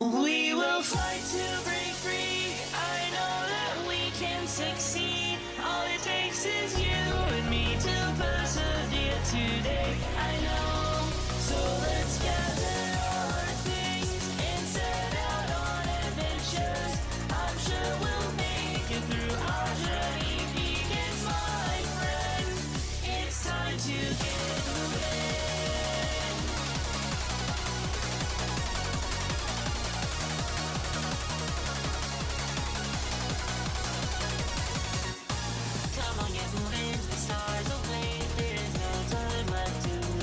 We will fight to break free. I know that we can succeed. All it takes is you and me to persevere today. I know. So let's gather all our things and set out on adventures. I'm sure we'll make it through our journey. Begins, my friend. It's time to get moving. Come on, get moving, the stars away. There's no time left to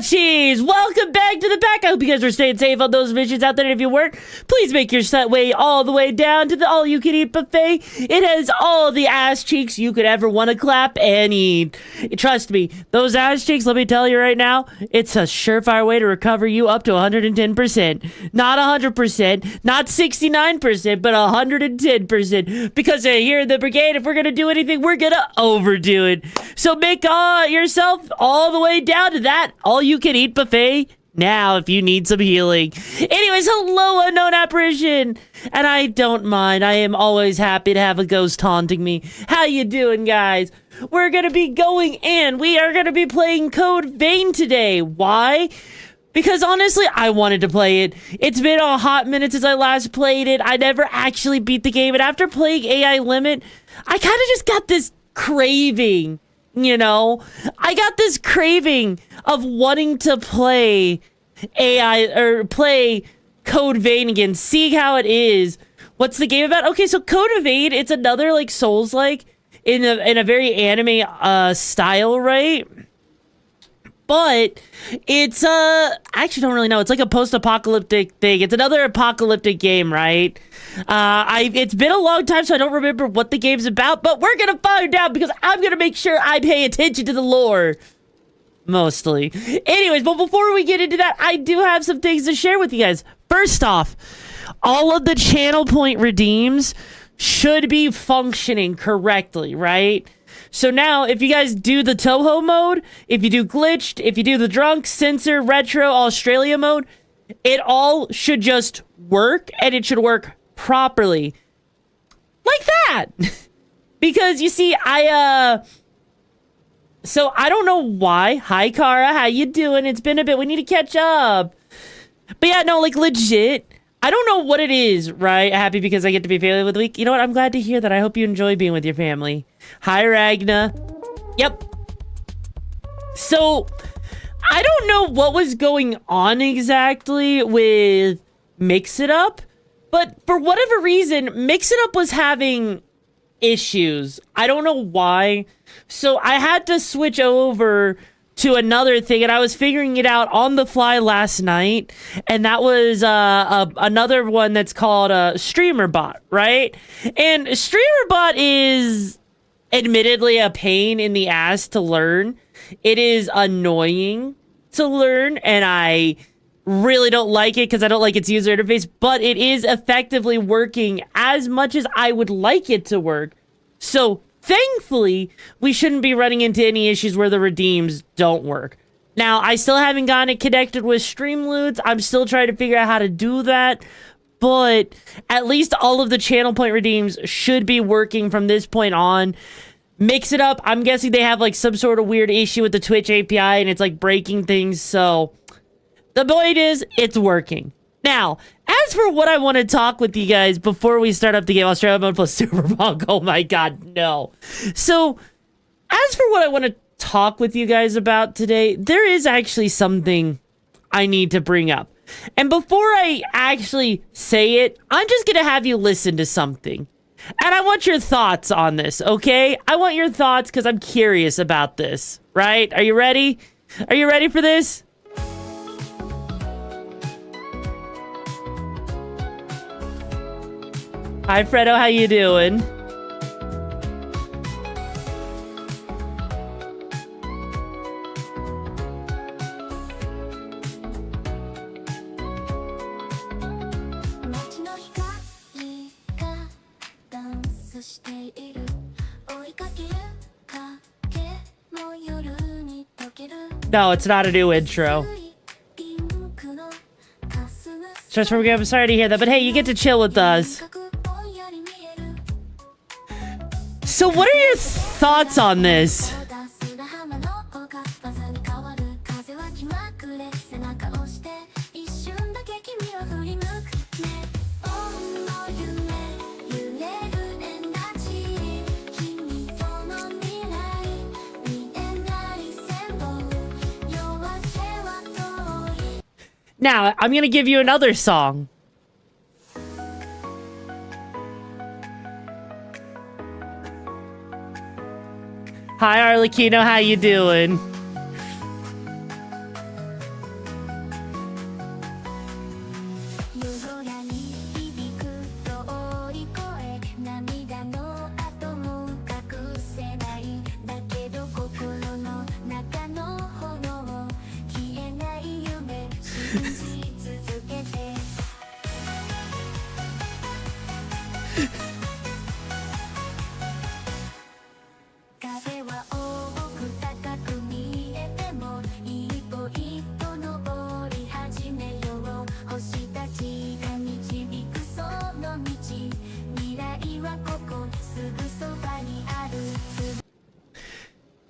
Watchies! Welcome back to the pack. I hope you guys are staying safe on those missions out there. And if you weren't, please make your way all the way down to the all-you-can-eat buffet. It has all the ass cheeks you could ever want to clap and eat. Trust me, those ass cheeks, let me tell you right now, it's a surefire way to recover you up to 110%. Not 100%, not 69%, but 110%. Because here in the brigade, if we're going to do anything, we're going to overdo it. So make yourself all the way down to that all-you-can-eat buffet now if you need some healing. Anyways, hello, unknown apparition. And I don't mind. I am always happy to have a ghost haunting me. How you doing, guys? We're going to be going in. We are going to be playing Code Vein today. Why? Because honestly, I wanted to play it. It's been a hot minute since I last played it. I never actually beat the game. And after playing AI Limit, I kind of just got this craving. You know, I got this craving of wanting to play AI or play Code Vein again, seeing how it is. What's the game about? Okay, so Code Vein, it's another like Souls-like in a very anime style, right? But it's I actually don't really know. It's like a post-apocalyptic thing. It's another apocalyptic game, right? It's been a long time, so I don't remember what the game's about, but we're gonna find out because I'm gonna make sure I pay attention to the lore. Mostly. Anyways, but before we get into that, I do have some things to share with you guys. First off, all of the channel point redeems should be functioning correctly, right? So now, if you guys do the Toho mode, if you do glitched, if you do the drunk, censor, retro, Australia mode, it all should just work, and it should work properly. Like that! Because, you see, so, I don't know why. Hi, Kara, how you doing? It's been a bit. We need to catch up. But yeah, no, like, legit. I don't know what it is, right? Happy because I get to be family with the week. You know what? I'm glad to hear that. I hope you enjoy being with your family. Hi, Ragna. Yep. So, I don't know what was going on exactly with Mix It Up, but for whatever reason, Mix It Up was having issues. I don't know why. So, I had to switch over to another thing, and I was figuring it out on the fly last night, and that was another one that's called StreamerBot, right? And StreamerBot is admittedly a pain in the ass to learn. It is annoying to learn, and I really don't like it because I don't like its user interface, but it is effectively working as much as I would like it to work. So thankfully, we shouldn't be running into any issues where the redeems don't work. Now, I still haven't gotten it connected with Streamloots. I'm still trying to figure out how to do that. But at least all of the channel point redeems should be working from this point on. Mix It Up, I'm guessing they have like some sort of weird issue with the Twitch API and it's like breaking things. So the point is, it's working. Now, as for what I want to talk with you guys before we start up the game, Australia mode plus Cyberpunk, oh my god, no. So, as for what I want to talk with you guys about today, there is actually something I need to bring up. And before I actually say it, I'm just going to have you listen to something. And I want your thoughts on this, okay? I want your thoughts because I'm curious about this, right? Are you ready? Are you ready for this? Hi, Fredo. How you doing? No, it's not a new intro. Just for I'm sorry to hear that, but hey, you get to chill with us. So what are your thoughts on this? Now, I'm gonna give you another song. Hi, Arlecchino, how you doing?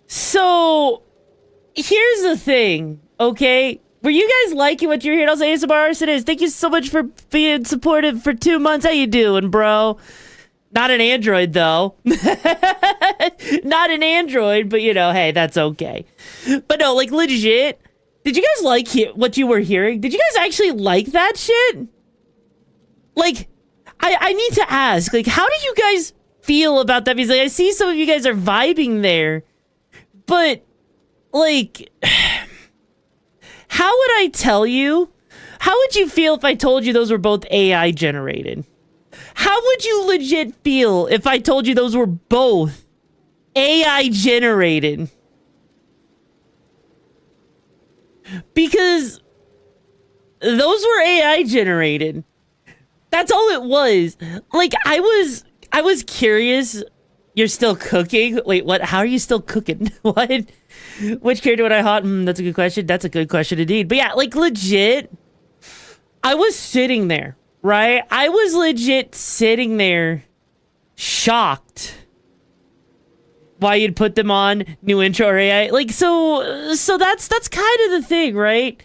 So, here's the thing, okay? Were you guys liking what you're hearing? Also, ASMR Artist is. Thank you so much for being supportive for 2 months. How you doing, bro? Not an Android, though. Not an Android, but, you know, hey, that's okay. But no, like, legit, did you guys like what you were hearing? Did you guys actually like that shit? Like, I need to ask, like, how do you guys feel about that? Because, like, I see some of you guys are vibing there. But, like, how would I tell you? How would you feel if I told you those were both AI generated? How would you legit feel if I told you those were both AI generated? Because those were AI generated. That's all it was. Like, I was curious. You're still cooking? Wait, what? How are you still cooking? What? Which character would I haunt? That's a good question. That's a good question indeed. But yeah, like, legit, I was sitting there, right? I was legit sitting there, shocked why you'd put them on new intro or AI. Like, so that's kind of the thing, right?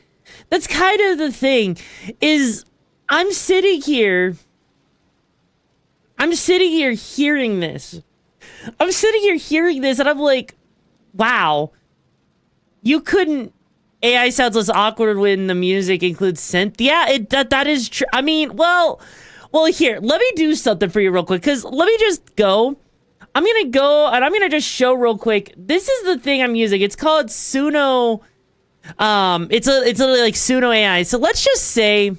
That's kind of the thing, is I'm sitting here hearing this. I'm sitting here hearing this, and I'm like, wow, you couldn't. AI sounds less awkward when the music includes synth. Yeah, that is true. I mean, well, here, let me do something for you real quick, because let me just go. I'm gonna go, and I'm gonna just show real quick. This is the thing I'm using. It's called Suno. It's literally like Suno AI. So let's just say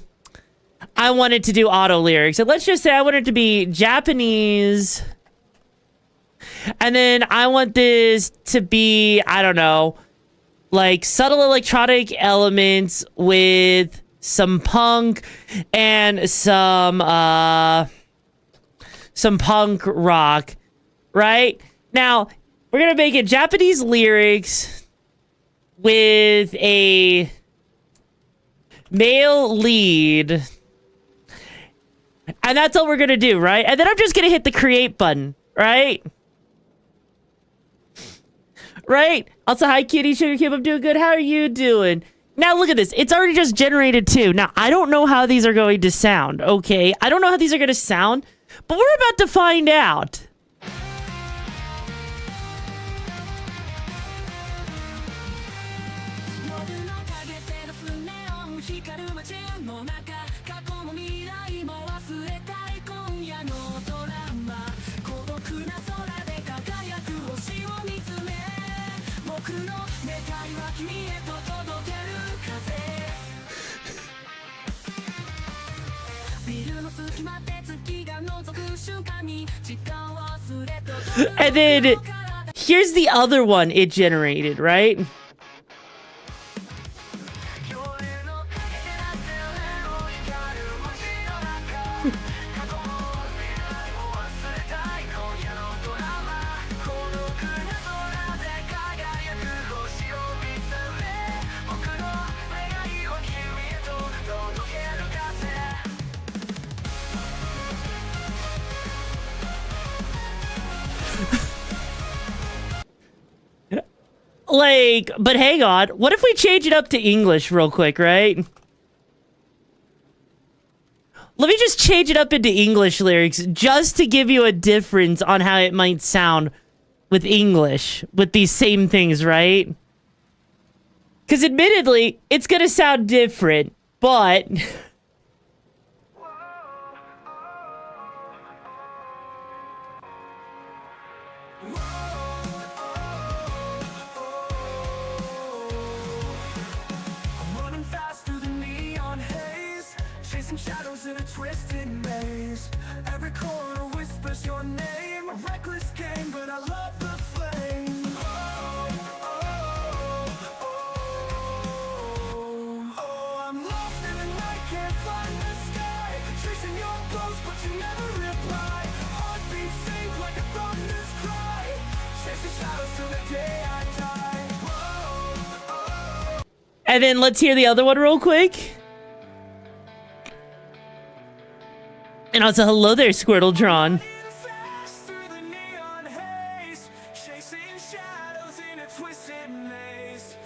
I wanted to do auto lyrics, and let's just say I wanted to be Japanese. And then I want this to be, I don't know, like subtle electronic elements with some punk and some punk rock, right? Now, we're going to make it Japanese lyrics with a male lead. And that's all we're going to do, right? And then I'm just going to hit the create button, right? Right? Also, hi, Kitty, Sugar Kim, I'm doing good. How are you doing? Now, look at this. It's already just generated, too. Now, I don't know how these are going to sound, okay? I don't know how these are going to sound, but we're about to find out. And then here's the other one it generated, right? Like, but hang on. What if we change it up to English real quick, right? Let me just change it up into English lyrics just to give you a difference on how it might sound with English, with these same things, right? Because admittedly, it's going to sound different, but... Shadows in a twisted maze. Every corner whispers your name. A reckless game, but I love the flame. Oh, I'm lost my heartbeat sink like a thunder's cry, chasing shadows till the day I die. Whoa. And then let's hear the other one real quick. And also, hello there, Squirtletron. Fast through the neon haze, chasing shadows in a twisted maze.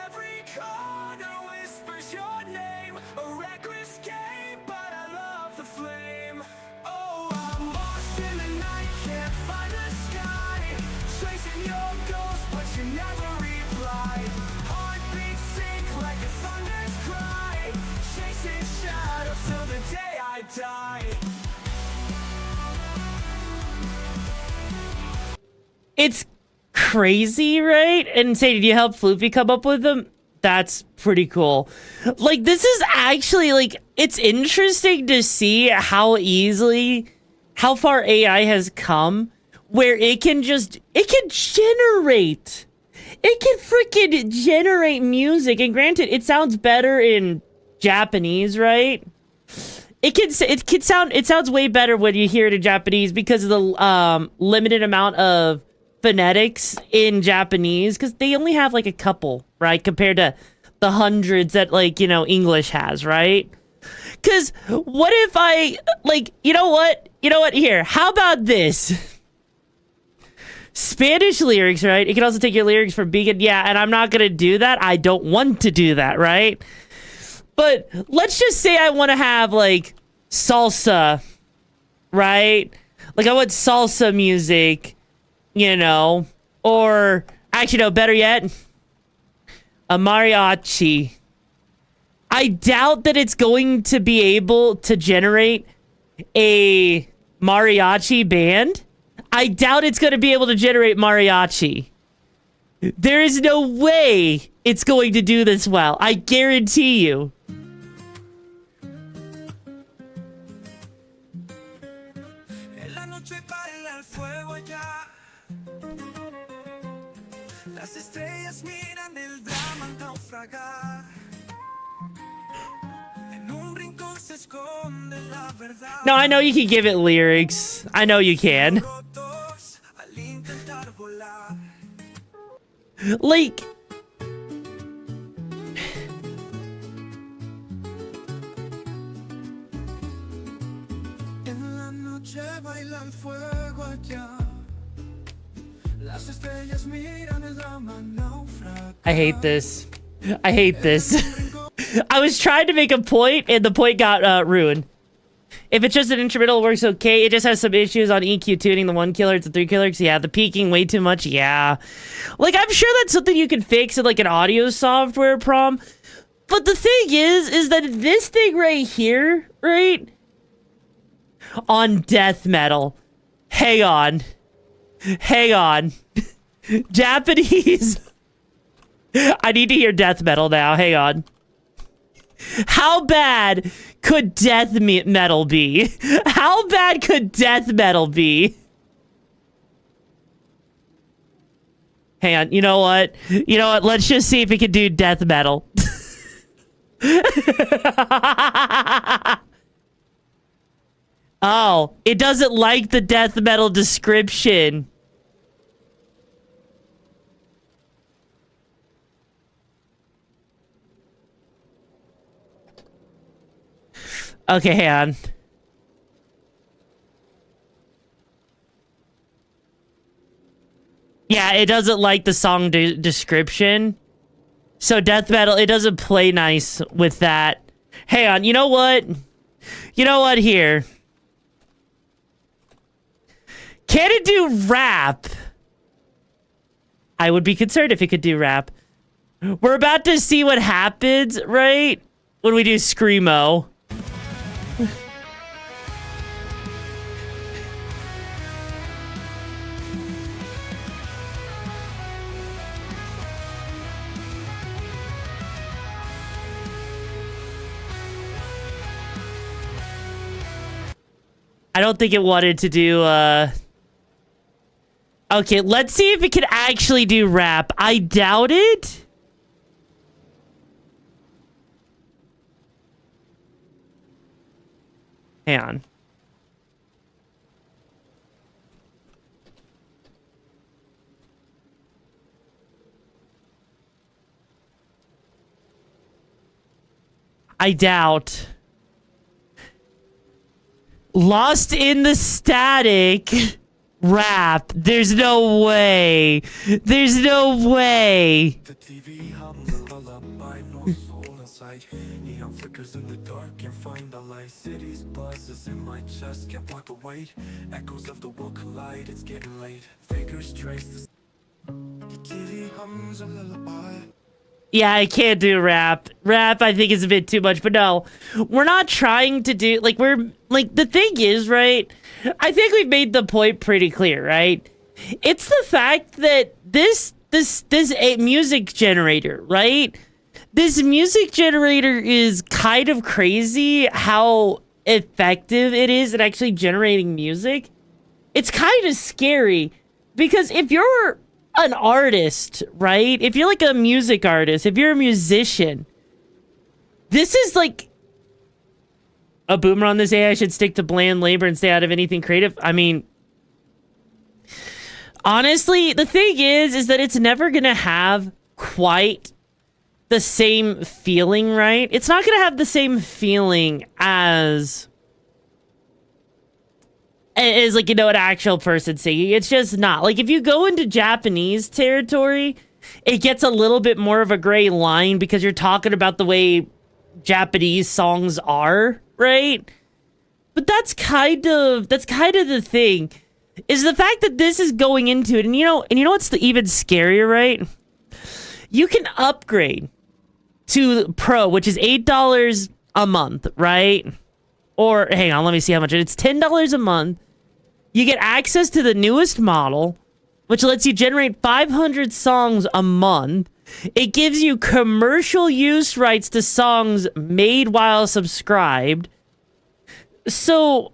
Every corner whispers your name, a reckless game, but I love the flame. Oh, I'm lost in the night, can't find the sky, chasing your ghost, but you never reply. Heartbeat sink like a thunder's cry, chasing shadows till the day I die. It's crazy, right? And say, did you help Floofy come up with them? That's pretty cool. Like, this is actually, like, it's interesting to see how easily, how far AI has come, where it can generate. It can freaking generate music. And granted, it sounds better in Japanese, right? It sounds way better when you hear it in Japanese because of the limited amount of phonetics in Japanese, because they only have like a couple, right, compared to the hundreds that, like, you know, English has, right? Because what if I, like, you know what here, how about this? Spanish lyrics, right? It can also take your lyrics from beacon. Yeah, and I'm not gonna do that. I don't want to do that, right? But let's just say I want to have, like, salsa, right? Like, I want salsa music, you know, or actually, no, better yet, a mariachi. I doubt that it's going to be able to generate a mariachi band. I doubt it's going to be able to generate mariachi. There is no way it's going to do this well. I guarantee you. En la noche baila el fuego ya. Las estrellas miran el drama naufragar. En un rincón se esconde la verdad. No, I know you can give it lyrics. I know you can. Rotos al intentar volar. Like, En la noche baila el fuego allá. Las estrellas miran el drama naufragar. I hate this. I hate this. I was trying to make a point, and the point got ruined. If it's just an instrumental, it works okay. It just has some issues on EQ tuning. The 1 kHz and 3 kHz. Yeah, the peaking way too much. Yeah. Like, I'm sure that's something you can fix in, like, an audio software prom. But the thing is that this thing right here, right? On death metal. Hang on. Hang on. Japanese. I need to hear death metal now. Hang on. How bad could death metal be? How bad could death metal be? Hang on. You know what? You know what? Let's just see if it can do death metal. Oh, it doesn't like the death metal description. Okay, hang on. Yeah, it doesn't like the song description. So death metal, it doesn't play nice with that. Hang on, you know what? You know what here? Can it do rap? I would be concerned if it could do rap. We're about to see what happens, right? When we do Screamo. I don't think it wanted to do, Okay, let's see if it can actually do rap. I doubt it. Hang on. I doubt. Lost in the Static rap. There's no way. There's no way. The TV hums a lullaby, no soul inside. Neon flickers in the dark, can't find the light. City's buzzes in my chest, can't block the weight. Echoes of the world collide, it's getting late. Figures trace the TV hums a lullaby. Yeah, I can't do rap. Rap, I think, is a bit too much. But no, we're not trying to do... Like, we're... Like, the thing is, right? I think we've made the point pretty clear, right? It's the fact that this a music generator, right? This music generator is kind of crazy how effective it is at actually generating music. It's kind of scary because if you're an artist, right? If you're like a music artist, if you're a musician, this is like a boomer on this AI should stick to bland labor and stay out of anything creative. I mean, honestly, the thing is that it's never gonna have quite the same feeling, right? It's not gonna have the same feeling as like, you know, an actual person singing. It's just not. Like, if you go into Japanese territory, it gets a little bit more of a gray line because you're talking about the way Japanese songs are, right? But that's kind of the thing, is the fact that this is going into it. And you know what's even scarier, right? You can upgrade to Pro, which is $8 a month, right? Or hang on, let me see how much it's $10 a month. You get access to the newest model, which lets you generate 500 songs a month. It gives you commercial use rights to songs made while subscribed. So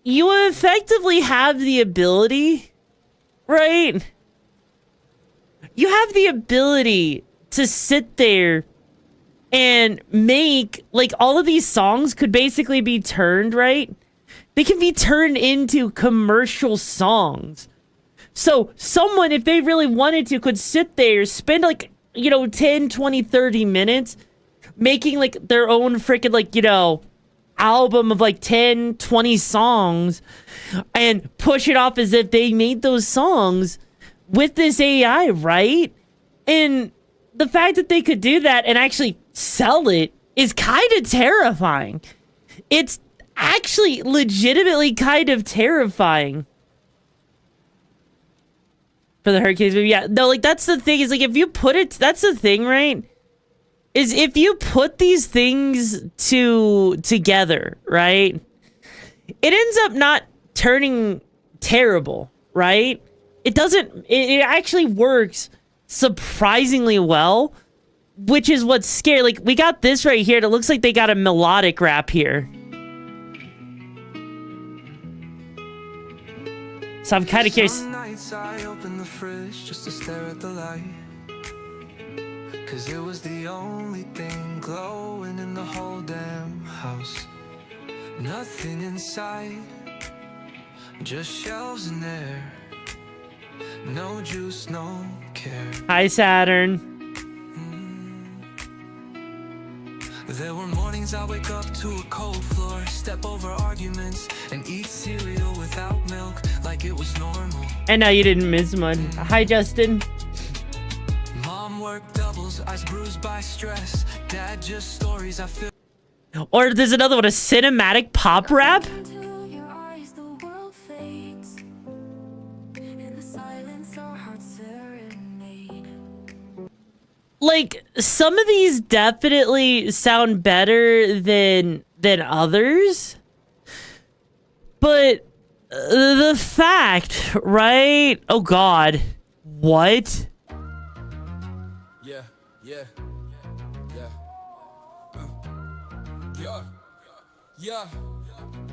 you effectively have the ability, right? You have the ability to sit there and make, like, all of these songs could basically be turned, right? They can be turned into commercial songs. So someone, if they really wanted to, could sit there, spend, like, you know, 10, 20, 30 minutes making, like, their own freaking, like, you know, album of, like, 10, 20 songs and push it off as if they made those songs with this AI, right? And the fact that they could do that and actually sell it is kind of terrifying. It's actually legitimately kind of terrifying. For the Hurricanes movie, yeah. No, like, that's the thing, is, like, if you put it... That's the thing, right? Is if you put these things together, right? It ends up not turning terrible, right? It doesn't... It actually works surprisingly well, which is what's scary. Like, we got this right here. It looks like they got a melodic rap here. So I'm kind of curious. Some nights I open the fridge just to stare at the light, 'cause it was the only thing glowing in the whole damn house. Nothing inside, just shelves in there. No juice, no care. Hi, Saturn. There were mornings I wake up to a cold floor, step over arguments, and eat cereal without milk like it was normal. And now you didn't miss much. Hi, Justin. Mom worked doubles, eyes bruised by stress. Dad just stories I feel. Or there's another one, a cinematic pop rap. Into your eyes, the world fades. In the silence, our hearts serenade. Like, some of these definitely sound better than others. But the fact, right? Oh God. What?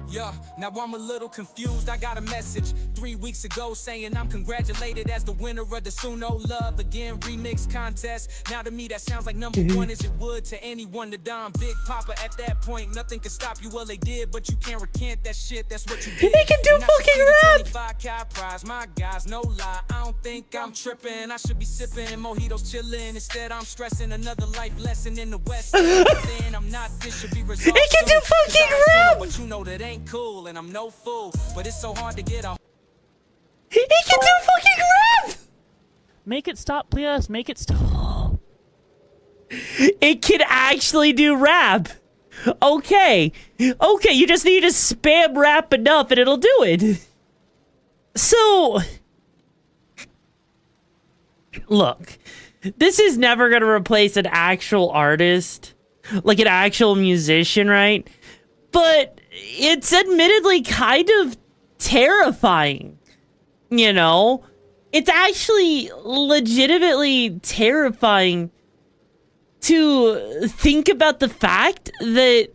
Yeah. Now I'm a little confused. I got a message 3 weeks ago saying I'm congratulated as the winner of the Suno Love Again remix contest. Now to me that sounds like number one as it would to anyone to Dom Big Papa. At that point nothing can stop you. Well they did, but you can't recant that shit. That's what you did. They can do fucking rap. 5K prize, my guys, no lie. I don't think I'm tripping. I should be sipping mojitos, chilling. Instead, I'm stressing another life lesson in the West. Then I'm not. This should be resolved. It can do soon, 'cause fucking I rap! But you know that ain't cool, and I'm no fool. But it's so hard to get a. He can do fucking rap! Make it stop, please. Make it stop. It can actually do rap. Okay. Okay, you just need to spam rap enough and it'll do it. So, look, this is never going to replace an actual artist, like an actual musician, right? But it's admittedly kind of terrifying, you know? It's actually legitimately terrifying to think about the fact that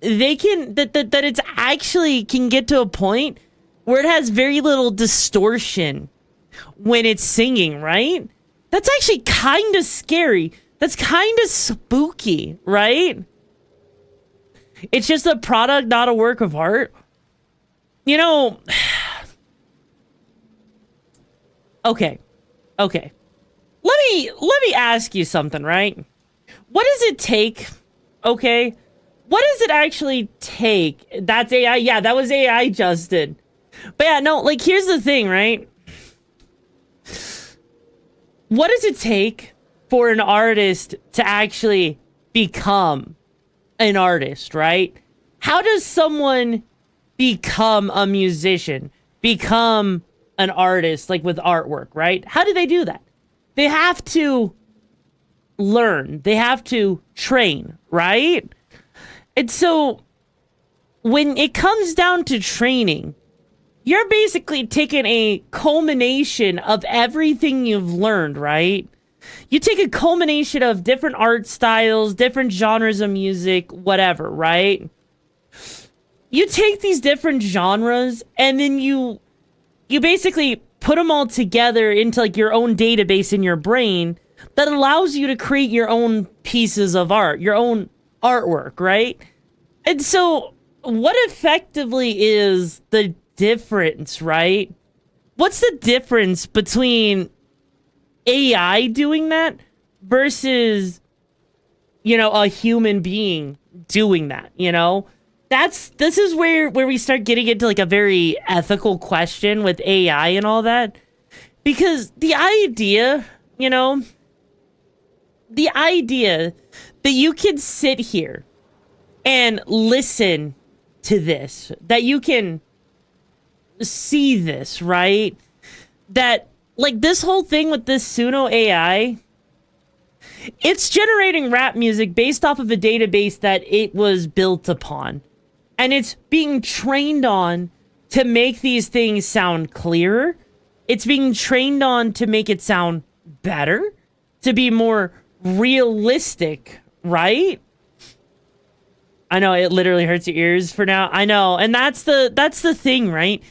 they can, that it's actually can get to a point where it has very little distortion when it's singing, right? That's actually kind of scary. That's kind of spooky, right? It's just a product, not a work of art. You know, okay. Let me ask you something, right? What does it take? Okay. What does it actually take? That's AI. Yeah, that was AI, Justin. But yeah, no, like, here's the thing, right? What does it take for an artist to actually become an artist, right? How does someone become a musician, become an artist, like with artwork, right? How do they do that? They have to learn. They have to train, right? And so when it comes down to training, you're basically taking a culmination of everything you've learned, right? You take a culmination of different art styles, different genres of music, whatever, right? You take these different genres and then you basically put them all together into like your own database in your brain that allows you to create your own pieces of art, your own artwork, right? And so what effectively is the difference, right? What's the difference between AI doing that versus, you know, a human being doing that, you know? This is where we start getting into like a very ethical question with AI and all that. Because the idea, you know, the idea that you can sit here and listen to this, that you can see this, right? That, like, this whole thing with this Suno AI, it's generating rap music based off of a database that it was built upon. And it's being trained on to make these things sound clearer. It's being trained on to make it sound better, to be more realistic, right? I know it literally hurts your ears for now. I know. And that's the thing, right?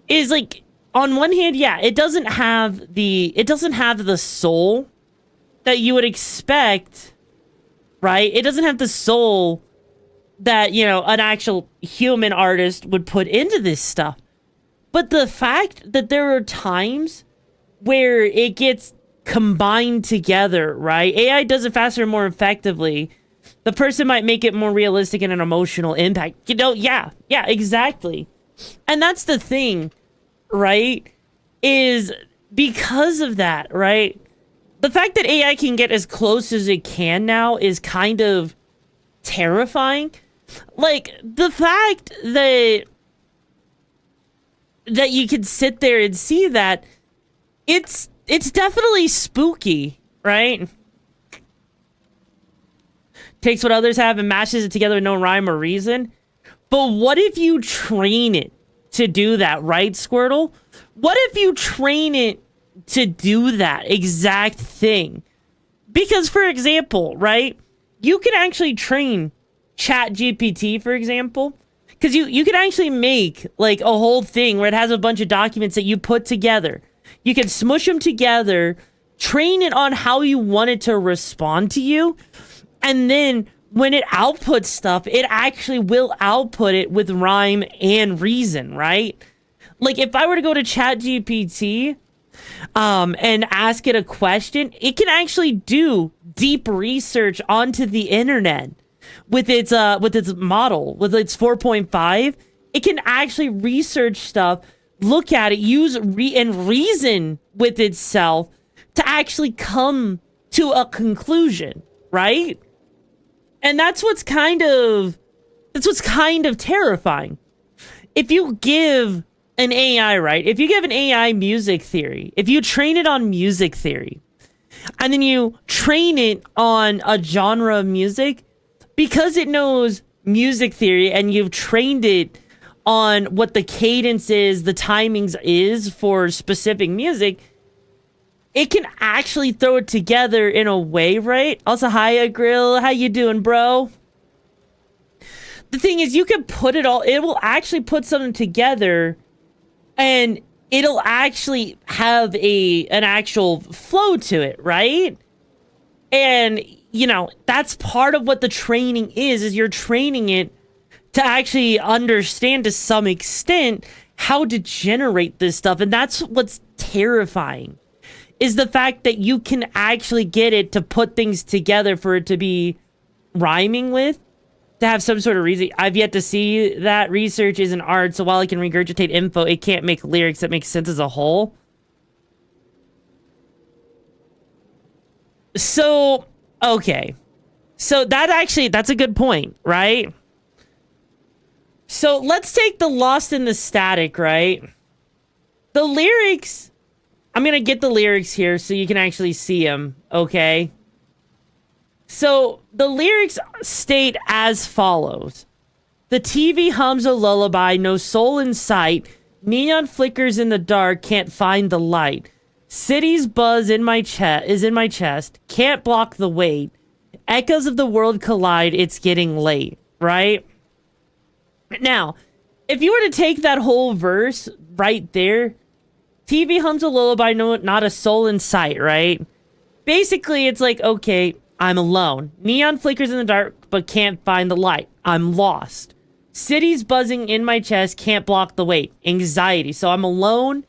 Is like, on one hand, yeah, it doesn't have the soul that you would expect, right? It doesn't have the soul that, you know, an actual human artist would put into this stuff. But the fact that there are times where it gets combined together, right? AI does it faster and more effectively. The person might make it more realistic and an emotional impact. You know, yeah, exactly. And that's the thing, right? Is because of that, right? The fact that AI can get as close as it can now is kind of terrifying. Like, the fact that you can sit there and see that, it's definitely spooky, right? Takes what others have and mashes it together with no rhyme or reason. But what if you train it to do that, right, Squirtle? What if you train it to do that exact thing? Because, for example, right, you can actually train ChatGPT, for example, because you can actually make like a whole thing where it has a bunch of documents that you put together. You can smush them together, train it on how you want it to respond to you, and then when it outputs stuff, it actually will output it with rhyme and reason, right? Like, if I were to go to ChatGPT and ask it a question, it can actually do deep research onto the internet with its model, with its 4.5. It can actually research stuff, look at it, use and reason with itself to actually come to a conclusion, right? And that's what's kind of terrifying. If you give an AI, right? If you give an AI music theory, if you train it on music theory, and then you train it on a genre of music, because it knows music theory and you've trained it on what the cadence is, the timings is for specific music, it can actually throw it together in a way, right? Also, hiya, Grill. How you doing, bro? The thing is, you can put it all, it will actually put something together and it'll actually have an actual flow to it, right? And, you know, that's part of what the training is you're training it to actually understand to some extent how to generate this stuff. And that's what's terrifying, is the fact that you can actually get it to put things together for it to be rhyming with, to have some sort of reason. I've yet to see that. Research is an art, so while it can regurgitate info, it can't make lyrics that make sense as a whole. So, okay. So that's a good point, right? So let's take the Lost in the Static, right? The lyrics, I'm going to get the lyrics here so you can actually see them, okay? So the lyrics state as follows. The TV hums a lullaby, no soul in sight. Neon flickers in the dark, can't find the light. City's buzz in my chest, can't block the weight. Echoes of the world collide, it's getting late, right? Now, if you were to take that whole verse right there, TV hums a lullaby, no, not a soul in sight, right? Basically, it's like, okay, I'm alone. Neon flickers in the dark, but can't find the light. I'm lost. City's buzzing in my chest, can't block the weight. Anxiety. So I'm alone.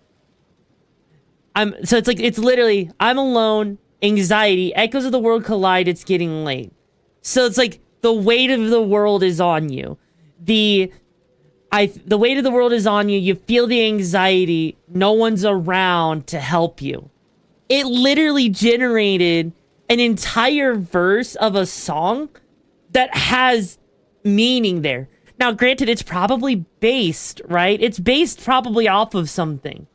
It's literally, I'm alone. Anxiety. Echoes of the world collide, it's getting late. So it's like the weight of the world is on you. The weight of the world is on you. You feel the anxiety. No one's around to help you. It literally generated an entire verse of a song that has meaning there. Now, granted, it's probably based, right? It's based probably off of something.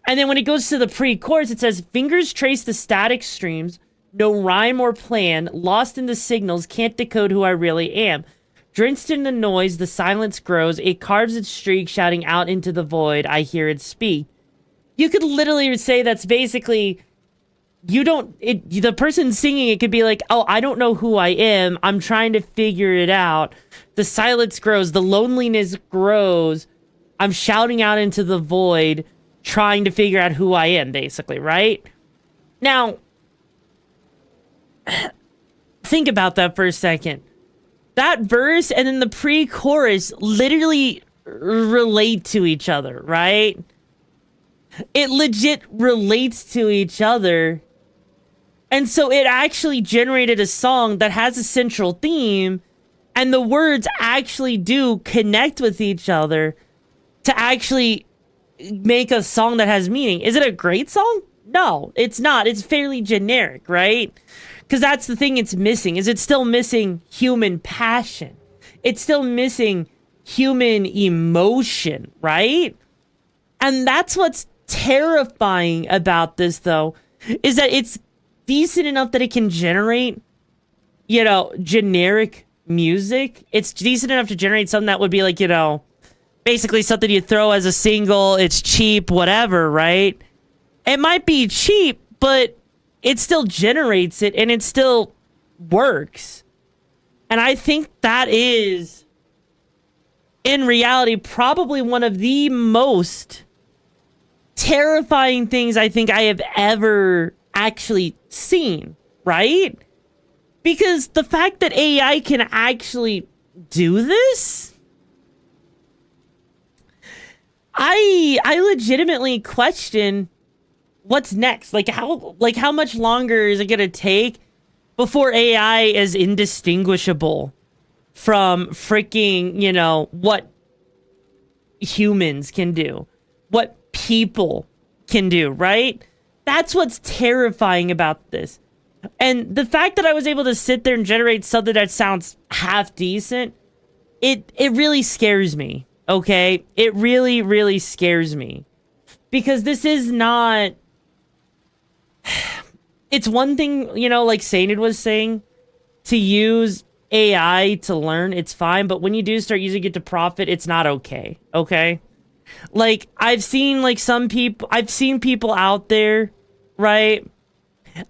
And then when it goes to the pre-chorus, it says, fingers trace the static streams, no rhyme or plan, lost in the signals, can't decode who I really am. Drenched in the noise, the silence grows, it carves its streak, shouting out into the void, I hear it speak. You could literally say that's basically, the person singing it could be like, oh, I don't know who I am, I'm trying to figure it out. The silence grows, the loneliness grows, I'm shouting out into the void, trying to figure out who I am, basically, right? Now, think about that for a second. That verse and then the pre-chorus literally relate to each other, right? It legit relates to each other. And so it actually generated a song that has a central theme, and the words actually do connect with each other to actually make a song that has meaning. Is it a great song? No, it's not. It's fairly generic, right? Because that's the thing it's missing. Is it's still missing human passion. It's still missing human emotion, right? And that's what's terrifying about this, though, is that it's decent enough that it can generate, you know, generic music. It's decent enough to generate something that would be like, you know, basically something you throw as a single. It's cheap, whatever, right? It might be cheap, but it still generates it and it still works. And I think that is, in reality, probably one of the most terrifying things I think I have ever actually seen, right? Because the fact that AI can actually do this, I legitimately question what's next. Like how much longer is it gonna take before AI is indistinguishable from freaking, you know, what humans can do, what people can do, right? That's what's terrifying about this. And the fact that I was able to sit there and generate something that sounds half decent, it really scares me, okay? It really, really scares me. Because this is not... It's one thing, you know, like Sainted was saying, to use AI to learn, it's fine. But when you do start using it to profit, it's not okay, okay? Like, I've seen, like, I've seen people out there, right?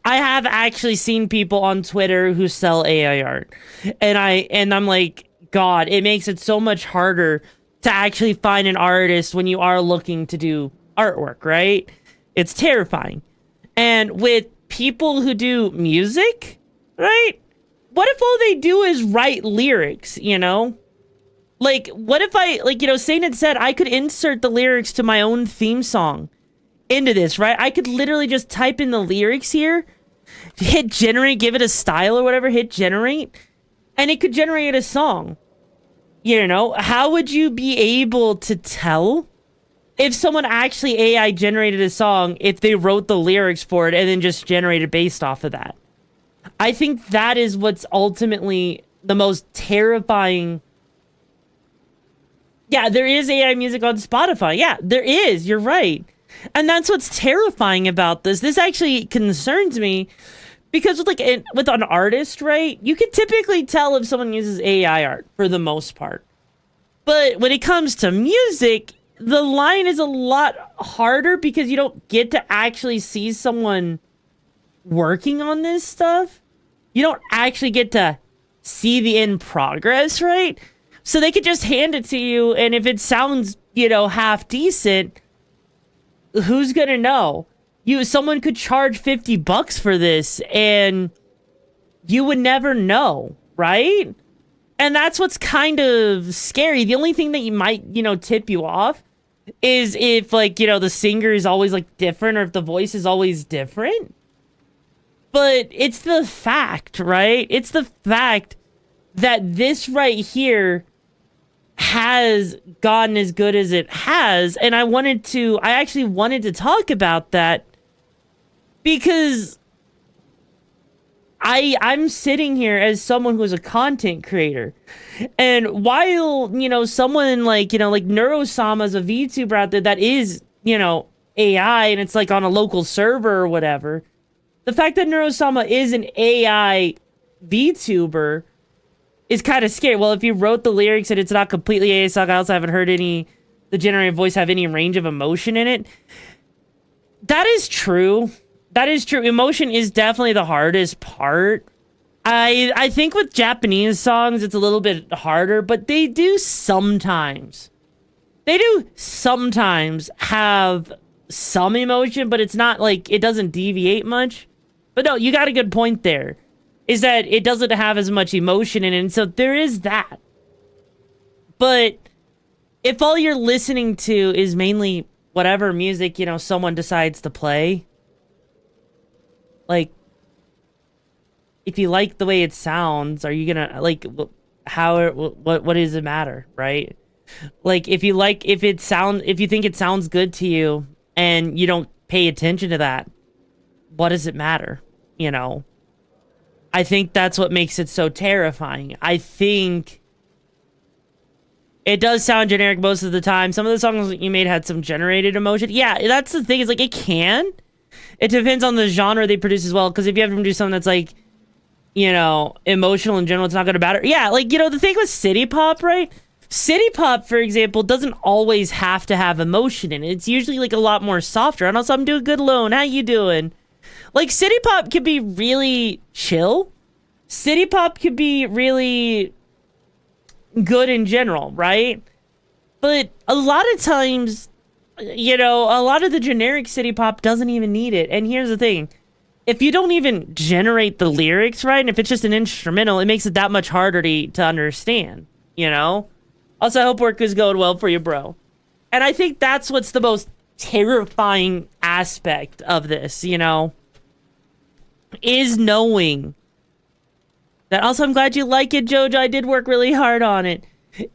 I have actually seen people on Twitter who sell AI art. And I'm like, God, it makes it so much harder to actually find an artist when you are looking to do artwork, right? It's terrifying. And with people who do music, right? What if all they do is write lyrics, you know? Like, what if I, like, you know, Saint said I could insert the lyrics to my own theme song into this, right? I could literally just type in the lyrics here, hit generate, give it a style or whatever, hit generate, and it could generate a song. You know, how would you be able to tell if someone actually AI generated a song if they wrote the lyrics for it and then just generated based off of that? I think that is what's ultimately the most terrifying. Yeah, there is AI music on Spotify. Yeah, there is. You're right. And that's what's terrifying about this. This actually concerns me because with an artist, right? You can typically tell if someone uses AI art for the most part. But when it comes to music, the line is a lot harder because you don't get to actually see someone working on this stuff. You don't actually get to see the end progress, right? So they could just hand it to you, and if it sounds, you know, half decent, who's gonna know? Someone could charge $50 for this, and you would never know, right? And that's what's kind of scary. The only thing that you might, you know, tip you off is if, like, you know, the singer is always, like, different, or if the voice is always different. But it's the fact, right? It's the fact that this right here has gotten as good as it has. And I actually wanted to talk about that because I'm sitting here as someone who's a content creator. And while, you know, someone like, you know, like Neurosama's a VTuber out there that is, you know, AI and it's like on a local server or whatever. The fact that Neurosama is an AI VTuber is kind of scary. Well, if you wrote the lyrics and it's not completely AI, I also haven't heard the generated voice have any range of emotion in it. That is true. That is true. Emotion is definitely the hardest part. I think with Japanese songs, it's a little bit harder, but they do sometimes have some emotion, but it's not like, it doesn't deviate much. But no, you got a good point there, is that it doesn't have as much emotion in it, and so there is that. But if all you're listening to is mainly whatever music, you know, someone decides to play, like, if you like the way it sounds, are you gonna, like, what does it matter, right? Like, if you think it sounds good to you and you don't pay attention to that, what does it matter? You know? I think that's what makes it so terrifying. I think it does sound generic most of the time. Some of the songs that you made had some generated emotion. Yeah, that's the thing. Is like, it can. It depends on the genre they produce as well. Because if you have them do something that's like, you know, emotional in general, it's not going to matter. Yeah, like, you know, the thing with city pop, right? City pop, for example, doesn't always have to have emotion in it. It's usually like a lot more softer. And also, I'm doing good, Lone. How you doing? Like, city pop can be really chill. City pop could be really good in general, right? But a lot of times, you know, a lot of the generic city pop doesn't even need it. And here's the thing. If you don't even generate the lyrics, right, and if it's just an instrumental, it makes it that much harder to understand, you know? Also, I hope work is going well for you, bro. And I think that's what's the most terrifying aspect of this, you know, is knowing that. Also, I'm glad you like it, Jojo. I did work really hard on it.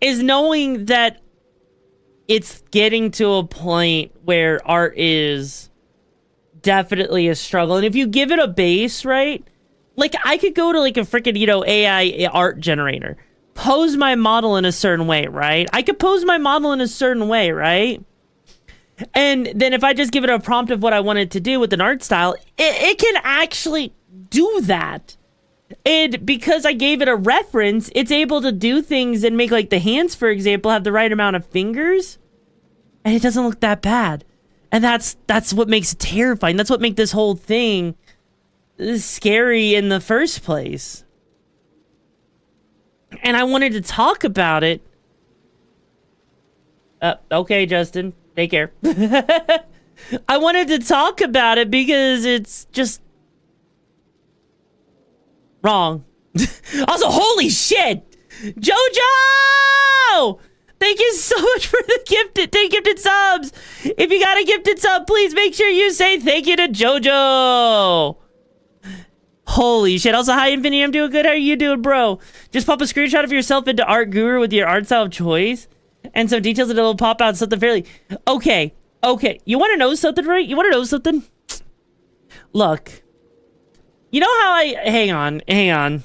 Is knowing that it's getting to a point where art is definitely a struggle. And if you give it a base, right? Like, I could go to, like, a freaking, you know, AI art generator. Pose my model in a certain way, right? I could pose my model in a certain way, right? And then if I just give it a prompt of what I want it to do with an art style, it can actually do that. And because I gave it a reference, it's able to do things and make, like, the hands, for example, have the right amount of fingers. And it doesn't look that bad. And that's what makes it terrifying. That's what makes this whole thing scary in the first place. And I wanted to talk about it. Okay, Justin. Take care. I wanted to talk about it because it's just wrong. Also, holy shit! Jojo! Thank you so much for the gifted subs. If you got a gifted sub, please make sure you say thank you to Jojo. Holy shit. Also, hi, Infinity. I'm doing good. How are you doing, bro? Just pop a screenshot of yourself into Art Guru with your art style of choice and some details that will pop out something fairly. Okay. You want to know something, right? You want to know something? Look. You know how hang on.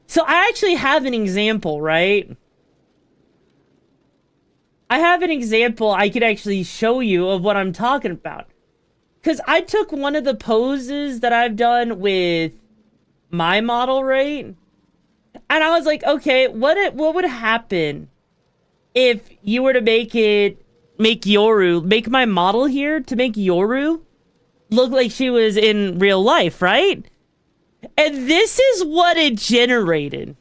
So I actually have an example, right? I have an example I could actually show you of what I'm talking about. Because I took one of the poses that I've done with my model, right? And I was like, okay, what would happen if you were to make my model here to make Yoru look like she was in real life, right? And this is what it generated.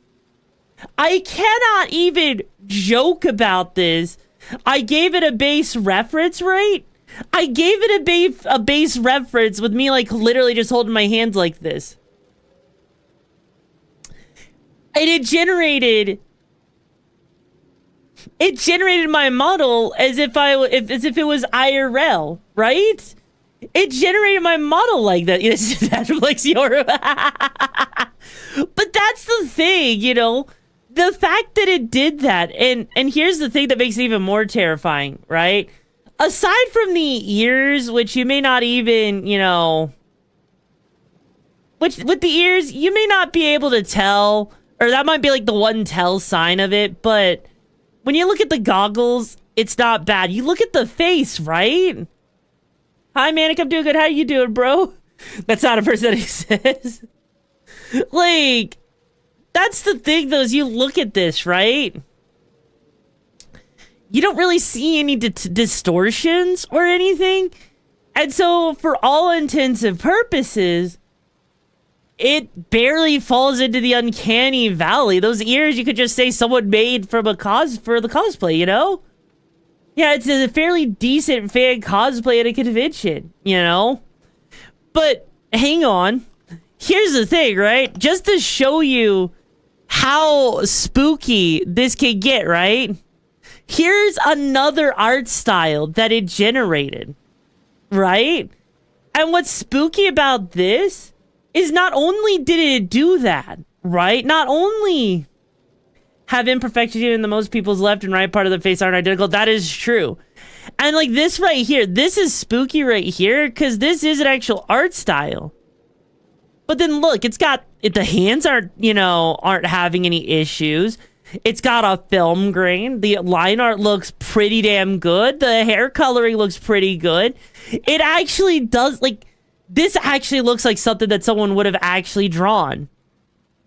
I cannot even joke about this. I gave it a base reference, right? I gave it a base reference with me, like, literally just holding my hands like this. And it generated my model as if it was IRL, right? It generated my model like that. Yes, that reflects your. But that's the thing, you know? The fact that it did that, and here's the thing that makes it even more terrifying, right? Aside from the ears, which you may not even, you know, with the ears, you may not be able to tell, or that might be like the one tell sign of it, but when you look at the goggles, it's not bad. You look at the face, right? Hi, Manic, I'm doing good. How you doing, bro? That's not a person that he says. Like, that's the thing, though, is you look at this, right? You don't really see any distortions or anything. And so, for all intents and purposes, it barely falls into the uncanny valley. Those ears, you could just say someone made from for the cosplay, you know? Yeah, it's a fairly decent fan cosplay at a convention, you know? But, hang on. Here's the thing, right? Just to show you how spooky this can get, right? Here's another art style that it generated, right? And what's spooky about this is not only did it do that, right? Not only have imperfections in the most people's left and right part of the face aren't identical, that is true. And like this right here, this is spooky right here because this is an actual art style. But then look, the hands aren't having any issues. It's got a film grain. The line art looks pretty damn good. The hair coloring looks pretty good. It actually does, like, this actually looks like something that someone would have actually drawn.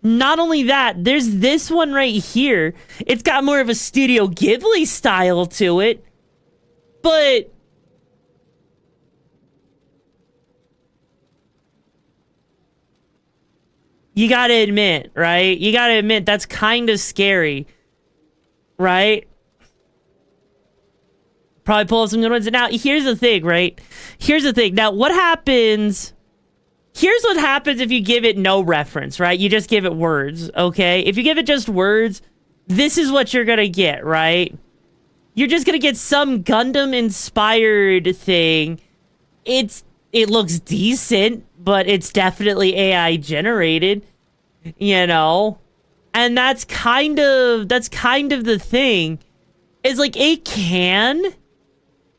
Not only that, there's this one right here. It's got more of a Studio Ghibli style to it. But you gotta admit, right? You gotta admit, that's kind of scary. Right? Probably pull up some good ones. Now, here's the thing, right? Here's the thing. Now, what happens... Here's what happens if you give it no reference, right? You just give it words, okay? If you give it just words, this is what you're gonna get, right? You're just gonna get some Gundam-inspired thing. It looks decent, but it's definitely AI generated, you know? And that's kind of the thing. Is like, it can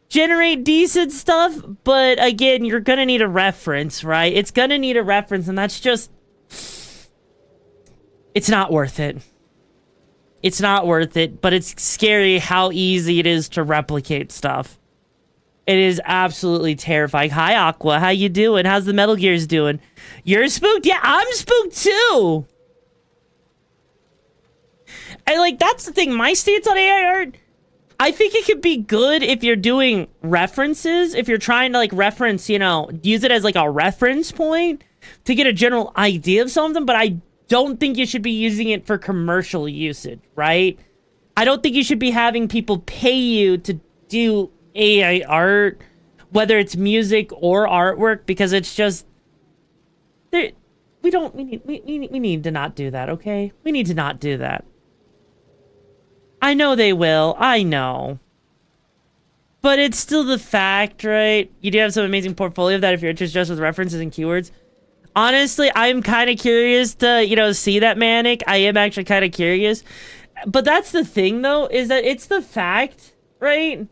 generate decent stuff, but again, you're gonna need a reference, right? It's gonna need a reference, and that's just... It's not worth it. It's not worth it, but it's scary how easy it is to replicate stuff. It is absolutely terrifying. Hi, Aqua. How you doing? How's the Metal Gears doing? You're spooked? Yeah, I'm spooked too! And, like, that's the thing. My stance on AI art, I think it could be good if you're doing references. If you're trying to, like, reference, you know, use it as, like, a reference point to get a general idea of something, but I don't think you should be using it for commercial usage, right? I don't think you should be having people pay you to do AI art, whether it's music or artwork, because it's just... we need to not do that, okay? We need to not do that. I know they will. I know. But it's still the fact, right? You do have some amazing portfolio of that if you're interested just with references and keywords. Honestly, I'm kind of curious to, you know, see that, Manic. I am actually kind of curious. But that's the thing, though, is that it's the fact, right?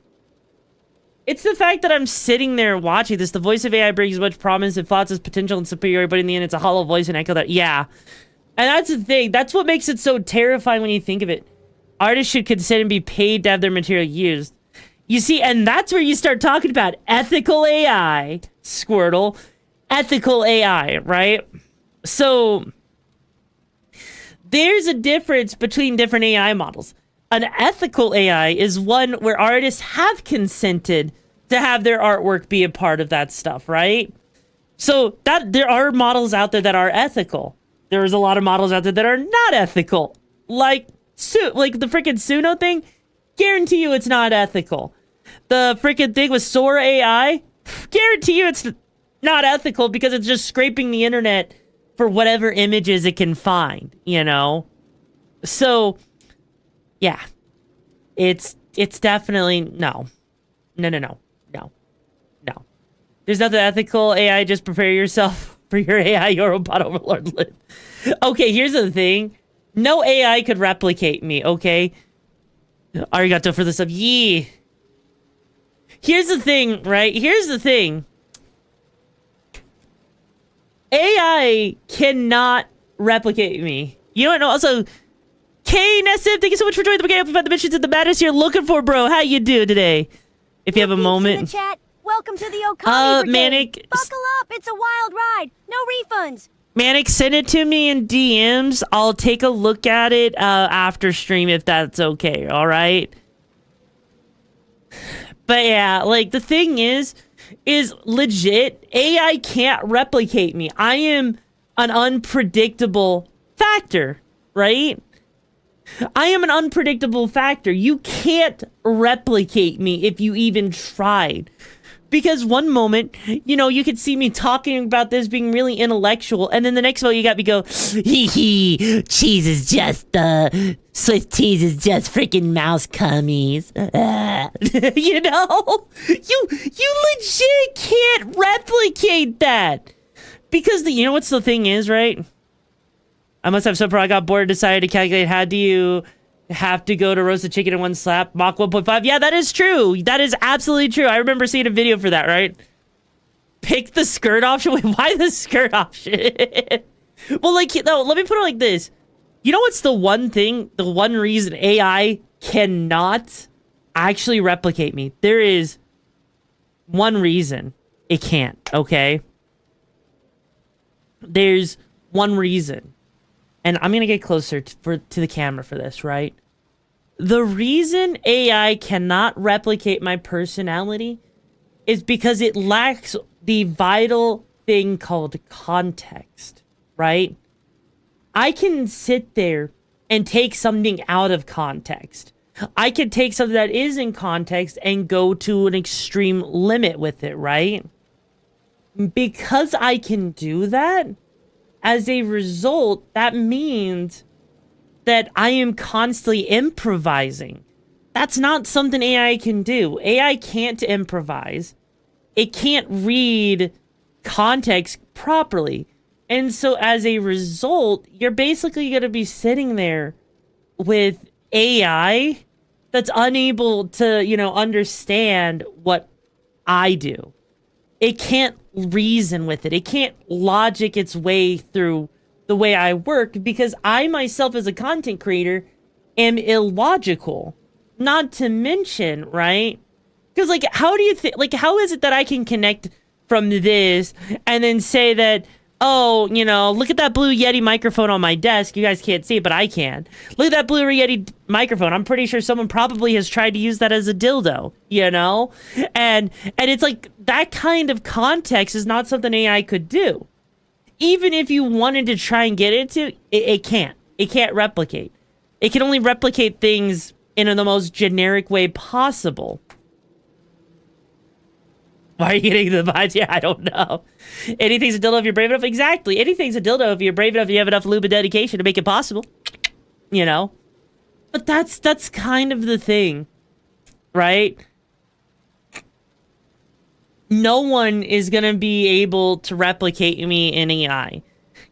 It's the fact that I'm sitting there watching this. The voice of AI brings much promise and thoughts as potential and superiority, but in the end, it's a hollow voice and echo that, yeah. And that's the thing. That's what makes it so terrifying when you think of it. Artists should consent and be paid to have their material used. You see, and that's where you start talking about ethical AI, Squirtle. Ethical AI, right? So, there's a difference between different AI models. An ethical AI is one where artists have consented to have their artwork be a part of that stuff, right? So, that there are models out there that are ethical. There's a lot of models out there that are not ethical. Like the freaking Suno thing, guarantee you it's not ethical. The freaking thing with Sora AI, guarantee you it's not ethical because it's just scraping the internet for whatever images it can find, you know? So, yeah. It's definitely, no. No. There's nothing ethical, AI, just prepare yourself for your AI, your robot overlord live. Okay, here's the thing. No AI could replicate me, okay? Arigato for the sub. Yee. Here's the thing, right? Here's the thing. AI cannot replicate me. You know what? No, also, K Nessim, thank you so much for joining the beginning of the missions and the madness you're looking for, bro. How you do today? If you have a moment. In the chat. Welcome to the Okami Brigade. Manic. Buckle up, it's a wild ride. No refunds. Manic, send it to me in DMs. I'll take a look at it after stream if that's okay, alright? But yeah, like, the thing is legit, AI can't replicate me. I am an unpredictable factor, right? I am an unpredictable factor. You can't replicate me if you even tried. Because one moment, you know, you could see me talking about this being really intellectual, and then the next moment you got me go, hee, cheese is just, Swift cheese is just freaking mouse cummies. You know? You legit can't replicate that. Because, you know what's the thing is, right? I must have some I got bored and decided to calculate how do you have to go to roasted chicken in one slap. Mach 1.5. Yeah, that is true. That is absolutely true. I remember seeing a video for that, right? Pick the skirt option. Wait, why the skirt option? Well, like, no, let me put it like this. You know what's the one thing, the one reason AI cannot actually replicate me? There is one reason it can't, okay? There's one reason. And I'm going to get closer to the camera for this, right? The reason AI cannot replicate my personality is because it lacks the vital thing called context, right? I can sit there and take something out of context. I can take something that is in context and go to an extreme limit with it, right? Because I can do that, as a result, that means that I am constantly improvising. That's not something AI can do. AI can't improvise. It can't read context properly. And so as a result, you're basically going to be sitting there with AI that's unable to, understand what I do. It can't reason with it. It can't logic its way through the way I work because I myself as a content creator am illogical. Not to mention, right? Because how do you think, how is it that I can connect from this and then say that, oh, look at that blue Yeti microphone on my desk. You guys can't see it, but I can. Look at that blue Yeti microphone. I'm pretty sure someone probably has tried to use that as a dildo, And it's that kind of context is not something AI could do. Even if you wanted to try and get it to, it can't. It can't replicate. It can only replicate things in the most generic way possible. Why are you getting the vibes here? I don't know. Anything's a dildo if you're brave enough. Exactly. Anything's a dildo if you're brave enough, you have enough lube and dedication to make it possible. But that's kind of the thing, right? No one is going to be able to replicate me in AI.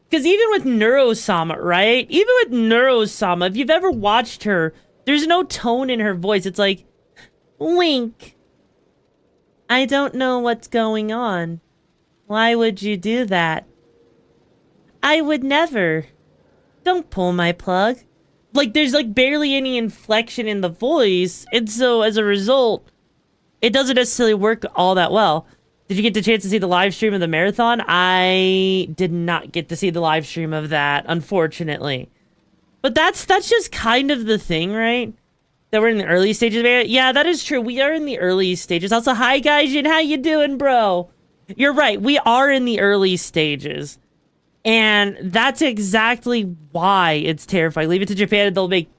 Because even with Neurosama, right? Even with Neurosama, if you've ever watched her, there's no tone in her voice. It's like, wink. I don't know what's going on. Why would you do that? I would never. Don't pull my plug. There's barely any inflection in the voice. And so as a result, it doesn't necessarily work all that well. Did you get the chance to see the live stream of the marathon? I did not get to see the live stream of that, unfortunately. But that's just kind of the thing, right? That we're in the early stages of it. Yeah, that is true. We are in the early stages. Also, hi, Gaijin. How you doing, bro? You're right. We are in the early stages. And that's exactly why it's terrifying. Leave it to Japan and they'll make...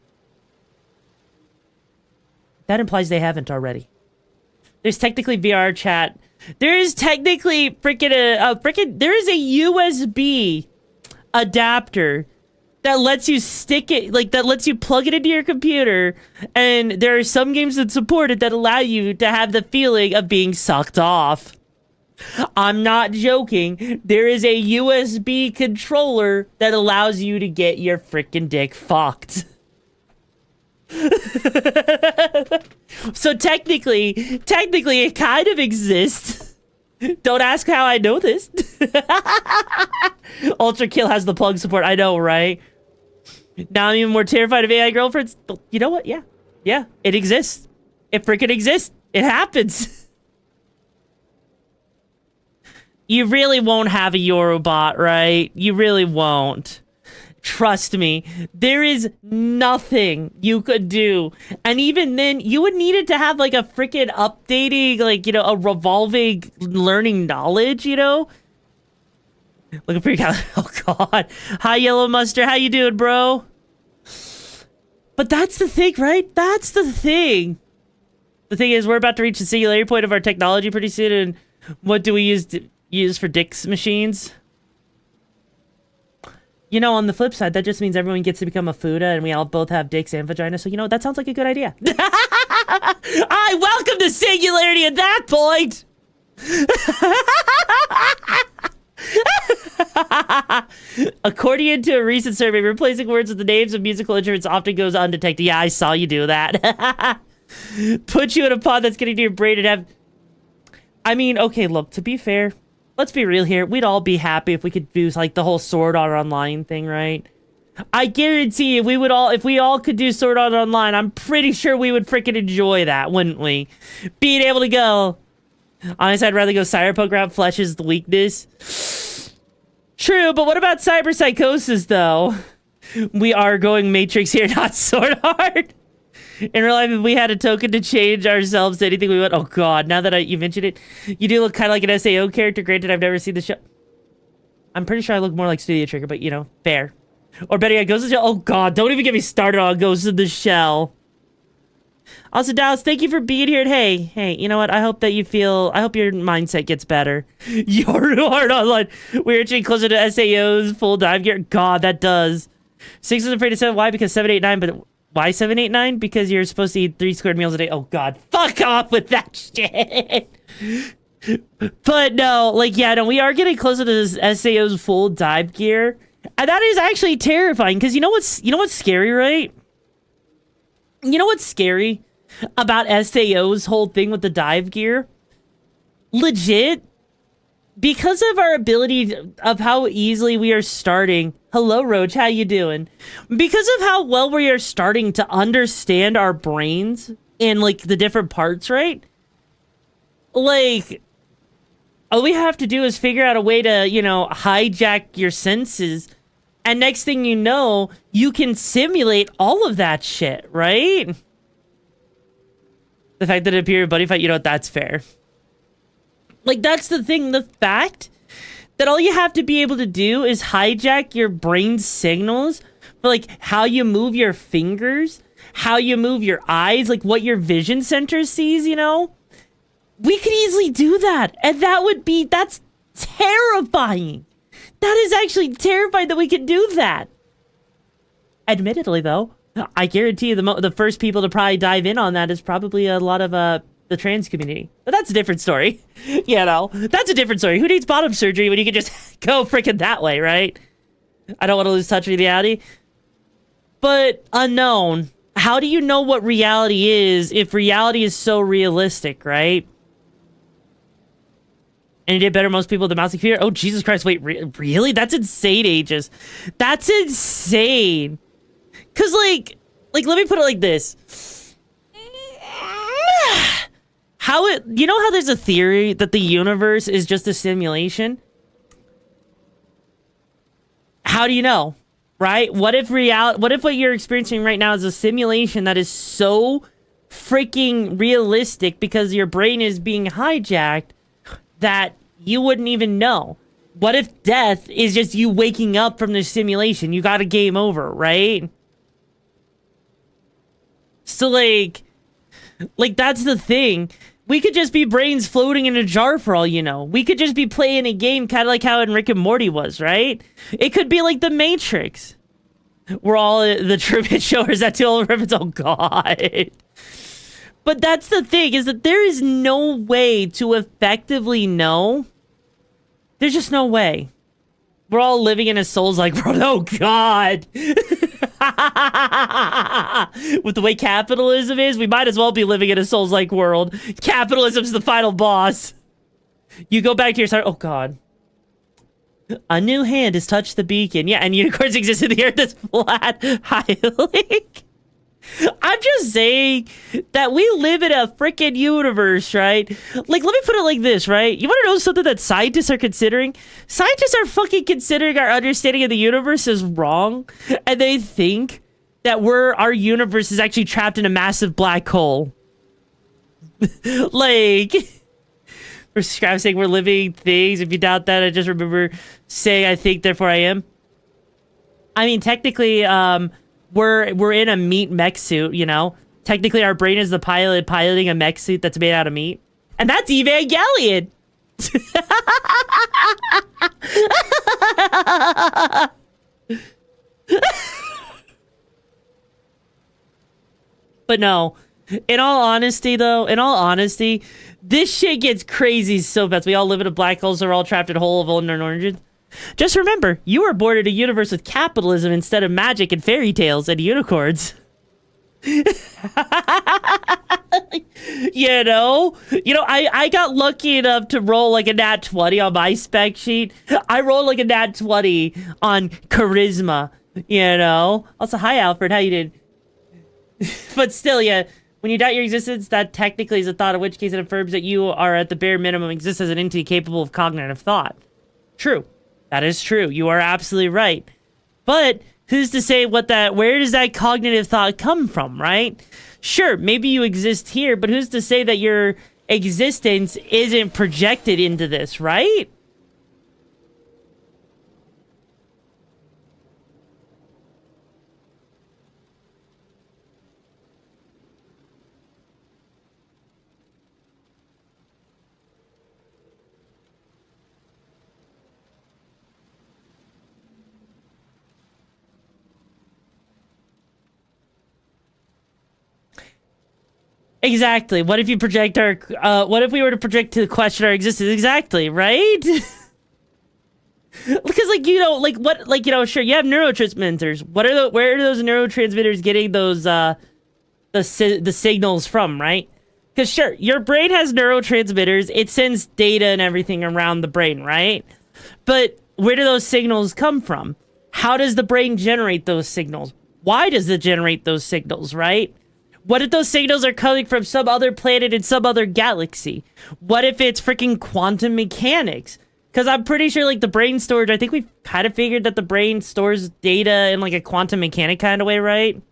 That implies they haven't already. There's technically VR chat. There is technically there is a USB adapter that lets you stick it, that lets you plug it into your computer, and there are some games that support it that allow you to have the feeling of being sucked off. I'm not joking. There is a USB controller that allows you to get your freaking dick fucked. So technically, it kind of exists. Don't ask how I know this. Ultra Kill has the plug support. I know, right? Now I'm even more terrified of AI girlfriends. You know what? Yeah. Yeah, it exists. It freaking exists. It happens. You really won't have a Eurobot, right? You really won't. Trust me, there is nothing you could do. And even then, you would need it to have a freaking updating, a revolving learning knowledge, Looking pretty kind of, oh god. Hi, Yellow Mustard, how you doing, bro? But that's the thing, right? That's the thing. The thing is, we're about to reach the singularity point of our technology pretty soon, and what do we use for dicks machines? On the flip side, that just means everyone gets to become a Fuda and we all both have dicks and vaginas. So, that sounds like a good idea. I welcome the singularity at that point. According to a recent survey, replacing words with the names of musical instruments often goes undetected. Yeah, I saw you do that. Put you in a pod that's getting to your brain and have... I mean, okay, look, to be fair... Let's be real here. We'd all be happy if we could do the whole Sword Art Online thing, right? I guarantee if we all could do Sword Art Online, I'm pretty sure we would freaking enjoy that, wouldn't we? Being able to go. Honestly, I'd rather go Cyberpunk route. Flesh is the weakness. True, but what about cyberpsychosis, though? We are going Matrix here, not Sword Art. In real life, if we had a token to change ourselves to anything we want... Oh, God. Now that you mentioned it, you do look kind of like an SAO character. Granted, I've never seen the show. I'm pretty sure I look more like Studio Trigger, but, fair. Or better yet, Ghost in the Shell. Oh, God. Don't even get me started on Ghost in the Shell. Also, Dallas, thank you for being here. And hey, you know what? I hope that I hope your mindset gets better. You're hard online. We're inching closer to SAO's full dive gear. God, that does. 6 is afraid of 7. Why? Because 7, 8, 9, but... Why 789? Because you're supposed to eat 3 squared meals a day. Oh god, fuck off with that shit. But no, like, yeah, no, we are getting closer to this SAO's full dive gear. And that is actually terrifying, because you know what's scary, right? You know what's scary about SAO's whole thing with the dive gear? Legit, because of our ability of how easily we are starting. Hello, Roach, how you doing? Because of how well we are starting to understand our brains and, like, the different parts, right? Like, all we have to do is figure out a way to, you know, hijack your senses. And next thing you know, you can simulate all of that shit, right? The fact that it appeared buddy fight, you know what, that's fair. Like, that's the thing, the fact that all you have to be able to do is hijack your brain's signals for, like, how you move your fingers, how you move your eyes, like, what your vision center sees, you know? We could easily do that, and that's terrifying. That is actually terrifying that we could do that. Admittedly, though, I guarantee you the first people to probably dive in on that is probably a lot of the trans community. But that's a different story. You know, that's a different story. Who needs bottom surgery when you can just go freaking that way, right? I don't want to lose touch with reality. But unknown, how do you know what reality is if reality is so realistic, right? And you did better most people with the mouse and computer. Oh, Jesus Christ, wait, really? That's insane, Aegis. That's insane. Because, like, let me put it like this. You know how there's a theory that the universe is just a simulation? How do you know, right? What if what you're experiencing right now is a simulation that is so freaking realistic because your brain is being hijacked that you wouldn't even know? What if death is just you waking up from the simulation? You got a game over, right? So, like, that's the thing. We could just be brains floating in a jar for all you know. We could just be playing a game kind of like how in Rick and Morty was, right? It could be like The Matrix. We're all the Truman Show, or is that too old reference? Oh, God. But that's the thing, is that there is no way to effectively know. There's just no way. We're all living in a Souls-like world. Oh, God. With the way capitalism is, we might as well be living in a Souls-like world. Capitalism's the final boss. You go back to your start. Oh, God. A new hand has touched the beacon. Yeah, and unicorns exist in the earth that's flat. Hi, Link. I'm just saying that we live in a freaking universe, right? Like, let me put it like this, right? You want to know something that scientists are considering? Scientists are fucking considering our understanding of the universe is wrong, and they think that our universe is actually trapped in a massive black hole. Like, for Scrap saying we're living things. If you doubt that, I just remember saying I think, therefore I am. I mean, technically, we're in a meat mech suit, you know? Technically, our brain is the pilot piloting a mech suit that's made out of meat. And that's Evangelion! But no, in all honesty, this shit gets crazy so fast. We all live in a black hole, so we're all trapped in a hole of unknown origins. Just remember, you were born in a universe with capitalism instead of magic and fairy tales and unicorns. You know, I got lucky enough to roll like a nat 20 on my spec sheet. I rolled like a nat 20 on charisma, you know. Also, hi, Alfred, how you doing? But still, yeah, when you doubt your existence, that technically is a thought, in which case it affirms that you are at the bare minimum exist as an entity capable of cognitive thought. True. That is true. You are absolutely right. But who's to say where does that cognitive thought come from, right? Sure, maybe you exist here, but who's to say that your existence isn't projected into this, right? Exactly. What if you project our, what if we were to project to question our existence? Exactly, right? Because, like, you know, like, what, like, you know, sure, you have neurotransmitters. Where are those neurotransmitters getting those, the signals from, right? Because, sure, your brain has neurotransmitters. It sends data and everything around the brain, right? But where do those signals come from? How does the brain generate those signals? Why does it generate those signals, right? What if those signals are coming from some other planet in some other galaxy? What if it's freaking quantum mechanics? Because I'm pretty sure, like, the brain storage, I think we've kind of figured that the brain stores data in, like, a quantum mechanic kind of way, right?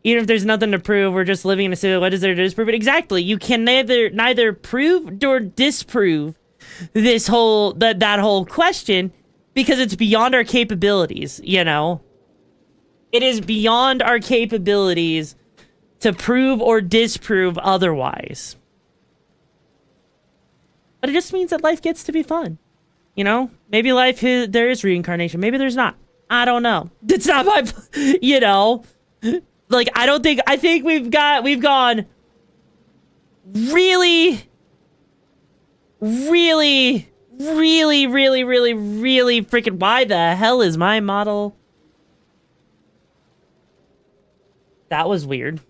Even if there's nothing to prove, we're just living in a city. What is there to disprove it? Exactly. You can neither prove nor disprove this whole, that whole question, because it's beyond our capabilities, you know? It is beyond our capabilities to prove or disprove otherwise. But it just means that life gets to be fun. You know? Maybe there is reincarnation. Maybe there's not. I don't know. It's not my, you know? Like, I think we've gone really freaking, why the hell is my model? That was weird.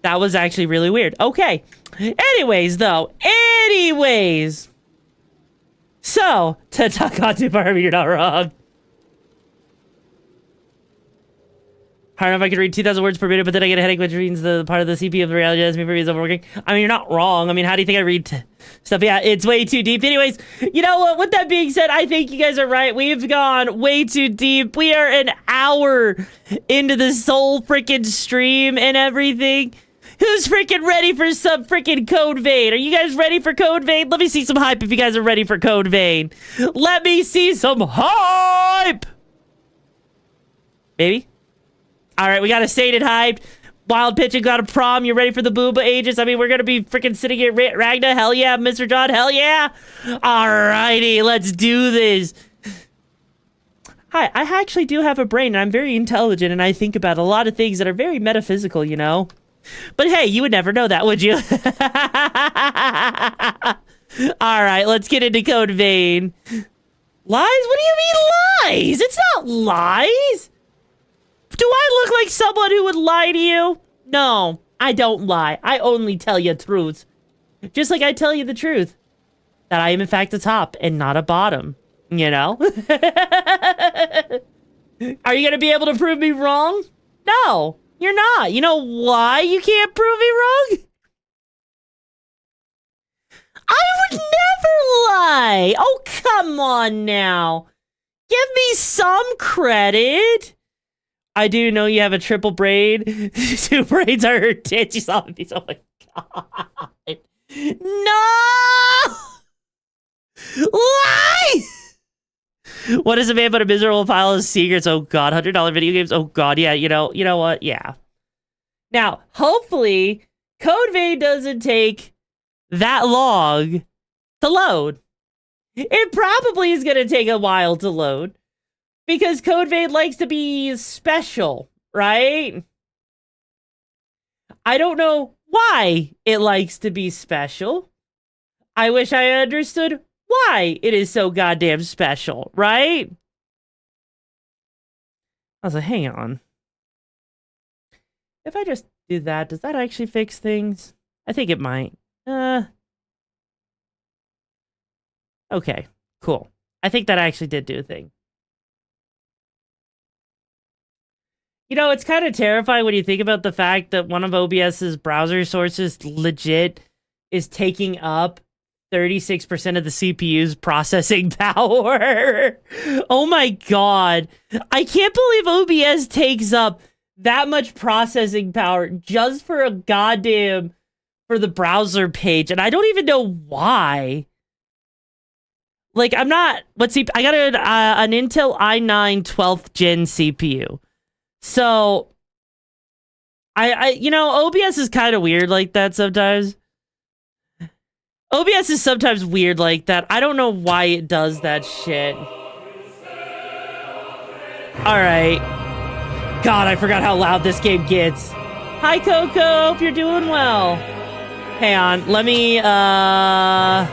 That was actually really weird. Okay. Anyways, though. So, to talk on to Barbie, you're not wrong. I don't know if I could read 2,000 words per minute, but then I get a headache, which means the part of the CPU of the reality has me for is overworking. I mean, you're not wrong. I mean, how do you think I read stuff? Yeah, it's way too deep. Anyways, you know what? With that being said, I think you guys are right. We've gone way too deep. We are an hour into this whole freaking stream and everything. Who's freaking ready for some freaking Code Vein? Are you guys ready for Code Vein? Let me see some hype if you guys are ready for Code Vein. Let me see some hype! Maybe? All right, we got a sated hyped. Wild pitching got a prom. You ready for the booba ages? I mean, we're going to be freaking sitting here. Ragna, hell yeah. Mr. John, hell yeah. All righty, let's do this. Hi, I actually do have a brain, and I'm very intelligent, and I think about a lot of things that are very metaphysical, you know? But hey, you would never know that, would you? All right, let's get into Code Vein. Lies? What do you mean lies? It's not lies. Do I look like someone who would lie to you? No, I don't lie. I only tell you truths. Just like I tell you the truth. That I am in fact a top and not a bottom. You know? Are you going to be able to prove me wrong? No, you're not. You know why you can't prove me wrong? I would never lie. Oh, come on now. Give me some credit. I do know you have a triple braid. 2 braids are her tits. You saw me. Oh my god. No! Lie! What is a man but a miserable pile of secrets? Oh god, $100 video games. Oh god, yeah, you know what? Yeah. Now, hopefully, Code Vein doesn't take that long to load. It probably is going to take a while to load. Because Code Vein likes to be special, right? I don't know why it likes to be special. I wish I understood why it is so goddamn special, right? I was like, hang on. If I just do that, does that actually fix things? I think it might. Okay, cool. I think that actually did do a thing. You know, it's kind of terrifying when you think about the fact that one of OBS's browser sources legit is taking up 36% of the CPU's processing power. Oh my god. I can't believe OBS takes up that much processing power just for a goddamn, for the browser page. And I don't even know why. Like, I'm not, I got an Intel i9 12th gen CPU. So, you know, OBS is kind of weird like that sometimes. OBS is sometimes weird like that. I don't know why it does that shit. Alright. God, I forgot how loud this game gets. Hi, Coco. Hope you're doing well. Hang on. Let me, God,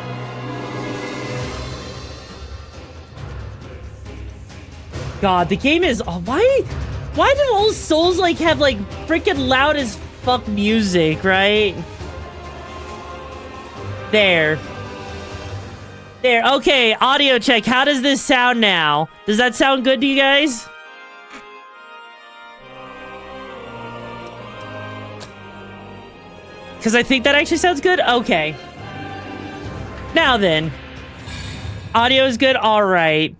the game is... Why do all Souls, like, have, like, freaking loud as fuck music, right? There. There. Okay, audio check. How does this sound now? Does that sound good to you guys? Because I think that actually sounds good? Okay. Now then. Audio is good? Alright.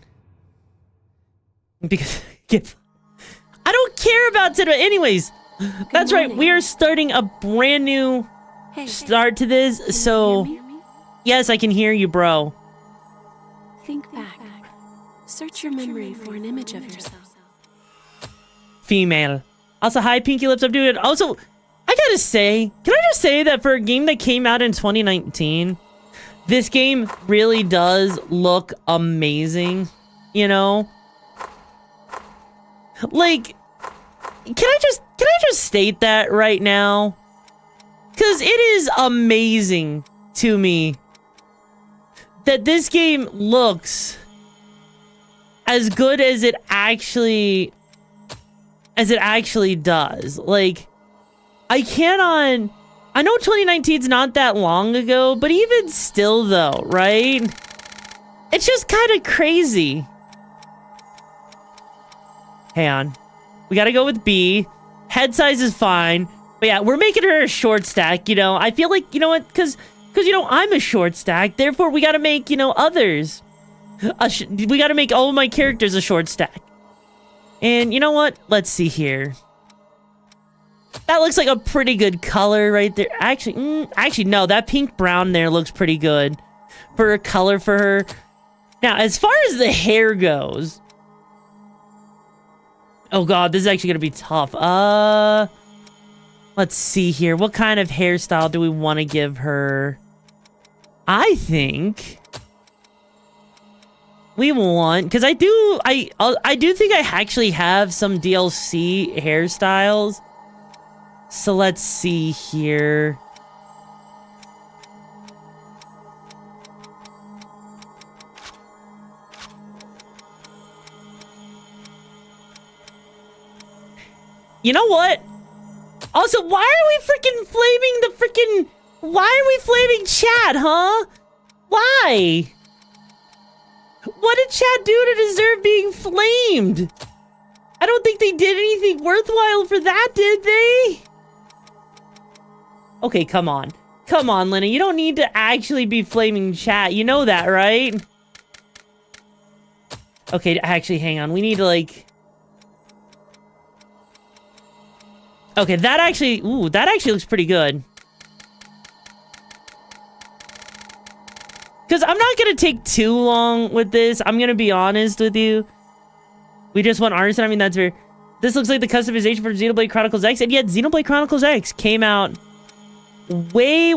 Because... I don't care about today. Anyways, that's right. We are starting a brand new start to this. So, yes, I can hear you, bro. Think back. Search your memory for an image of yourself. Female. Also, hi, Pinky Lips. I'm doing it. Also, I gotta say, can I just say that for a game that came out in 2019, this game really does look amazing, you know? Like, can I just state that right now? Because it is amazing to me that this game looks as good as it actually does. Like, I know 2019's not that long ago, but even still though, right? It's just kind of crazy. Hang on. We gotta go with B. Head size is fine. But yeah, we're making her a short stack, you know. I feel like, you know what, because you know, I'm a short stack. Therefore, we gotta make, you know, others. We gotta make all of my characters a short stack. And you know what? Let's see here. That looks like a pretty good color right there. Actually, no. That pink brown there looks pretty good for a color for her. Now, as far as the hair goes... Oh god, this is actually gonna be tough. Let's see here. What kind of hairstyle do we want to give her? I think we want, because I do think I actually have some DLC hairstyles. So let's see here. You know what? Also, why are we freaking flaming the freaking... Why are we flaming chat, huh? Why? What did chat do to deserve being flamed? I don't think they did anything worthwhile for that, did they? Okay, come on. Come on, Lenny. You don't need to actually be flaming chat. You know that, right? Okay, actually, hang on. We need to, like... Okay, that actually looks pretty good. Because I'm not going to take too long with this. I'm going to be honest with you. We just want artisan. I mean, that's fair. This looks like the customization for Xenoblade Chronicles X. And yet, Xenoblade Chronicles X came out way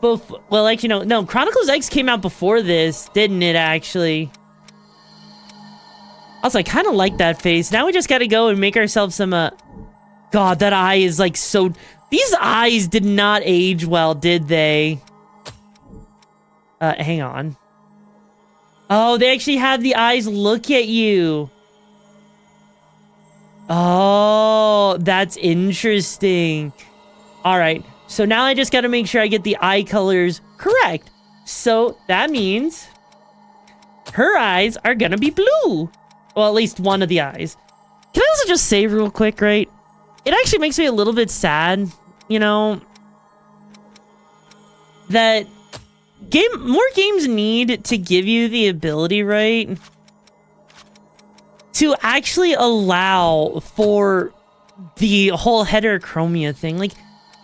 before. Well, actually, no. Chronicles X came out before this, didn't it, actually? Also, I kind of like that face. Now we just gotta go and make ourselves some, God, that eye is, like, so... These eyes did not age well, did they? Hang on. Oh, they actually have the eyes look at you. Oh, that's interesting. Alright, so now I just gotta make sure I get the eye colors correct. So, that means... her eyes are gonna be blue. Well, at least one of the eyes. Can I also just say real quick, right? It actually makes me a little bit sad, you know, that more games need to give you the ability, right, to actually allow for the whole heterochromia thing. Like,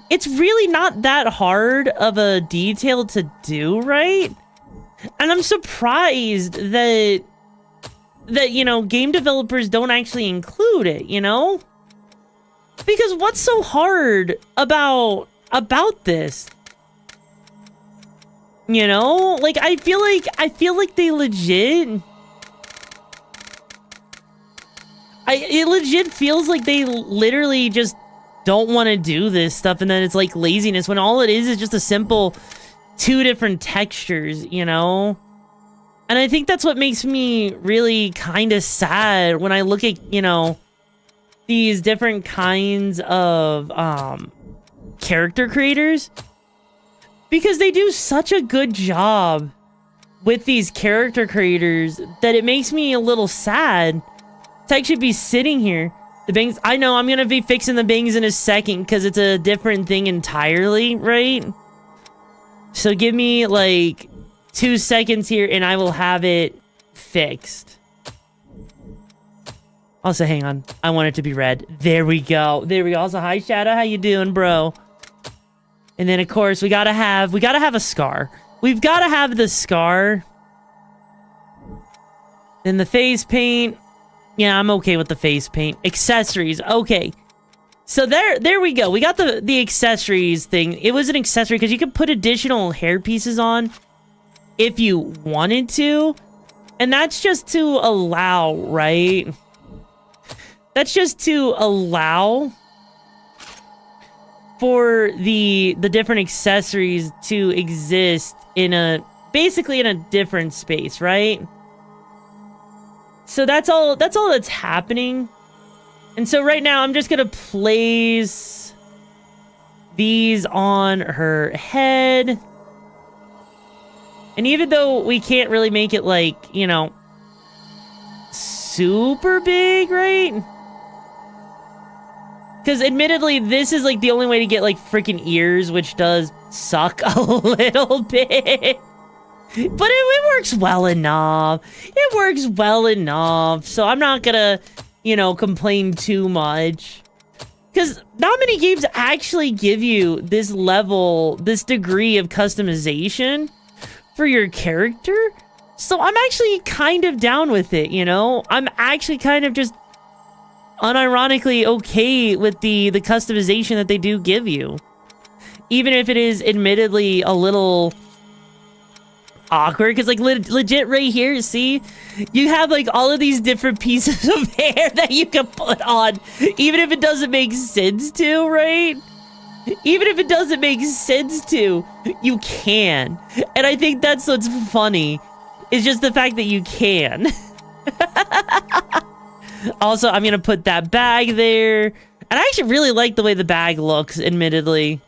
it's really not that hard of a detail to do, right? And I'm surprised that you know, game developers don't actually include it, you know? Because what's so hard about this? You know? Like, I feel like they legit... It legit feels like they literally just don't want to do this stuff, and then it's like laziness when all it is just a simple 2 different textures, you know? And I think that's what makes me really kind of sad when I look at, you know, these different kinds of character creators, because they do such a good job with these character creators that it makes me a little sad to actually be sitting here. The bangs, I know I'm gonna be fixing the bangs in a second because it's a different thing entirely, right? So give me like 2 seconds here and I will have it fixed. Also, hang on. I want it to be red. There we go. There we go. Also, hi Shadow, how you doing, bro? And then of course we gotta have a scar. We've gotta have the scar. Then the face paint. Yeah, I'm okay with the face paint. Accessories, okay. So there we go. We got the accessories thing. It was an accessory because you could put additional hair pieces on if you wanted to. And that's just to allow, right? That's just to allow for the different accessories to exist in basically in a different space, right? So that's all that's happening. And so right now I'm just gonna place these on her head. And even though we can't really make it like, you know, super big, right? Because admittedly, this is like the only way to get like freaking ears, which does suck a little bit. But it works well enough. It works well enough. So I'm not gonna, you know, complain too much. Because not many games actually give you this level, this degree of customization for your character. So I'm actually kind of down with it, you know? I'm actually kind of just unironically okay with the customization that they do give you. Even if it is admittedly a little awkward, because like legit right here, see, you have like all of these different pieces of hair that you can put on, even if it doesn't make sense to, right? Even if it doesn't make sense to, you can. And I think that's what's funny, is just the fact that you can. Also, I'm gonna put that bag there, and I actually really like the way the bag looks, admittedly.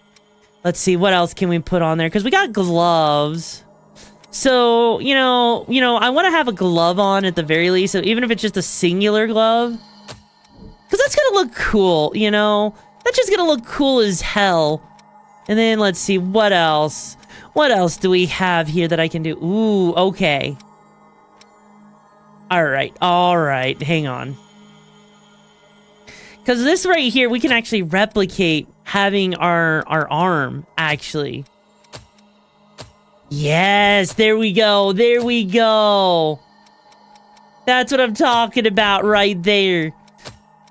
Let's see, what else can we put on there? Because we got gloves. So, you know, I want to have a glove on at the very least, so even if it's just a singular glove. Because that's going to look cool, you know? That's just going to look cool as hell. And then, let's see, what else? What else do we have here that I can do? Ooh, okay. Alright, hang on. Because this right here, we can actually replicate having our arm, actually. Yes, there we go. There we go. That's what I'm talking about right there.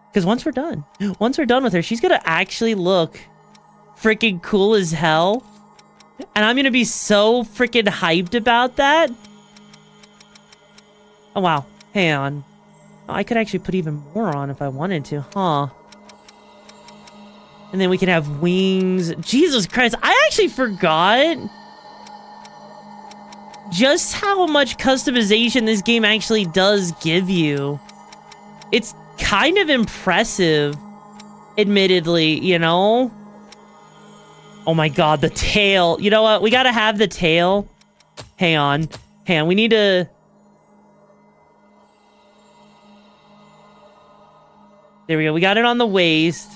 Because once we're done with her, she's going to actually look freaking cool as hell. And I'm going to be so freaking hyped about that. Oh, wow. Hang on. Oh, I could actually put even more on if I wanted to, huh? And then we can have wings. Jesus Christ, I actually forgot just how much customization this game actually does give you. It's kind of impressive, admittedly, you know? Oh my god, the tail. You know what? We gotta have the tail. Hang on. We need to... There we go. We got it on the waist.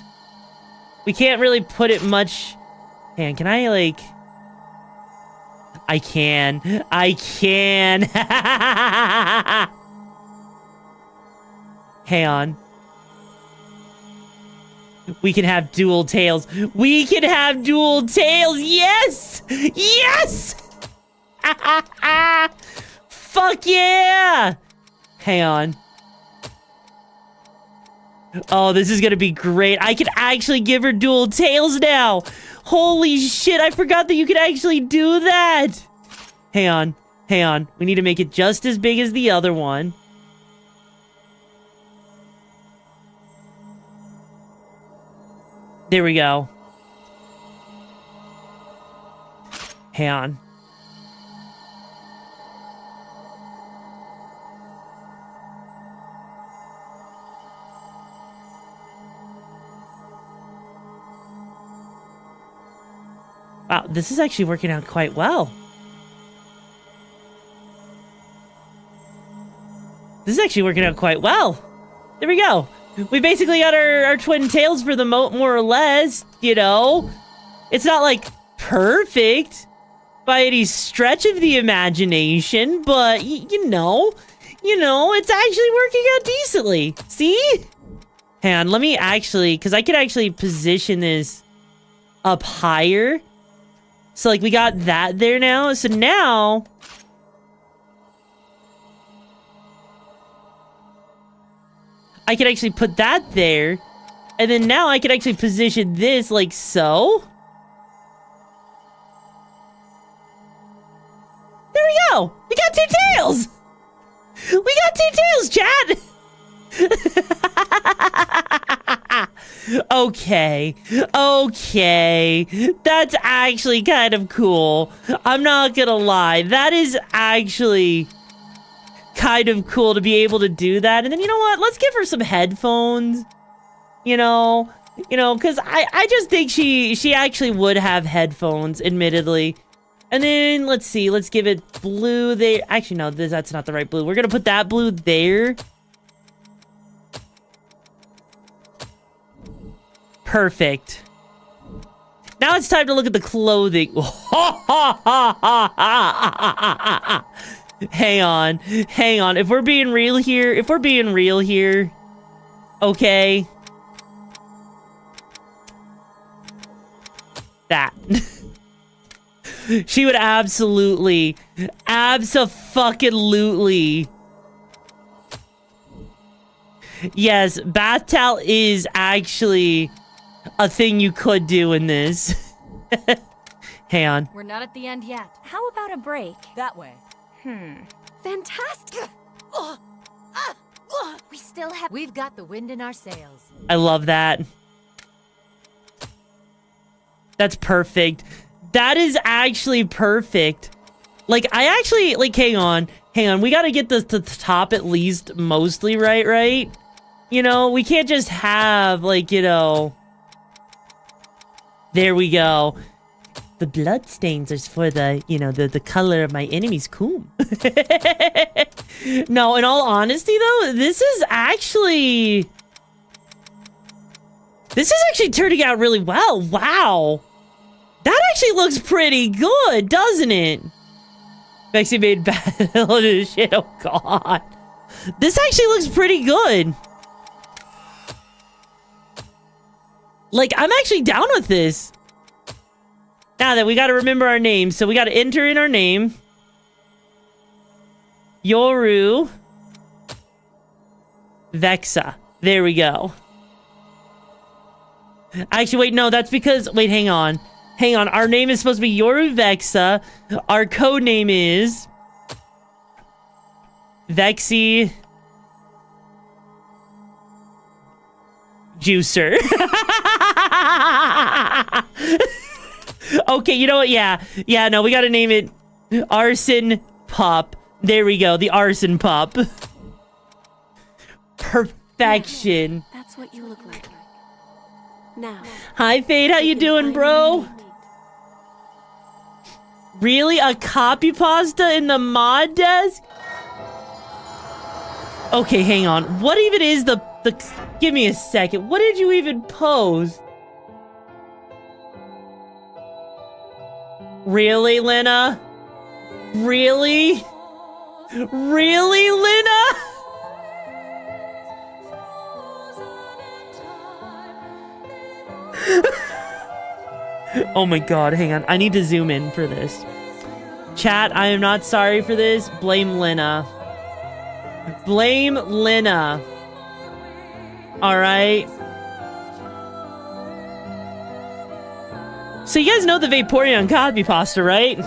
We can't really put it much... Hang on, can I, like... I can. Hang on. We can have dual tails. Yes! Yes! Fuck yeah! Hang on. Oh, this is gonna be great. I can actually give her dual tails now. Holy shit, I forgot that you could actually do that. Hang on. We need to make it just as big as the other one. There we go. Hang on. Wow, this is actually working out quite well. This is actually working out quite well. There we go. We basically got our twin tails for the more or less, you know. It's not like perfect by any stretch of the imagination, but you know, it's actually working out decently. See? Hang on, let me actually, because I could actually position this up higher. So like we got that there now. So now I could actually put that there. And then now I could actually position this like so. There we go. We got 2 tails. We got 2 tails, chat. Okay. That's actually kind of cool. I'm not gonna lie. That is actually kind of cool to be able to do that. And then you know what? Let's give her some headphones. You know, because I just think she actually would have headphones, admittedly. And then let's see, let's give it blue there. Actually, no, that's not the right blue. We're gonna put that blue there. Perfect. Now it's time to look at the clothing. Hang on. If we're being real here, okay. That. She would absolutely. Yes, bath towel is actually a thing you could do in this. Hang on. We're not at the end yet. How about a break? That way. Fantastic. We've got the wind in our sails. I love that. That's perfect. That is actually perfect. Like, I actually, like, hang on. We gotta get this to the top at least mostly right? You know, we can't just have, like, you know... There we go. The blood stains are for the, you know, the color of my enemy's comb. No, in all honesty, though, this is actually turning out really well. Wow. That actually looks pretty good, doesn't it? Actually made bad shit. Oh, God. This actually looks pretty good. Like, I'm actually down with this. Now that we got to remember our name. So we got to enter in our name. Yoru Vexa. There we go. Actually, wait, no, that's because... Wait, hang on. Our name is supposed to be Yoru Vexa. Our code name is... Vexy... Juicer. Okay, you know what? Yeah, no, we gotta name it Arson Pup. There we go, the Arson Pup. Perfection. That's what you look like. Now. Hi, Fade, how you doing, bro? Really? A copy pasta in the mod desk? Okay, hang on. What even is the... Give me a second. What did you even post? Really, Lena? Really? Really, Lena? Oh my God, hang on. I need to zoom in for this. Chat, I am not sorry for this. Blame Lena. Blame Lena. Alright. So you guys know the Vaporeon copy pasta, right?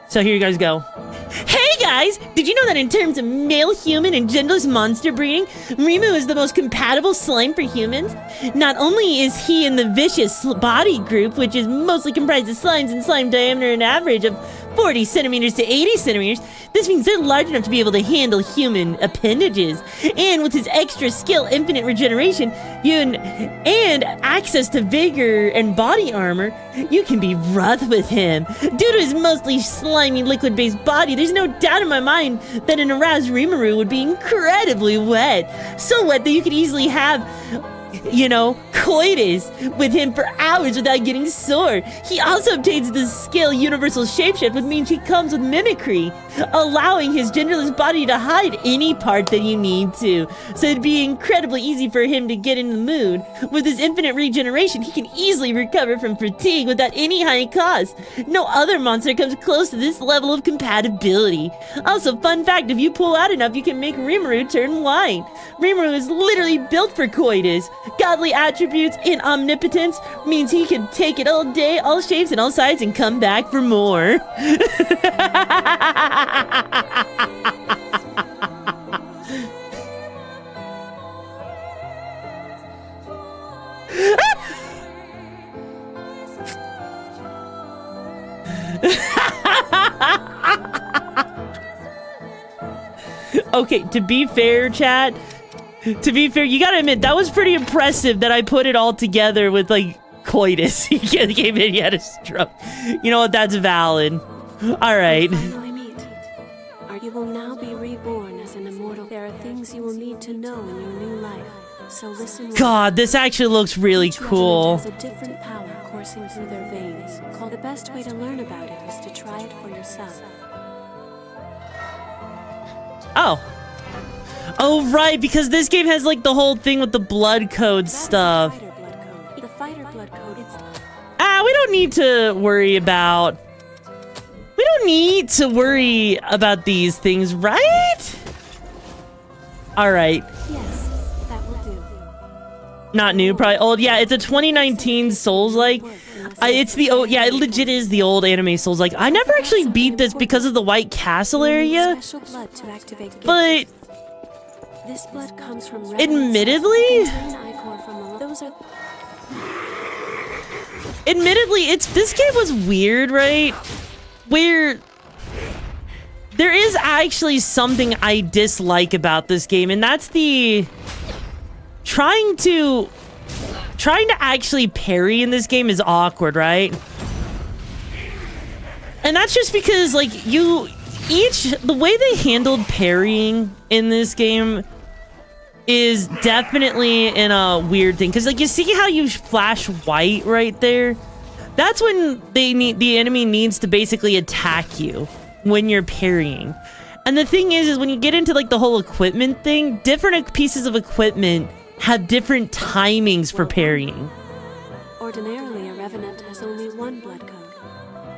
So here you guys go. Hey guys! Did you know that in terms of male human and genderless monster breeding, Rimu is the most compatible slime for humans? Not only is he in the vicious body group, which is mostly comprised of slimes and slime diameter an average of 40 centimeters to 80 centimeters, this means they're large enough to be able to handle human appendages. And with his extra skill, infinite regeneration, and access to vigor and body armor, you can be rough with him. Due to his mostly slimy liquid-based body, there's no doubt in my mind that an aroused Rimuru would be incredibly wet. So wet that you could easily have, you know, coitus with him for hours without getting sore. He also obtains the skill Universal Shapeshift, which means he comes with mimicry, allowing his genderless body to hide any part that you need to. So it'd be incredibly easy for him to get in the mood. With his infinite regeneration, he can easily recover from fatigue without any high cost. No other monster comes close to this level of compatibility. Also, fun fact, if you pull out enough, you can make Rimuru turn white. Rimuru is literally built for coitus. Godly attributes and omnipotence means he can take it all day, all shapes and all sizes, and come back for more. Okay, to be fair, chat, you gotta admit, that was pretty impressive that I put it all together with, like, coitus. He came in, he had a stroke. You know what, that's valid. Alright. Finally meet. You will now be reborn as an immortal. There are things you will need to know in your new life. So listen. God, this actually looks really cool. Each element has a different power coursing through their veins. The best way to learn about it is to try it for yourself. Oh, right, because this game has, like, the whole thing with the blood code stuff. The fighter blood code is... We don't need to worry about... We don't need to worry about these things, right? Alright. Yes, that will do. Not new, probably old. Yeah, it's a 2019 Souls-like. It's the old... Yeah, it legit is the old anime Souls-like. I never actually beat this because of the White Castle area. But... This blood comes from admittedly, this game was weird, right? Where there is actually something I dislike about this game, and that's the trying to actually parry in this game is awkward, right? And that's just because, like, the way they handled parrying in this game is definitely in a weird thing, because, like, you see how you flash white right there? That's when the enemy needs to basically attack you when you're parrying. And the thing is when you get into, like, the whole equipment thing, different pieces of equipment have different timings for parrying. Ordinarily, a revenant has only one blood code,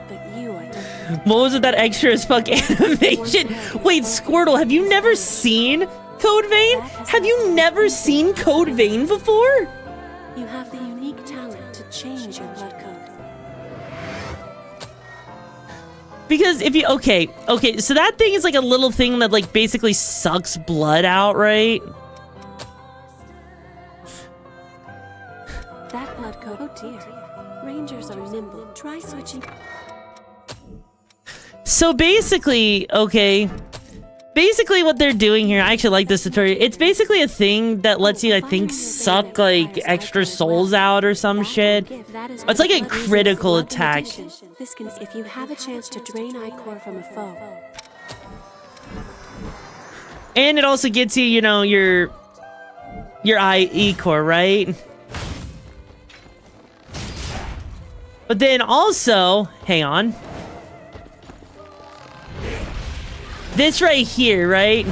but you are different. What was it, that extra as fuck animation? Wait, Squirtle, have you never seen Code Vein? Have you never seen Code Vein before? You have the unique talent to change your blood code. Because if you... Okay, so that thing is like a little thing that, like, basically sucks blood out, right? That blood code... Oh dear. Rangers are nimble. Try switching... So basically, basically what they're doing here, I actually like this tutorial. It's basically a thing that lets you, I think, suck, like, extra souls out or some shit. It's like a critical attack. This can, if you have a chance to drain ichor from a foe. And it also gets you, you know, your ichor, right? But then also, hang on. This right here, right?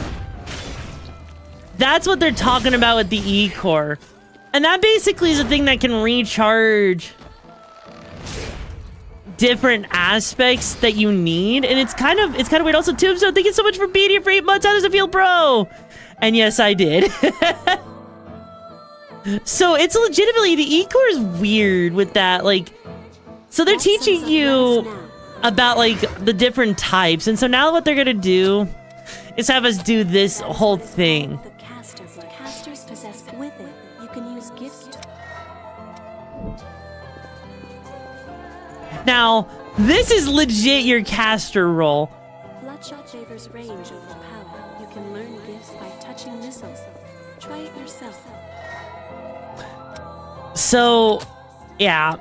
That's what they're talking about with the E-Core. And that basically is a thing that can recharge different aspects that you need. And it's kind of weird. Also, Tombstone, thank you so much for being here for 8 months. How does it feel, bro? And yes, I did. So it's legitimately, the E-Core is weird with that. Like, so they're teaching you... about like the different types. And so now what they're gonna do is have us do this whole thing. The casters possess with it. You can use gifts to... Now, this is legit your caster role. Bloodshot favors range over power. You can learn gifts by touching missiles. Try it yourself. So, yeah.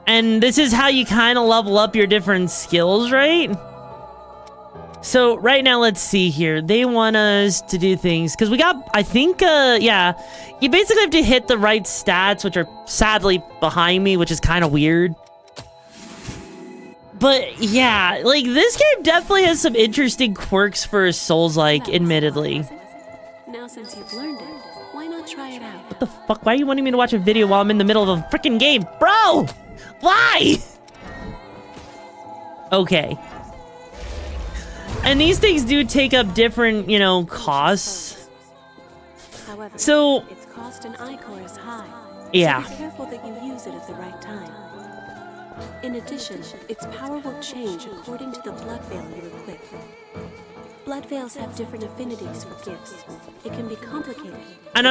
And this is how you kind of level up your different skills, right? So, right now, let's see here. They want us to do things. Because we got, I think, yeah. You basically have to hit the right stats, which are sadly behind me, which is kind of weird. But, yeah. Like, this game definitely has some interesting quirks for a Souls-like, admittedly. Now, since you've learned it, why not try it out? What the fuck? Why are you wanting me to watch a video while I'm in the middle of a freaking game? Bro! Why? Okay. And these things do take up different, you know, costs. However, So, its cost and ichor is high. yeah. So be careful that you use it at the right time. In addition, its power will change according to the blood veil you equip. Blood veils have different affinities for gifts. It can be complicated. And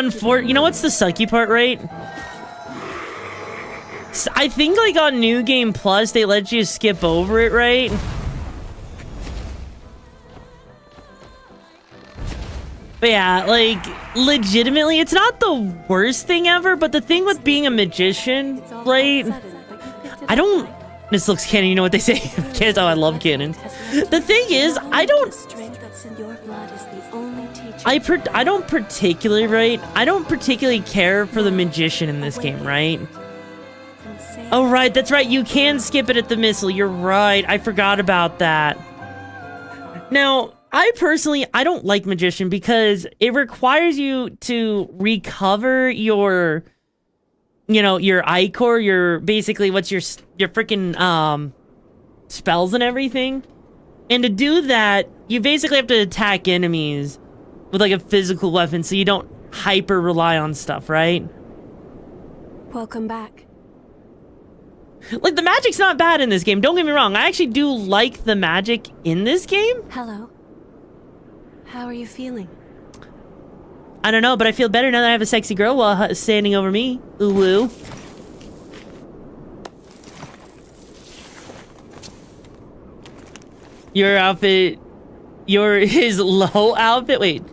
you know what's the sucky part, right? I think, like, on New Game Plus, they let you skip over it, right? But yeah, like, legitimately, it's not the worst thing ever, but the thing with being a magician, right? I don't... This looks canon, you know what they say? Kids, oh, I love canon. The thing is, I don't... I don't particularly, right? I don't particularly care for the magician in this game, right? Oh, right, that's right. You can skip it at the missile. You're right. I forgot about that. Now, I personally, I don't like magician because it requires you to recover your, you know, your ichor, your, basically, what's your freaking, spells and everything. And to do that, you basically have to attack enemies with, like, a physical weapon so you don't hyper rely on stuff, right? Welcome back. Like, the magic's not bad in this game. Don't get me wrong. I actually do like the magic in this game. Hello. How are you feeling? I don't know, but I feel better now that I have a sexy girl while standing over me. Ooh woo. Your outfit... his low outfit? Wait.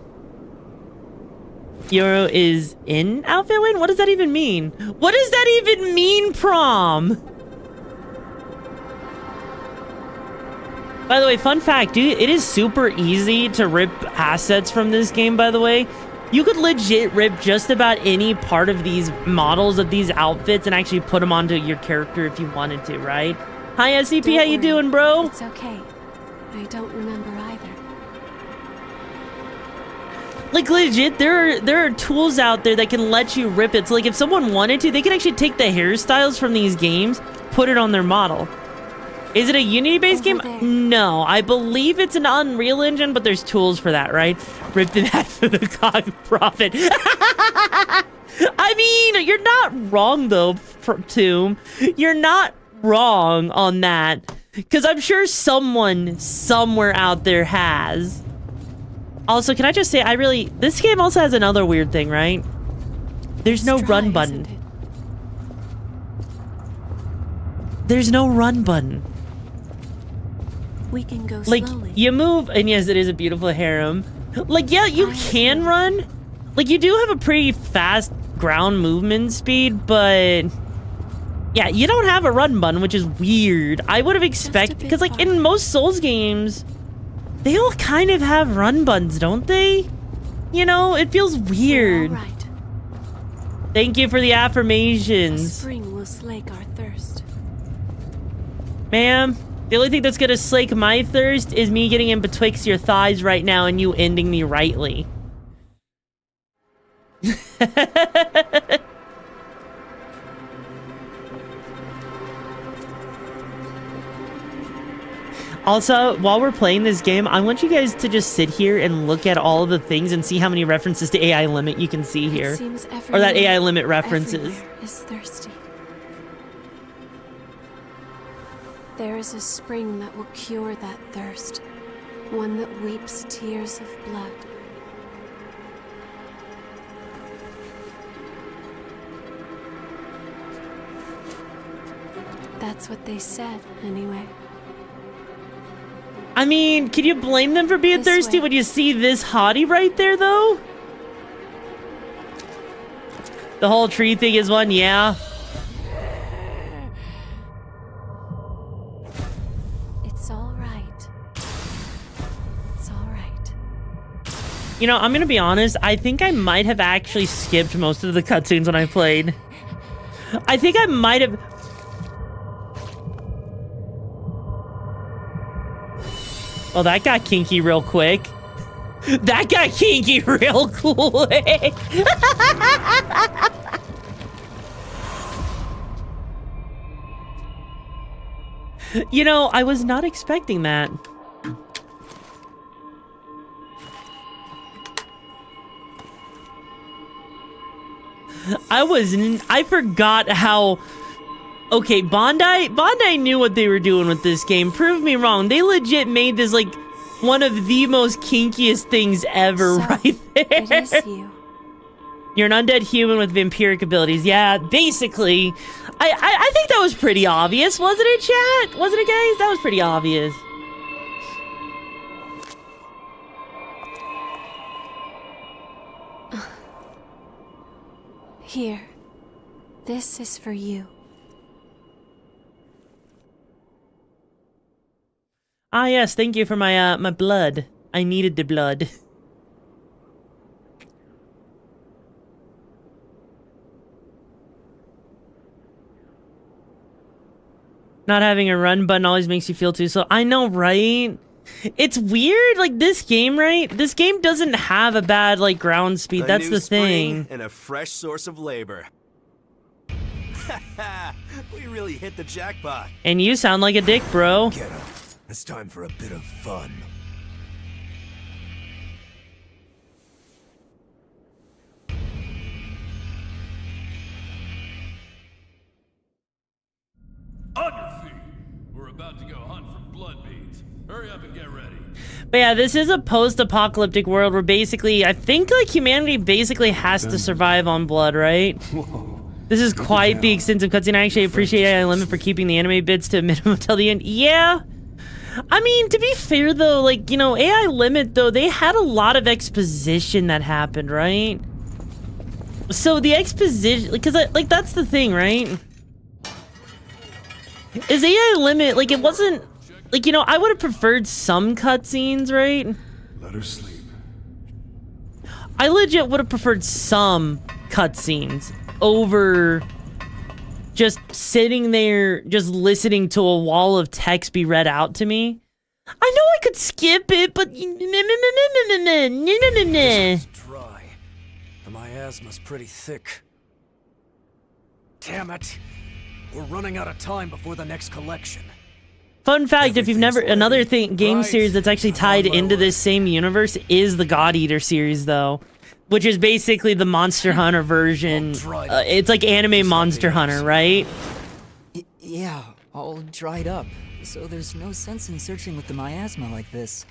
Your is in outfit win? What does that even mean? What does that even mean, prom? By the way, fun fact, dude, it is super easy to rip assets from this game, by the way. You could legit rip just about any part of these models of these outfits and actually put them onto your character if you wanted to, right? Hi, SCP, how you doing, bro? It's okay. I don't remember either. Like, legit, there are tools out there that can let you rip it. So, like, if someone wanted to, they could actually take the hairstyles from these games, put it on their model. Is it a Unity-based game? There. No, I believe it's an Unreal Engine, but there's tools for that, right? Ripped in half for the Cog Profit. I mean, you're not wrong, though, Tomb. You're not wrong on that. Because I'm sure someone somewhere out there has. Also, can I just say, this game also has another weird thing, right? There's no run button. There's no run button. We can go like, slowly. you move, and yes, it is a beautiful harem. Like, yeah, you can run. Like, you do have a pretty fast ground movement speed, but... yeah, you don't have a run button, which is weird. I would have expected... because, like, in most Souls games, they all kind of have run buttons, don't they? You know, it feels weird. All right. Thank you for the A affirmations. spring will slake our thirst. Ma'am, the only thing that's gonna slake my thirst is me getting in betwixt your thighs right now and you ending me rightly. Also, while we're playing this game, I want you guys to just sit here and look at all of the things and see how many references to AI limit you can see here. Or that AI limit references. Is thirsty. There is a spring that will cure that thirst, one that weeps tears of blood. That's what they said, anyway. I mean, can you blame them for being This thirsty way. when you see this hottie right there, though? The whole tree thing is one, yeah. It's all right. It's all right. You know, I'm gonna be honest, I think I might have actually skipped most of the cutscenes when I played. I think I might have... Oh, that got kinky real quick. That got kinky real quick. You know, I was not expecting that. I forgot how... Okay, Bondi knew what they were doing with this game. Prove me wrong. They legit made this, like, one of the most kinkiest things ever So, right there. It is you. You're an undead human with vampiric abilities. Yeah, basically. I think that was pretty obvious, wasn't it, chat? Wasn't it, guys? That was pretty obvious. Here. This is for you. Ah, yes, thank you for my, my blood. I needed the blood. Not having a run button always makes you feel too slow. I know, right? It's weird, like, this game, right? This game doesn't have a bad, like, ground speed. That's new the spring thing. and a fresh source of labor. We really hit the jackpot. And you sound like a dick, bro. Get up. It's time for a bit of fun. On your feet. We're about to go hunt for blood beads. Hurry up and get ready. But yeah, this is a post-apocalyptic world where basically, I think, like, humanity basically has to survive on blood, right? This is quite the extensive cutscene. I actually appreciate AI Limit for keeping the anime bits to a minimum until the end. Yeah. I mean, to be fair, though, like, you know, AI Limit, though, they had a lot of exposition that happened, right? So the exposition, because, like, that's the thing, right? Is AI Limit, like, it wasn't, like, you know, I would have preferred some cutscenes, right? Let her sleep. I legit would have preferred some cutscenes over just sitting there, just listening to a wall of text be read out to me. I know I could skip it, but... This is dry. And my asthma's pretty thick. Damn it. We're running out of time before the next collection. Fun fact, if you've never... Another thing, game Right. series that's actually tied I'm on my into way. this same universe is the God Eater series, though. Which is basically the Monster Hunter version. It's like anime Monster Hunter, right? Yeah, all dried up. So there's no sense in searching with the miasma like this.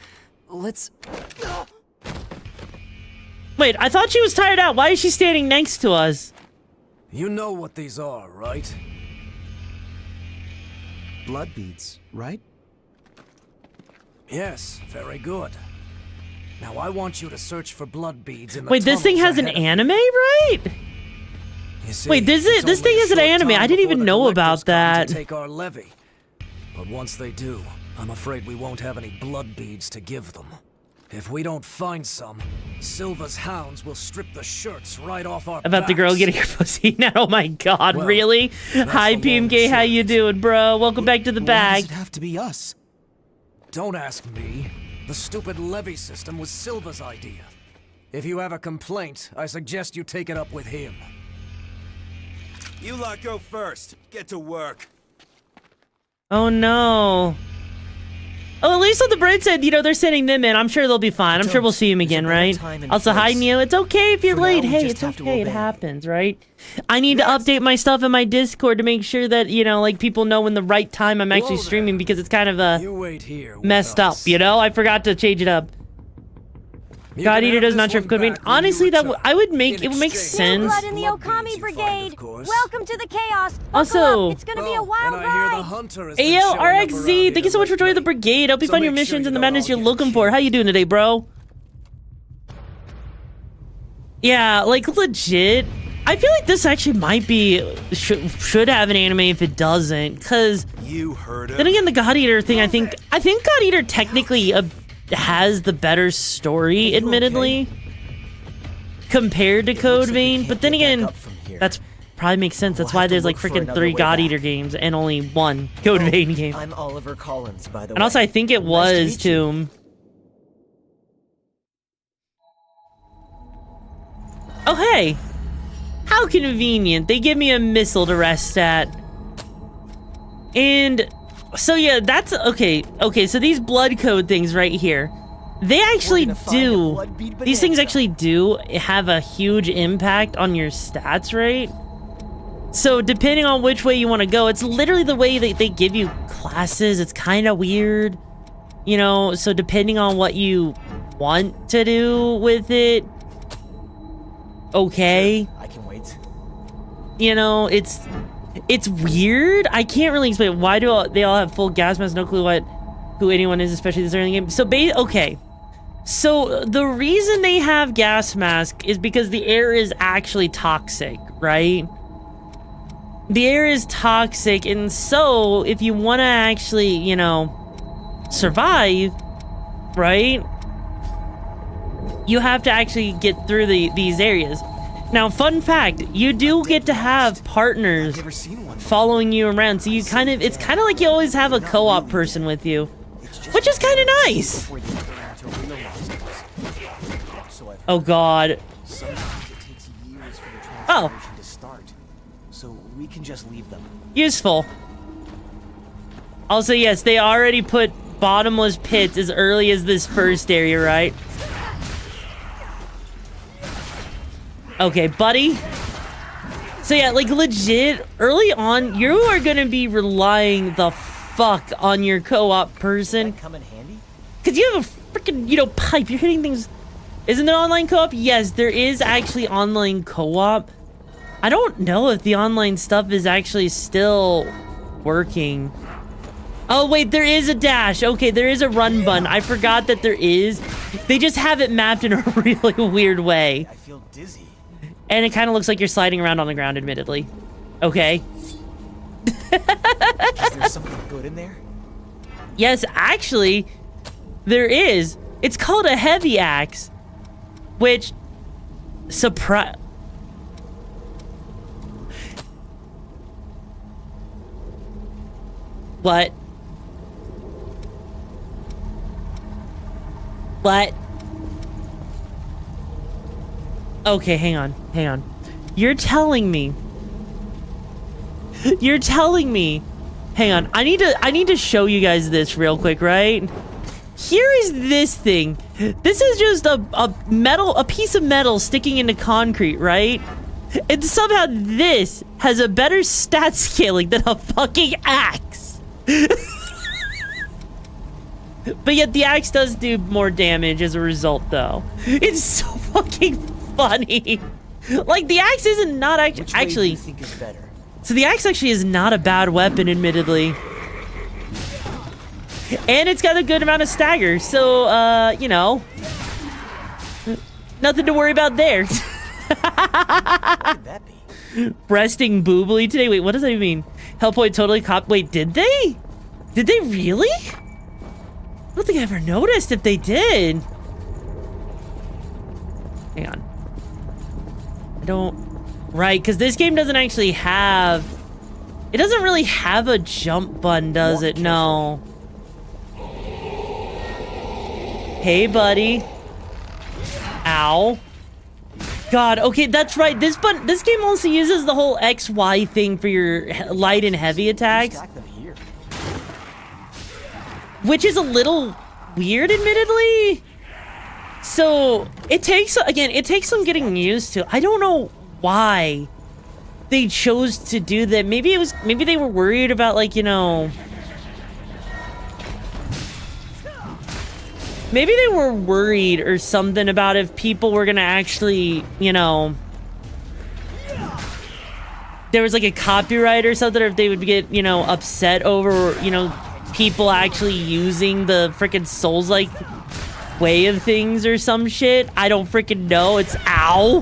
Let's... Wait, I thought she was tired out. Why is she standing next to us? You know what these are, right? Blood beads, right? Yes, very good. Now I want you to search for blood beads in the Wait, this thing tunnels has an ahead of you. anime, right? You see, Wait, this it's thing only a has an short anime. time I didn't before even the know collectors about come that. to take our levy. But once they do, I'm afraid we won't have any blood beads to give them. If we don't find some, Silva's hounds will strip the shirts right off our About the girl backs. getting her pussy eaten out. Oh my god, Well, really? that's Hi, the long and PMK, how short you of it. doing, bro? Welcome back to the Why bag. does it have to be us? Don't ask me. The stupid levy system was Silva's idea. If you have a complaint, I suggest you take it up with him. You lot go first. Get to work. Oh no. Oh, at least on the bright side, you know, they're sending them in. I'm sure they'll be fine. I'm sure we'll see him again, right? Also, hi, Neo. It's okay if you're late. Hey, it's okay. It happens, right? I need to update my stuff in my Discord to make sure that, you know, like, people know when the right time I'm actually streaming because it's kind of, messed up, you know? I forgot to change it up. God Eater does not sure if could be. Honestly, that it would make sense. Blood in the Okami Brigade. Welcome to the chaos. Also, It's gonna be a wild ride. Ayo, RXZ, thank you so much for joining the brigade. Hope you find your missions and the madness you're looking for. How you doing today, bro? Yeah, like, legit. I feel like this actually might be should have an anime if it doesn't, cause then again, the God Eater thing. I think God Eater technically has the better story, admittedly, compared to Code Vein. But then again, that's probably makes sense. That's why there's like freaking 3 God Eater games and only 1 Code Vein game. I'm Oliver Collins, by the way. And also, I think it was Tomb. Oh hey, how convenient! They give me a missile to rest at. And so yeah, that's okay. Okay, so these blood code things right here, they actually do. These things actually do have a huge impact on your stats, right? So depending on which way you want to go, it's literally the way that they give you classes. It's kind of weird, you know. So depending on what you want to do with it, okay. Sure, I can wait. You know, it's weird. I can't really explain why do they all have full gas masks. No clue who anyone is, especially this early game. So okay. So the reason they have gas masks is because the air is actually toxic, right? The air is toxic, and so if you want to actually, you know, survive, right? You have to actually get through these areas. Now, fun fact, you do get to have partners following you around, so it's kind of like you always have a co-op person with you, which is kind of nice. Oh God. Oh. So we can just leave them. Useful. Also, yes, they already put bottomless pits as early as this first area, right? Okay, buddy. So yeah, like legit, early on, you are gonna be relying the fuck on your co-op person. Come in handy? Cause you have a freaking, you know, pipe. You're hitting things. Isn't there online co-op? Yes, there is actually online co-op. I don't know if the online stuff is actually still working. Oh wait, there is a dash. Okay, there is a run button. I forgot that there is. They just have it mapped in a really weird way. I feel dizzy. And it kind of looks like you're sliding around on the ground, admittedly. Okay. Is there something good in there? Yes, actually, there is. It's called a heavy axe, which surprise. What? What? Okay, hang on. You're telling me. Hang on. I need to show you guys this real quick, right? Here is this thing. This is just a piece of metal sticking into concrete, right? And somehow this has a better stat scaling than a fucking axe. But yet the axe does do more damage as a result, though. It's so fucking funny. Like, the axe isn't not actually. Which way do you think is better? So the axe actually is not a bad weapon, admittedly. And it's got a good amount of stagger, so, you know. Nothing to worry about there. What could that be? Resting boobly today? Wait, what does that even mean? Hellpoint totally cop. Wait, did they? Did they really? I don't think I ever noticed if they did. Hang on. I don't... Right, because this game doesn't actually have... It doesn't really have a jump button, does it? No. Hey, buddy. Ow. God, okay, that's right. This game also uses the whole XY thing for your light and heavy attacks. Stack them here. which is a little weird, admittedly. So it takes some getting used to. I don't know why they chose to do that. Maybe they were worried about, like, you know, maybe they were worried or something about if people were gonna actually, you know, there was like a copyright or something, or if they would get, you know, upset over, you know, people actually using the freaking Souls-like way of things or some shit. I don't freaking know. It's ow.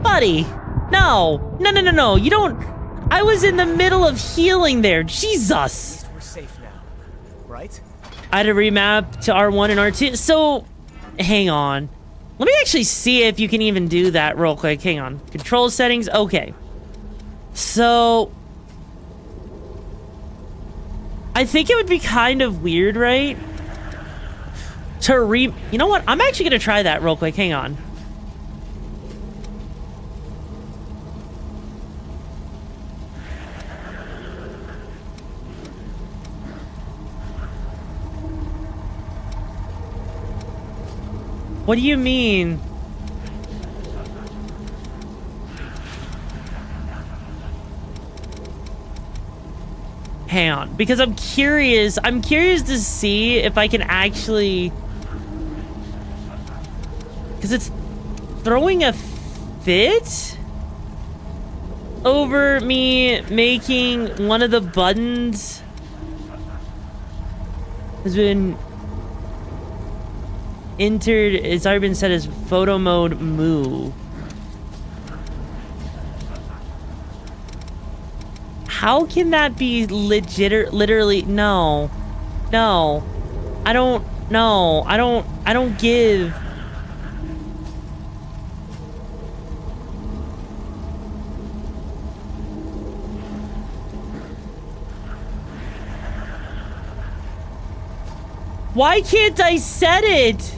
Buddy. No. No. You don't. I was in the middle of healing there. Jesus. We're safe now, right? I had to remap to R1 and R2. So, hang on. Let me actually see if you can even do that real quick. Hang on. Control settings. Okay. So, I think it would be kind of weird, right? You know what? I'm actually gonna try that real quick. Hang on. What do you mean? Hang on, because I'm curious to see if I can actually, because it's throwing a fit over me making one of the buttons has been entered. It's already been set as photo mode move. How can that be legit? Literally, no. I don't know. I don't give. Why can't I set it?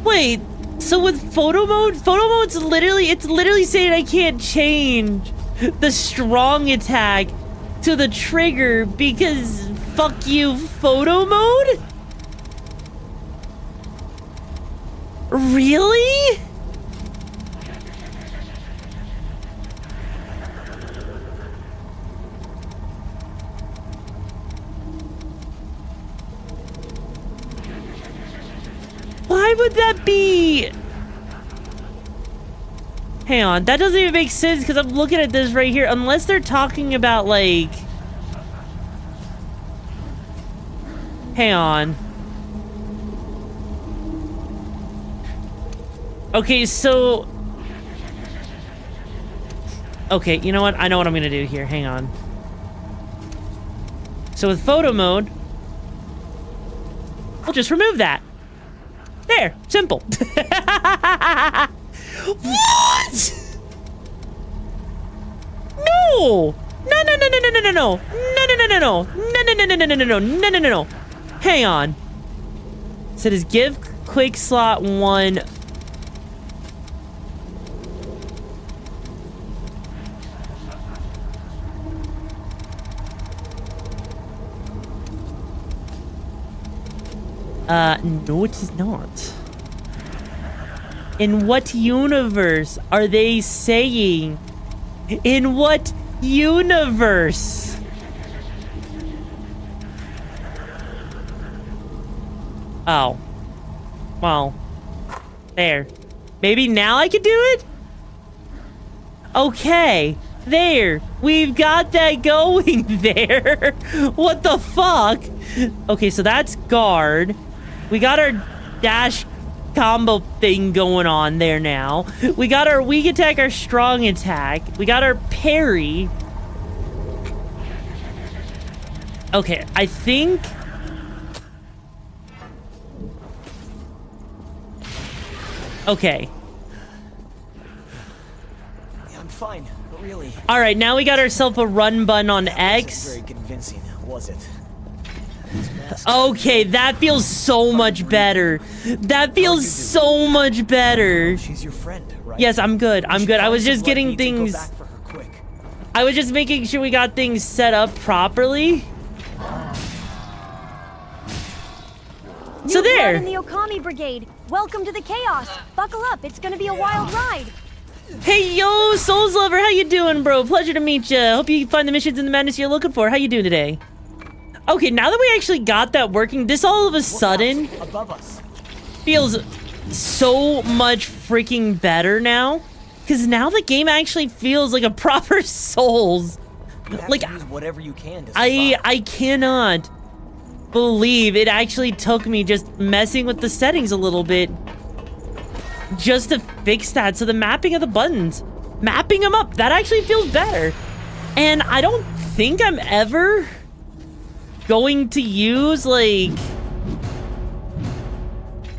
Wait. So with photo mode's literally saying I can't change the strong attack to the trigger because fuck you, photo mode? Really? Why would that be? Hang on, that doesn't even make sense because I'm looking at this right here. Unless they're talking about, like, hang on. Okay, so, okay, you know what? I know what I'm gonna do here. Hang on. So with photo mode, we'll just remove that. There, simple. What? No! No. Hang on. So does give quick slot 1. No, it is not. In what universe are they saying? In what universe? Oh. Well. There. Maybe now I can do it? Okay. There. We've got that going there. What the fuck? Okay, so that's guard. We got our dash combo thing going on there now. We got our weak attack, our strong attack. We got our parry. Okay, I think... Okay. Yeah, I'm fine, really. Alright, now we got ourselves a run button on X. Very convincing, was it? Okay, that feels so much better. That feels so much better. She's your friend, right? Yes, I'm good. I'm good. I was just getting Go things... back for her. I was just making sure we got things set up properly. So there. In the Okami Brigade. Welcome to the chaos. Buckle up. It's gonna be a wild ride. Hey, yo, Souls Lover. How you doing, bro? Pleasure to meet you. Hope you find the missions and the madness you're looking for. How you doing today? Okay, now that we actually got that working, this all of a sudden above us feels so much freaking better now. Because now the game actually feels like a proper Souls. Like, use whatever you can to I cannot believe it actually took me just messing with the settings a little bit just to fix that. So the mapping of the buttons, mapping them up, that actually feels better. And I don't think I'm ever going to use like,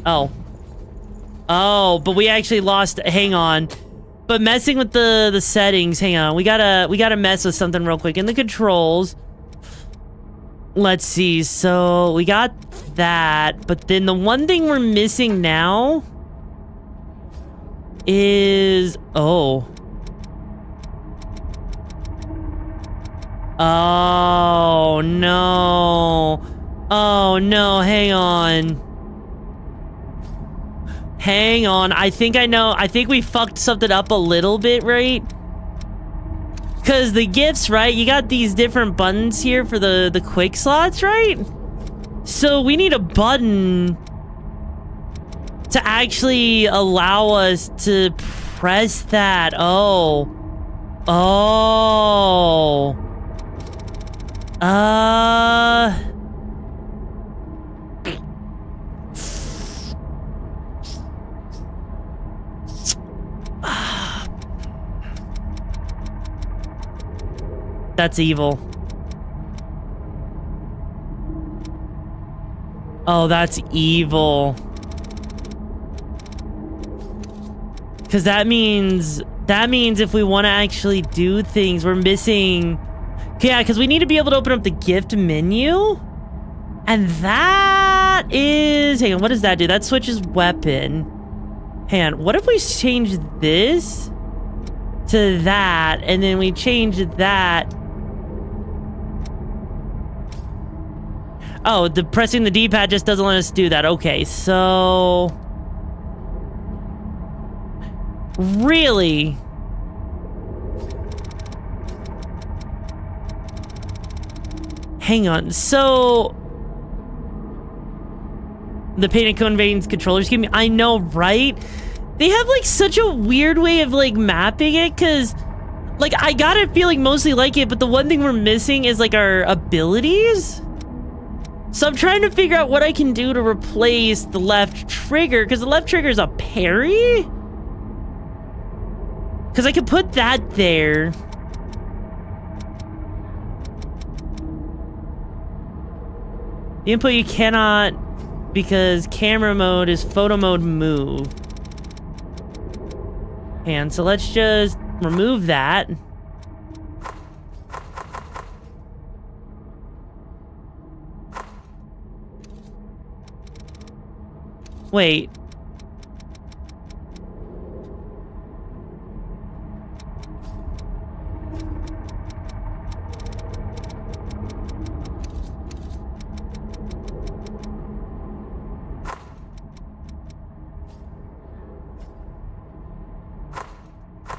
oh, but we actually lost, hang on. But messing with the settings, hang on, we gotta mess with something real quick in the controls. Let's see, so we got that, but then the one thing we're missing now is, oh no, hang on, I think I know, I think we fucked something up a little bit, right? Because the gifts, right? You got these different buttons here for the quick slots, right? So we need a button to actually allow us to press that. Oh. That's evil. Oh, that's evil. Because that means if we want to actually do things, we're missing. Yeah, because we need to be able to open up the gift menu. And that is, hang on, what does that do? That switches weapon. Hang on, what if we change this to that, and then we change that? Oh, the pressing the D-pad just doesn't let us do that. Okay, so really? Hang on, so the pain and cone veins controllers give me, I know, right? They have like such a weird way of like mapping it, because like I got a feeling mostly like it, but the one thing we're missing is like our abilities. So I'm trying to figure out what I can do to replace the left trigger, because the left trigger is a parry? Because I could put that there. The input you cannot, because camera mode is photo mode move. And so let's just remove that. Wait.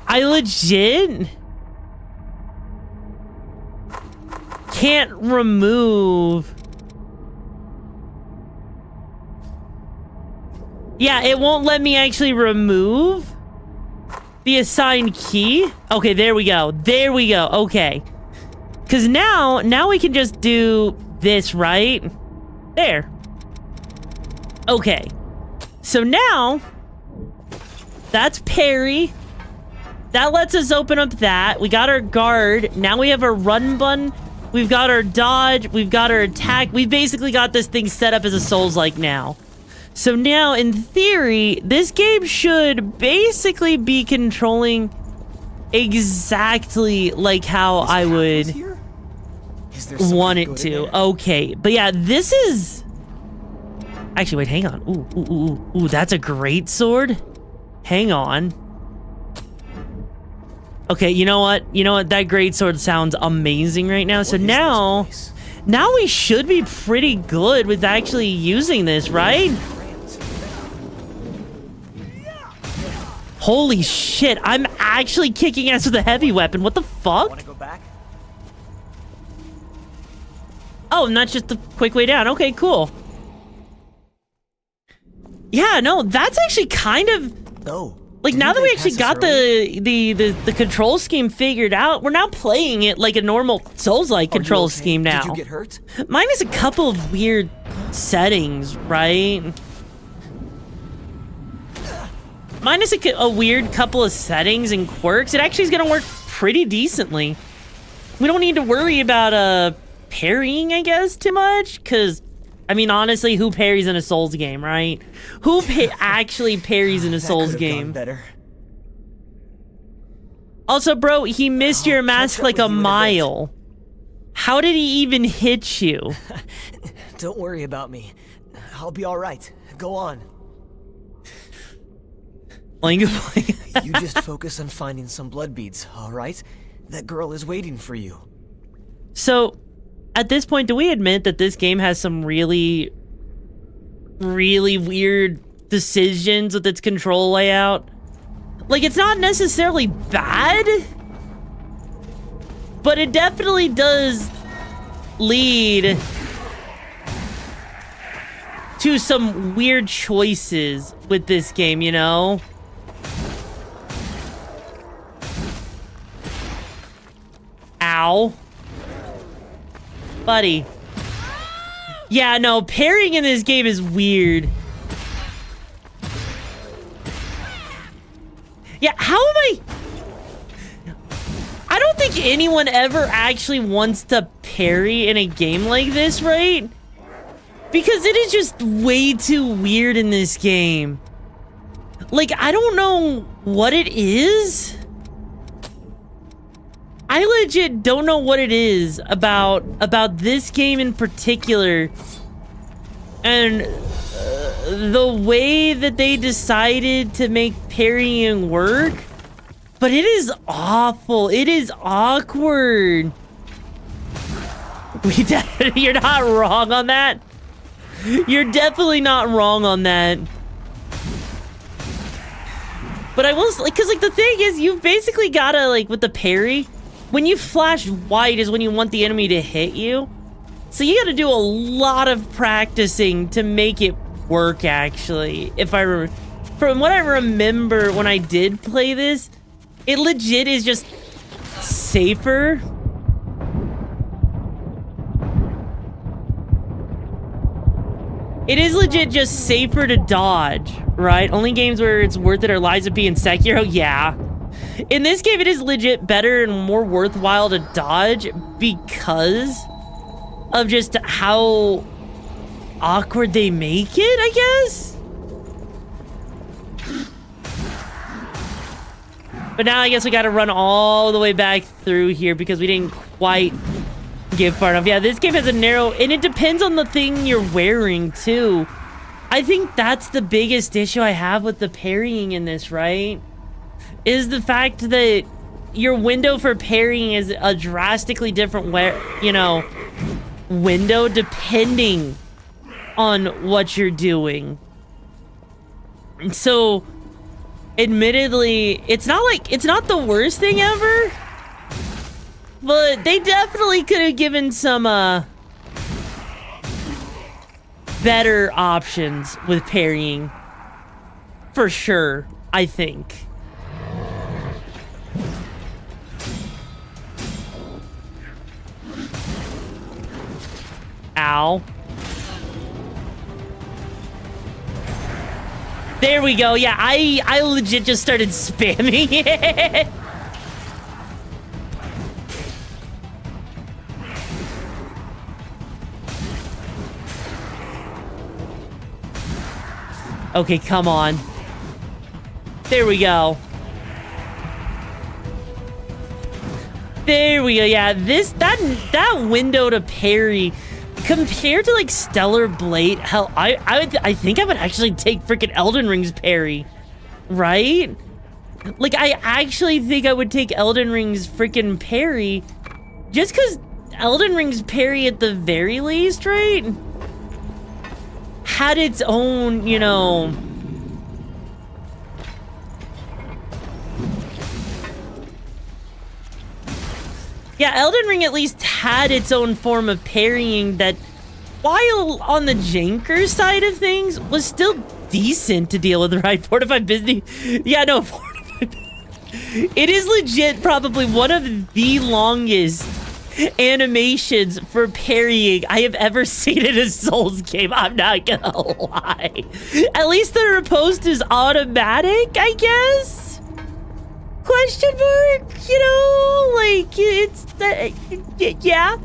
I legit can't remove. Yeah, it won't let me actually remove the assigned key. Okay, there we go. There we go. Okay. Because now we can just do this, right? There. Okay. So now, that's parry. That lets us open up that. We got our guard. Now we have our run button. We've got our dodge. We've got our attack. We basically got this thing set up as a Souls-like now. So now, in theory, this game should basically be controlling exactly like how I would want it to. Okay, but yeah, this is... Actually, wait, hang on. Ooh, that's a great sword. Hang on. Okay, you know what? You know what? That greatsword sounds amazing right now. So now we should be pretty good with actually using this, right? Holy shit, I'm actually kicking ass with a heavy weapon. What the fuck? Want to go back? Oh, and that's just the quick way down. Okay, cool. Yeah, no, that's actually kind of... Oh. Like, now that we actually got the control scheme figured out, we're now playing it like a normal Souls-like control scheme now. Did you get hurt? Minus a couple of weird settings, right? Minus a weird couple of settings and quirks, it actually is going to work pretty decently. We don't need to worry about parrying, I guess, too much, because, I mean, honestly, who parries in a Souls game, right? Who actually parries in a Souls game? Better. Also, bro, he missed your mask like a mile. How did he even hit you? Don't worry about me. I'll be all right. Go on. You just focus on finding some blood beads, all right? That girl is waiting for you. So, at this point, do we admit that this game has some really weird decisions with its control layout? Like, it's not necessarily bad, but it definitely does lead to some weird choices with this game, you know? Ow. Buddy. Yeah, no, parrying in this game is weird. Yeah, how am I don't think anyone ever actually wants to parry in a game like this, right? Because it is just way too weird in this game. Like, I don't know what it is. I legit don't know what it is about this game in particular, and the way that they decided to make parrying work, but it is awful. It is awkward. You're not wrong on that. You're definitely not wrong on that. But I will, like, because, like, the thing is, you've basically gotta, like, with the parry, when you flash white is when you want the enemy to hit you. So you gotta do a lot of practicing to make it work, actually. If I from what I remember when I did play this, it legit is just safer. It is legit just safer to dodge, right? Only games where it's worth it are Lies of P and Sekiro, yeah. In this game, it is legit better and more worthwhile to dodge because of just how awkward they make it, I guess? But now I guess we gotta run all the way back through here because we didn't quite get far enough. Yeah, this game has a narrow, and it depends on the thing you're wearing, too. I think that's the biggest issue I have with the parrying in this, right? Is the fact that your window for parrying is a drastically different window depending on what you're doing. So, admittedly, it's not the worst thing ever, but they definitely could have given some better options with parrying. For sure, I think. Ow. There we go. Yeah, I legit just started spamming it. Okay, come on. There we go. There we go. Yeah, that window to parry compared to like Stellar Blade, hell, I think I would actually take freaking Elden Ring's parry, right? Like, I actually think I would take Elden Ring's freaking parry, just because Elden Ring's parry at the very least, right, had its own, you know... Yeah, Elden Ring at least had its own form of parrying that, while on the janker side of things, was still decent to deal with, right? Fortified Business. Yeah, no, Fortified. It is legit probably one of the longest animations for parrying I have ever seen in a Souls game. I'm not gonna lie. At least the riposte is automatic, I guess? Question mark? You know, like, it's... yeah.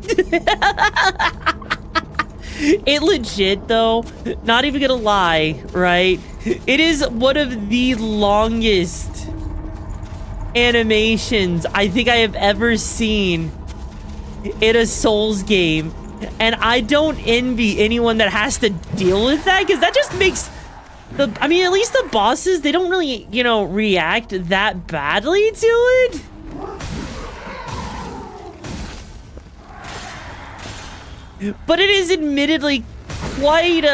It legit, though, not even gonna lie, right? It is one of the longest animations I think I have ever seen in a Souls game. And I don't envy anyone that has to deal with that, because that just makes... I mean, at least the bosses, they don't really, you know, react that badly to it. But it is admittedly quite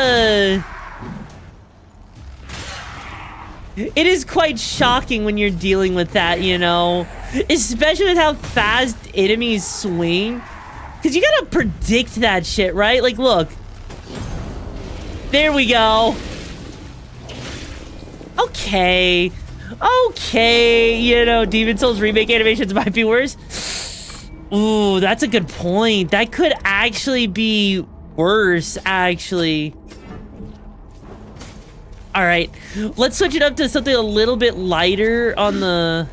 it is quite shocking when you're dealing with that, you know? Especially with how fast enemies swing. Because you gotta predict that shit, right? Like, look. There we go. Okay. Okay. You know, Demon Souls remake animations might be worse. Ooh, that's a good point. That could actually be worse, actually. All right. Let's switch it up to something a little bit lighter on the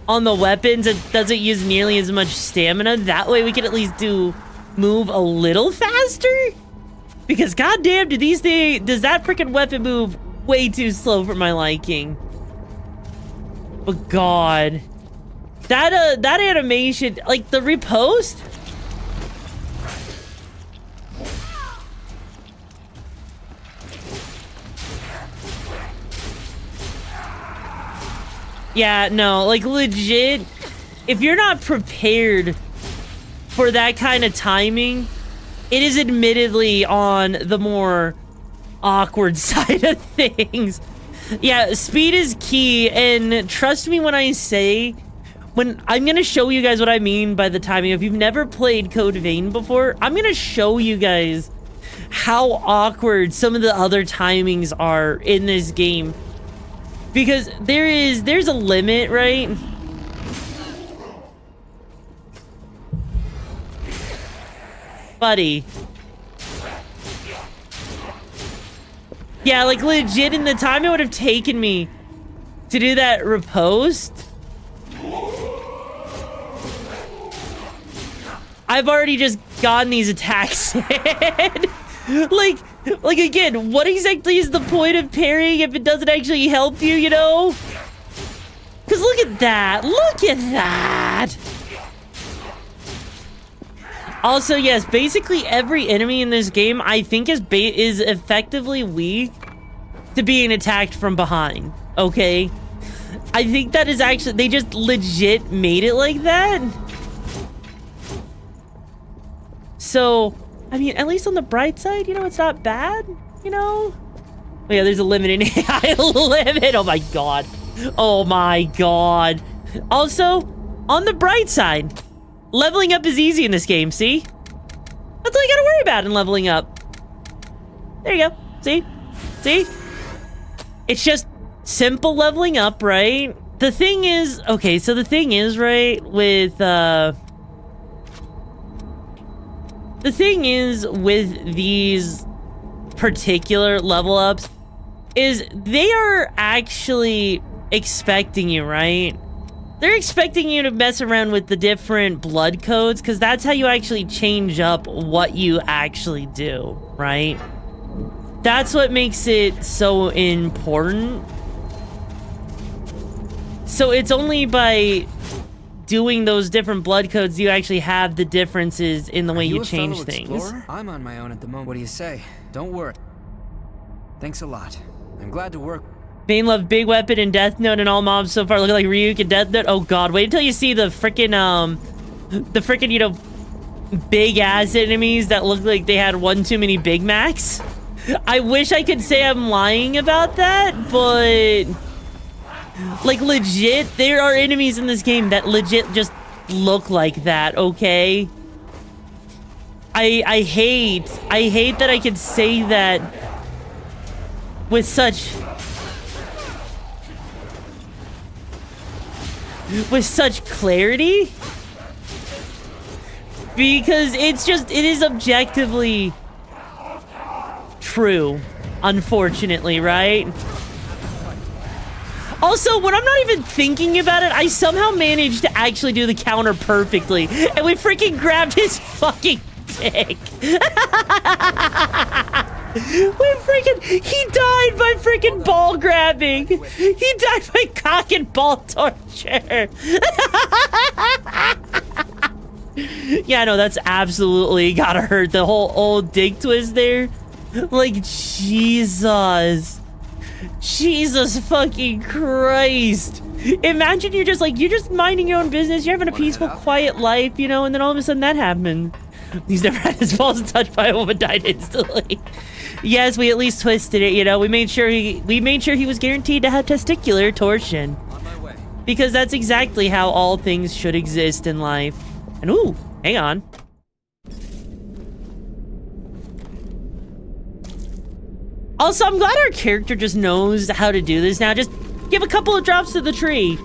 weapons. It doesn't use nearly as much stamina. That way we can at least move a little faster. Because goddamn, does that freaking weapon move way too slow for my liking. But God, that animation, like the riposte. Yeah, no, like legit, if you're not prepared for that kind of timing, it is admittedly on the more awkward side of things. Yeah, speed is key, and trust me when I say, when I'm gonna show you guys what I mean by the timing. If you've never played Code Vein before, I'm gonna show you guys how awkward some of the other timings are in this game. Because there's a limit, right? Buddy. Yeah, like legit in the time it would have taken me to do that riposte, I've already just gotten these attacks in. Like again, what exactly is the point of parrying if it doesn't actually help you, you know? Because look at that. Look at that. Also, yes, basically every enemy in this game, I think, is effectively weak to being attacked from behind, okay? I think that is actually, they just legit made it like that. So, I mean, at least on the bright side, you know, it's not bad, you know? Oh yeah, there's a limit in AI limit, oh my God. Oh my God. Also, on the bright side, leveling up is easy in this game, see? That's all you gotta worry about in leveling up. There you go, see? See? It's just simple leveling up, right? The thing is, okay, so the thing is, right, with, the thing is with these particular level ups is they are actually expecting you, right? They're expecting you to mess around with the different blood codes, because that's how you actually change up what you actually do, right? That's what makes it so important. So it's only by doing those different blood codes you actually have the differences in the way you change things. I'm on my own at the moment. What do you say? Don't worry. Thanks a lot. I'm glad to work. Main love Big Weapon and Death Note, and all mobs so far look like Ryuk and Death Note. Oh god, wait until you see the freaking you know, big ass enemies that look like they had one too many Big Macs. I wish I could say I'm lying about that, but like legit, there are enemies in this game that legit just look like that, okay? I hate that I could say that with such clarity, because it is objectively true, unfortunately, right? Also, when I'm not even thinking about it, I somehow managed to actually do the counter perfectly, and we freaking grabbed his fucking dick. He died by freaking ball grabbing. He died by cock and ball torture. Yeah, no, that's absolutely gotta hurt. The whole old dick twist there. Like, Jesus fucking Christ. Imagine you're just minding your own business. You're having a peaceful, quiet life, you know, and then all of a sudden that happened. He's never had his balls touched by a woman, died instantly. Yes, we at least twisted it, you know. We made sure he was guaranteed to have testicular torsion. On my way. Because that's exactly how all things should exist in life. And ooh, hang on. Also, I'm glad our character just knows how to do this now. Just give a couple of drops to the tree.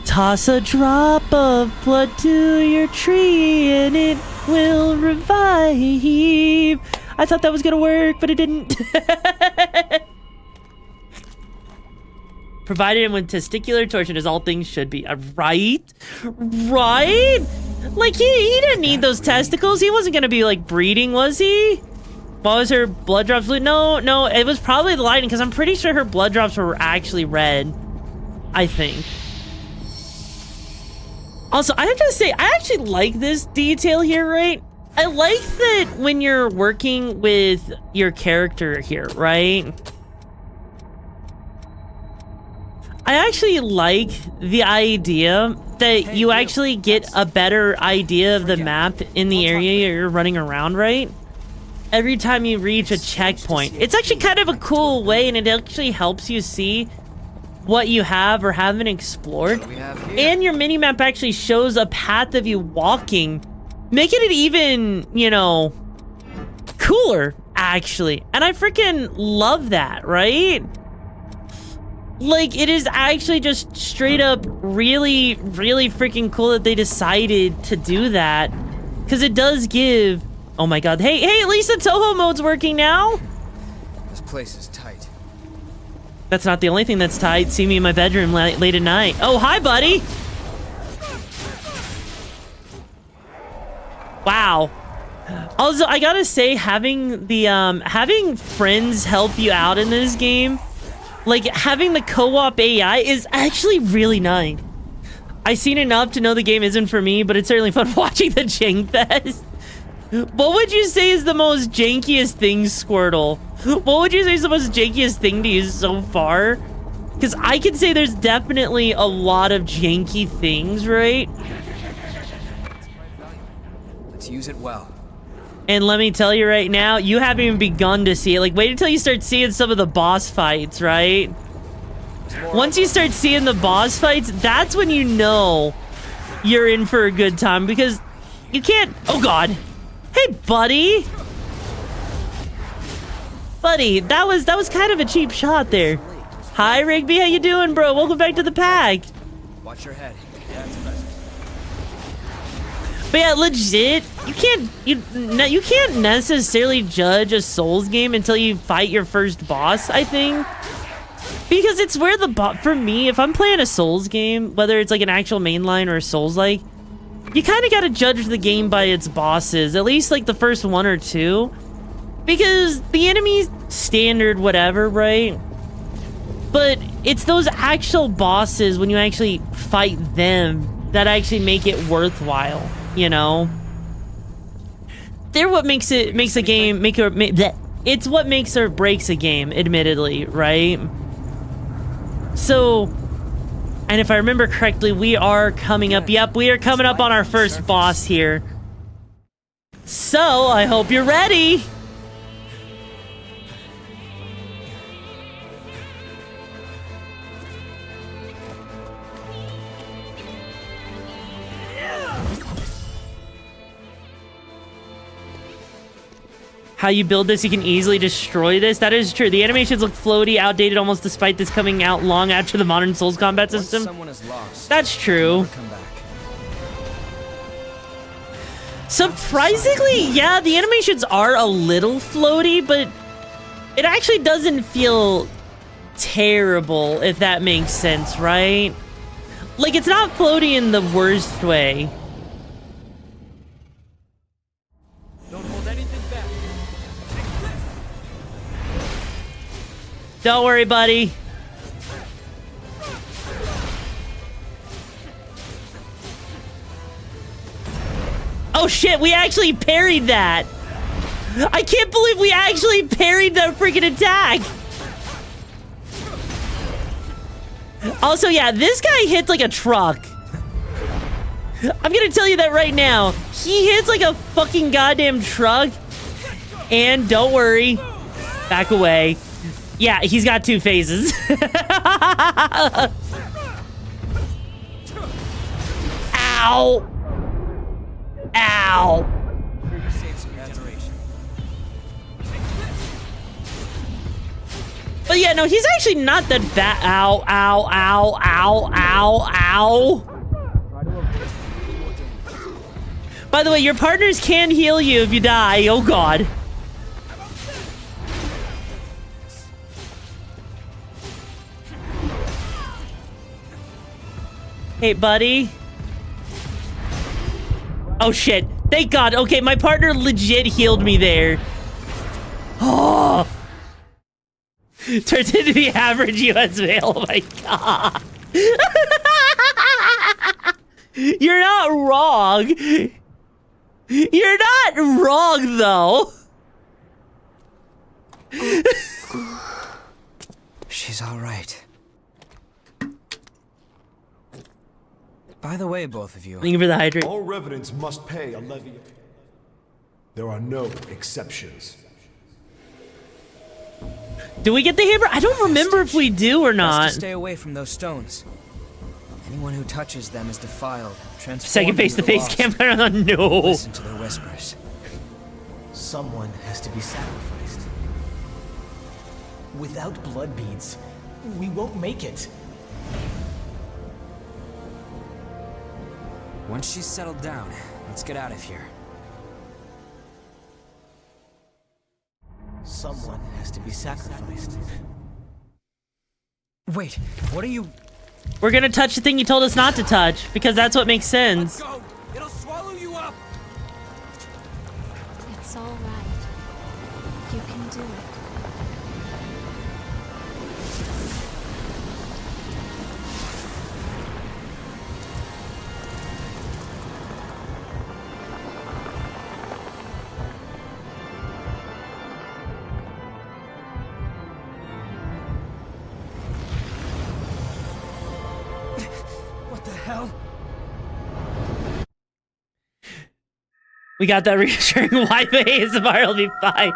Toss a drop of blood to your tree and it will revive. I thought that was gonna work, but it didn't. Provided him with testicular torsion as all things should be. Right? Like, he didn't need those testicles. He wasn't gonna be, like, breeding, was he? What was her blood drops blue? No, it was probably the lighting, because I'm pretty sure her blood drops were actually red. I think. Also, I have to say, I actually like this detail here, right? I like that when you're working with your character here, right? I actually like the idea that you actually get a better idea of the map in the area you're running around, right? Every time you reach a checkpoint. It's actually kind of a cool way, and it actually helps you see what you have or haven't explored. And your minimap actually shows a path of you walking, making it even, you know, cooler, actually. And I freaking love that, right? Like, it is actually just straight up really, really freaking cool that they decided to do that. Because it does give... Oh my god. Hey, at least the Toho mode's working now. This place is tight. That's not the only thing that's tight. See me in my bedroom late at night. Oh, hi, buddy. Wow. Also, I gotta say, having the having friends help you out in this game, like having the co-op AI, is actually really nice. I've seen enough to know the game isn't for me, but it's certainly fun watching the jank fest. What would you say is the most jankiest thing, Squirtle? What would you say is the most jankiest thing to use so far? Because I can say there's definitely a lot of janky things, right? Let's use it well. And let me tell you right now, you haven't even begun to see it. Like, wait until you start seeing some of the boss fights, right? Once you start seeing the boss fights, that's when you know you're in for a good time, because you can't... Oh, God. Hey, buddy. Buddy, that was kind of a cheap shot there. Hi, Rigby. How you doing, bro? Welcome back to the pack. Watch your head. That's present. But yeah, legit, you can't necessarily judge a Souls game until you fight your first boss, I think. Because it's where for me, if I'm playing a Souls game, whether it's like an actual mainline or a Souls-like, you kind of got to judge the game by its bosses, at least like the first one or two. Because the enemy's standard, whatever, right? But it's those actual bosses, when you actually fight them, that actually make it worthwhile, you know? They're what makes a game, it's what makes or breaks a game, admittedly, right? So, and if I remember correctly, we are coming up. Yep, we are coming up on our first boss here. So, I hope you're ready. How you build this, you can easily destroy this. That is true. The animations look floaty, outdated almost despite this coming out long after the modern Souls combat system. Someone is lost, that's true. come back. Surprisingly, yeah, the animations are a little floaty, but it actually doesn't feel terrible, if that makes sense, right? Like, it's not floaty in the worst way. Don't hold anything back. Don't worry, buddy. Oh shit, we actually parried that. I can't believe we actually parried that freaking attack. Also, yeah, this guy hits like a truck. I'm gonna tell you that right now. He hits like a fucking goddamn truck. And don't worry. Back away. Yeah, he's got two phases. Ow. Ow. But yeah, no, he's actually not that bad. Ow, ow, ow, ow, ow, ow. By the way, your partners can heal you if you die. Oh, God. Hey, buddy. Oh, shit. Thank God. Okay, my partner legit healed me there. Oh. Turns into the average US male. Oh, my God. You're not wrong. You're not wrong, though. She's all right. By the way, both of you. Thank you for the hydrate. All revenants must pay a levy. There are no exceptions. Do we get the hammer? I don't remember if we do or not. Best to stay away from those stones. Anyone who touches them is defiled. Second face-to-face camera. No. Listen to their whispers. Someone has to be sacrificed. Without blood beads, we won't make it. Once she's settled down, let's get out of here. Someone has to be sacrificed. Wait, what are you... We're gonna touch the thing you told us not to touch, because that's what makes sense. Let's go. It'll swallow you up. It's all right. You can do it. We got that reassuring wife ASMR will be fine.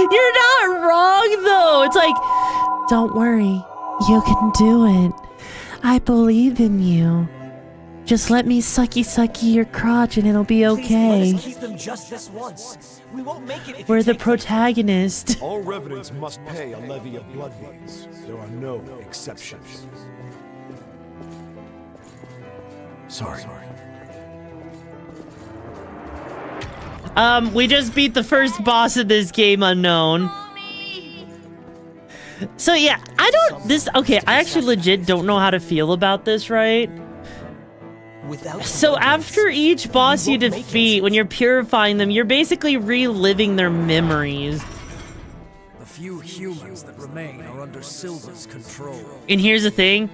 You're not wrong, though. It's like, don't worry. You can do it. I believe in you. Just let me sucky your crotch and it'll be okay. Please, let us keep them just this once. We won't make it if We're the protagonist. All revenants must pay a levy of blood beads. There are no exceptions. Sorry. We just beat the first boss of this game, Unknown. So yeah, I actually legit don't know how to feel about this, right? So after each boss you defeat, when you're purifying them, you're basically reliving their memories. The few humans that remain are under Silva's control. And here's the thing.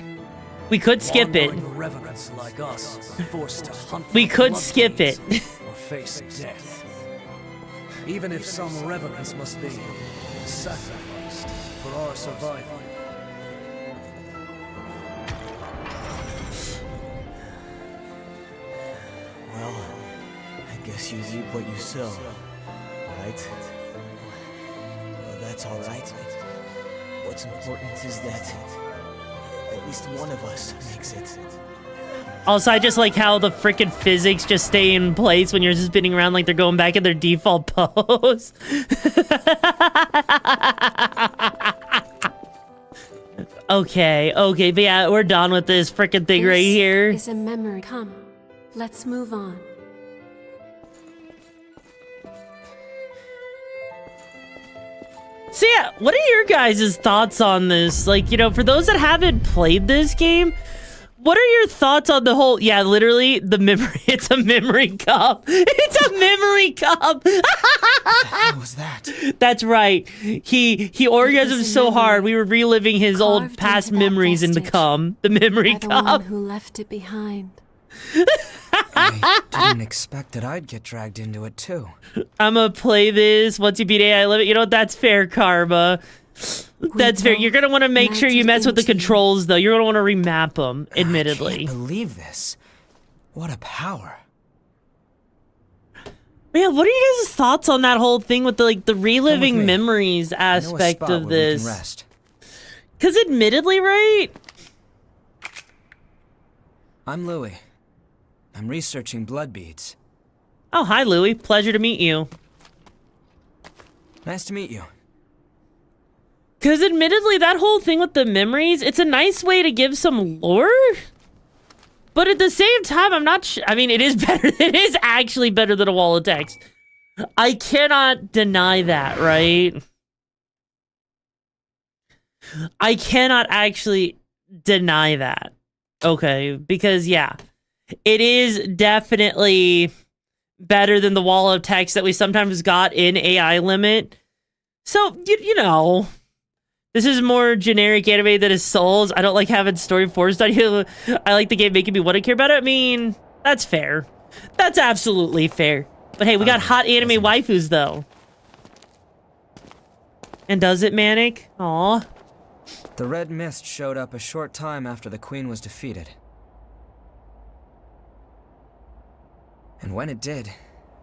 We could skip it. Wandering revenants like us are forced to hunt We for could blood skip it. beads or face death. Even if some revenants must be sacrificed for for our survival. Well, I guess you reap what you sow, right? Well, that's all right. What's important is that at least one of us makes it. Also, I just like how the freaking physics just stay in place when you're just spinning around like they're going back in their default pose. Okay, but yeah, we're done with this freaking thing right here. This is a memory. Come, let's move on. So yeah, what are your guys' thoughts on this? Like, you know, for those that haven't played this game, what are your thoughts on the whole, yeah, literally, the memory, it's a memory cup. It's a memory cup. What was that? That's right. He orgasmed so hard, we were reliving his old past memories in the memory By the one cup. who left it behind. I didn't expect that I'd get dragged into it too. I'ma play this once you beat AI limit. You know, that's fair, Karma. That's fair. You're gonna want to make sure you mess with the controls, though. You're gonna want to remap them, admittedly. I can't believe this. What a power. Man, what are you guys' thoughts on that whole thing with the reliving memories aspect of this? Because admittedly, right? I'm Louis. I'm researching blood beads. Oh, hi, Louis. Pleasure to meet you. Nice to meet you. Because admittedly, that whole thing with the memories, it's a nice way to give some lore. But at the same time, I'm not I mean, it is better. It is actually better than a wall of text. I cannot deny that, right? I cannot actually deny that. Okay, because yeah, it is definitely better than the wall of text that we sometimes got in AI Limit. So, you know, this is more generic anime than is Souls. I don't like having story forced on you. I like the game making me want to care about it. I mean, that's fair. That's absolutely fair. But hey, we got hot anime waifus, though. And does it, Manic? Aw. The red mist showed up a short time after the queen was defeated. And when it did,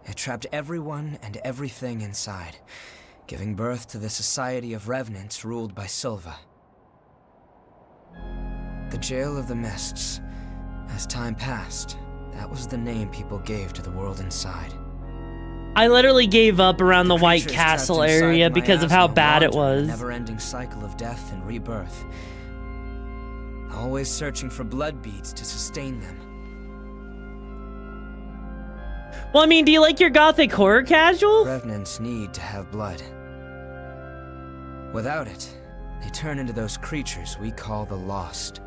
it trapped everyone and everything inside, giving birth to the society of revenants ruled by Silva. The Jail of the Mists. As time passed, that was the name people gave to the world inside. I literally gave up around the White Creatures Castle trapped inside area because of how miasma bad it wandered in a was. never-ending cycle of death and rebirth, always searching for blood beads to sustain them. Well, I mean, do you like your gothic horror casual? Revenants need to have blood. Without it, they turn into those creatures we call the Lost.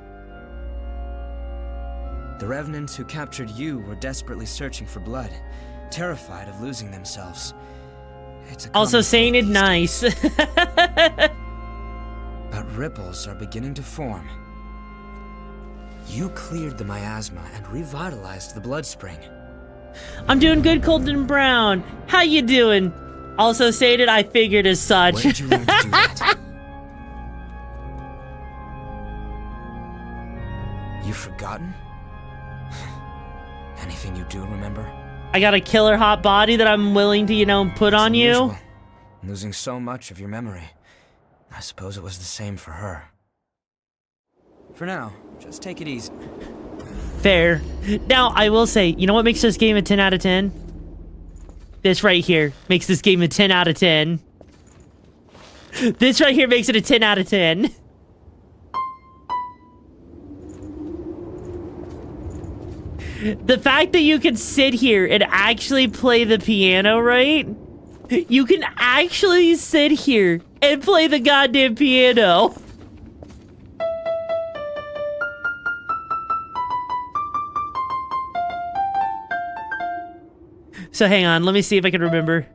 The Revenants who captured you were desperately searching for blood, terrified of losing themselves. It's a Also common saying it nice. But ripples are beginning to form. You cleared the miasma and revitalized the blood spring. I'm doing good, Colton Brown. How you doing? Also stated, I figured as such. Where did you learn to do that? You've forgotten? Anything you do remember? I got a killer hot body that I'm willing to, you know, put on you. Unusual. Losing so much of your memory. I suppose it was the same for her. For now, just take it easy. Fair. Now, I will say, you know what makes this game a 10 out of 10? This right here makes this game a 10 out of 10. This right here makes it a 10 out of 10. The fact that you can sit here and actually play the piano, right? You can actually sit here and play the goddamn piano. So hang on, let me see if I can remember.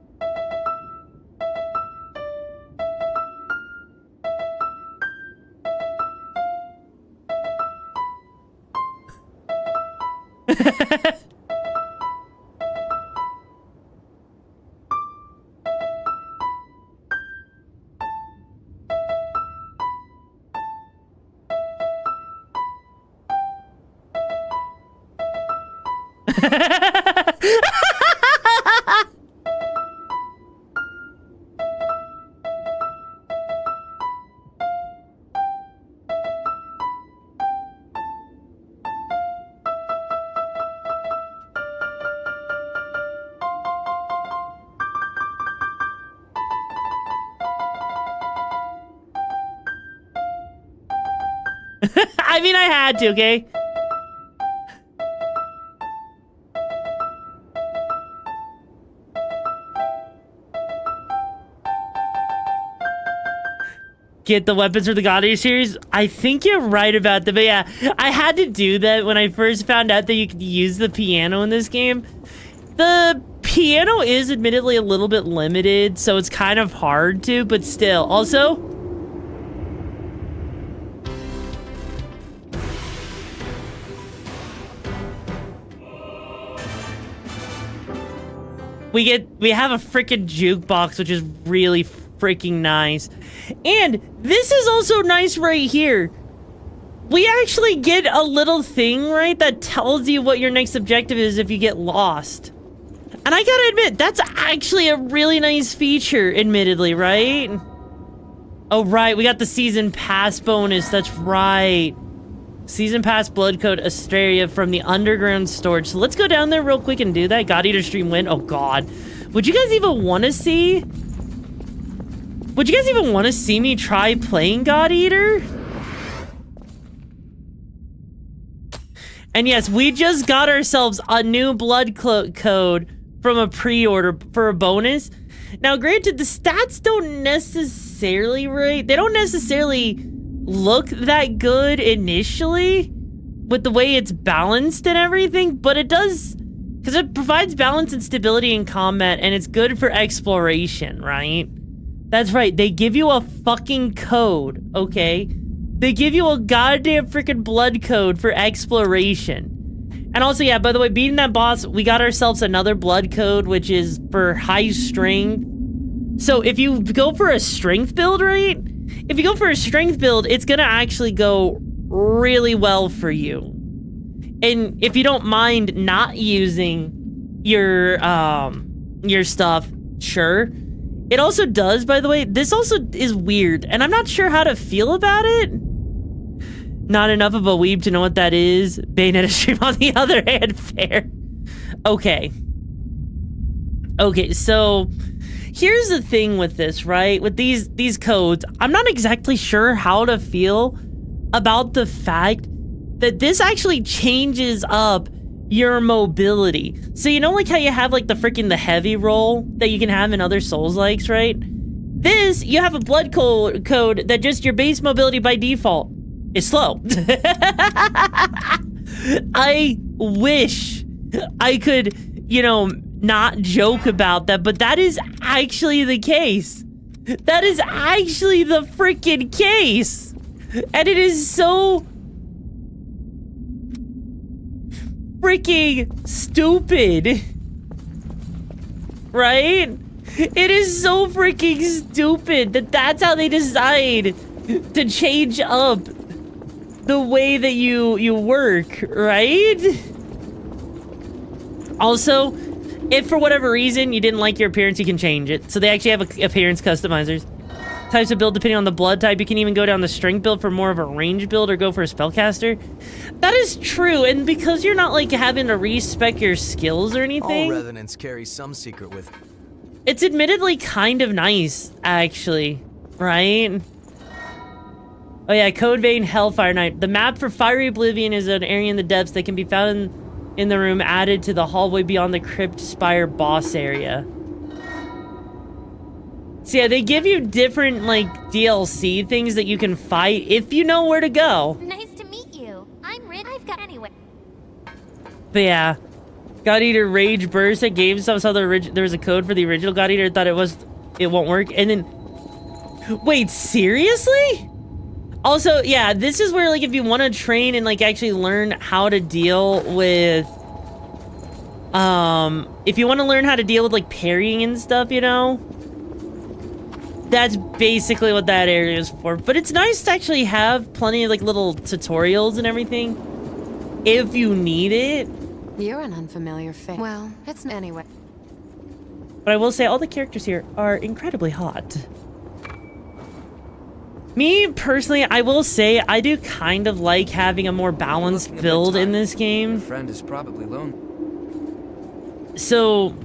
I mean, I had to, okay? Get the weapons for the God Eater series? I think you're right about that, but yeah, I had to do that when I first found out that you could use the piano in this game. The piano is admittedly a little bit limited, so it's kind of hard to, but still. Also, we have a freaking jukebox, which is really freaking nice. And this is also nice right here. We actually get a little thing, right, that tells you what your next objective is if you get lost. And I gotta admit, that's actually a really nice feature, admittedly, right? Oh, right, we got the Season Pass bonus, that's right. Season Pass Blood Code Asteria from the Underground Storage. So let's go down there real quick and do that. God Eater stream win. Oh, God. Would you guys even want to see... Would you guys even want to see me try playing God Eater? And yes, we just got ourselves a new blood code from a pre-order for a bonus. Now, granted, the stats don't necessarily, right? They don't necessarily look that good initially with the way it's balanced and everything, but it does, because it provides balance and stability in combat, and it's good for exploration, right? That's right, they give you a fucking code, okay? They give you a goddamn freaking blood code for exploration. And also, yeah, by the way, beating that boss, we got ourselves another blood code, which is for high strength. So if you go for a strength build, right? If you go for a strength build, it's gonna actually go really well for you. And if you don't mind not using your stuff, sure. It also does, by the way, this also is weird, and I'm not sure how to feel about it. Not enough of a weeb to know what that is. Bayonetta stream on the other hand, fair. Okay. Okay, so here's the thing with this, right? With these codes, I'm not exactly sure how to feel about the fact that this actually changes up your mobility. So you know like how you have like the heavy roll that you can have in other Souls-likes, right? This, you have a blood code that just your base mobility by default is slow. I wish I could, you know, not joke about that, but that is actually the case. That is actually the freaking case. And it is so freaking stupid. Right? It is so freaking stupid that that's how they decide to change up the way that you work, right? Also, if for whatever reason you didn't like your appearance, you can change it. So they actually have appearance customizers. Types of build depending on the blood type. You can even go down the strength build for more of a range build or go for a spellcaster. That is true, and because you're not like having to respec your skills or anything. All revenants carry some secret with. It's admittedly kind of nice, actually, right? Oh yeah, Code Vein Hellfire Knight. The map for Fiery Oblivion is an area in the depths that can be found in the room added to the hallway beyond the Crypt Spire boss area. So yeah, they give you different, like, DLC things that you can fight if you know where to go. Nice to meet you. I'm Rid. I've got anyway. But yeah, God Eater Rage Burst at GameStop saw there was a code for the original God Eater. Thought it won't work, and then wait, seriously? Also, yeah, this is where like if you want to train and like actually learn how to deal with, if you want to learn how to deal with like parrying and stuff, you know. That's basically what that area is for. But it's nice to actually have plenty of like little tutorials and everything if you need it. You're an unfamiliar face. Well, it's anyway. But I will say all the characters here are incredibly hot. Me, personally, I will say I do kind of like having a more balanced build in this game. Your friend is probably lonely. So,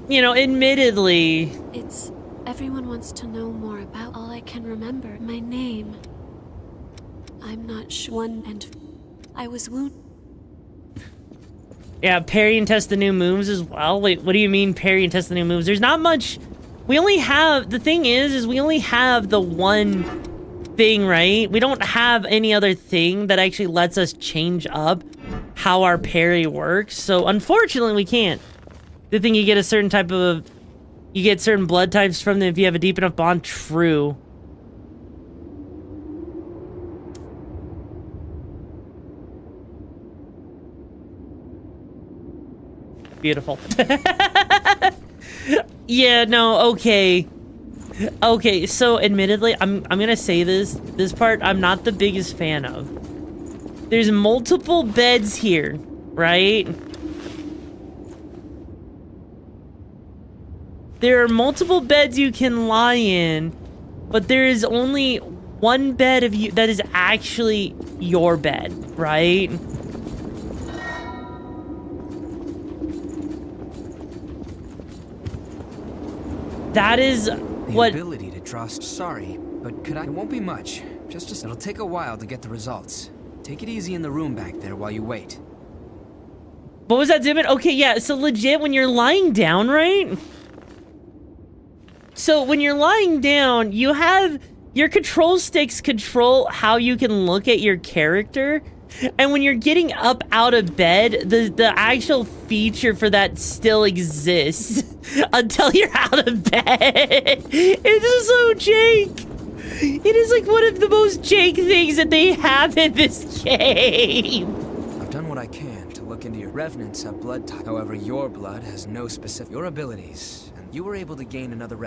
you know, admittedly... It's... everyone wants to know more about all I can remember. My name. I'm not sure. And I was wounded. Yeah, parry and test the new moves as well. Wait, what do you mean parry and test the new moves? There's not much... We only have... The thing is we only have the one thing, right? We don't have any other thing that actually lets us change up how our parry works. So, unfortunately, we can't. The thing you get a certain type of... You get certain blood types from them if you have a deep enough bond. True. Beautiful. Yeah, no, okay. Okay, so admittedly, I'm gonna say this part I'm not the biggest fan of. There's multiple beds here, right? There are multiple beds you can lie in, but there is only one bed of you that is actually your bed, right? That is what... The ability to trust. Sorry, but could I... It won't be much. It'll take a while to get the results. Take it easy in the room back there while you wait. What was that, Dimit? Okay, yeah, so legit, when you're lying down, right? So when you're lying down, you have... Your control sticks control how you can look at your character. And when you're getting up out of bed, the actual feature for that still exists until you're out of bed. It's just so Jake. It is like one of the most Jake things that they have in this game. I've done what I can to look into your revenants have blood type. However, your blood has no specific your abilities, and you were able to gain another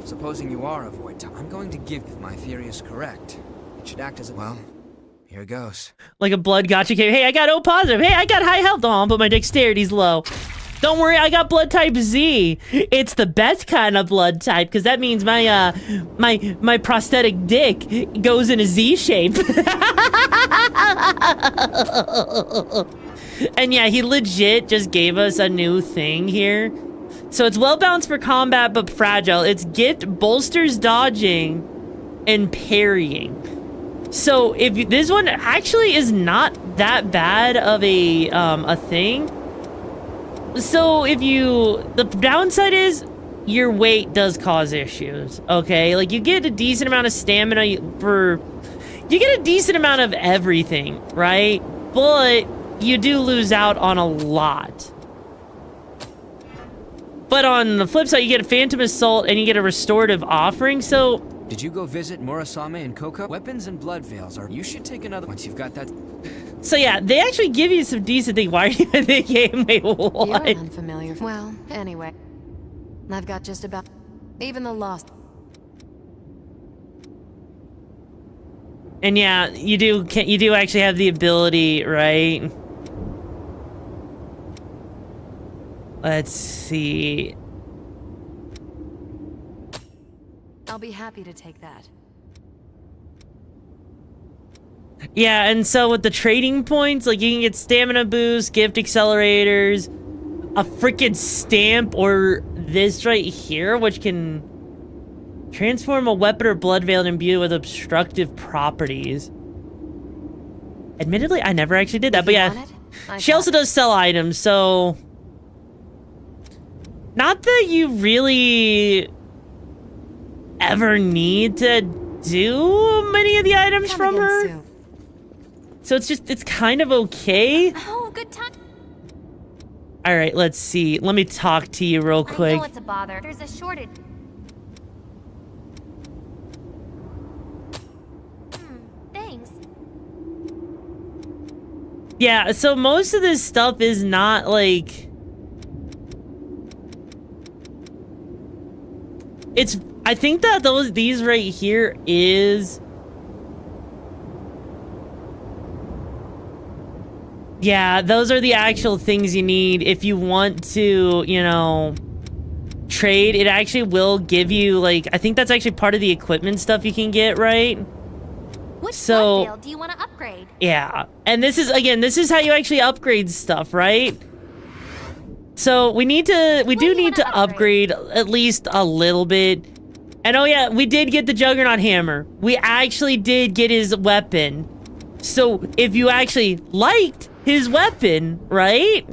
Supposing you are a void type, I'm going to give if my theory is correct. It should act as a well. Here goes. Like a blood gotcha game. Hey, I got O positive. Hey, I got high health. Oh, but my dexterity's low. Don't worry, I got blood type Z. It's the best kind of blood type, because that means my my prosthetic dick goes in a Z shape. And yeah, he legit just gave us a new thing here. So it's well balanced for combat, but fragile. It's gift, bolsters, dodging, and parrying. So if you, this one actually is not that bad of a thing. So if you, the downside is your weight does cause issues. Okay, like you get a decent amount of stamina you get a decent amount of everything, right? But you do lose out on a lot. But on the flip side, you get a Phantom Assault and you get a Restorative Offering, so... Did you go visit Murasame and Koko? Weapons and blood veils are... You should take another... Once you've got that... So yeah, they actually give you some decent things. Why are you in the game? Wait, what? You're unfamiliar. Well, anyway. I've got just about... Even the lost... And yeah, you do actually have the ability, right? Let's see. I'll be happy to take that. Yeah, and so with the trading points, like you can get stamina boosts, gift accelerators, a freaking stamp, or this right here, which can transform a weapon or blood veil and imbue it with obstructive properties. Admittedly, I never actually did that, but yeah. She also does sell items, so... Not that you really ever need to do many of the items from her. So it's kind of okay. Oh, good time. All right, let's see. Let me talk to you real quick. I know it's a bother. There's a shortage. Thanks. Yeah, so most of this stuff is not like... It's, I think that these right here is... Yeah, those are the actual things you need if you want to, you know, trade. It actually will give you, like, I think that's actually part of the equipment stuff you can get, right? Which So, blood veil do you want to upgrade? yeah. And this is, again, this is how you actually upgrade stuff, right? So we need to, we do need to upgrade at least a little bit. And oh yeah, we did get the Juggernaut hammer. We actually did get his weapon. So if you actually liked his weapon, right?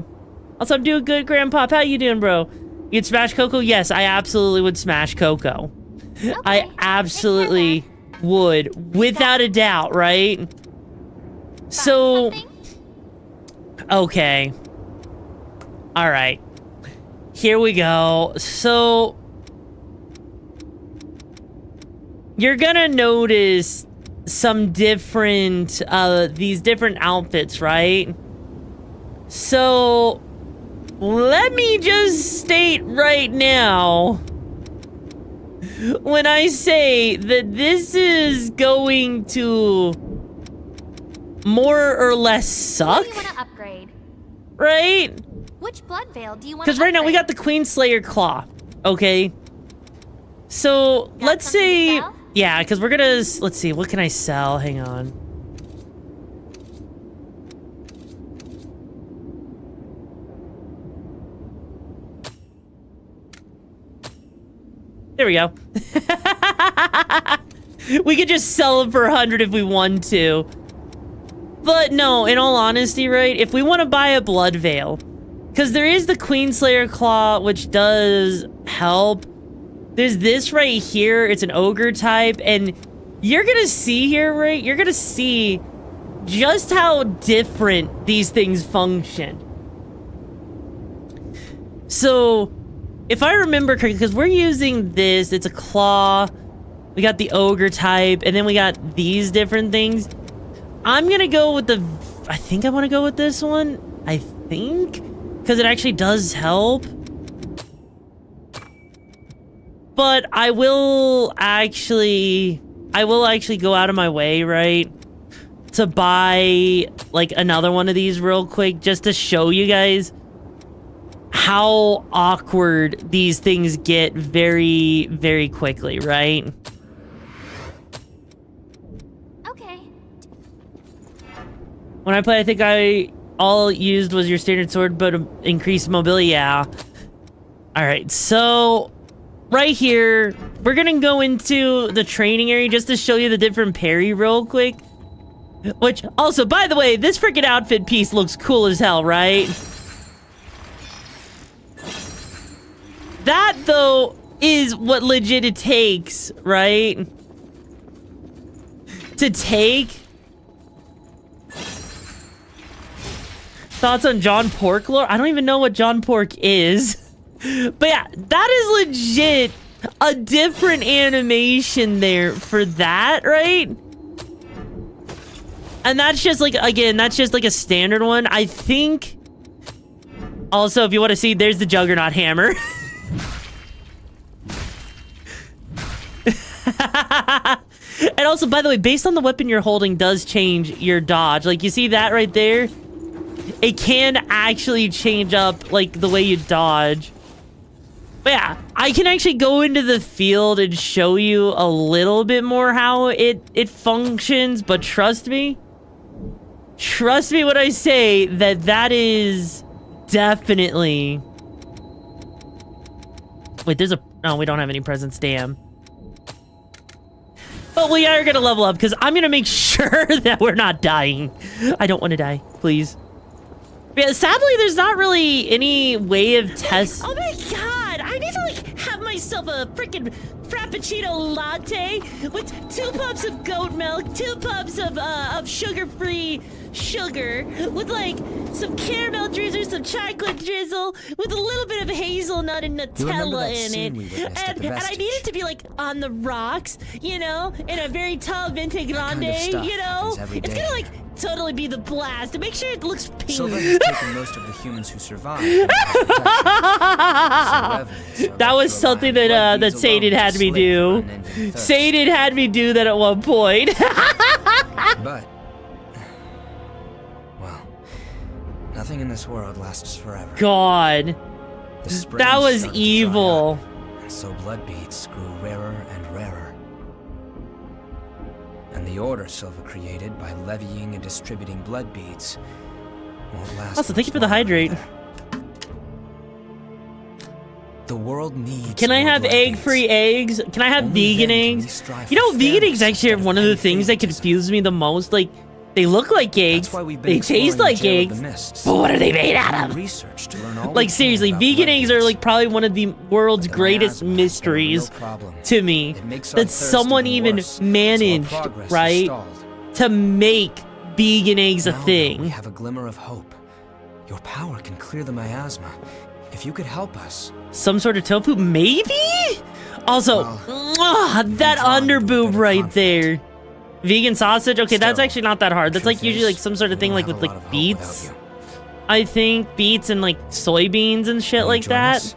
Also, I'm doing good, Grandpop. How you doing, bro? You'd smash Coco? Yes, I absolutely would smash Coco. Okay, I absolutely would, without a doubt, right? So, okay. All right. Here we go. So, you're gonna notice some different, these different outfits, right? So, let me just state right now, when I say that this is going to more or less suck, What do you want to upgrade? right? Which blood veil do you want to Because right now we got the Queen Slayer Claw, okay? So, let's say, yeah, because we're gonna, let's see, what can I sell? Hang on. There we go. We could just sell them for 100 if we want to. But no, in all honesty, right? If we want to buy a blood veil, because there is the Queen Slayer Claw, which does help. There's this right here. It's an ogre type, and you're gonna see here, right? You're gonna see just how different these things function. So, if I remember correctly, because we're using this, it's a claw. We got the ogre type, and then we got these different things. I'm gonna go with the, I think I want to go with this one. I think, because it actually does help. But I will actually go out of my way, right, to buy like another one of these real quick, just to show you guys how awkward these things get very, very quickly, right? Okay. When I play, I think I all used was your standard sword, but increased mobility, yeah. All right, so right here, we're gonna go into the training area just to show you the different parry real quick. Which, also, by the way, this freaking outfit piece looks cool as hell, right? That, though, is what legit it takes, right? To take. Thoughts on John Pork lore? I don't even know what John Pork is. But yeah, that is legit a different animation there for that, right? And that's just like, again, that's just like a standard one. I think, also, if you want to see, there's the Juggernaut hammer. And also, by the way, based on the weapon you're holding does change your dodge. Like, you see that right there? It can actually change up, like, the way you dodge. But yeah, I can actually go into the field and show you a little bit more how it functions, but trust me when I say that is definitely... Wait, there's a... No, we don't have any presents, damn. But we are gonna level up, because I'm gonna make sure that we're not dying. I don't want to die, please. Yeah, sadly, there's not really any way of test... Oh my god! I need to, like, have myself a freaking Frappuccino latte with 2 pumps of goat milk, 2 pumps of sugar-free sugar, with, like, some caramel drizzle, some chocolate drizzle, with a little bit of hazelnut and Nutella in it. And I need it to be, like, on the rocks, you know, in a very tall Vente Grande, you know? It's gonna, like, totally be the blast. To make sure it looks pink. Silver has taken most of the humans who survived. That was something that that Sadin had me do. Sadin had me do that at one point. But, well, Nothing in this world lasts forever. God. The springs That was started to dry evil. up, and so blood beads grew rarer and rarer. And the order Silva created by levying and distributing blood beads won't last. Also, thank you for the hydrate. either. The world needs. Can I more have blood egg-free eggs? Can I have Only vegan then can we eggs? strive You know, for vegan fairness eggs actually are instead one of of the things that favoritism. confuse me the most. Like, they look like eggs, That's why we've been they exploring taste the like Jail of the eggs, Mists. but what are they made out of? Research to learn all we Like, can seriously, about vegan blood eggs are beads. like probably one of the world's But the greatest miasma has been a mysteries real problem. to me. It makes our That thirst someone even even worse, so our managed, progress is right, stalled. to make vegan eggs a Now that thing. we have a glimmer of hope. Your power can clear the miasma. If you could help us. Some sort of tofu, maybe? Also, that underboob right there. Vegan sausage? Okay, that's Still, actually not that hard. That's like truth usually is, like some sort of we thing don't like have with a lot like of hope beets. without I think beets and like soybeans and shit Will you like join that. us?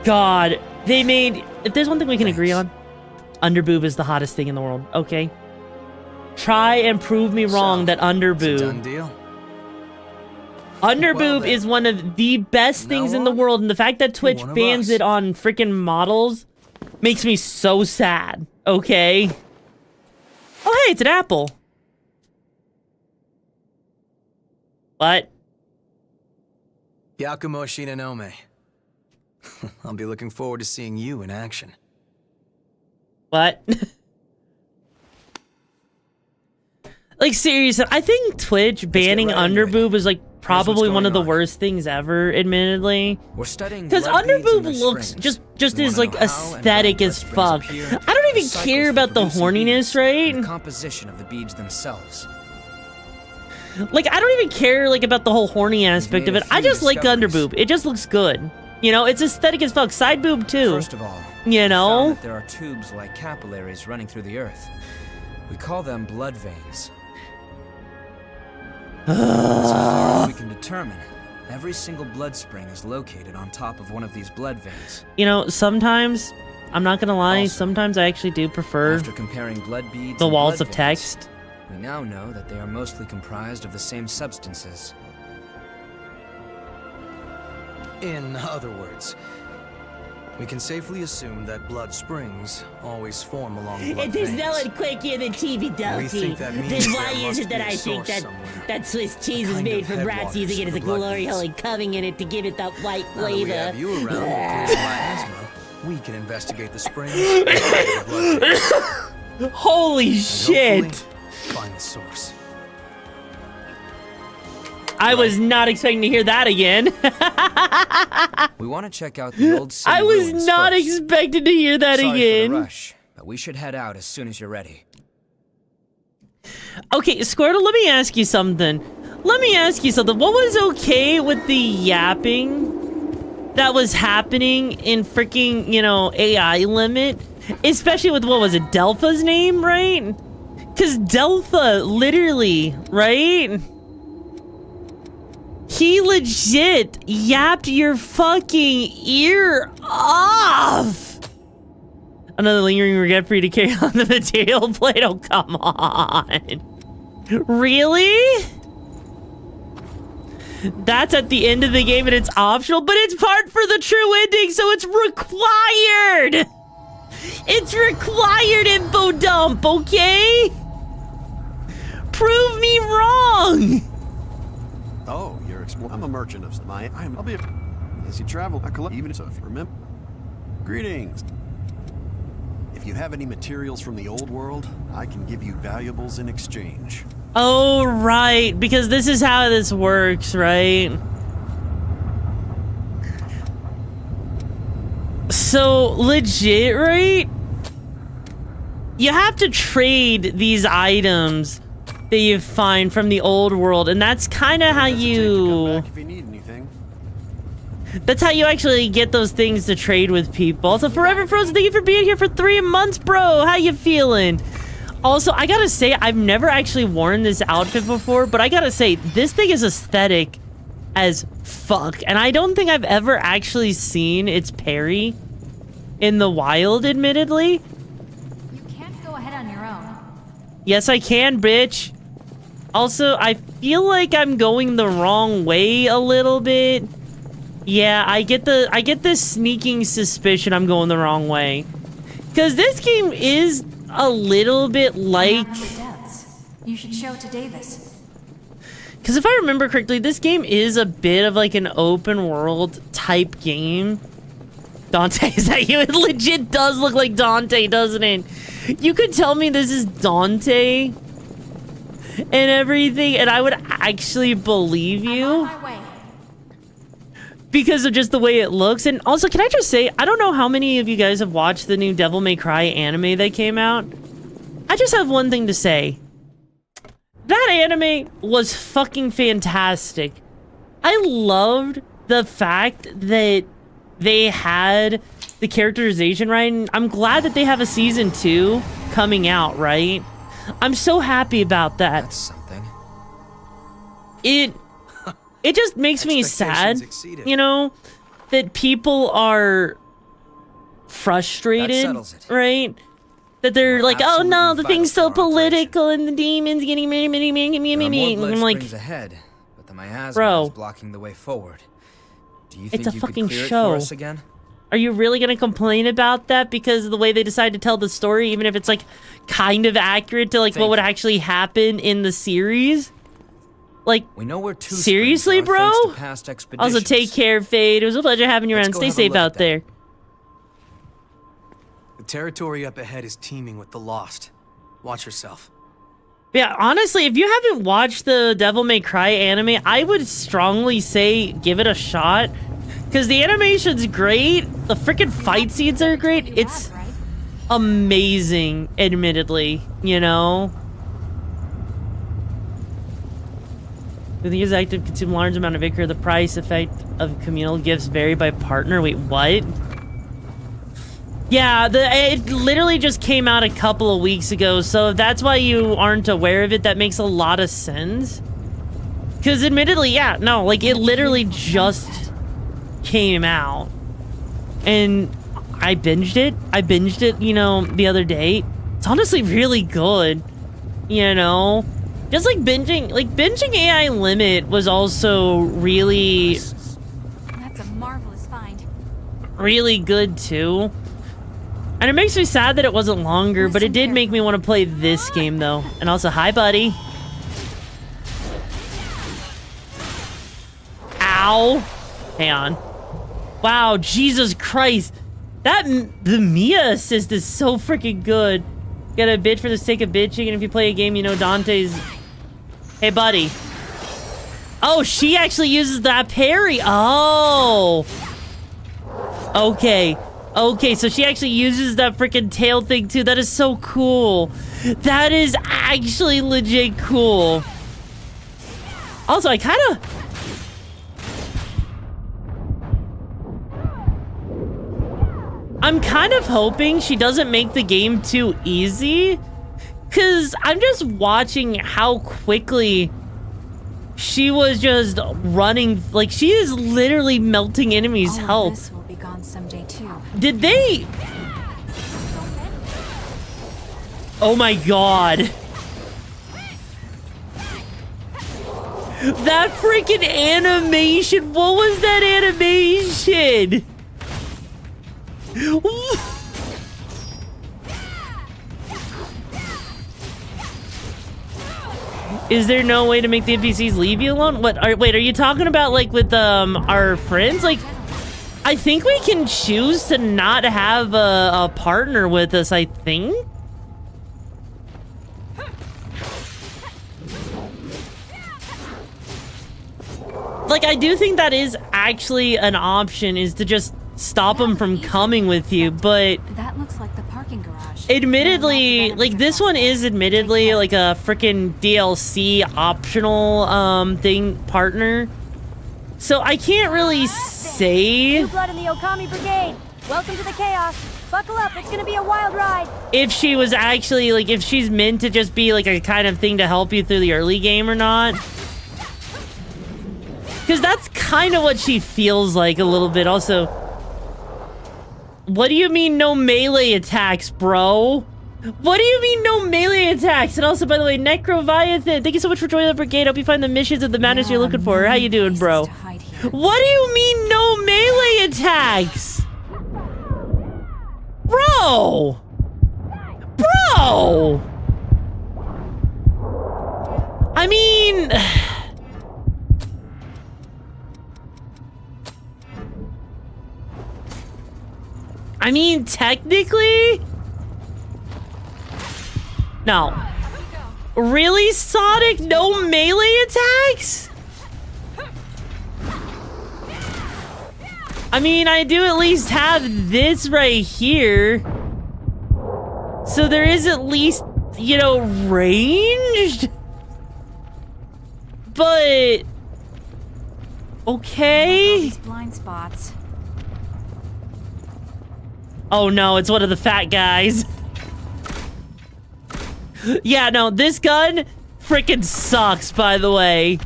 God, they made. If there's one thing we can agree on, underboob is the hottest thing in the world. Okay, try and prove me wrong that underboob. Done deal. Underboob Well, then. is one of the best things Now in the on, world, and the fact that Twitch one of bans us. it on freaking models makes me so sad. Okay. Oh, hey, it's an apple. What? Yakumo Shinonome. I'll be looking forward to seeing you in action. What? Like, seriously, I think Twitch banning right into it. underboob is like probably one of the going on. worst things ever, admittedly. We're studying Because blood beads and underboob their looks springs. just We as wanna like know how and when aesthetic blood as springs fuck. appear, I don't the even cycles care for about the producing horniness, beads, right? and the composition of the beads themselves. Like, I don't even care like about the whole horny aspect of made it. a I few just like discoveries. underboob. It just looks good. You know, it's aesthetic as fuck. Side boob too. First of all, You we found know? that there are tubes like capillaries running through the earth. We call them blood veins. So far as we can determine, every single blood spring is located on top of one of these blood veins. You know, sometimes, I'm not gonna lie, Also, sometimes I actually do prefer After comparing blood beads the and walls blood of veins, text. we now know that they are mostly comprised of the same substances. In other words, we can safely assume that blood springs always form along blood veins. quicker than TV We think that means there must be a source somewhere. that Swiss cheese is made from rats using it as a glory hole and covering it to give it that white Now that we have you around to clear the miasma, we can investigate the springs and the blood veins, Holy and shit! hopefully find the source. I was not expecting to hear that again. We want to check out the old city I was ruins not first. expecting to hear that Sorry again. for the rush, but we should head out as soon as you're ready. Okay, Squirtle, let me ask you something. What was okay with the yapping that was happening in freaking, you know, AI limit? Especially with, what was it, Delpha's name, right? Because Delpha, literally, right? He legit yapped your fucking ear off! Another lingering regret for you to carry on the potato plate? Oh, come on. Really? That's at the end of the game and it's optional, but it's part for the true ending, so it's required! It's required, info dump, okay? Prove me wrong! Oh, you're exploring. I'm a merchant of my. I'll be. As you travel, I collect even so. If you remember. Greetings. If you have any materials from the old world, I can give you valuables in exchange. Oh, right, because this is how this works, right? So, legit, right? You have to trade these items that you find from the old world, and that's kind of how you... If you need anything. That's how you actually get those things to trade with people. Also, Forever Frozen, thank you for being here for 3 months, bro. How you feeling? Also, I gotta say, I've never actually worn this outfit before, but I gotta say, this thing is aesthetic as fuck. And I don't think I've ever actually seen its parry in the wild, admittedly. You can't go ahead on your own. Yes, I can, bitch. Also, I feel like I'm going the wrong way a little bit. Yeah, I get this sneaking suspicion I'm going the wrong way. Because this game is a little bit like... You should show it to Davis. Because if I remember correctly, this game is a bit of like an open world type game. Dante, is that you? It legit does look like Dante, doesn't it? You could tell me this is Dante and everything, and I would actually believe you. Because of just the way it looks. And also, can I just say, I don't know how many of you guys have watched the new Devil May Cry anime that came out. I just have one thing to say. That anime was fucking fantastic. I loved the fact that they had the characterization right, and I'm glad that they have a season 2 coming out, right? I'm so happy about that. That's something. It just makes me sad, you know, that people are frustrated, right? That they're like, oh no, the thing's so political and the demons getting me. I'm like, ahead, but the miasma bro, is blocking the way forward. Do you it's think a you fucking could clear show. it for us again? Are you really gonna complain about that because of the way they decide to tell the story, even if it's like kind of accurate to like what would actually happen in the series? Like, we know where two seriously, springs are, bro? thanks to past expeditions. Also, take care, Fade. It was a pleasure having you around. go Stay have a safe look out at there. The territory up ahead is teeming with the lost. Watch yourself. Yeah, honestly, if you haven't watched the Devil May Cry anime, I would strongly say give it a shot. Because the animation's great. The freaking fight scenes are great. It's amazing, admittedly, you know? When the user active consume large amount of ichor, the price effect of communal gifts vary by partner. Wait, what? Yeah, it literally just came out a couple of weeks ago, so if that's why you aren't aware of it, that makes a lot of sense. Because admittedly, yeah, no, like it literally just came out. And I binged it, you know, the other day. It's honestly really good, you know? Just like binging AI Limit was also really... That's a marvelous find. Really good, too. And it makes me sad that it wasn't longer, but it did make me want to play this game, though. And also, hi, buddy. Ow. Hang on. Wow, Jesus Christ. The Mia assist is so freaking good. Get a bitch for the sake of bitching, and if you play a game, you know Dante's... Hey, buddy. Oh, she actually uses that parry. Oh. Okay. Okay, so she actually uses that freaking tail thing, too. That is so cool. That is actually legit cool. Also, I kind of... I'm kind of hoping she doesn't make the game too easy, because I'm just watching how quickly she was just running. Like, she is literally melting enemies' health. This will be gone someday too. Did they... Oh my god. That freaking animation. What was that animation? Is there no way to make the NPCs leave you alone? Wait, are you talking about like with our friends? Like, I think we can choose to not have a partner with us, I think. Like, I do think that is actually an option, is to just stop them from coming with you, but That looks like the parking garage. admittedly, like, this one is admittedly like a freaking DLC optional thing partner. So I can't really say New blood in the Okami Brigade. Welcome to the chaos. Buckle up, it's gonna be a wild ride. if she was actually like, if she's meant to just be like a kind of thing to help you through the early game or not. Because that's kind of what she feels like a little bit. Also, what do you mean no melee attacks, bro? What do you mean no melee attacks? And also, by the way, Necroviathan, thank you so much for joining the brigade. Hope you find the missions and the madness you're looking for. How you doing, bro? What do you mean no melee attacks? Bro! Bro! I mean... technically? No. Really, Sonic? No melee attacks? I mean, I do at least have this right here. So there is at least, you know, ranged? But... okay. These blind spots. Oh no, it's one of the fat guys. Yeah, no, this gun freaking sucks, by the way.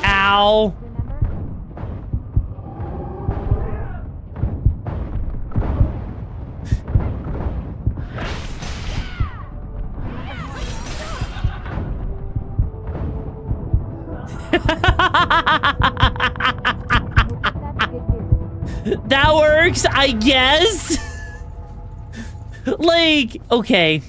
Ow. That works, I guess. Like, okay.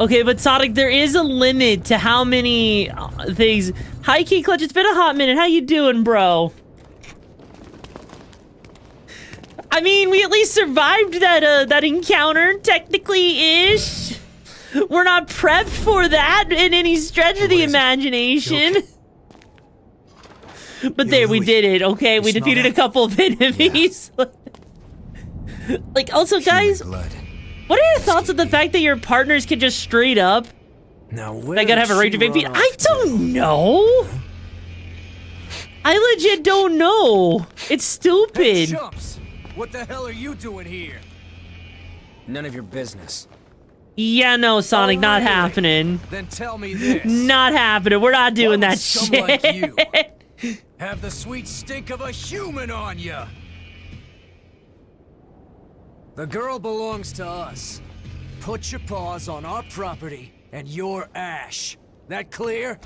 Okay, but Sonic, there is a limit to how many things. Hi, Key Clutch, it's been a hot minute. How you doing, bro? I mean, we at least survived that encounter, technically-ish. We're not prepped for that in any stretch of the imagination. But there, we did it, okay? We defeated a couple of enemies. Yeah. Like, also, guys, what are your thoughts on the fact that your partners can just straight up... Now, they gotta have a range of 8 feet? I don't know. I legit don't know. It's stupid. Hey, chumps, what the hell are you doing here? None of your business. Yeah, no, Sonic, not happening. Then tell me this. Not happening. We're not doing that shit. Like you have the sweet stink of a human on ya. The girl belongs to us. Put your paws on our property and you're Ash. That clear?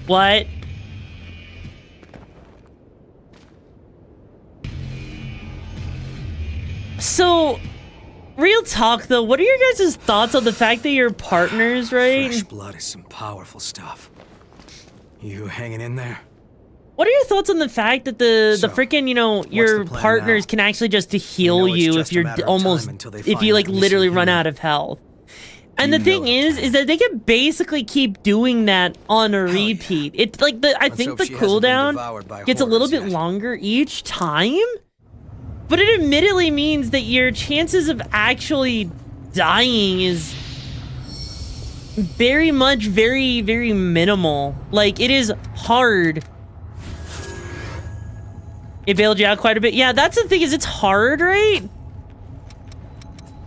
What? So, real talk though, what are your guys' thoughts on the fact that you're partners, right? Fresh blood is some powerful stuff. You hanging in there? What are your thoughts on the fact that the freaking, you know, your partners can actually just heal you if you're almost, if you like literally run out of health? And the thing is that they can basically keep doing that on a repeat. It's like I think the cooldown gets a little bit longer each time, but it admittedly means that your chances of actually dying is very much, very minimal. Like, it is hard. It bailed you out quite a bit. Yeah, that's the thing, is it's hard, right?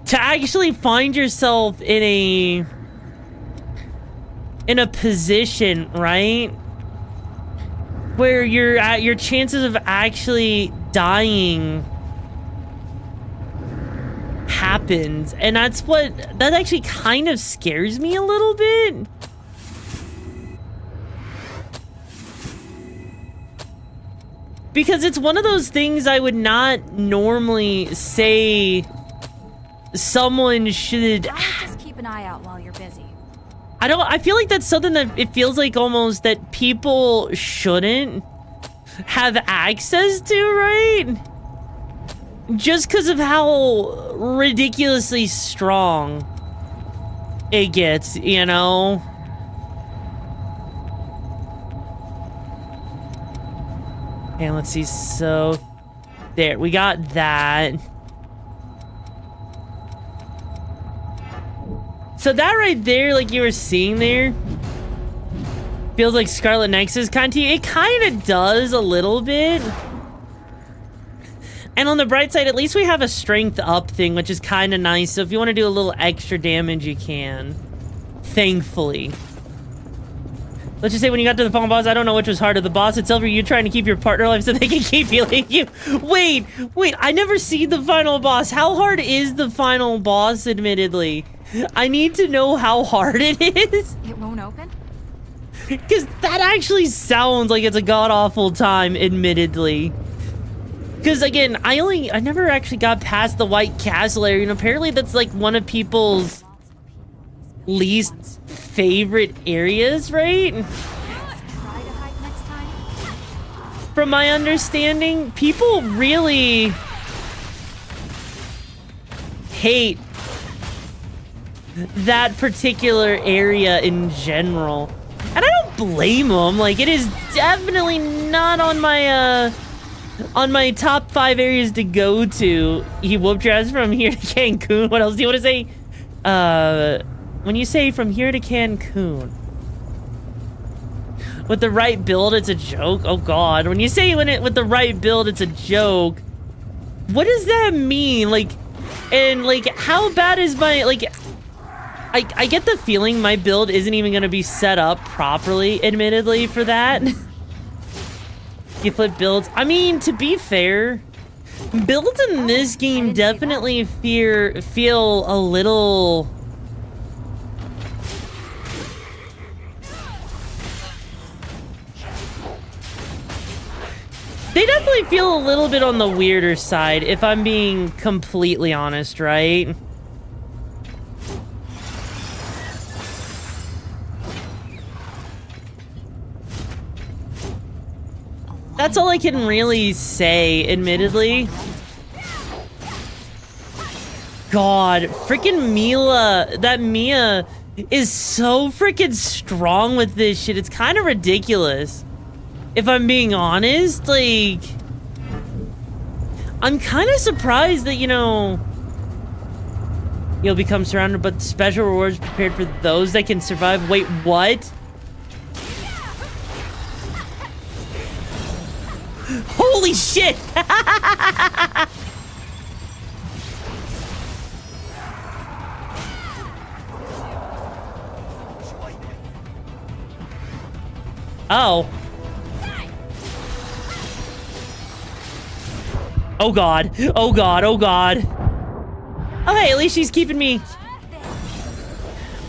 To actually find yourself in a position, right? Where your chances of actually dying happens. And that actually kind of scares me a little bit. Because it's one of those things I would not normally say someone should... Just keep an eye out while you're busy. I feel like that's something that it feels like almost that people shouldn't have access to, right? Just because of how ridiculously strong it gets, you know? And let's see, so there, we got that. So that right there, like you were seeing there, feels like Scarlet Nexus kind of, it kind of does a little bit. And on the bright side, at least we have a strength up thing, which is kind of nice. So if you want to do a little extra damage, you can. Thankfully. Let's just say when you got to the final boss, I don't know which was harder, the boss itself or you trying to keep your partner alive so they can keep healing you. Wait, I never see the final boss. How hard is the final boss, admittedly? I need to know how hard it is. It won't open? Because that actually sounds like it's a god-awful time, admittedly. Because, again, I never actually got past the White Castle area, and apparently that's, like, one of people's least favorite areas, right? From my understanding, people really hate that particular area in general. And I don't blame them. Like, it is definitely not on my top 5 areas to go to. He whooped your ass from here to Cancun. What else do you want to say? When you say from here to Cancun, with the right build, it's a joke. Oh God. When you say with the right build, it's a joke. What does that mean? Like, and like, how bad is my, like, I get the feeling my build isn't even going to be set up properly, admittedly, for that. You flip builds. I mean, to be fair, builds in this game definitely feel a little... They definitely feel a little bit on the weirder side, if I'm being completely honest, right? That's all I can really say, admittedly. God, freaking Mia is so freaking strong with this shit. It's kind of ridiculous. If I'm being honest, like, I'm kind of surprised that, you know, you'll become surrounded by special rewards prepared for those that can survive. Wait, what? Holy shit! Oh. Oh God. Oh God. Oh God. Oh hey, at least she's keeping me.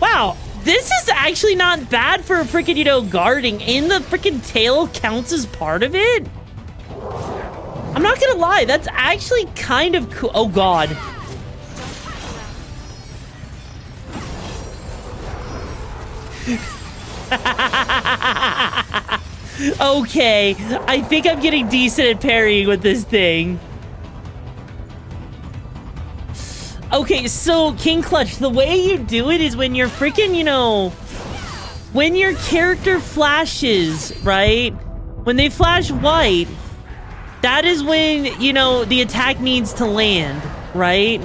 Wow. This is actually not bad for freaking, you know, guarding. And the freaking tail counts as part of it. I'm not gonna lie, that's actually kind of cool. Oh God. Okay, I think I'm getting decent at parrying with this thing. Okay, so King Clutch, the way you do it is when you're freaking, you know, when your character flashes, right? When they flash white, that is when, you know, the attack needs to land, right?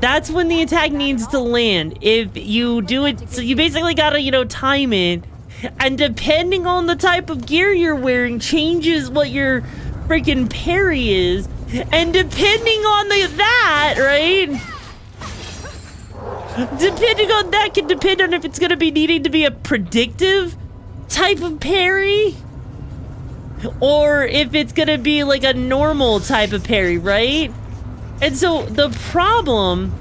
That's when the attack needs to land. If you do it, so you basically gotta, you know, time it. And depending on the type of gear you're wearing changes what your freaking parry is. And depending on that, right? Depending on that can depend on if it's gonna be needing to be a predictive type of parry. Or if it's gonna be like a normal type of parry, right? And so the problem...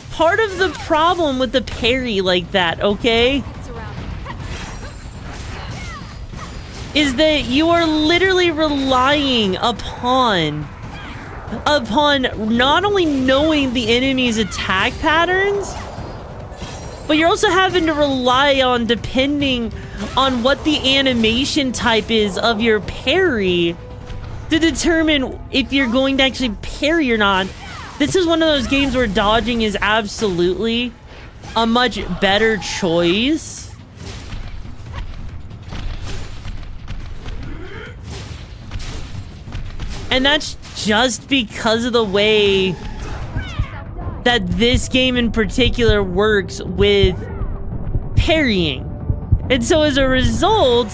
Part of the problem with the parry like that, okay? Is that you are literally relying upon not only knowing the enemy's attack patterns, but you're also having to rely on depending on what the animation type is of your parry to determine if you're going to actually parry or not. This is one of those games where dodging is absolutely a much better choice. And that's just because of the way that this game in particular works with parrying. And so as a result,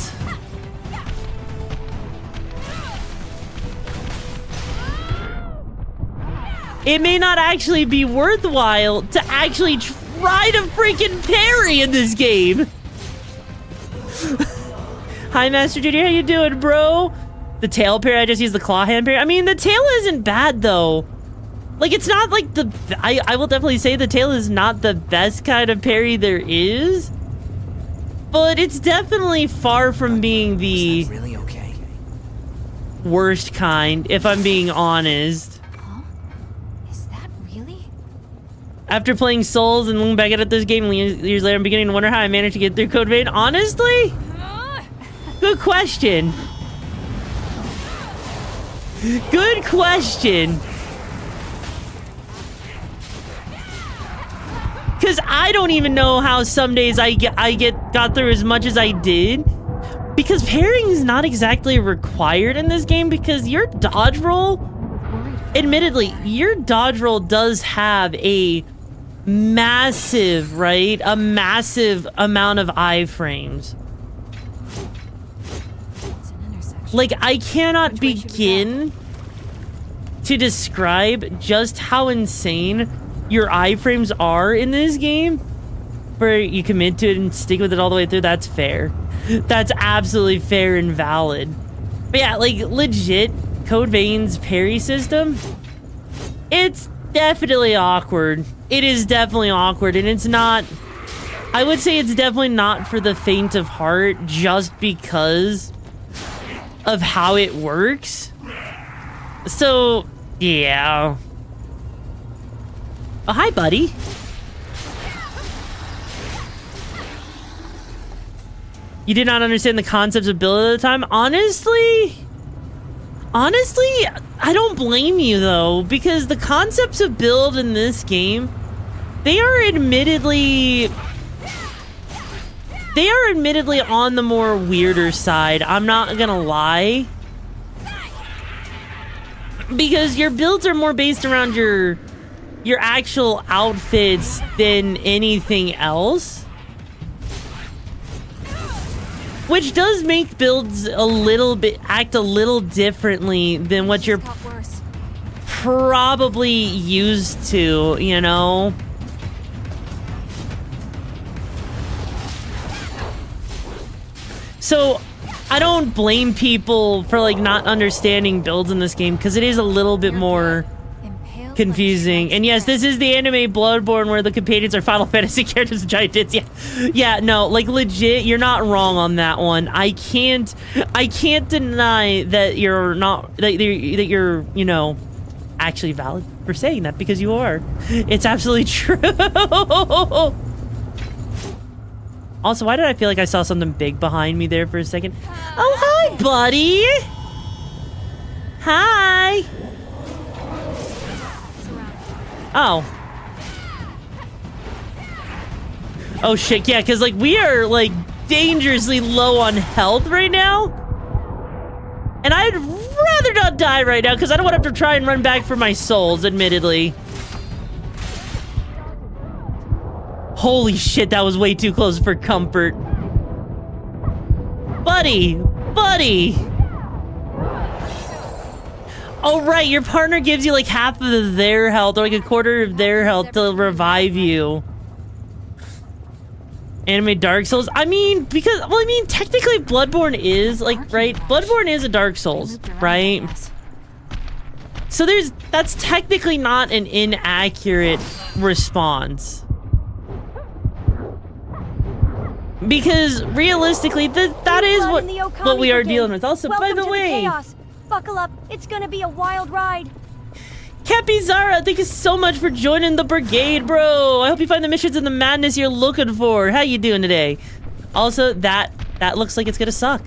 it may not actually be worthwhile to actually tried to freaking parry in this game. Hi, Master Junior. How you doing, bro? The tail parry, I just used the claw hand parry. I mean, the tail isn't bad, though. Like, it's not like the... I will definitely say the tail is not the best kind of parry there is. But it's definitely far from being the... Really okay? worst kind, if I'm being honest. Huh? Is that really? After playing Souls and looking back at this game years later, I'm beginning to wonder how I managed to get through Code Vein. Honestly? Good question. Good question. Because I don't even know how some days I got through as much as I did. Because parrying is not exactly required in this game because your dodge roll, admittedly, your dodge roll does have a massive, right? A massive amount of iframes. Like, I cannot begin to describe just how insane your iframes are in this game. Where you commit to it and stick with it all the way through, that's fair. That's absolutely fair and valid. But yeah, like, legit, Code Vein's parry system, it's definitely awkward. It is definitely awkward, and it's not... I would say it's definitely not for the faint of heart just because of how it works. So, yeah. Oh, hi, buddy. You did not understand the concepts of build at the time? Honestly, I don't blame you, though, because the concepts of build in this game, they are admittedly on the more weirder side. I'm not gonna lie. Because your builds are more based around your actual outfits than anything else. Which does make builds act a little differently than what you're probably used to, you know? So, I don't blame people for, like, not understanding builds in this game, because it is a little bit more confusing. And yes, this is the anime Bloodborne where the companions are Final Fantasy characters and giant tits. Yeah, no, like, legit, you're not wrong on that one. I can't deny that you're not, that you're, you know, actually valid for saying that, because you are. It's absolutely true. Also, why did I feel like I saw something big behind me there for a second? Oh, hi, buddy. Hi. Oh. Oh, shit, yeah, because, like, we are, like, dangerously low on health right now. And I'd rather not die right now, because I don't want to have to try and run back for my souls, admittedly. Holy shit, that was way too close for comfort. Buddy! Buddy! Oh, right, your partner gives you like half of their health, or like a quarter of their health to revive you. Anime Dark Souls? I mean, because, well, I mean, technically Bloodborne is, like, right? Bloodborne is a Dark Souls, right? So that's technically not an inaccurate response. Because realistically, that is what we are dealing with. Also, by the way, buckle up, it's gonna be a wild ride. Capizara, thank you so much for joining the brigade, bro. I hope you find the missions and the madness you're looking for. How you doing today? Also, that looks like it's gonna suck.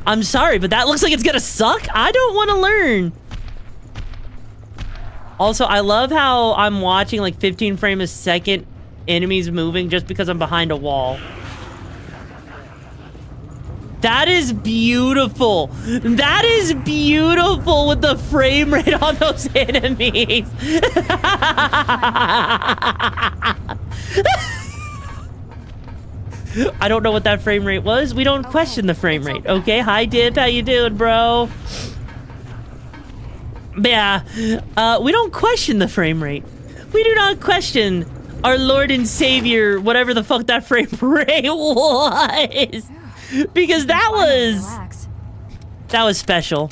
I'm sorry, but that looks like it's gonna suck. I don't want to learn. Also, I love how I'm watching like 15 frames a second enemies moving just because I'm behind a wall. That is beautiful. That is beautiful with the frame rate on those enemies. I don't know what that frame rate was. We don't question the frame rate, okay? Hi, Dip. How you doing, bro? But yeah, we don't question the frame rate. We do not question our Lord and Savior, whatever the fuck that frame rate was. Because that was special.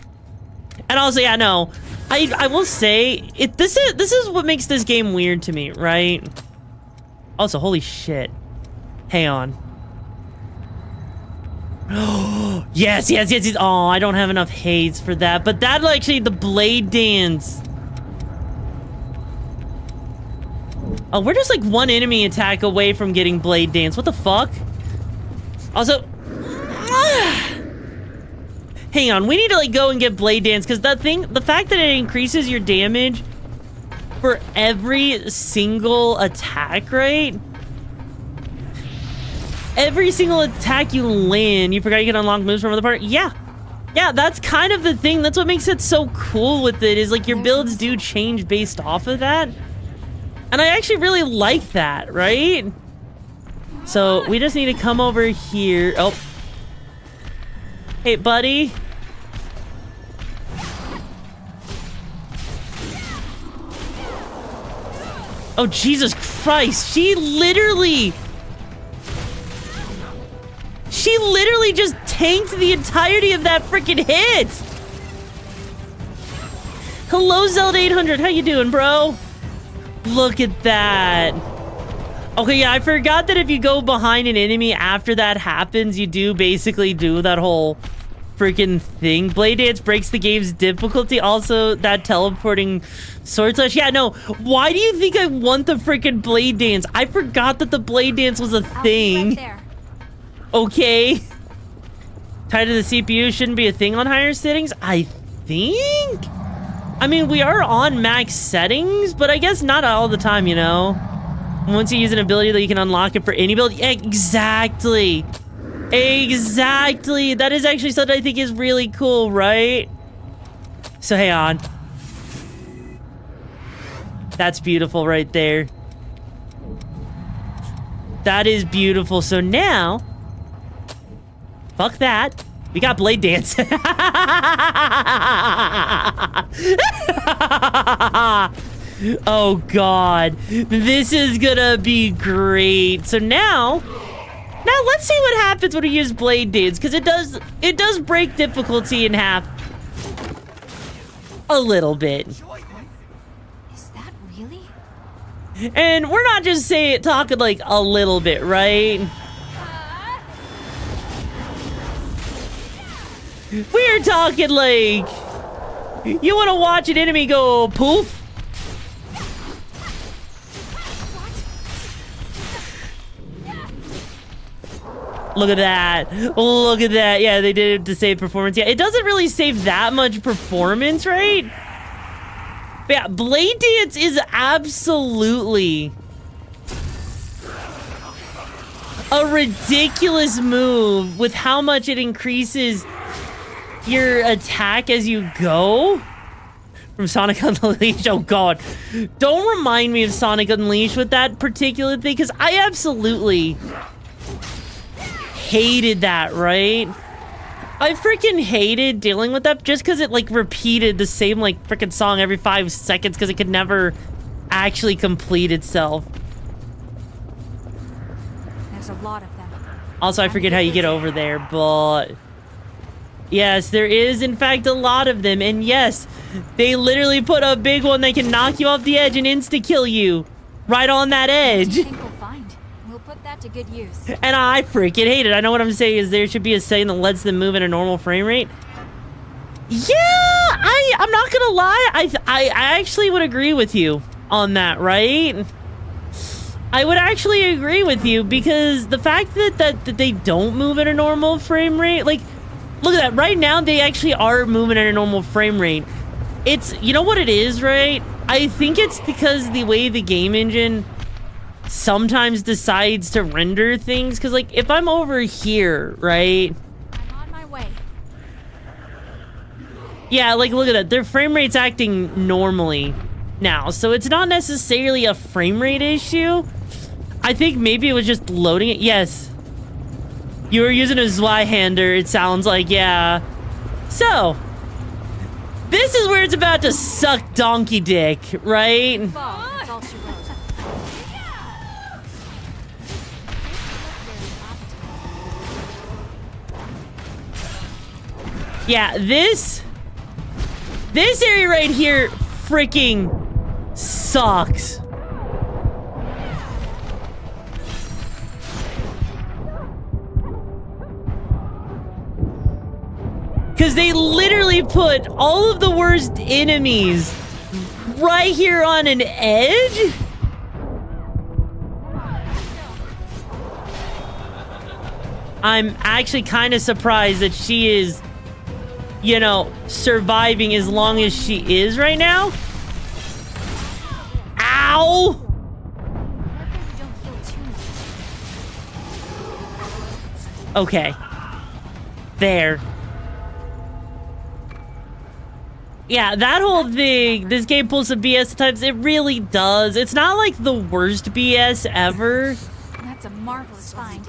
And also, yeah, no, I will say this is what makes this game weird to me, right? Also, holy shit. Hang on. yes. Oh, I don't have enough haze for that, but that actually the blade dance. Oh, we're just like one enemy attack away from getting blade dance. What the fuck? Also, hang on, we need to like go and get blade dance because the fact that it increases your damage for every single attack, right? Every single attack you land, you forgot you can unlock moves from other part. Yeah, that's kind of the thing. That's what makes it so cool with it is like your builds do change based off of that. And I actually really like that, right? So we just need to come over here. Oh. Hey, buddy. Oh, Jesus Christ. She literally just tanked the entirety of that freaking hit. Hello, Zelda 800. How you doing, bro? Look at that. Okay, yeah, I forgot that if you go behind an enemy after that happens, you do basically do that whole freaking thing. Blade Dance breaks the game's difficulty. Also, that teleporting sword slash. Yeah, no. Why do you think I want the freaking Blade Dance? I forgot that the Blade Dance was a thing. Right there. Okay. Tied to the CPU shouldn't be a thing on higher settings, I think? I mean, we are on max settings, but I guess not all the time, you know? Once you use an ability that you can unlock it for any build. Yeah, exactly. Exactly. That is actually something I think is really cool, right? So, hang on. That's beautiful right there. That is beautiful. So now... Fuck that. We got Blade Dance. Oh god. This is gonna be great. So now let's see what happens when we use Blade Dance, because it does break difficulty in half. A little bit. Is that really? And we're not just talking like a little bit, right? We're talking like, you want to watch an enemy go poof? Look at that. Look at that. Yeah, they did it to save performance. Yeah, it doesn't really save that much performance, right? But yeah, Blade Dance is absolutely a ridiculous move with how much it increases your attack as you go. From Sonic Unleashed. Oh god. Don't remind me of Sonic Unleashed with that particular thing, because I absolutely hated that, right? I freaking hated dealing with that just because it like repeated the same like freaking song every 5 seconds because it could never actually complete itself. There's a lot of them. Also, I forget how you get over there, but yes, there is in fact a lot of them, and yes, they literally put a big one that can knock you off the edge and insta-kill you right on that edge. We'll put that to good use. And I freaking hate it. I know what I'm saying is there should be a setting that lets them move at a normal frame rate. Yeah, I'm not gonna lie. I actually would agree with you on that, right? I would actually agree with you because the fact that they don't move at a normal frame rate, like, look at that. Right now, they actually are moving at a normal frame rate. It's, you know what it is, right? I think it's because the way the game engine sometimes decides to render things. Because, like, if I'm over here, right? I'm on my way. Yeah, like, look at that. Their frame rate's acting normally now. So it's not necessarily a frame rate issue. I think maybe it was just loading it. Yes. You were using a Zweihander, it sounds like, yeah. So, this is where it's about to suck donkey dick, right? Yeah, this area right here freaking sucks. Because they literally put all of the worst enemies right here on an edge? I'm actually kind of surprised that she is, you know, surviving as long as she is right now. Ow! Okay. There. Yeah, that whole thing, this game pulls some BS at times. It really does. It's not like the worst BS ever. That's a marvelous find.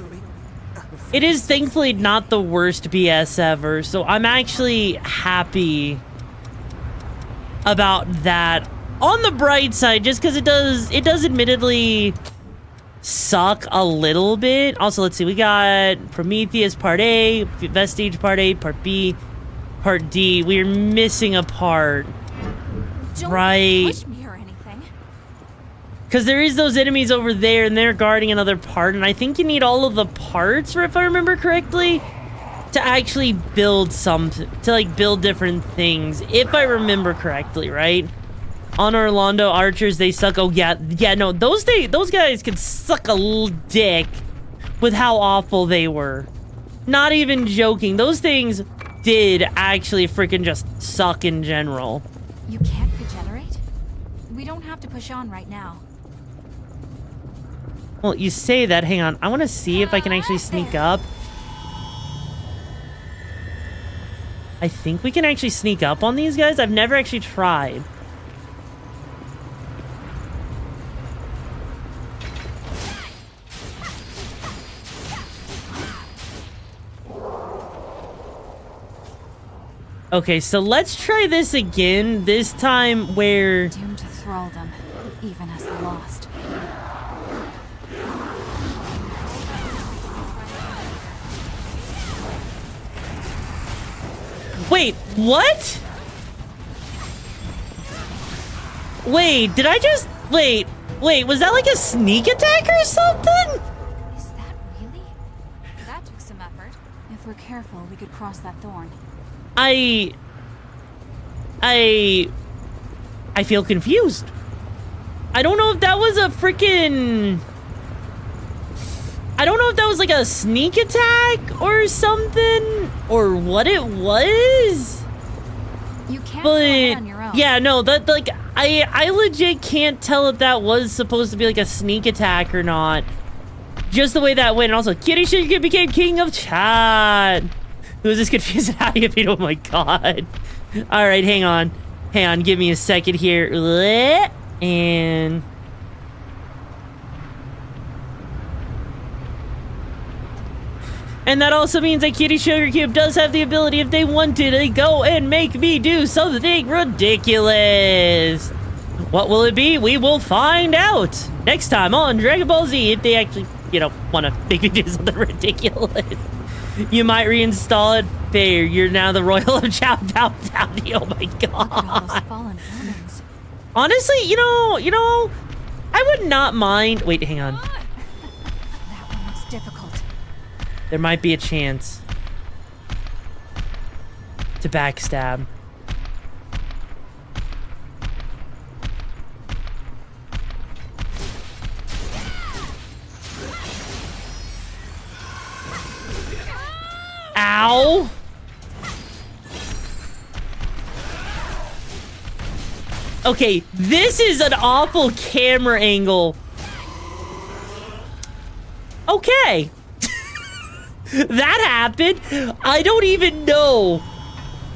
It is thankfully not the worst BS ever, so I'm actually happy about that. On the bright side, just because it does admittedly suck a little bit. Also, let's see, we got Prometheus Part A, Vestige Part A, Part B, Part D. We're missing a part. Don't right. push me or anything. Because there is those enemies over there, and they're guarding another part, and I think you need all of the parts, if I remember correctly, to actually build something, to like build different things, if I remember correctly, right? On Orlando Archers, they suck. Oh yeah, no, those guys could suck a little dick with how awful they were. Not even joking. Those things did actually freaking just suck in general. You can't regenerate? We don't have to push on right now. Well, you say that. Hang on. I want to see if I can actually sneak up. I think we can actually sneak up on these guys. I've never actually tried. Okay, so let's try this again. This time where... Doomed to thraldom, even as the lost. Wait, what? Wait, did I just... Wait, was that like a sneak attack or something? Is that really? That took some effort. If we're careful, we could cross that thorn. I feel confused. I don't know if that was a freaking... I don't know if that was like a sneak attack or something, or what it was. You can't but go ahead on your own. Yeah, no, that like I legit can't tell if that was supposed to be like a sneak attack or not. Just the way that went. And also, Kitty Sugar became king of chat. Who is this confused? How do you beat? Oh my god. All right, hang on. Give me a second here. And that also means that Kitty Sugar Cube does have the ability, if they wanted, to go and make me do something ridiculous. What will it be? We will find out next time on Dragon Ball Z, if they actually, you know, want to make me do something ridiculous. You might reinstall it. Fair. You're now the Royal of Chow Pow Dowdy. Oh my god. Honestly, you know, I would not mind. Wait, hang on. That one looks difficult. There might be a chance to backstab. Ow! Okay, this is an awful camera angle. Okay. That happened. I don't even know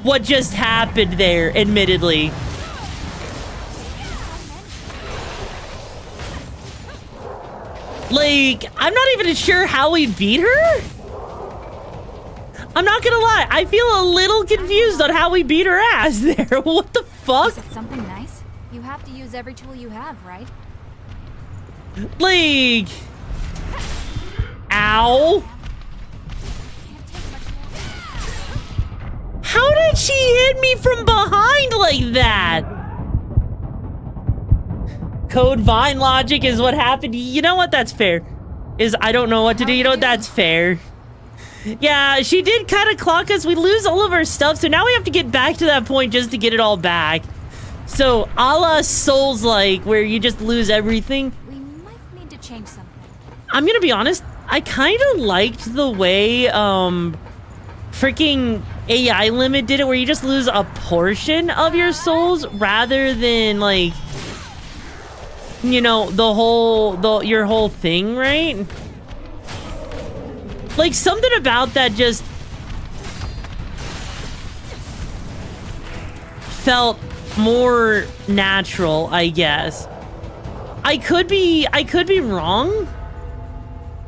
what just happened there, admittedly. Like, I'm not even sure how we beat her. I'm not gonna lie, I feel a little confused on how we beat her ass there. What the fuck? Is it something nice? You have to use every tool you have, right? Like... Ow! How did hit me from behind like that? Code Vine logic is what happened. You know what? That's fair. I don't know what to do. You know what? That's fair. Yeah, she did kind of clock us. We lose all of our stuff, so now we have to get back to that point just to get it all back. So, a la Souls-like, where you just lose everything. We might need to change something. I'm gonna be honest, I kind of liked the way, freaking AI Limit did it, where you just lose a portion of your souls, rather than, like, you know, your whole thing, right? Like, something about that just felt more natural, I guess. I could be wrong.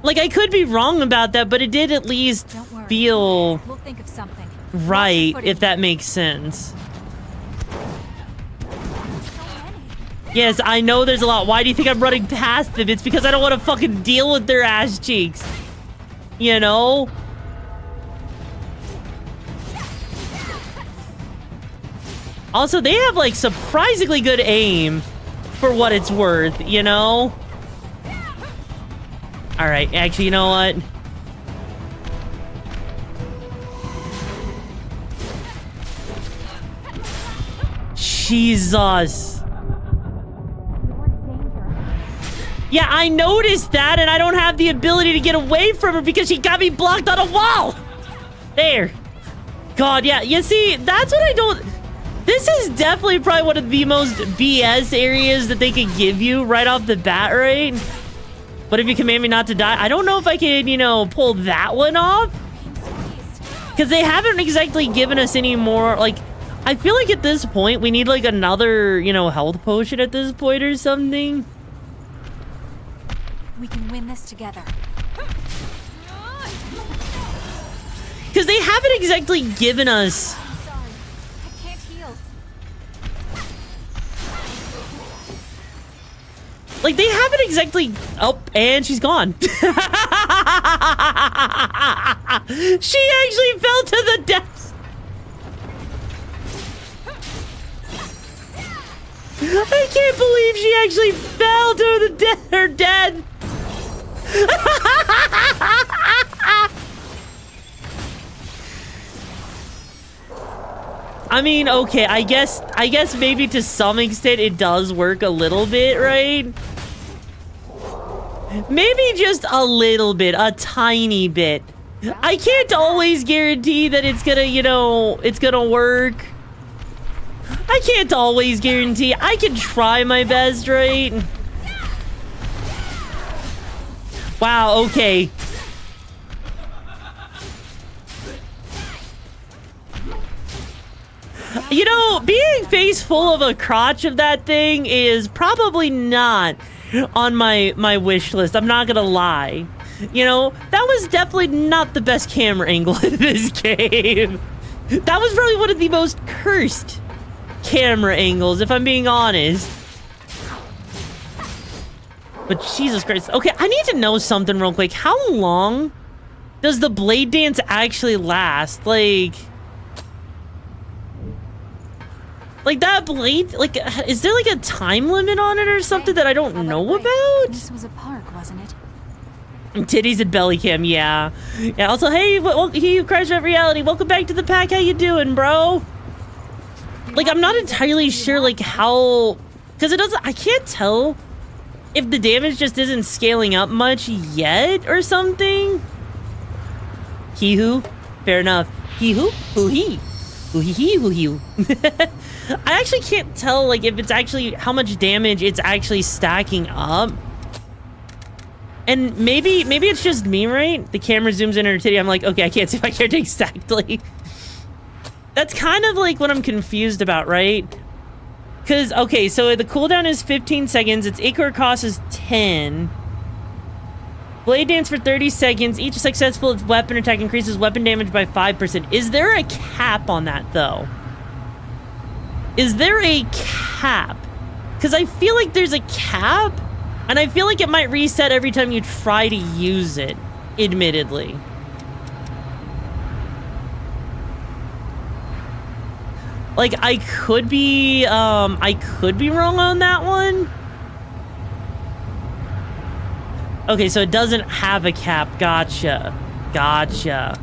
Like, I could be wrong about that, but it did at least feel We'll think of something. right, if that makes sense. Yes, I know there's a lot. Why do you think I'm running past them? It's because I don't want to fucking deal with their ass cheeks. You know? Also, they have, like, surprisingly good aim for what it's worth, you know? Alright, actually, you know what? Jesus. Yeah, I noticed that, and I don't have the ability to get away from her because she got me blocked on a wall. There. God, yeah. You see, that's what I don't... This is definitely probably one of the most BS areas that they could give you right off the bat, right? But if you command me not to die, I don't know if I can, you know, pull that one off. Because they haven't exactly given us any more, like... I feel like at this point, we need, like, another, you know, health potion at this point or something. We can win this together. Because they haven't exactly given us... Sorry, I can't heal. Like, they haven't exactly... Oh, and she's gone. She actually fell to the death. I can't believe she actually fell to her death. I mean, okay, I guess maybe to some extent it does work a little bit, right? Maybe just a little bit, a tiny bit. I can't always guarantee that it's gonna, you know, it's gonna work. I can't always guarantee. I can try my best, right? Wow, okay. You know, being face full of a crotch of that thing is probably not on my wish list. I'm not gonna lie. You know, that was definitely not the best camera angle in this game. That was probably one of the most cursed camera angles, if I'm being honest. But Jesus Christ. Okay, I need to know something real quick. How long does the blade dance actually last? Like that blade, like, is there like a time limit on it or something that I don't know about? This was a park, wasn't it? Titties and belly cam, yeah. Yeah, also, hey, he who cries out reality, welcome back to the pack. How you doing, bro? Like, I'm not entirely sure, like, how... Because it doesn't... I can't tell if the damage just isn't scaling up much yet or something. He who? Fair enough. He who? Who he? Who he? Who he? I actually can't tell, like, if it's actually... How much damage it's actually stacking up. And maybe it's just me, right? The camera zooms in her titty. I'm like, okay, I can't see my character exactly. That's kind of like what I'm confused about, right? Because, okay, so the cooldown is 15 seconds. Its acre cost is 10. Blade dance for 30 seconds. Each successful weapon attack increases weapon damage by 5%. Is there a cap on that, though? Is there a cap? Because I feel like there's a cap, and I feel like it might reset every time you try to use it, admittedly. Like, I could be wrong on that one. Okay, so it doesn't have a cap. Gotcha. Gotcha.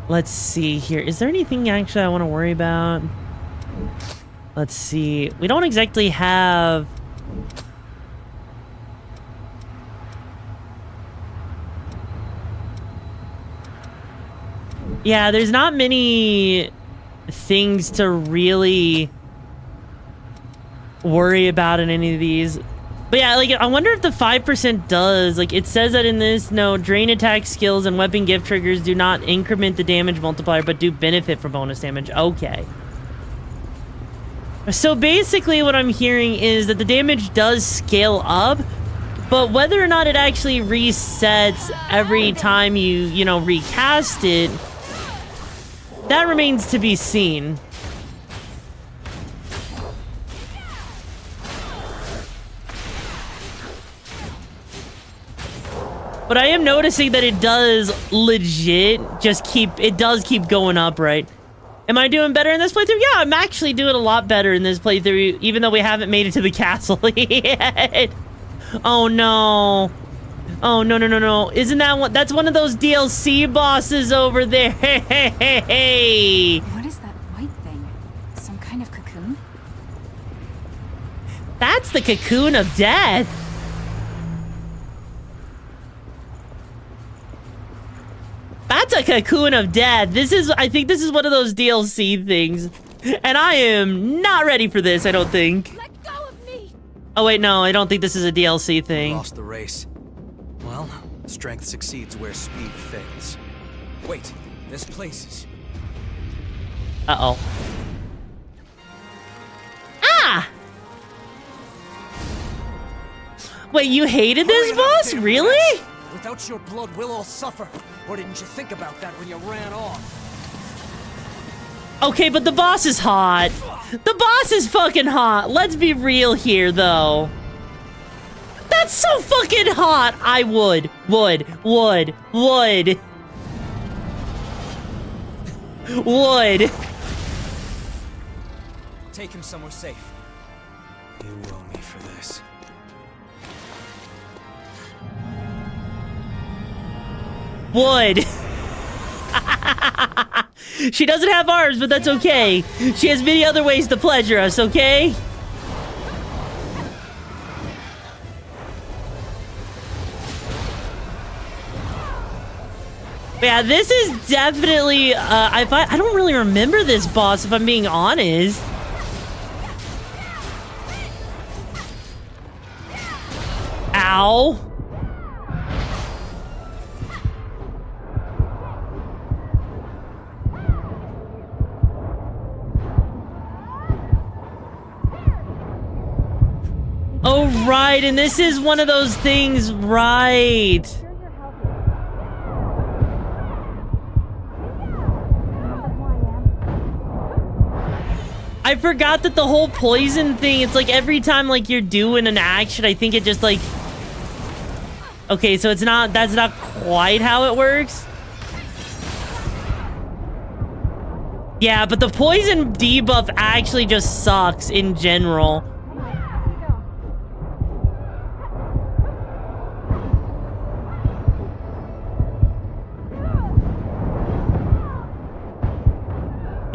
Let's see here. Is there anything actually I want to worry about? Let's see. We don't exactly have... Yeah, there's not many things to really worry about in any of these. But yeah, like, I wonder if the 5% does. Like, it says that in this, no, drain attack skills and weapon gift triggers do not increment the damage multiplier, but do benefit from bonus damage. Okay. So basically what I'm hearing is that the damage does scale up, but whether or not it actually resets every time you know, recast it, that remains to be seen. But I am noticing that it does legit just keep going up, right? Am I doing better in this playthrough? Yeah, I'm actually doing a lot better in this playthrough, even though we haven't made it to the castle yet. Oh no. Oh, no. Isn't that one? That's one of those DLC bosses over there. Hey. What is that white thing? Some kind of cocoon? That's the cocoon of death. That's a cocoon of death. I think this is one of those DLC things. And I am not ready for this, I don't think. Let go of me! Oh wait, no, I don't think this is a DLC thing. Lost the race. Well, strength succeeds where speed fails. Wait, this place is... Uh-oh. Ah! Wait, you hated this boss? Really? Without your blood, we'll all suffer. Or didn't you think about that when you ran off? Okay, but the boss is hot. The boss is fucking hot. Let's be real here, though. That's so fucking hot. I would. Would. Take him somewhere safe. You owe me for this. Would. She doesn't have arms, but that's okay. She has many other ways to pleasure us, okay? Yeah, this is definitely, I don't really remember this boss, if I'm being honest. Ow. Oh, right, and this is one of those things, right. I forgot that the whole poison thing, it's like every time like you're doing an action, I think it just like... Okay, so that's not quite how it works. Yeah, but the poison debuff actually just sucks in general.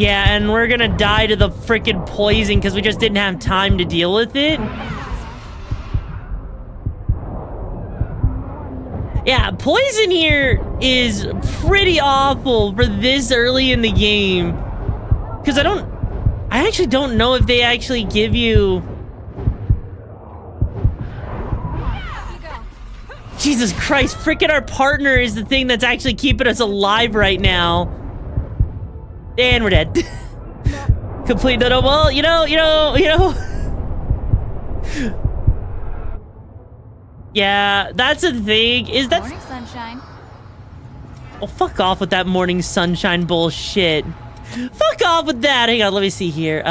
Yeah, and we're gonna die to the frickin' poison because we just didn't have time to deal with it. Yeah, poison here is pretty awful for this early in the game. Because I actually don't know if they actually give you... Jesus Christ, frickin' our partner is the thing that's actually keeping us alive right now. And we're dead. Complete no, well, you know. Yeah, that's the thing. Is that Morning sunshine? Oh, fuck off with that morning sunshine bullshit. Fuck off with that. Hang on, let me see here.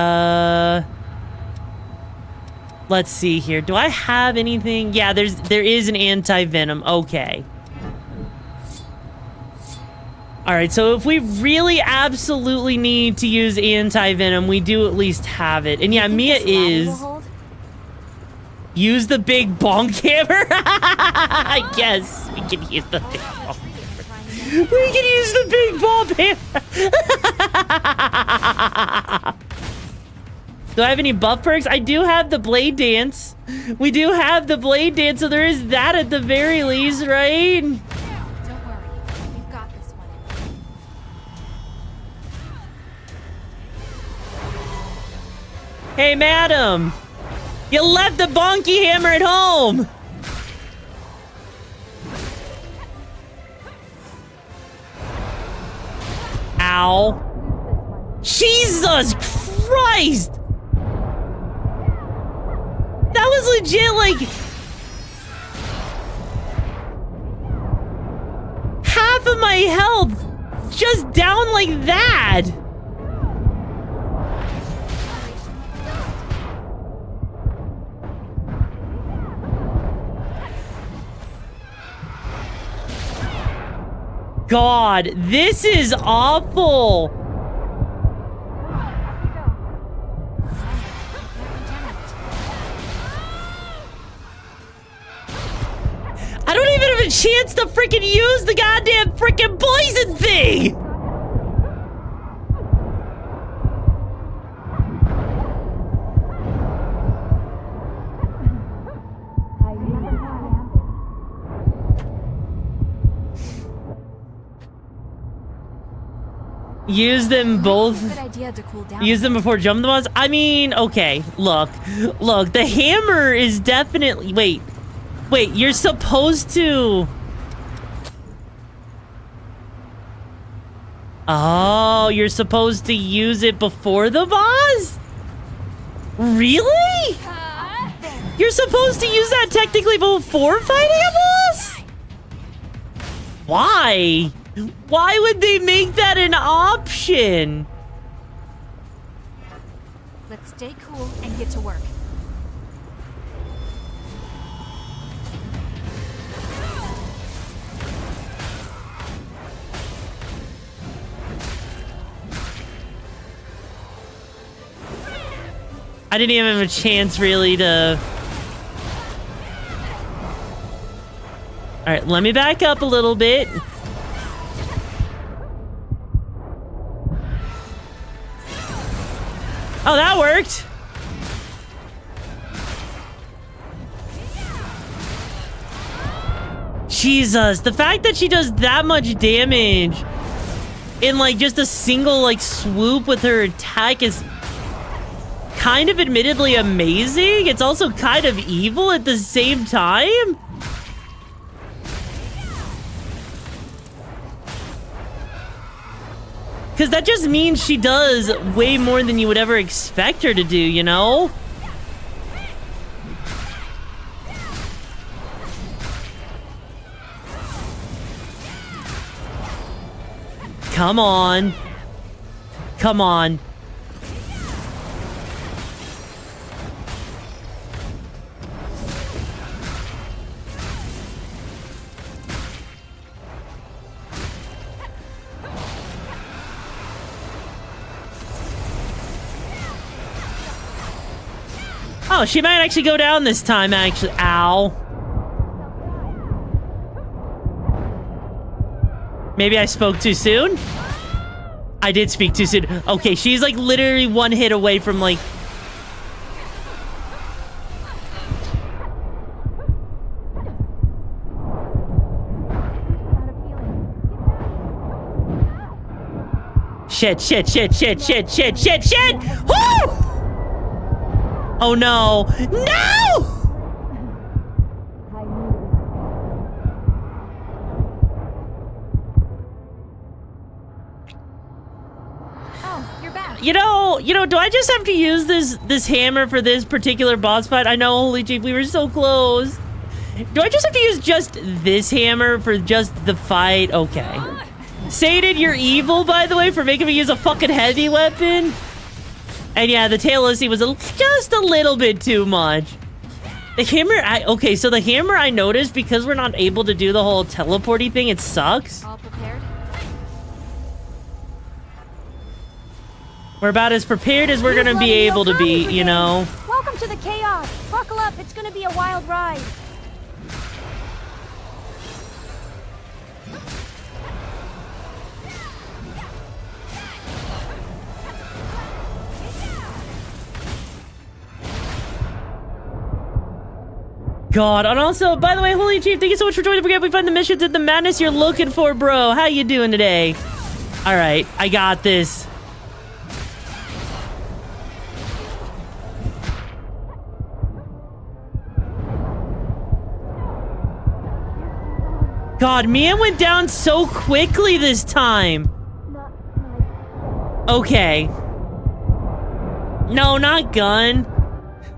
Let's see here. Do I have anything? Yeah, there is an anti-venom. Okay. Alright, so if we really absolutely need to use anti-venom, we do at least have it. And yeah, Mia is... Use the big bonk hammer? I guess we can use the big bonk hammer. We can use the big bonk hammer! Do I have any buff perks? I do have the blade dance. We do have the blade dance, so there is that at the very least, right? Don't worry, we've got this one. Hey, madam! You left the bonky hammer at home! Ow. Jesus Christ! That was legit, like... half of my health just down like that! God, this is awful! I don't even have a chance to freaking use the goddamn freaking poison thing! Use them both. Good idea to cool down. Use them before jump the boss. I mean, okay. Look. The hammer is definitely. Wait. You're supposed to. Oh, you're supposed to use it before the boss? Really? You're supposed to use that technically before fighting a boss? Why? Why would they make that an option? Let's stay cool and get to work. I didn't even have a chance really to... Alright, let me back up a little bit. Oh, that worked. Jesus, the fact that she does that much damage in like just a single like swoop with her attack is kind of admittedly amazing. It's also kind of evil at the same time. Because that just means she does way more than you would ever expect her to do, you know? Come on. Come on. Oh, she might actually go down this time, actually. Ow. Maybe I spoke too soon? I did speak too soon. Okay, she's like literally one hit away from like... Shit. Woo! Oh no! No! Oh, you're back. You know, do I just have to use this hammer for this particular boss fight? I know, holy jeep, we were so close. Do I just have to use just this hammer for just the fight? Okay. Sated, you're evil, by the way, for making me use a fucking heavy weapon. And yeah, the tail Lissy was just a little bit too much. The hammer, okay, so the hammer I noticed, because we're not able to do the whole teleporty thing, it sucks. All prepared? We're about as prepared as we're gonna be able to be, you know? Welcome to the chaos. Buckle up, it's gonna be a wild ride. God, and also, by the way, Holy Chief, thank you so much for joining. Forget we find the missions and the madness you're looking for, bro. How you doing today? All right, I got this. God, Mia went down so quickly this time. Okay. No, not gun.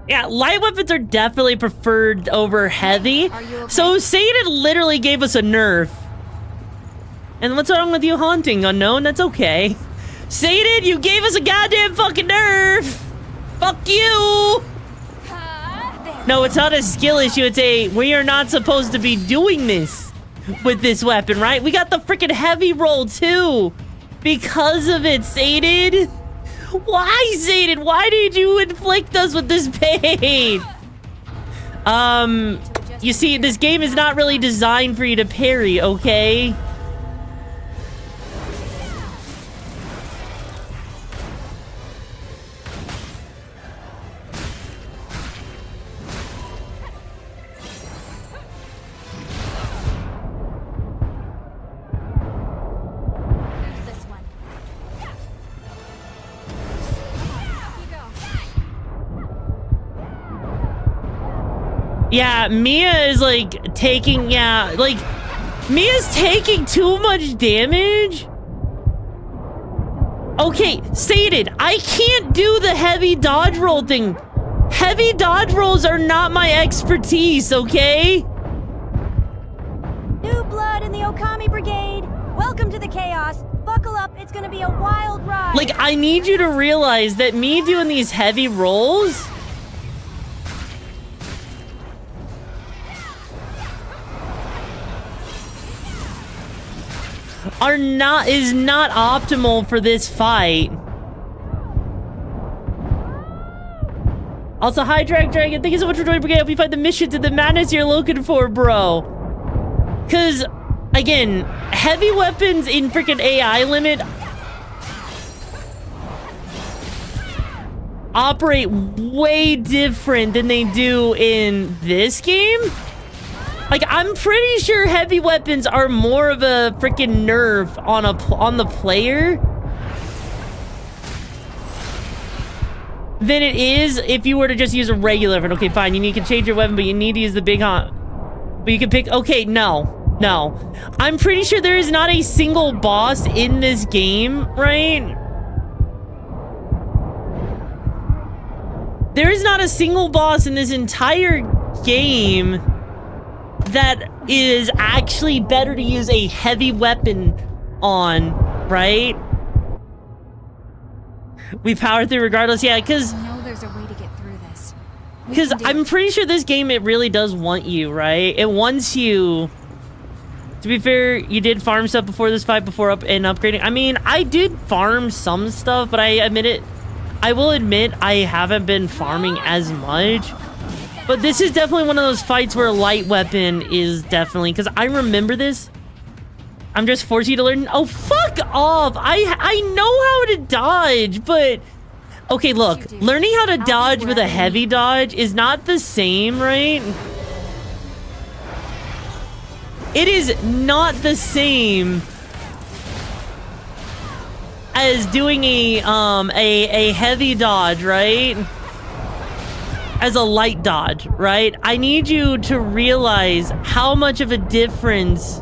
Yeah, light weapons are definitely preferred over heavy. So Satan literally gave us a nerf. And what's wrong with you haunting, Unknown? That's okay. Satan, you gave us a goddamn fucking nerf. Fuck you. No, it's not a skill issue. It's a, we are not supposed to be doing this with this weapon, right? We got the freaking heavy roll too. Because of it, Satan. Why, Zayden? Why did you inflict us with this pain? You see, this game is not really designed for you to parry, okay? Yeah, Mia is like taking, Mia's taking too much damage. Okay, Satan, I can't do the heavy dodge roll thing. Heavy dodge rolls are not my expertise, okay? New blood in the Okami Brigade. Welcome to the chaos. Buckle up, it's gonna be a wild ride. Like, I need you to realize that me doing these heavy rolls is not optimal for this fight. Also, hi Dragon, thank you so much for joining. I hope you find the missions and the madness you're looking for, bro. Cause again, heavy weapons in freaking AI limit operate way different than they do in this game. Like, I'm pretty sure heavy weapons are more of a freaking nerf on the player than it is if you were to just use a regular weapon. Okay, fine, you can change your weapon, but you need to use the big hunt. But you can pick, okay, no. I'm pretty sure there is not a single boss in this game, right? There is not a single boss in this entire game that is actually better to use a heavy weapon on, right? We power through regardless, yeah, because there's a way to get through this. Because I'm pretty sure this game, it really does want you, right? It wants you. To be fair, you did farm stuff before this fight, before upgrading. I mean, I did farm some stuff, but I will admit I haven't been farming as much. But this is definitely one of those fights where a light weapon is definitely, because I remember this. I'm just forcing you to learn. Oh, fuck off. I know how to dodge, but okay, look, learning how to dodge with a heavy dodge is not the same, right? It is not the same as doing a heavy dodge, right? As a light dodge, right? I need you to realize how much of a difference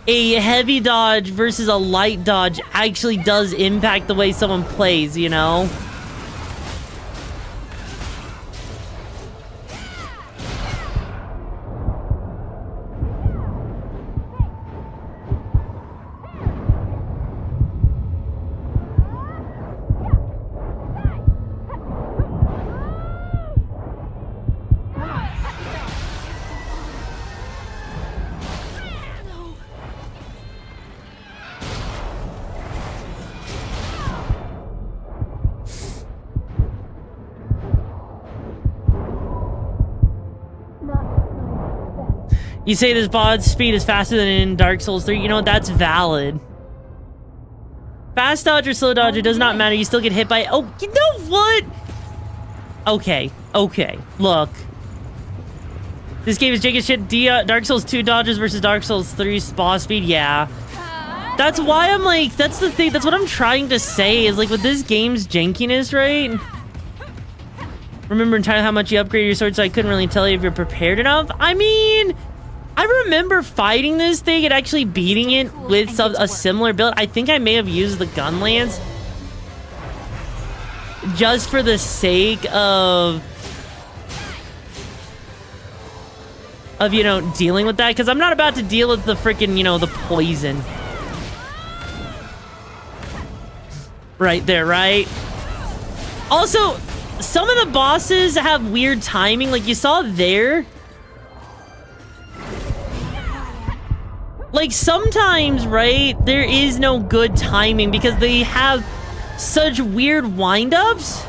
a heavy dodge versus a light dodge actually does impact the way someone plays, you know? You say this boss speed is faster than in Dark Souls 3. You know, that's valid. Fast dodge or slow dodge, it does not matter. You still get hit by... Oh, you know what? Okay. Okay. Look. This game is jank as shit. Dark Souls 2 dodges versus Dark Souls 3's boss speed. Yeah. That's why I'm like... That's the thing. That's what I'm trying to say. Is like with this game's jankiness, right? Remember entirely how much you upgraded your sword, so I couldn't really tell you if you're prepared enough. I mean... I remember fighting this thing and actually beating it with a similar build. I think I may have used the gun lance just for the sake of you know, dealing with that, because I'm not about to deal with the freaking, you know, the poison. Right there, right? Also, some of the bosses have weird timing, like you saw there. Like, sometimes, right, there is no good timing because they have such weird wind-ups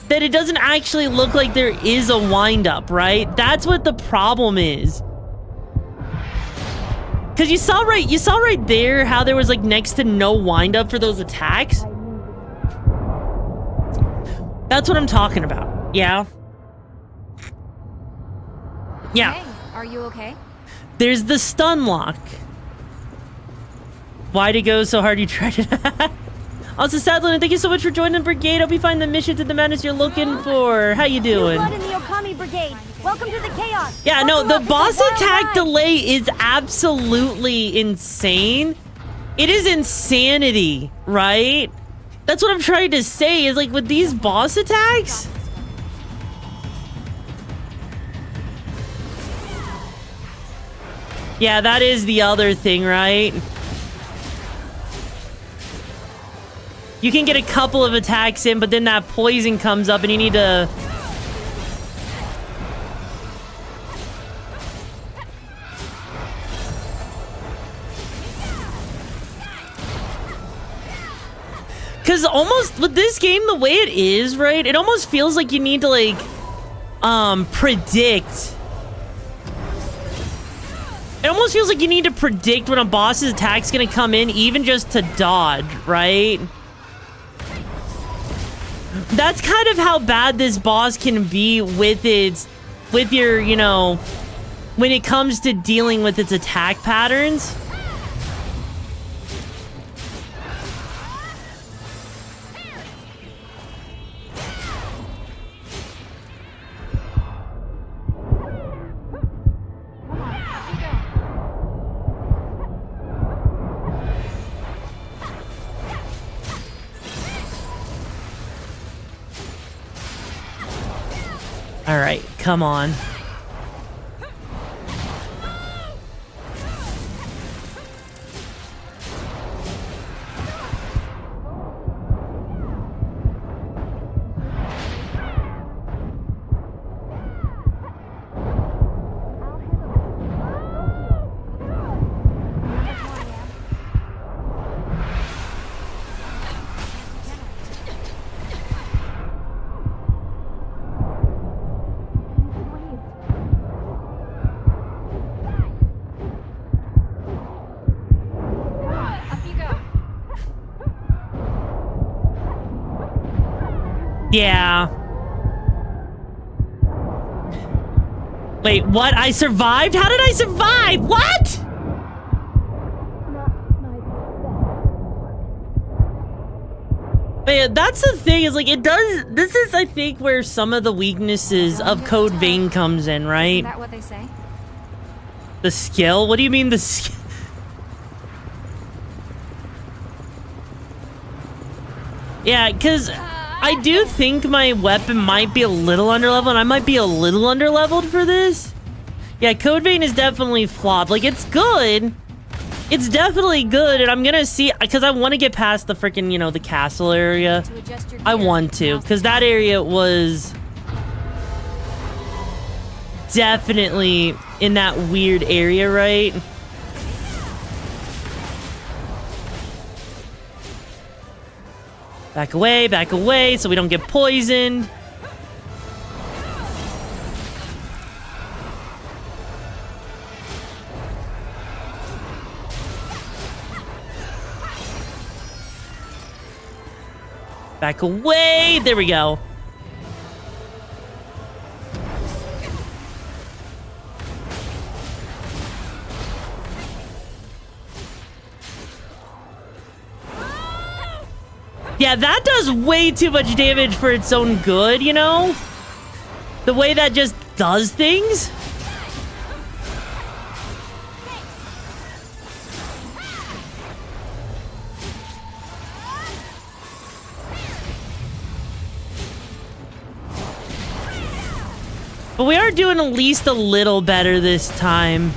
that it doesn't actually look like there is a wind-up, right? That's what the problem is. Because you saw right there how there was, like, next to no wind-up for those attacks. That's what I'm talking about, yeah? Yeah. Hey, are you okay? There's the stun lock. Why'd it go so hard you tried it? Also, Sadlin, thank you so much for joining the brigade. Hope you find the mission to the madness you're looking for. How you doing? Blood in the Okami Brigade. Welcome to the chaos. Yeah, no, the boss attack delay is absolutely insane. It is insanity, right? That's what I'm trying to say, is like with these boss attacks. Yeah, that is the other thing, right? You can get a couple of attacks in, but then that poison comes up and you need to... Because almost with this game, the way it is, right? It almost feels like you need to, like, predict... It almost feels like you need to predict when a boss's attack's gonna come in, even just to dodge, right? That's kind of how bad this boss can be with your, you know, when it comes to dealing with its attack patterns. All right, come on. Yeah. Wait, what? I survived? How did I survive? What? Man, that's the thing, is like, it does... This is, I think, where some of the weaknesses of Code Vein comes in, right? Isn't that what they say? The skill? What do you mean the skill? Yeah, because... I do think my weapon might be a little underleveled, and I might be a little underleveled for this. Yeah, Code Vein is definitely flopped. Like, it's good. It's definitely good, and I'm gonna see, because I want to get past the freaking, you know, the castle area. I want to, because that area was definitely in that weird area, right? Back away, so we don't get poisoned. Back away. There we go. Yeah, that does way too much damage for its own good, you know? The way that just does things. But we are doing at least a little better this time.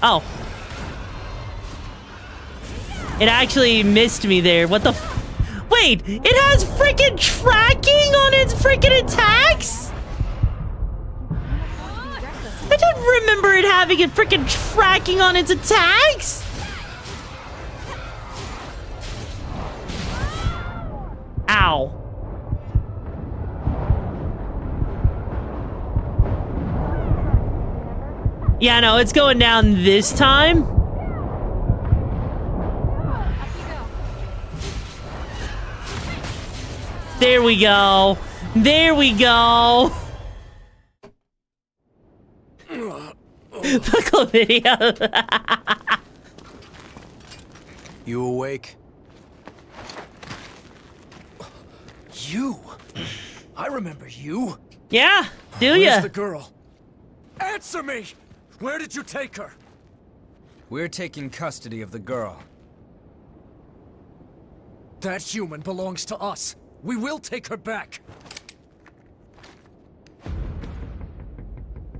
Oh. It actually missed me there. What the f- Wait, it has freaking tracking on its freaking attacks? I don't remember it having a freaking tracking on its attacks. Ow. Yeah, no, it's going down this time. There we go. There we go. Buckle video. You awake? You? I remember you. Yeah, do Where's ya? the girl? Answer me! Where did you take her? We're taking custody of the girl. That human belongs to us. We will take her back.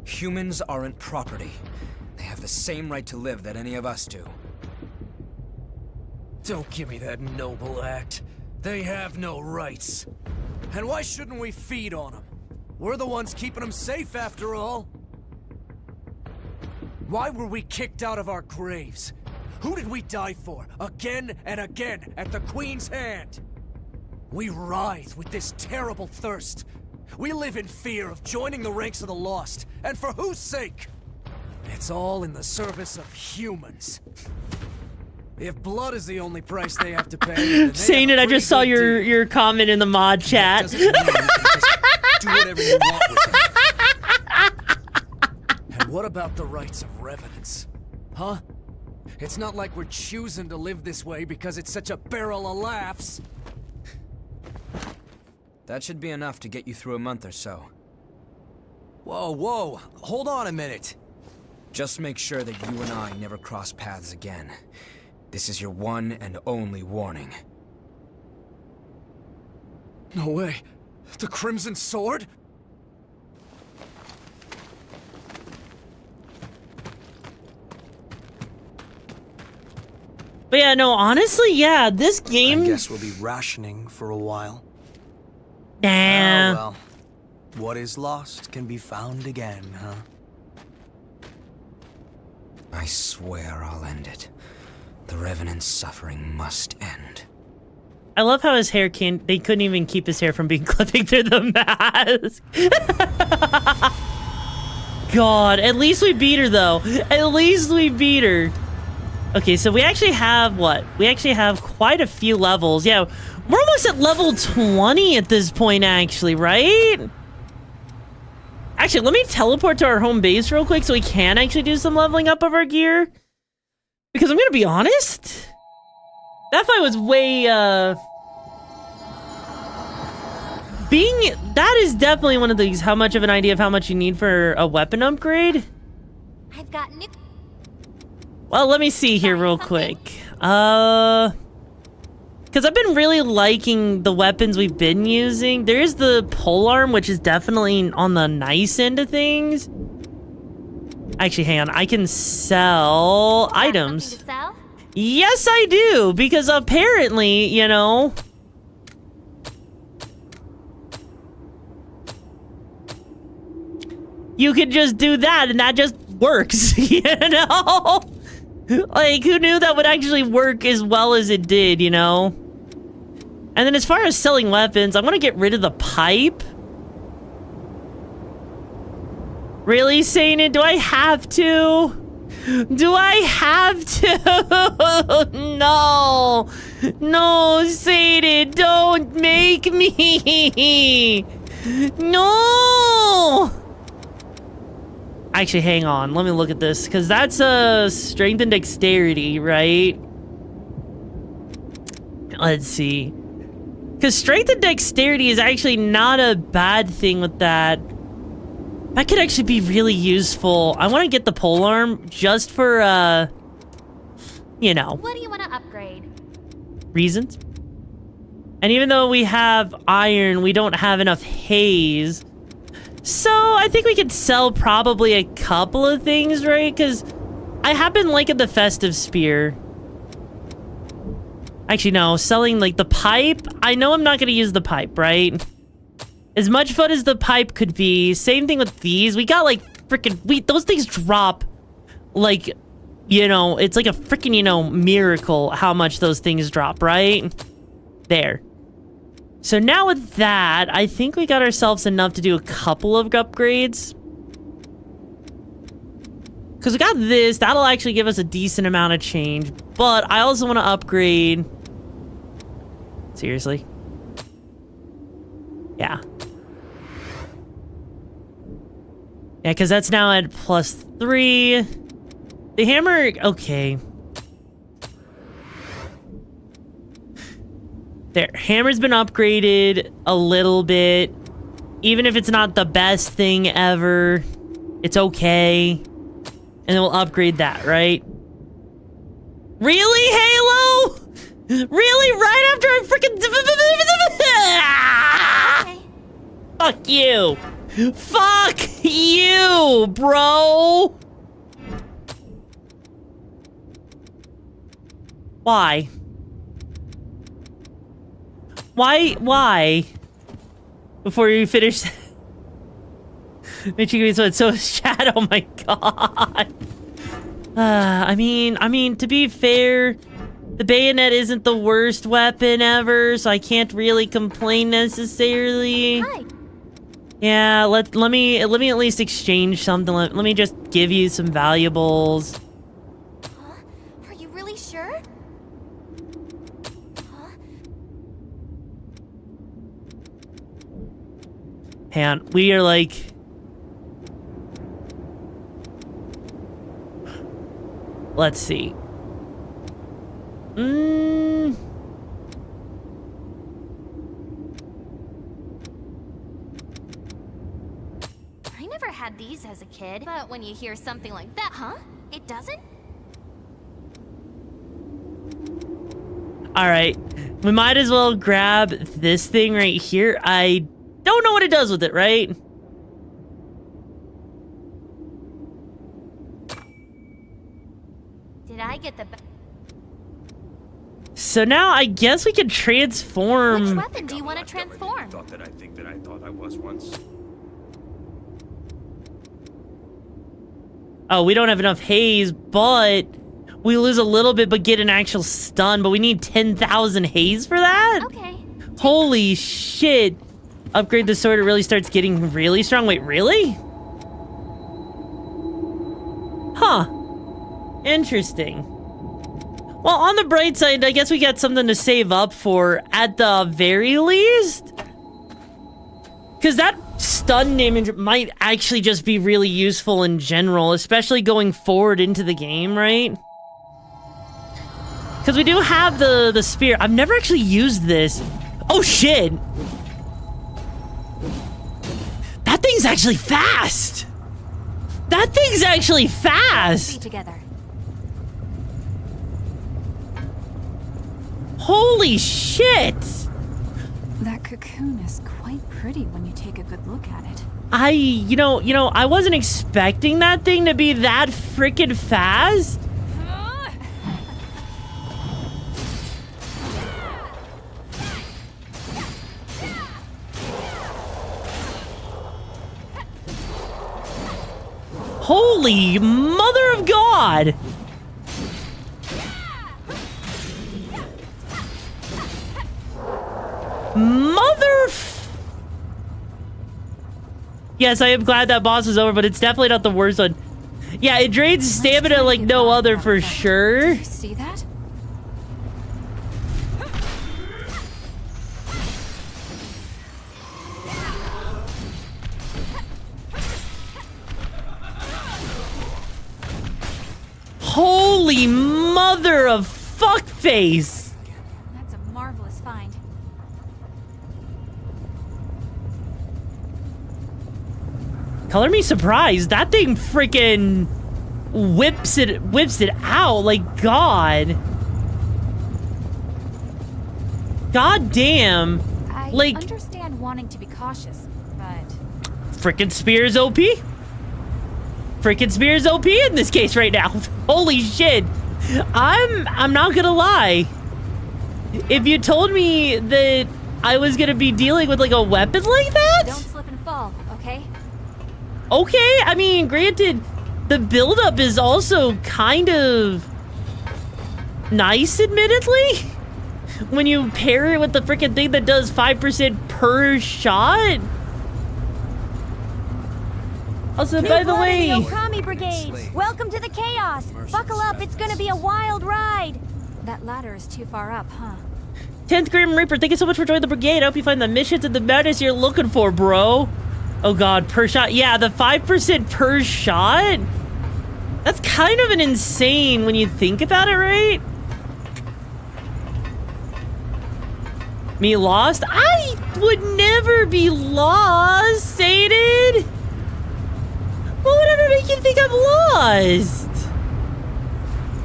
Humans aren't property. They have the same right to live that any of us do. Don't give me that noble act. They have no rights. And why shouldn't we feed on them? We're the ones keeping them safe after all. Why were we kicked out of our graves? Who did we die for? Again and again at the Queen's hand. We writhe with this terrible thirst. We live in fear of joining the ranks of the lost. And for whose sake? It's all in the service of humans. If blood is the only price they have to pay... Saying it, I just saw your comment in the mod chat. Do whatever you want with it. And what about the rights of revenants? Huh? It's not like we're choosing to live this way because it's such a barrel of laughs. That should be enough to get you through a month or so. Whoa, hold on a minute. Just make sure that you and I never cross paths again. This is your one and only warning. No way. The Crimson Sword? But yeah, no, honestly, yeah, this game... I guess we'll be rationing for a while. Nah. Oh, well. What is lost can be found again, huh? I swear I'll end it. The Revenant's suffering must end. I love how his hair can't... They couldn't even keep his hair from being clipping through the mask. God, at least we beat her, though. At least we beat her. Okay, so we actually have what? We actually have quite a few levels. Yeah, we're almost at level 20 at this point, actually, right? Actually, let me teleport to our home base real quick so we can actually do some leveling up of our gear. Because I'm gonna be honest, that fight was way, that is definitely one of these, how much of an idea of how much you need for a weapon upgrade. I've got new... Well, let me see here real quick. Because I've been really liking the weapons we've been using. There is the polearm, which is definitely on the nice end of things. Actually, hang on. I can sell items. To sell? Yes, I do. Because apparently, you know... You could just do that and that just works, you know? Like, who knew that would actually work as well as it did, you know? And then as far as selling weapons, I want to get rid of the pipe. Really, saying it? Do I have to? Do I have to? No. No, Sadie, don't make me. No. Actually, hang on. Let me look at this, because that's a strength and dexterity, right? Let's see. Because strength and dexterity is actually not a bad thing with that. That could actually be really useful. I want to get the polearm just for, you know. What do you want to upgrade? Reasons. And even though we have iron, we don't have enough haze. So I think we could sell probably a couple of things, right? Because I have been liking the festive spear. Actually, no. Selling, like, the pipe. I know I'm not going to use the pipe, right? As much fun as the pipe could be. Same thing with these. We got, like, freaking... Those things drop, like, you know, it's like a freaking, you know, miracle how much those things drop, right? There. So now with that, I think we got ourselves enough to do a couple of upgrades. Because we got this. That'll actually give us a decent amount of change. But I also want to upgrade... Seriously? Yeah. Yeah, because that's now at +3. The hammer... Okay. There. Hammer's been upgraded a little bit. Even if it's not the best thing ever, it's okay. And then we'll upgrade that, right? Really, Halo? Really? Right after I freaking... Fuck you. Fuck you, bro. Why? Why? Before you finish... Make you so chat, oh my god. I mean, to be fair, the bayonet isn't the worst weapon ever, so I can't really complain necessarily. Hi. Yeah, let me at least exchange something. Let me just give you some valuables. Huh? Are you really sure? Huh? Hang on, we are like... Let's see. I never had these as a kid, but when you hear something like that, huh? It doesn't? Alright, we might as well grab this thing right here. I don't know what it does with it, right? Did I get the... So now I guess we can transform... Which weapon do you want to transform? Thought that I think that I thought I was once. Oh, we don't have enough haze, but we lose a little bit but get an actual stun, but we need 10,000 haze for that? Okay. Holy shit. Upgrade the sword, it really starts getting really strong. Wait, really? Huh. Interesting. Well, on the bright side, I guess we got something to save up for at the very least. Because that stun damage might actually just be really useful in general, especially going forward into the game, right? Because we do have the spear. I've never actually used this. Oh, shit. That thing's actually fast. That thing's actually fast. Together. Holy shit! That cocoon is quite pretty when you take a good look at it. You know, I wasn't expecting that thing to be that freaking fast. Holy mother of God! Yes, I am glad that boss is over, but it's definitely not the worst one. Yeah, it drains stamina like no other for sure. You see that? Holy mother of fuckface! That's a marvelous find. Color me surprised. That thing freaking whips it out. Like, God. God damn. I Like, understand wanting to be cautious, but freaking Spear's OP. Freaking Spear's OP in this case right now. Holy shit. I'm not gonna lie. If you told me that I was gonna be dealing with like a weapon like that? don't slip and fall, okay? Okay, I mean, granted, the buildup is also kind of nice, admittedly. When you pair it with the freaking thing that does 5% per shot. Also, by the way, Okami Brigade, welcome to the chaos. Buckle up, it's gonna be a wild ride. That ladder is too far up, huh? 10th Grim Reaper, thank you so much for joining the brigade. I hope you find the missions and the madness you're looking for, bro. Oh god, per shot. Yeah, the 5% per shot? That's kind of an insane when you think about it, right? Me lost? I would never be lost, Sated. What would ever make you think I'm lost?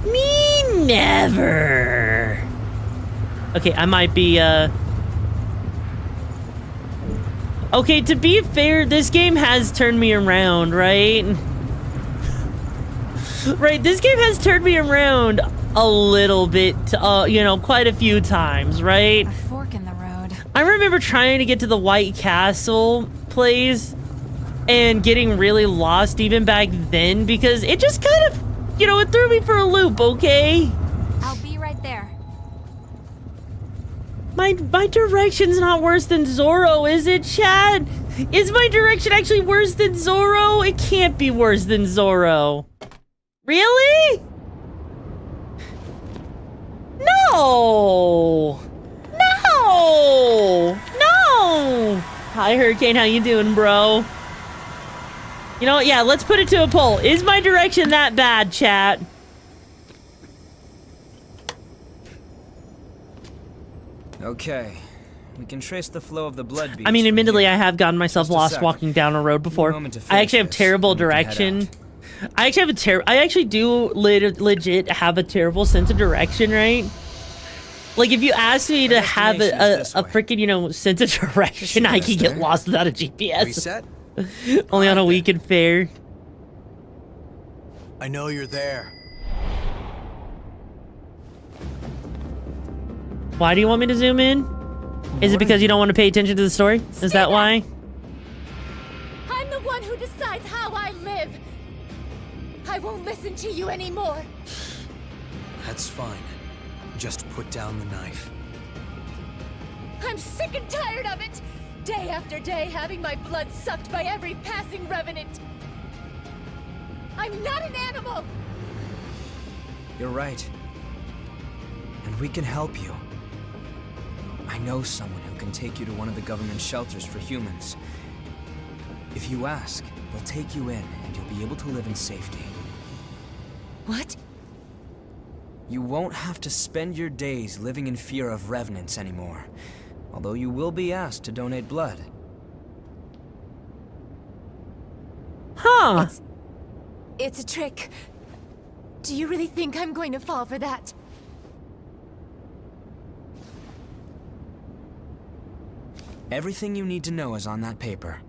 Me never. Okay, I might be, Okay, to be fair, this game has turned me around, right? Right, this game has turned me around a little bit, you know, quite a few times, right? A fork in the road. I remember trying to get to the White Castle place and getting really lost even back then because it just kind of, you know, it threw me for a loop, okay? I'll be right there. My direction's not worse than Zorro, is it, Chad? Is my direction actually worse than Zorro? It can't be worse than Zorro. Really? No! No! No! Hi, Hurricane, how you doing, bro? You know what? Yeah, let's put it to a poll. Is my direction that bad, chat? Okay. We can trace the flow of the blood beads. I mean, admittedly, I have gotten myself lost walking down a road before. I actually have terrible direction. I actually do legit have a terrible sense of direction, right? Like, if you ask me to have a freaking, you know, sense of direction, I can get lost without a GPS. Reset? Only on a weekend fair. I know you're there. Why do you want me to zoom in? Is it because you don't want to pay attention to the story? Is that why? I'm the one who decides how I live. I won't listen to you anymore. That's fine. Just put down the knife. I'm sick and tired of it. Day after day, having my blood sucked by every passing revenant. I'm not an animal. You're right. And we can help you. I know someone who can take you to one of the government shelters for humans. If you ask, they'll take you in and you'll be able to live in safety. What? You won't have to spend your days living in fear of revenants anymore. Although you will be asked to donate blood. Huh. It's a trick. Do you really think I'm going to fall for that? Everything you need to know is on that paper.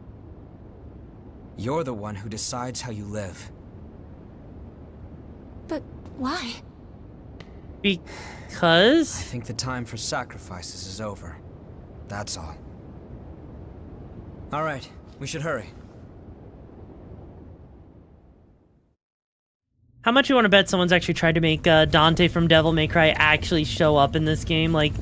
You're the one who decides how you live. But why? Because? I think the time for sacrifices is over. That's all. All right, we should hurry. How much you want to bet someone's actually tried to make Dante from Devil May Cry actually show up in this game? Like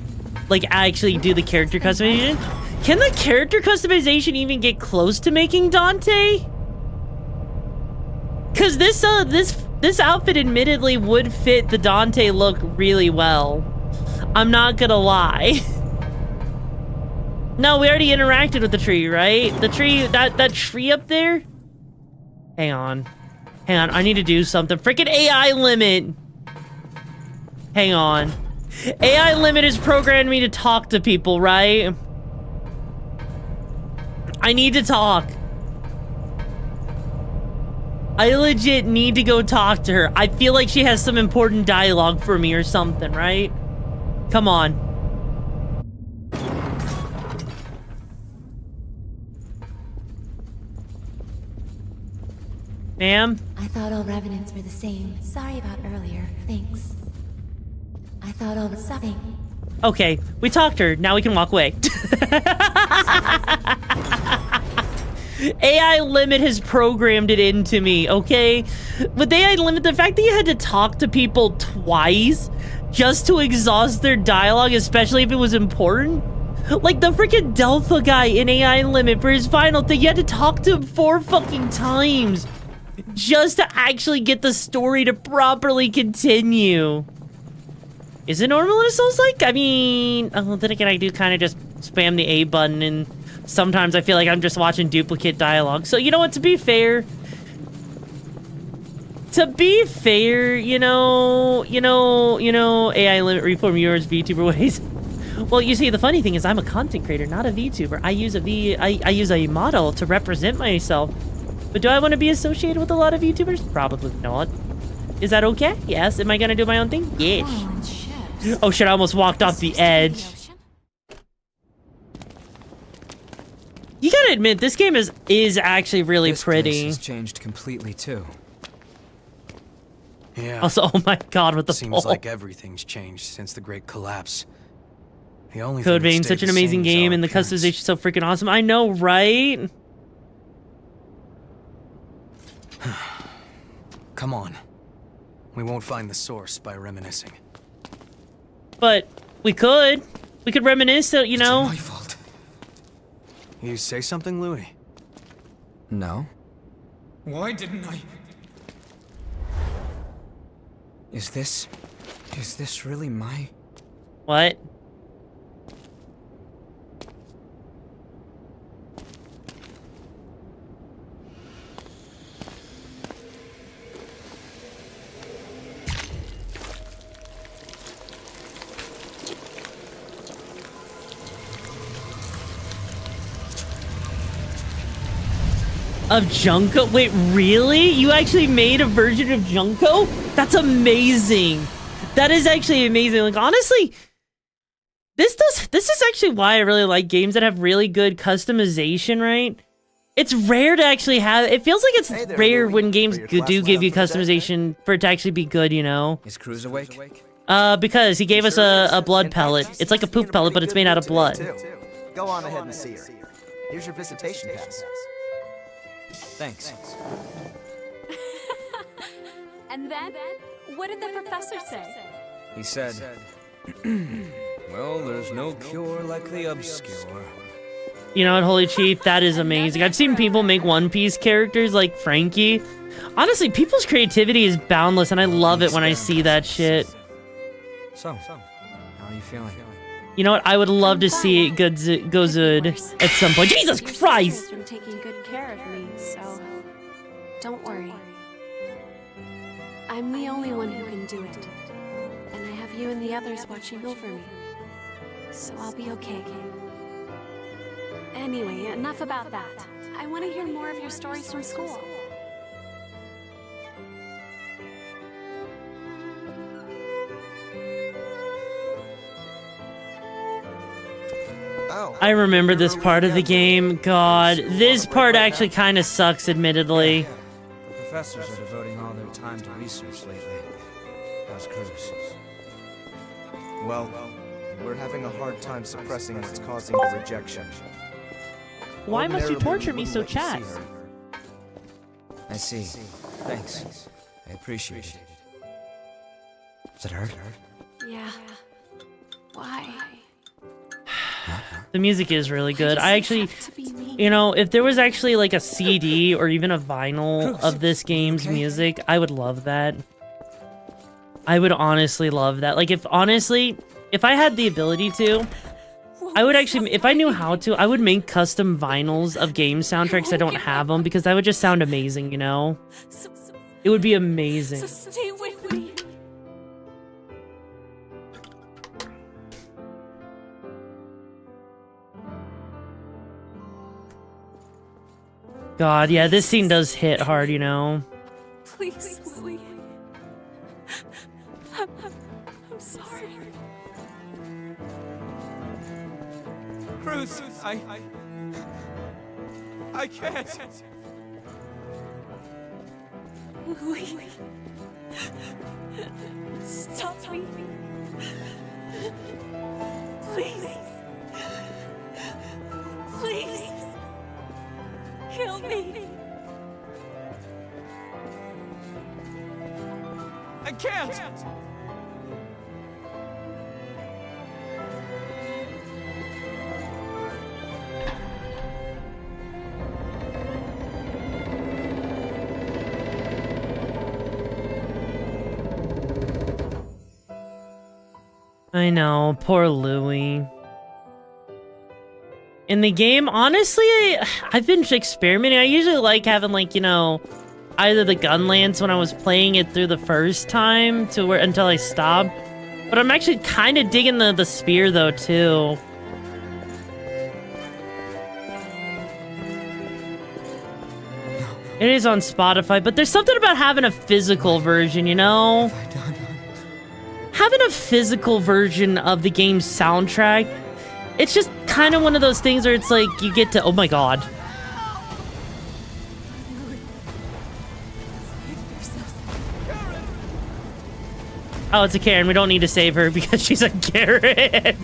actually do the character customization? Can the character customization even get close to making Dante? Cause this outfit admittedly would fit the Dante look really well. I'm not gonna lie. No, we already interacted with the tree, right? The tree, that tree up there? Hang on. Hang on, I need to do something. Freaking AI limit! Hang on. AI limit has programmed me to talk to people, right? I need to talk. I legit need to go talk to her. I feel like she has some important dialogue for me or something, right? Come on. Ma'am? I thought all revenants were the same. Sorry about earlier. Thanks. I thought all was something. Okay, we talked to her. Now we can walk away. AI limit has programmed it into me, okay? With AI limit, the fact that you had to talk to people twice just to exhaust their dialogue, especially if it was important. Like the freaking Delpha guy in AI limit for his final thing, you had to talk to him 4 fucking times just to actually get the story to properly continue. Is it normal in a Souls-like? I mean, oh, then again, I do kind of just spam the A button, and sometimes I feel like I'm just watching duplicate dialogue. So, you know what, to be fair, you know, AI limit reform yours VTuber ways. Well, you see, the funny thing is I'm a content creator, not a VTuber. I use a model to represent myself. But do I want to be associated with a lot of YouTubers? Probably not. Is that okay? Yes. Am I gonna do my own thing? Yes. Oh shit, I almost walked off the edge. You gotta admit, this game is actually really pretty. This place has changed completely too. Yeah. Also, oh my god, with the Seems pole. like everything's changed since the Great Collapse. The only Code thing Vein, that such stayed an the amazing same is game, our and the appearance. customization so freaking awesome. I know, right? Come on. We won't find the source by reminiscing. But we could reminisce, so, you know. My fault. You say something, Louis? No. Why didn't I? Is this really my... What? Of Junko? Wait, really? You actually made a version of Junko? That's amazing. That is actually amazing. Like, honestly, this is actually why I really like games that have really good customization, right? It's rare to actually have, it feels like it's rare when games do give you customization for it to actually be good, you know? Is Cruz awake? Because he gave us a blood pellet. It's like a poop pellet, but it's made out of blood. Go on ahead and see her. Here's your visitation pass. Thanks. And then, what did the professor say? He said, well, there's no cure like the obscure. You know what, Holy Chief? That is amazing. I've seen people make One Piece characters like Frankie. Honestly, people's creativity is boundless, and I love it when I see that shit. So, how are you feeling? You know what? I would love to see it go good at some point. Jesus Christ! Has been taking good care of me, so don't worry. I'm the only one who can do it, and I have you and the others watching over me, so I'll be okay. Anyway, enough about that. I want to hear more of your stories from school. I remember this part of the game. God, this part actually kind of sucks, admittedly. The professors are devoting all their time to research lately. How's Cruz? Well, we're having a hard time suppressing what's causing the rejection. Why must you torture me so, Chad? I see. Thanks. I appreciate it. Does it hurt? Yeah. Why? The music is really good. I actually, you know, if there was actually like a CD or even a vinyl of this game's music, I would love that. I would honestly love that. Like, if I had the ability to, I would actually, if I knew how to, I would make custom vinyls of game soundtracks that don't have them, because that would just sound amazing, you know? It would be amazing. Stay with me. God, yeah, this scene does hit hard, you know? Please, Louis. I'm sorry. Cruz, I can't. Louis. Stop me. Please. Please. Kill me. I can't. I know, poor Louis. In the game, honestly, I've been experimenting. I usually like having, like, you know, either the gun lance when I was playing it through the first time to where until I stop. But I'm actually kind of digging the spear though too. It is on Spotify, but there's something about having a physical version, you know? Having a physical version of the game's soundtrack, it's just kind of one of those things where it's like you get to, oh my god. Oh, it's a Karen. We don't need to save her because she's a Karen.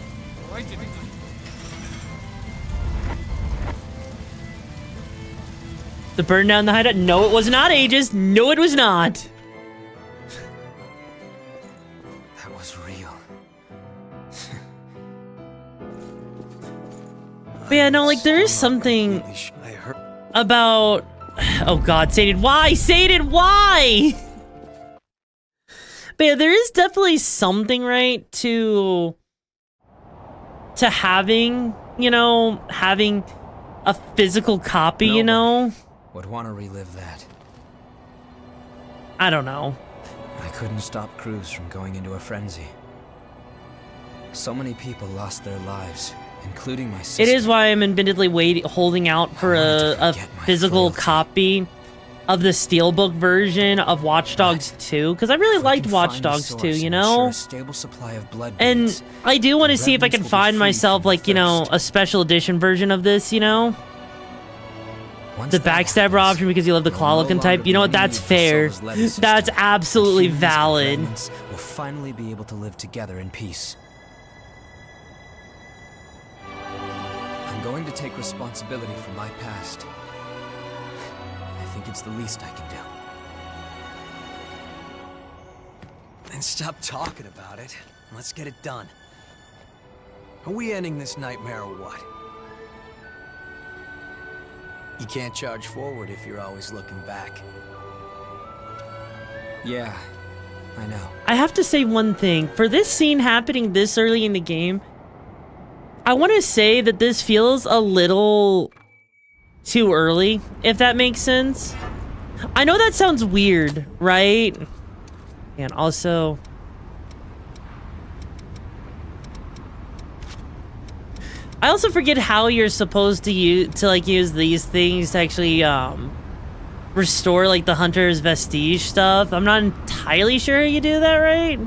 The burn down the hideout? No, it was not Aegis. No, it was not. That was real. But yeah, no, like, there is something about... Oh god, Saded, why? Saded, why? But yeah, there is definitely something, right, to having, you know, having a physical copy, you know? Would want to relive that. I don't know. I couldn't stop Cruz from going into a frenzy. So many people lost their lives, including my sister. It is why I'm admittedly holding out for a physical copy of the Steelbook version of Watch Dogs 2, because I really liked Watch Dogs 2, you know? And I do want to see if I can find myself, like, you know, a special edition version of this, you know? The backstabber option because you love the claw-looking type. You know what? That's fair. That's absolutely valid. We'll finally be able to live together in peace. I'm going to take responsibility for my past. I think it's the least I can do. Then stop talking about it. Let's get it done. Are we ending this nightmare or what? You can't charge forward if you're always looking back. Yeah, I know. I have to say one thing. For this scene happening this early in the game, I want to say that this feels a little too early, if that makes sense. I know that sounds weird, right? And also... I also forget how you're supposed to use these things to actually restore like the Hunter's Vestige stuff. I'm not entirely sure how you do that, right?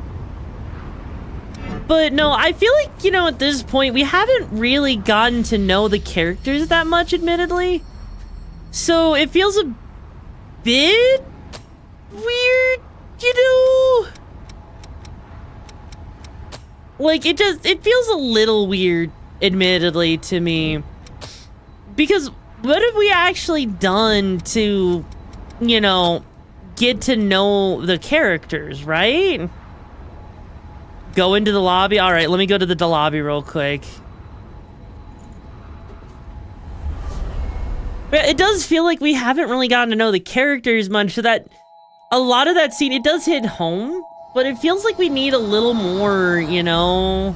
But no, I feel like, you know, at this point we haven't really gotten to know the characters that much, admittedly. So it feels a bit weird, you know? Like, it feels a little weird, admittedly, to me, because what have we actually done to, you know, get to know the characters, right? Go into the lobby. All right, let me go to the lobby real quick. It does feel like we haven't really gotten to know the characters much, so that a lot of that scene, it does hit home, but it feels like we need a little more, you know?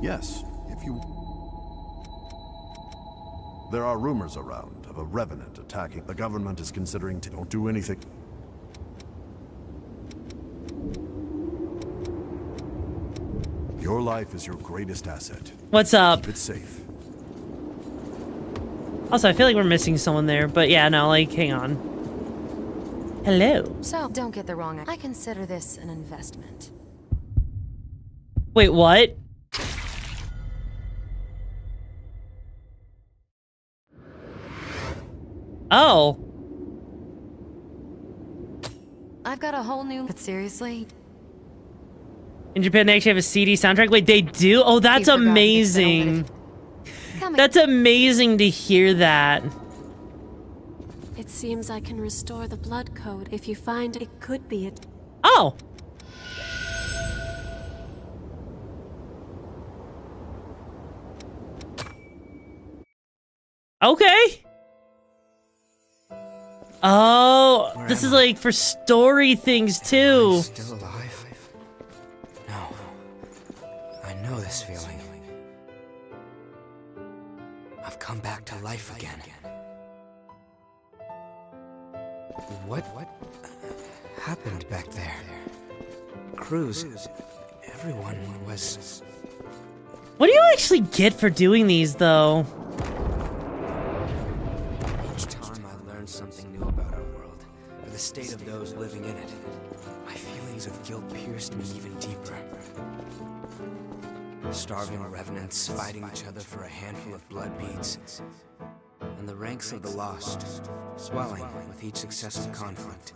Yes, if you... There are rumors around of a revenant attacking. The government is considering to don't do anything. Your life is your greatest asset. What's up? Keep it safe. Also, I feel like we're missing someone there, but yeah, no, like, hang on. Hello. So, don't get the wrong. I consider this an investment. Wait, what? Oh. I've got a whole new... But seriously? In Japan, they actually have a CD soundtrack? Wait, they do? Oh, that's amazing. That's amazing to hear that. It seems I can restore the blood code. If you find it could be it. Oh. Okay. Oh, this is like for story things too. Still alive? No. I know this feeling. I've come back to life again. What happened back there? Cruz, everyone was... What do you actually get for doing these, though? Each time I learned something new about our world, or the state of those living in it, my feelings of guilt pierced me even deeper. Starving revenants fighting each other for a handful of blood beads, and the ranks of the lost swelling with each successive conflict.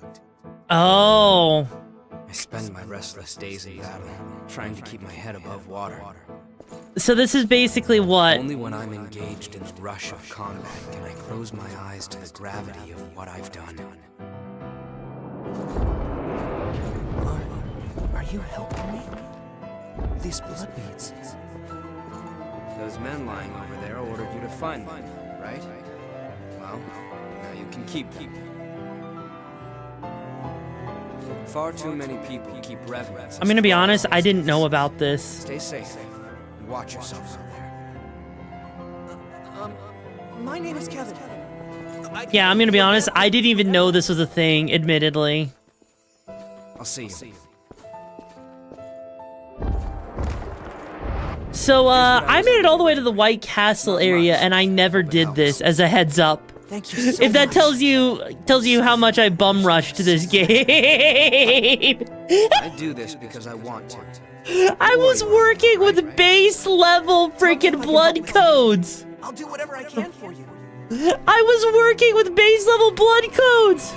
Oh. I spend my restless days in battle, trying to keep my head above water. So this is basically what? Only when I'm engaged in the rush of combat can I close my eyes to the gravity of what I've done. Are you helping me? These blood beads. Those men lying over there ordered you to find them, right? Well, now you can keep them. Far too many people keep revenants. I'm gonna be honest, I didn't know about this. Stay safe and watch yourselves out there. My name is Kevin. Yeah, I'm gonna be honest, I didn't even know this was a thing, admittedly. I'll see you. So, I made it all the way to the White Castle area, and I never did this, as a heads up. Thank you so if that much. tells you how much I bum rushed to this game. I do this because I want to. I was working with base level freaking blood codes. I'll do whatever I can for you. I was working with base level blood codes.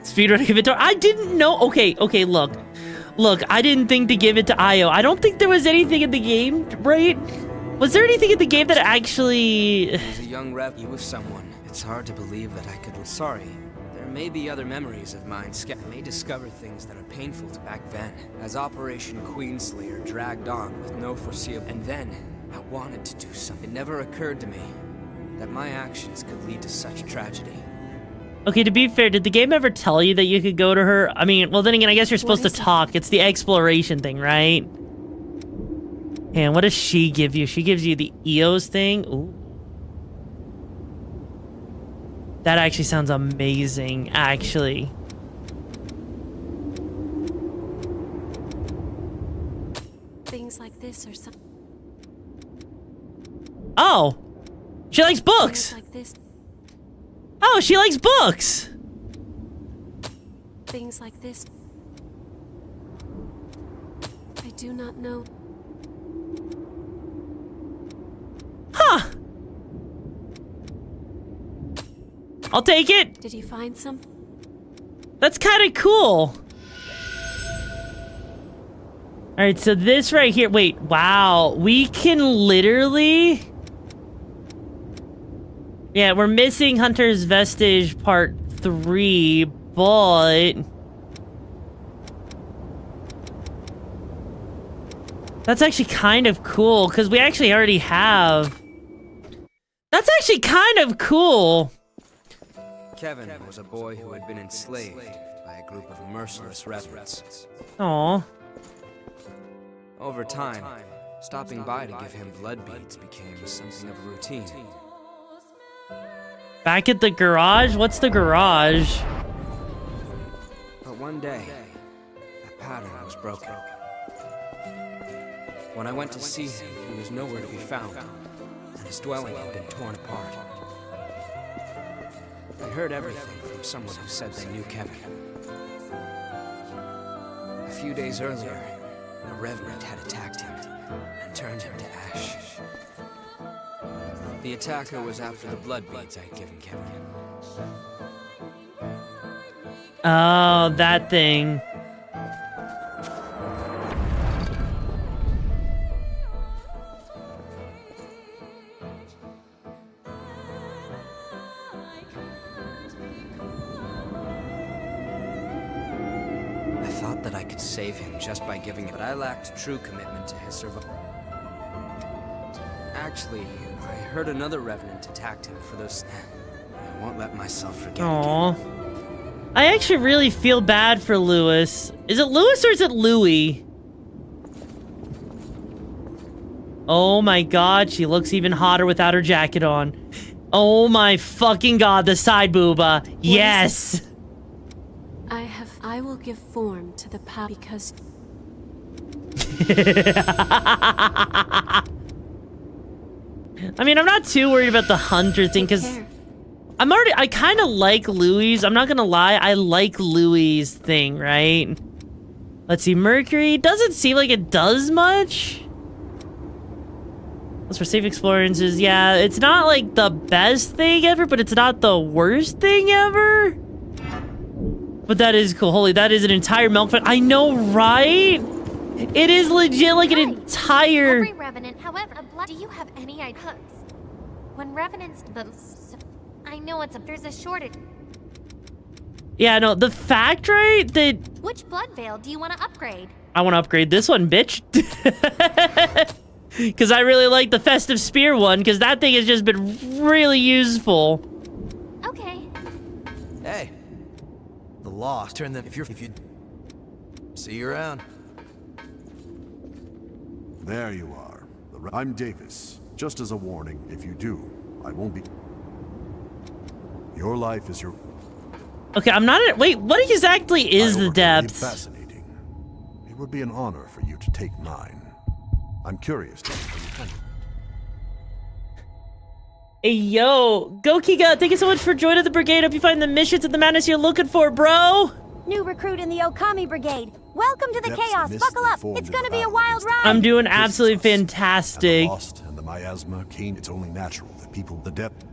Speedrunning inventory. I didn't know. Okay, look. Look, I didn't think to give it to Io. I don't think there was anything in the game, right? Was there anything in the game that actually... As a young rev, you was someone. It's hard to believe that I could... Sorry. There may be other memories of mine. I may discover things that are painful to back then. As Operation Queenslayer dragged on with no foreseeable... And then, I wanted to do something. It never occurred to me that my actions could lead to such tragedy. Okay, to be fair, did the game ever tell you that you could go to her? I mean, well, then again, I guess you're supposed to talk. It's the exploration thing, right? And what does she give you? She gives you the EOS thing. Ooh. That actually sounds amazing, actually. Things like this or something. Oh! She likes books! Like this. Oh, she likes books! Things like this. I do not know. Huh! I'll take it! Did you find some? That's kind of cool. Alright, so this right here... Wait, wow. We can literally... Yeah, we're missing Hunter's Vestige Part 3, but... That's actually kind of cool, because we actually already have... That's actually kind of cool. Kevin was a boy who had been enslaved by a group of merciless revenants. Aww. Over time, stopping by to give him blood beads became something of a routine. Back at the garage? What's the garage? But one day, that pattern was broken. When I went to see him, he was nowhere to be found, and his dwelling had been torn apart. I heard everything from someone who said they knew Kevin. A few days earlier, a revenant had attacked him and turned him to ash. The attacker was after the blood beads I'd given Kevin. Oh, that thing. I thought that I could save him just by giving it, but I lacked true commitment to his survival. Actually, I heard another revenant attacked him for those. I won't let myself forget. Aww. I actually really feel bad for Lewis. Is it Lewis or is it Louie? Oh my god, she looks even hotter without her jacket on. Oh my fucking god, the side booba. Yes! I will give form to the power because... I mean, I'm not too worried about the hunter thing, because I kind of like Louis. I'm not gonna lie, I like Louis' thing, right? Let's see, Mercury doesn't seem like it does much. As for safe experiences, yeah, it's not like the best thing ever, but it's not the worst thing ever. But that is cool. Holy, that is an entire milk fight. I know, right? It is legit like an entire... Every revenant, however, do you have any ideas? When revenants... I know there's a shortage. Yeah, no, the fact, right, that... Which blood veil do you want to upgrade? I want to upgrade this one, bitch. Because I really like the Festive Spear one, because that thing has just been really useful. Okay. Hey. The law. Turn them if you see you around. There you are. I'm Davis. Just as a warning, if you do, I won't be... Your life is your... Okay, I'm not... Wait, what exactly is the depths? Fascinating. It would be an honor for you to take mine. I'm curious to see how you handle it. Hey, yo. Go, Kiga. Thank you so much for joining the brigade. Hope you find the missions and the madness you're looking for, bro. New recruit in the Okami Brigade. Welcome to the chaos. Buckle up. It's gonna be a wild ride. I'm doing absolutely fantastic. And the lost and the miasma, Kane, it's only natural that people, the depth...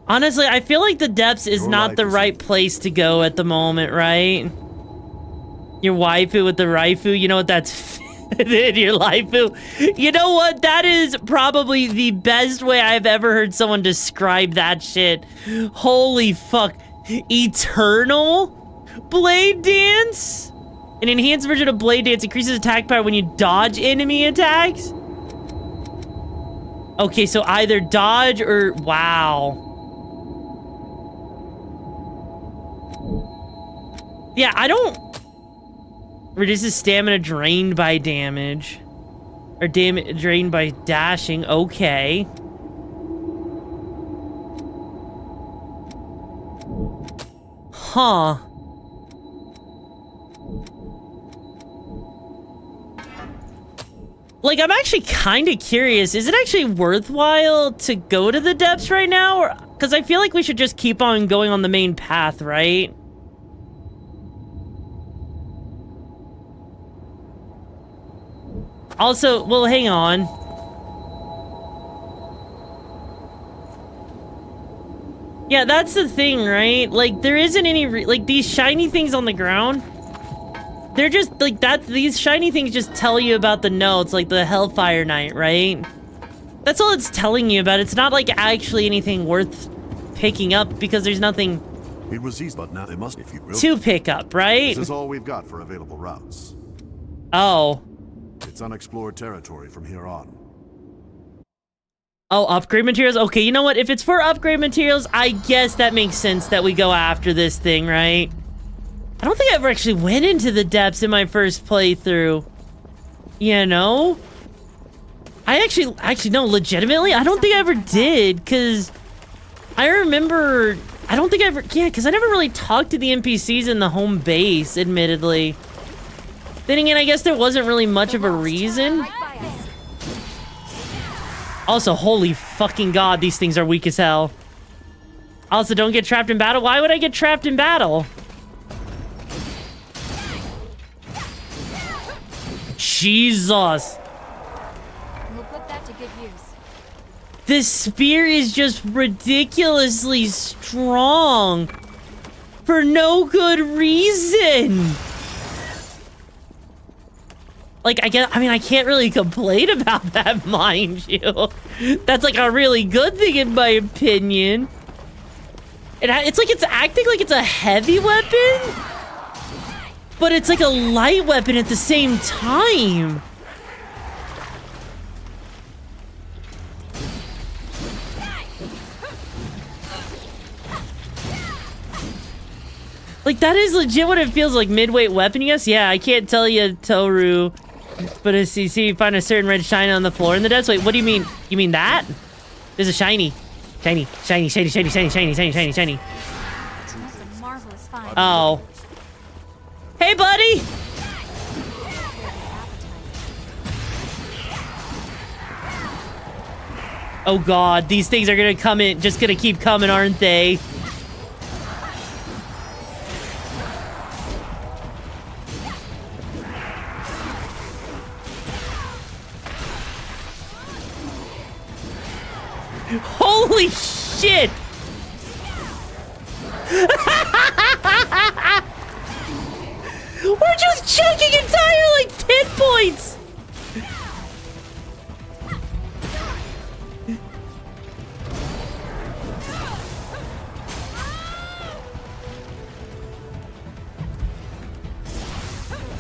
Honestly, I feel like the depths is not the right place to go at the moment, right? Your waifu with the raifu, you know what that's... Your waifu. You know what? That is probably the best way I've ever heard someone describe that shit. Holy fuck. Eternal Blade Dance? An enhanced version of Blade Dance increases attack power when you dodge enemy attacks? Okay, so either dodge or... Wow. Yeah, I don't... Reduces stamina drained by damage. Or drained by dashing. Okay. Huh. Like, I'm actually kind of curious. Is it actually worthwhile to go to the depths right now? Because I feel like we should just keep on going on the main path, right? Also, well, hang on. Yeah, that's the thing, right? Like, there isn't any, like, these shiny things on the ground. They're just, like, these shiny things just tell you about the notes, like the Hellfire Knight, right? That's all it's telling you about. It's not, like, actually anything worth picking up because there's nothing... It was easy, but now they must, if you will. To pick up, right? This is all we've got for available routes. Oh. It's unexplored territory from here on. Oh, upgrade materials? Okay, you know what? If it's for upgrade materials, I guess that makes sense that we go after this thing, right? I don't think I ever actually went into the depths in my first playthrough. You know? Actually, no, legitimately, I don't think I ever did, because I remember, I don't think I ever, yeah, because I never really talked to the NPCs in the home base, admittedly. Then again, I guess there wasn't really much of a reason. Also, holy fucking god, these things are weak as hell. Also, don't get trapped in battle. Why would I get trapped in battle? Jesus. We'll put that to good use. This spear is just ridiculously strong. For no good reason. Like, I can't really complain about that, mind you. That's like a really good thing in my opinion. It's like it's acting like it's a heavy weapon, but it's like a light weapon at the same time. Like, that is legit what it feels like. Midweight weapon, yes? Yeah, I can't tell you, Toru. But as you see, you find a certain red shiny on the floor in the depths. Wait, what do you mean? You mean that? There's a shiny. Shiny, shiny, shiny, shiny, shiny, shiny, shiny, shiny, shiny. That's a marvelous find. Oh. Hey, buddy! Oh god, these things are gonna come in, just gonna keep coming, aren't they? Holy shit! We're just chunking entire, like, 10 points!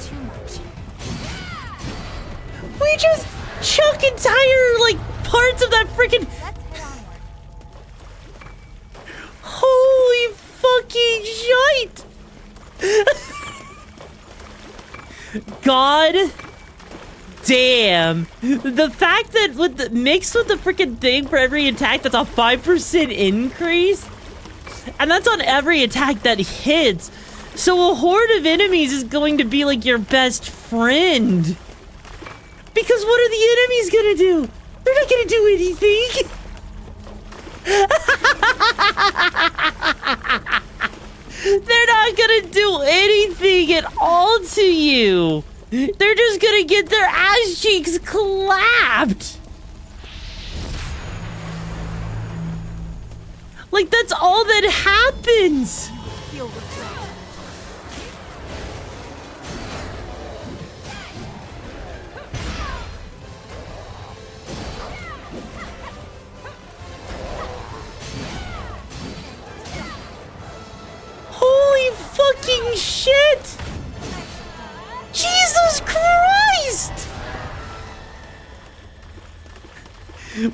Too much. We just chunk entire, like, parts of that freaking... Holy fucking shite! God damn. The fact that with the mixed with the freaking thing for every attack, that's a 5% increase. And that's on every attack that hits. So a horde of enemies is going to be like your best friend. Because what are the enemies gonna do? They're not gonna do anything. They're not gonna do anything at all to you. They're just gonna get their ass cheeks clapped. Like, that's all that happens. Feel regret. Holy fucking shit! Jesus Christ!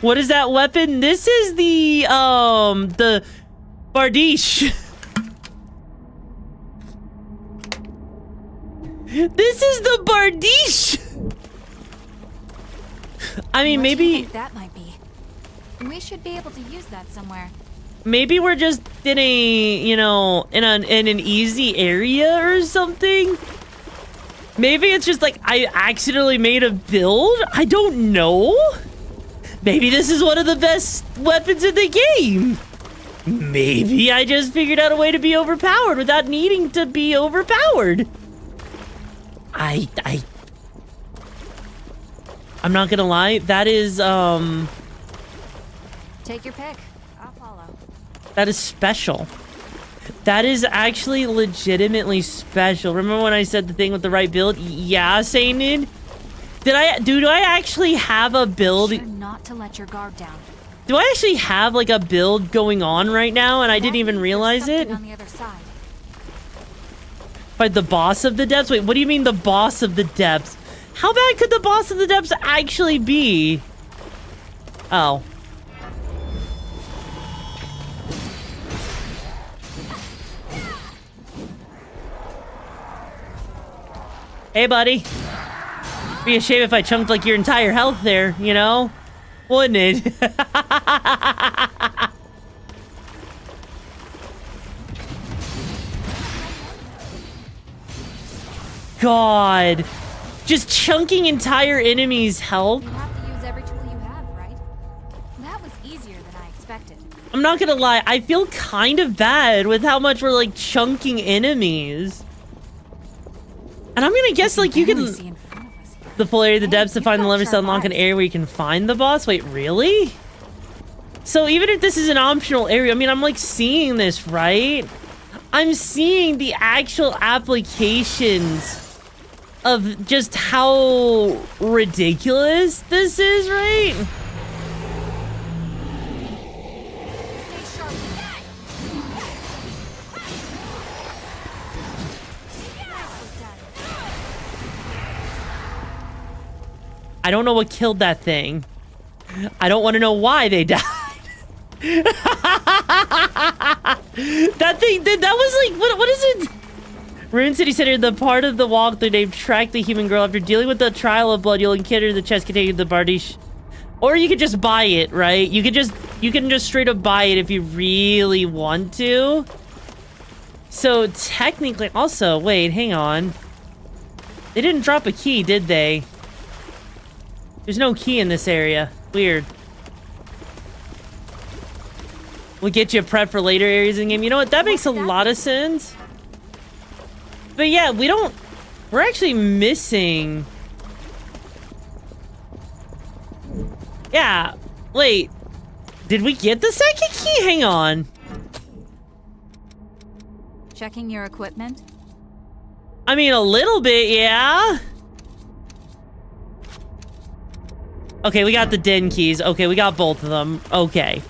What is that weapon? This is the Bardiche. This is the Bardiche! I mean, What do you maybe... think that might be? We should be able to use that somewhere. Maybe we're just in a, you know, in an easy area or something. Maybe it's just like I accidentally made a build. I don't know. Maybe this is one of the best weapons in the game. Maybe I just figured out a way to be overpowered without needing to be overpowered. I'm not gonna lie. That is, Take your pick. I'll follow. that is special. That is actually legitimately special. Remember when I said the thing with the right build? Yeah, Sainin? Do I actually have a build? Sure not to let your guard down. Do I actually have like a build going on right now and I didn't even realize it? On the other side. By the boss of the depths? Wait, what do you mean the boss of the depths? How bad could the boss of the depths actually be? Oh. Hey, buddy. Be a shame if I chunked like your entire health there, you know? Wouldn't it? God. Just chunking entire enemies' health. You have to use every tool you have, right? That was easier than I expected. I'm not gonna lie, I feel kind of bad with how much we're like chunking enemies. And I'm gonna guess like you can the full area of the depths to find the levers to unlock an area where you can find the boss. Wait, really? So even if this is an optional area, I mean, I'm like seeing this, right? I'm seeing the actual applications of just how ridiculous this is, right? I don't know what killed that thing. I don't want to know why they died. That thing, that was like, what is it? Rune City Center, the part of the walkthrough named Track the Human Girl. After dealing with the trial of blood, you'll encounter the chest containing the Bardish. Or you could just buy it, right? You can just straight up buy it if you really want to. So technically, also, wait, hang on. They didn't drop a key, did they? There's no key in this area. Weird. We'll get you prepped for later areas in the game. You know what? That makes a lot of sense. But yeah, we're actually missing. Yeah, wait. Did we get the second key? Hang on. Checking your equipment? I mean, a little bit, yeah. Okay, we got the den keys. Okay, we got both of them. Okay.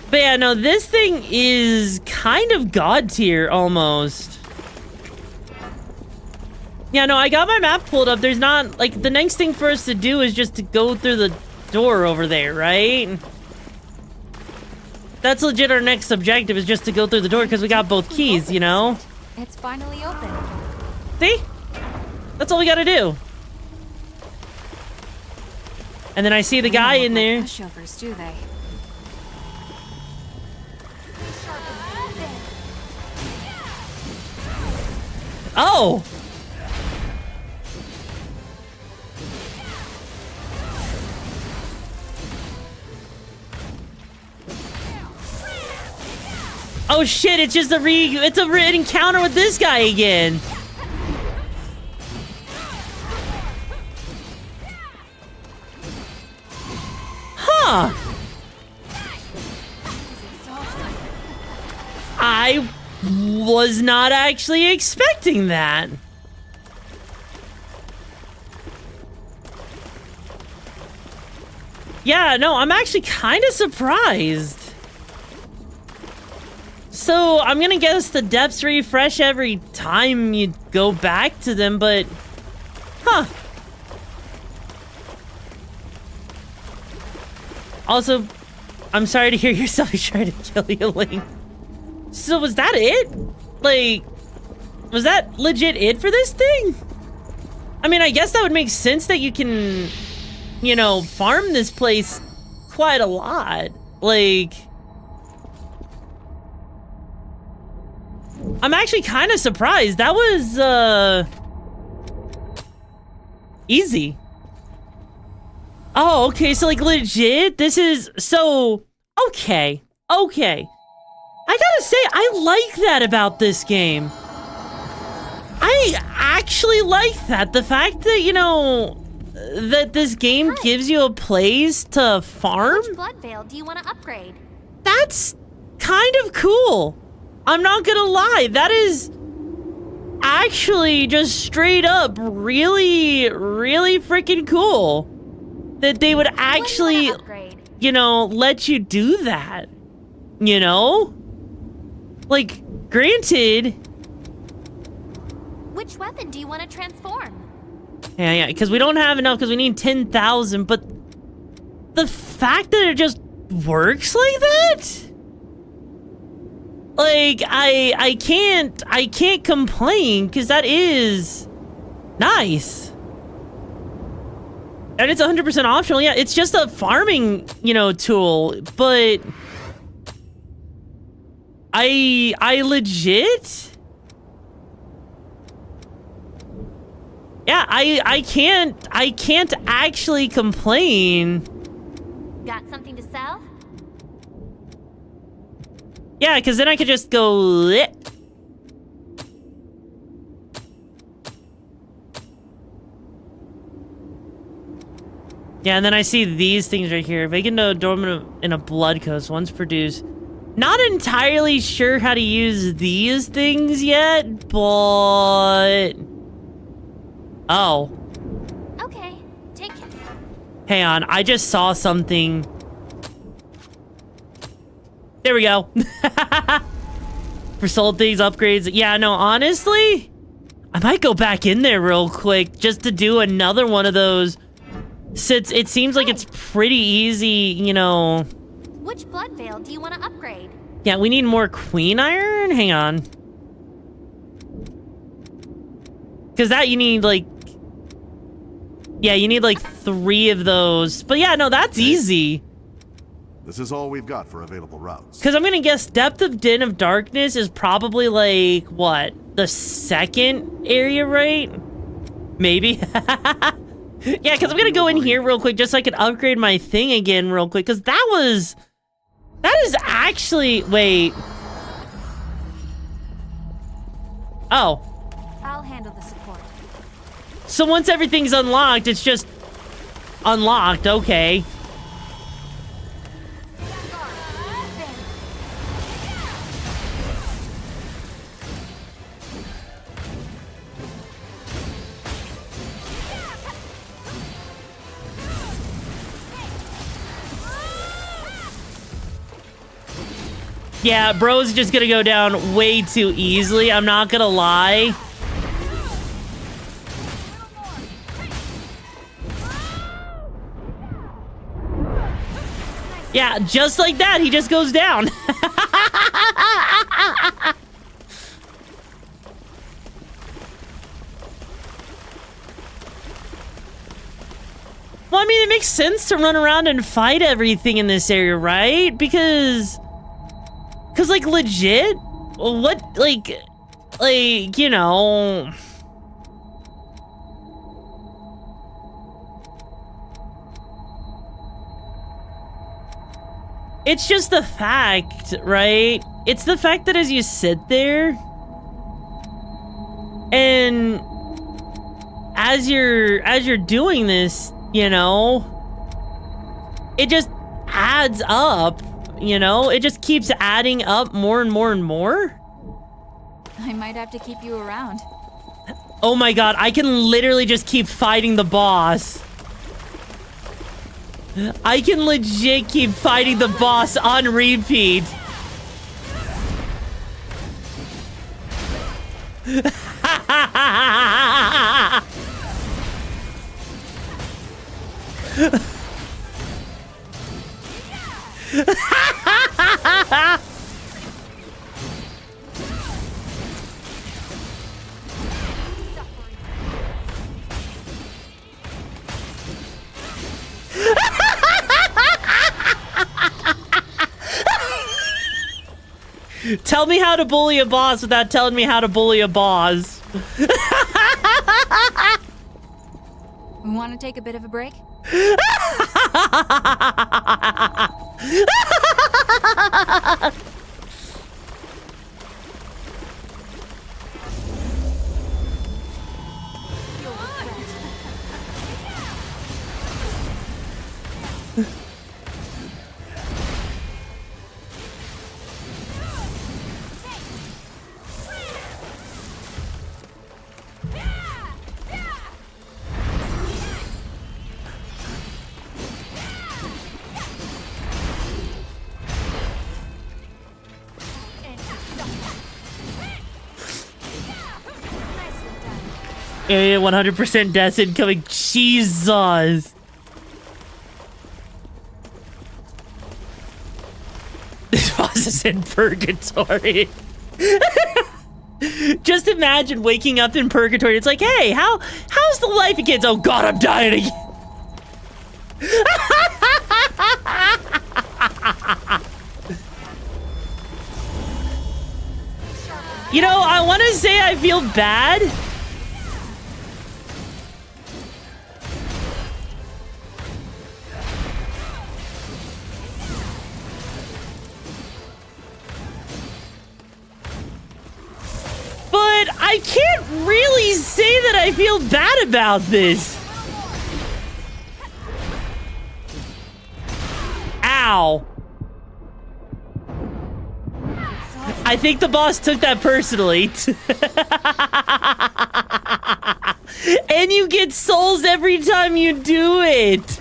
But yeah, no, this thing is kind of god tier almost. Yeah, no, I got my map pulled up. There's not, like, the next thing for us to do is just to go through the door over there, right? That's legit our next objective, is just to go through the door because we got both keys, you know? It's finally open. See? That's all we gotta do. And then I see the guy in there. Pushovers, do they? Oh! Oh shit, it's just it's a encounter with this guy again. Huh. I was not actually expecting that. Yeah, no, I'm actually kind of surprised. So, I'm gonna guess the depths refresh every time you go back to them, but... Huh. Also, I'm sorry to hear yourself trying to kill you, Link. So, was that it? Like, was that legit it for this thing? I mean, I guess that would make sense that you can, you know, farm this place quite a lot. Like... I'm actually kind of surprised. That was, easy. Oh, okay, so, like, legit? This is... So... Okay. Okay. I gotta say, I like that about this game. I actually like that. The fact that, you know... that this game gives you a place to farm? Which blood veil do you want to upgrade? That's kind of cool. I'm not gonna lie, that is actually just straight up really, really freaking cool. That they would actually, you know, let you do that. You know? Like, granted, Which weapon do you want to transform? Yeah, because we don't have enough because we need 10,000, but the fact that it just works like that? Like, I can't complain because that is nice. And it's 100% optional. Yeah, it's just a farming, you know, tool, but I legit... Yeah, I can't actually complain. Got something to sell? Yeah, because then I could just go lit. Yeah, and then I see these things right here. Vacant dormant in a blood coast once produced. Not entirely sure how to use these things yet, but... Oh. Okay, take it. Hang on, I just saw something. There we go. For sold things, upgrades. Yeah, no, honestly, I might go back in there real quick just to do another one of those. Since it seems like it's pretty easy, you know. Which blood veil do you want to upgrade? Yeah, we need more queen iron. Hang on. Because that you need like... Yeah, you need like 3 of those. But yeah, no, that's easy. This is all we've got for available routes. Because I'm going to guess Depth of Den of Darkness is probably like, what? The 2nd area, right? Maybe. Yeah, because I'm going to go in here real quick just so I can upgrade my thing again real quick. Because that is actually... Wait. Oh. I'll handle the support. So once everything's unlocked, it's just unlocked. Okay. Yeah, bro's just gonna go down way too easily. I'm not gonna lie. Yeah, just like that, he just goes down. Well, I mean, it makes sense to run around and fight everything in this area, right? Because, like, legit, what, like, you know... It's just the fact, right? It's the fact that as you sit there and as you're doing this, you know, it just adds up, you know? It just keeps adding up more and more and more. I might have to keep you around. Oh my god, I can literally just keep fighting the boss. I can legit keep fighting the boss on repeat. Tell me how to bully a boss without telling me how to bully a boss. We want to take a bit of a break? Yeah, 100% deaths incoming. Jesus. This boss is in purgatory. Just imagine waking up in purgatory. It's like, hey, how's the life of kids? Oh God, I'm dying again. You know, I want to say I feel bad. But I can't really say that I feel bad about this. Ow. I think the boss took that personally. And you get souls every time you do it.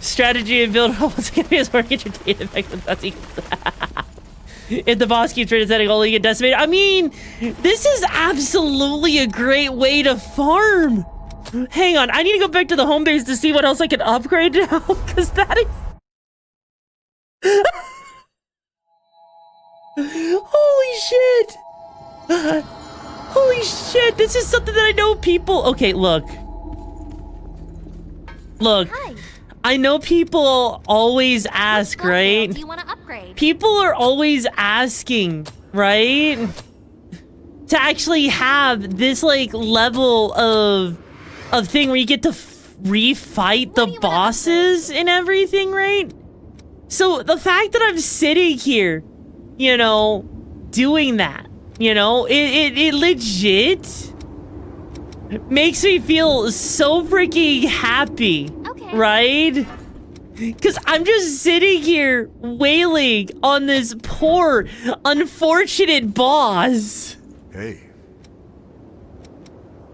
Strategy and build what's gonna be as more entertaining effect with that. If the boss keeps setting only get decimated. I mean, this is absolutely a great way to farm. Hang on, I need to go back to the home base to see what else I can upgrade now, because that is... Holy shit! Holy shit, this is something that I know people... Okay, look. Look. Hi. I know people always ask, right? Do you want to upgrade? People are always asking, right? To actually have this, like, level of thing where you get to refight the bosses and everything, right? So the fact that I'm sitting here, you know, doing that, you know, it legit makes me feel so freaking happy, right? Because I'm just sitting here wailing on this poor, unfortunate boss. Hey.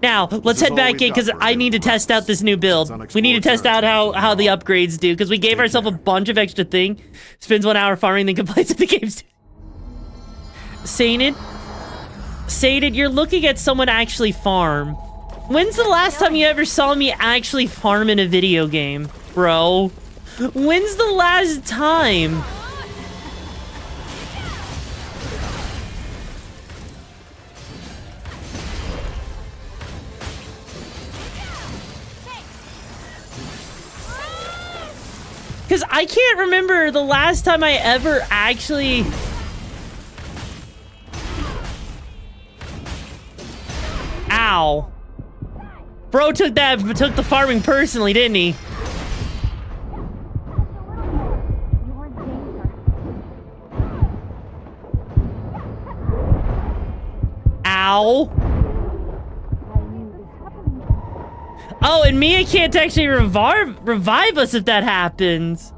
Now, let's head back in because I need to test out this new build. We need to test out how the upgrades do because we gave ourselves a bunch of extra thing. Spends 1 hour farming, then complains that the game's... Sainted, you're looking at someone actually farm. When's the last time you ever saw me actually farm in a video game, bro? When's the last time? Because I can't remember the last time I ever actually... Ow. Bro took the farming personally, didn't he? Ow. Oh, and Mia can't actually revive us if that happens.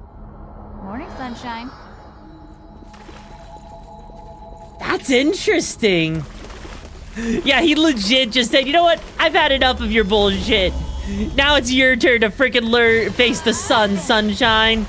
Morning, sunshine. That's interesting. Yeah, he legit just said, you know what? I've had enough of your bullshit. Now it's your turn to freaking face the sun, sunshine.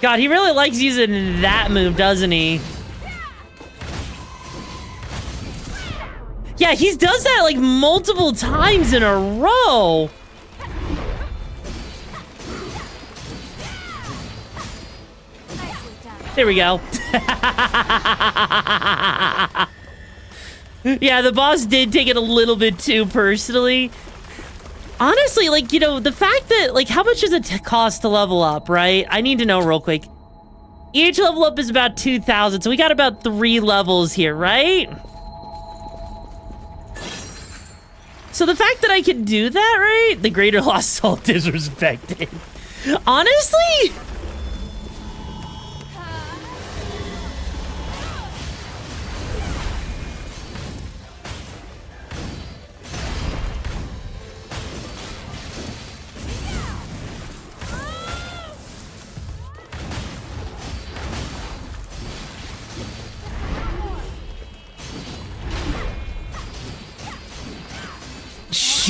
God, he really likes using that move, doesn't he? Yeah, he does that like multiple times in a row. There we go. Yeah, the boss did take it a little bit too personally. Honestly, like, you know, the fact that, like, how much does it cost to level up, right? I need to know real quick. Each level up is about 2,000, so we got about 3 levels here, right? So the fact that I can do that, right? The greater lost soul disrespected. Honestly?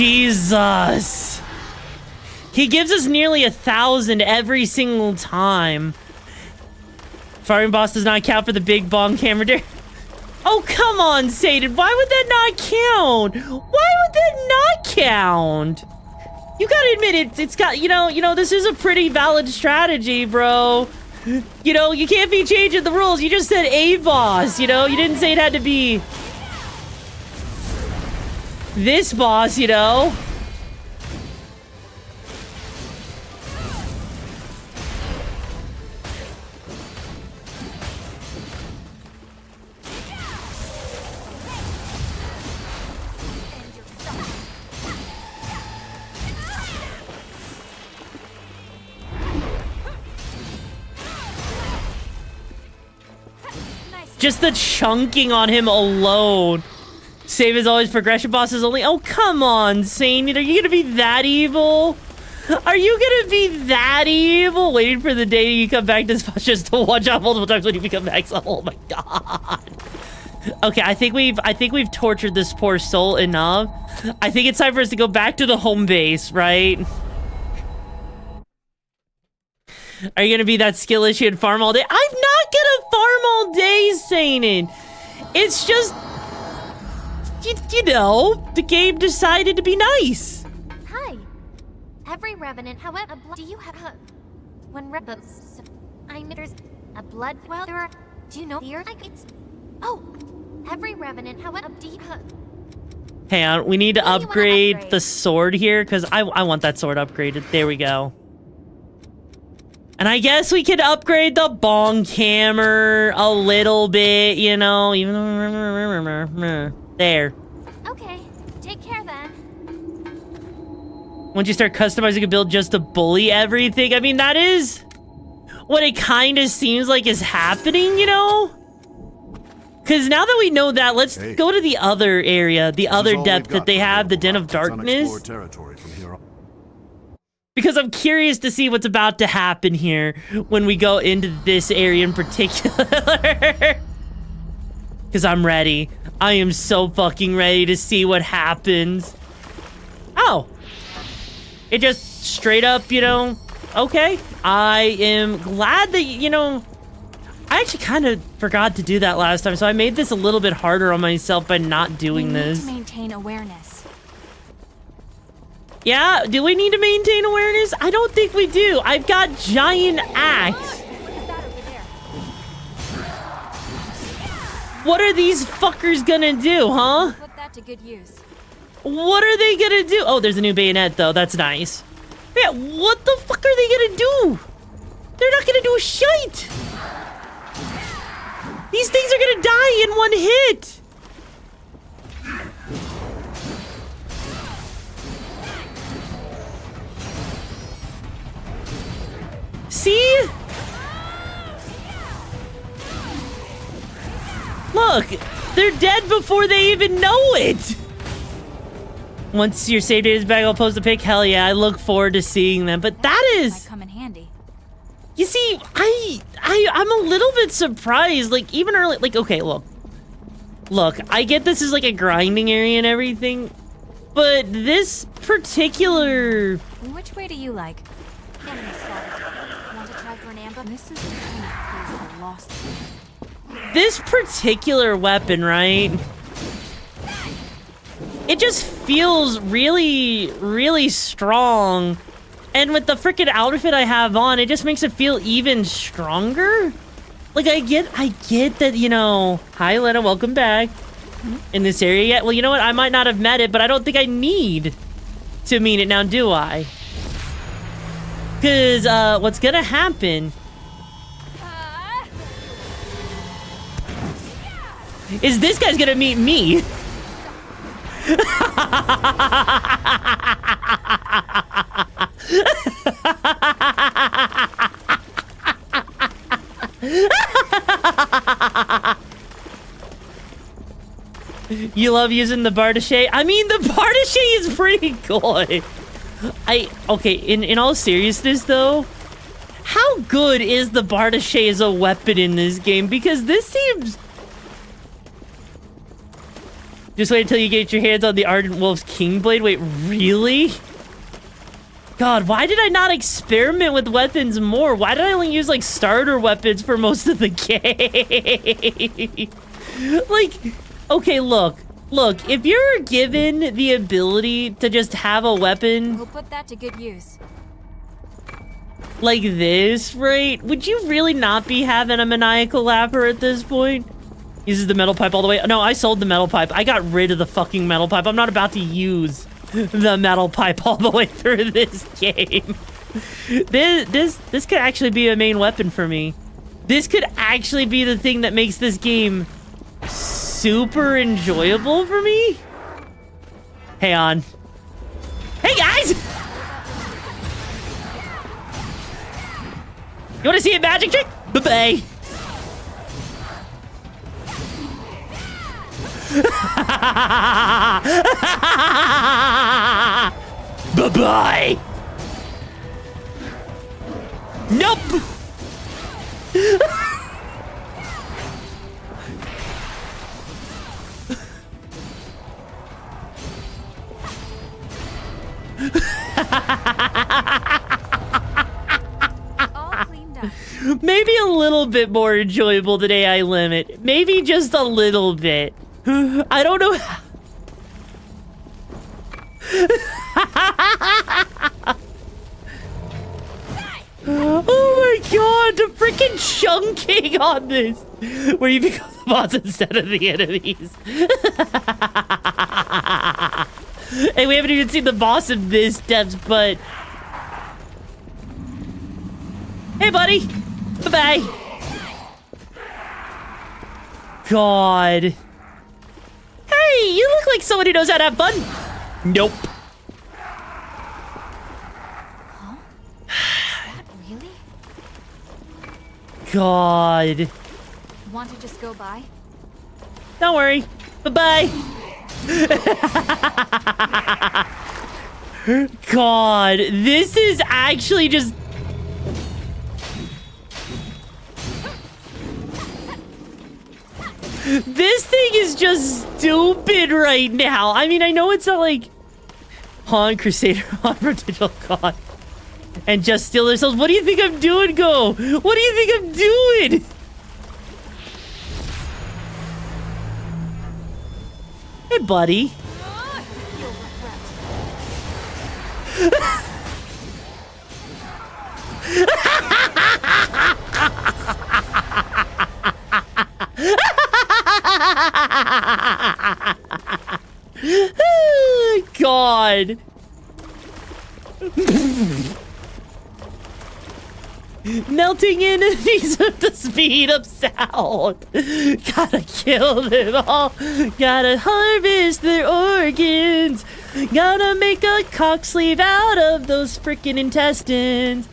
Jesus. He gives us nearly 1,000 every single time. Firing boss does not count for the big bong camera there. Oh, come on, Satan. Why would that not count? Why would that not count? You gotta admit, it's got, you know, this is a pretty valid strategy, bro. You know, you can't be changing the rules. You just said a boss, you know? You didn't say it had to be this boss, you know? Just the chunking on him alone. Save as always, progression bosses only. Oh, come on, Saint. Are you gonna be that evil? Are you gonna be that evil? Waiting for the day you come back to this boss just to watch out multiple times when you become max level. Oh my god. Okay, I think we've tortured this poor soul enough. I think it's time for us to go back to the home base, right? Are you gonna be that skill issue and farm all day? I'm not gonna farm all day, Sainin. It's just, you know, the game decided to be nice. Hi. Every revenant, however, do you have a... When rebels... I know there's a blood... Well, there are... Do you know the earth? It's... Oh. Every revenant, however, do you have... Hang on, we need to upgrade the sword here, because I want that sword upgraded. There we go. And I guess we could upgrade the bong hammer a little bit, you know, even though... There. Okay, take care then. Once you start customizing a build just to bully everything, I mean, that is what it kind of seems like is happening, you know? Because now that we know that, let's go to the other area, the other depth that they have, the Den of Darkness. Territory from here on. Because I'm curious to see what's about to happen here when we go into this area in particular. Because I'm ready. I am so fucking ready to see what happens. Oh. It just straight up, you know, okay. I am glad that, you know, I actually kind of forgot to do that last time, so I made this a little bit harder on myself by not doing this. We need to maintain awareness. Yeah, do we need to maintain awareness? I don't think we do. I've got giant axe. What are these fuckers gonna do, huh? Put that to good use. What are they gonna do? Oh, there's a new bayonet, though. That's nice. Yeah, what the fuck are they gonna do? They're not gonna do shit. These things are gonna die in one hit. See? Look, they're dead before they even know it. Once your save data is back, I'll post a pic. Hell yeah, I look forward to seeing them. But that is... Might come in handy. You see, I'm a little bit surprised. Like, even early... Like, okay, look. Look, I get this is like a grinding area and everything. But this particular... Which way do you like? Enemy spotted. Want to try for an ambush? This is the kind of place I lost. This particular weapon, right? It just feels really, really strong. And with the freaking outfit I have on, it just makes it feel even stronger. Like, I get that, you know... Hi, Lena, welcome back. In this area yet? Well, you know what? I might not have met it, but I don't think I need to meet it now, do I? Because, what's gonna happen... is this guy's gonna meet me. You love using the Bardache? I mean, the Bardache is pretty good. Okay, in all seriousness though, how good is the Bardache as a weapon in this game? Because this seems... Just wait until you get your hands on the Ardent Wolf's Kingblade. Wait, really? God, why did I not experiment with weapons more? Why did I only use, like, starter weapons for most of the game? Like, okay, look, if you're given the ability to just have a weapon... We'll put that to good use. Like this, right? Would you really not be having a maniacal lapper at this point? Uses the metal pipe all the way. No, I sold the metal pipe. I got rid of the fucking metal pipe. I'm not about to use the metal pipe all the way through this game. This could actually be a main weapon for me. This could actually be the thing that makes this game super enjoyable for me. Hey, on. Hey, guys! You want to see a magic trick? Bye-bye. Bye-bye. Nope. Maybe a little bit more enjoyable than AI Limit. Maybe just a little bit. I don't know. Oh my god, the freaking chunking on this. Where you become the boss instead of the enemies. Hey, we haven't even seen the boss in this depth, but... Hey, buddy. Bye-bye. God. Hey, you look like someone who knows how to have fun. Nope. Huh? Is that really? God. Want to just go by? Don't worry. Bye-bye. God, this is actually just... This thing is just stupid right now. I mean, I know it's not like Han, Crusader, Han, Digital God, and just steal themselves. What do you think I'm doing, Go? What do you think I'm doing? Hey, buddy. God. Melting enemies with the speed of sound. Gotta kill them all. Gotta harvest their organs. Gotta make a cock sleeve out of those freaking intestines.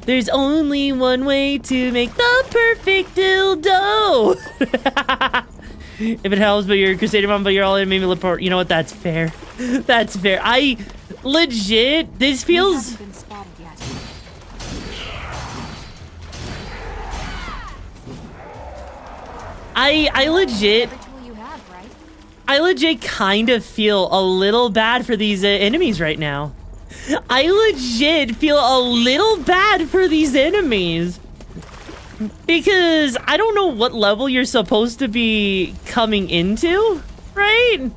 There's only one way to make the perfect dildo. If it helps, but you're a Crusader mom, but you're all in, maybe report. You know what? That's fair. That's fair. I legit. This feels. I legit. I legit kind of feel a little bad for these enemies right now. I legit feel a little bad for these enemies. Because I don't know what level you're supposed to be coming into, right?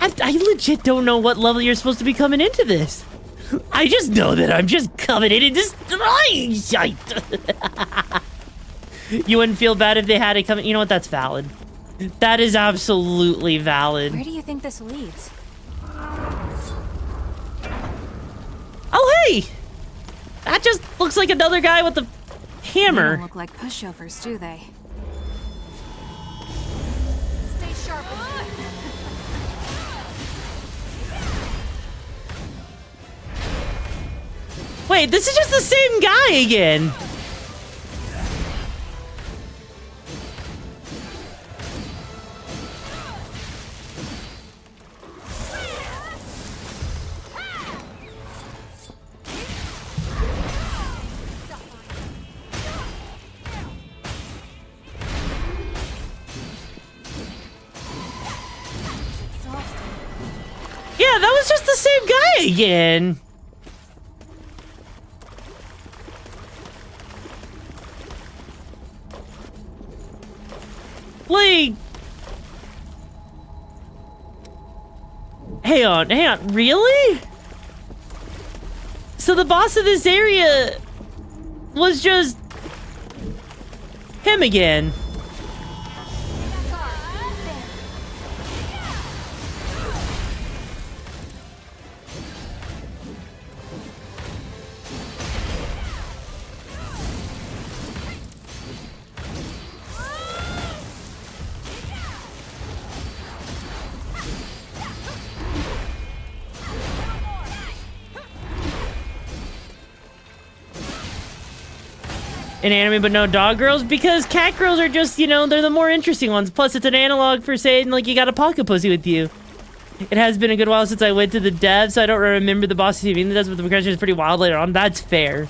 I legit don't know what level you're supposed to be coming into this. I just know that I'm just coming in and destroying shite. You wouldn't feel bad if they had it coming. You know what? That's valid. That is absolutely valid. Where do you think this leads? Oh, hey! That just looks like another guy with a hammer. They don't look like pushovers, do they? Stay sharp. Wait, this is just the same guy again. that was just the same guy again. Like, hang on, really? So the boss of this area was just him again. An anime but no dog girls, because cat girls are just, you know, they're the more interesting ones. Plus it's an analog for saying like you got a pocket pussy with you. It has been a good while since I went to the dev, so I don't remember the boss TV in the devs, but the progression is pretty wild later on. That's fair.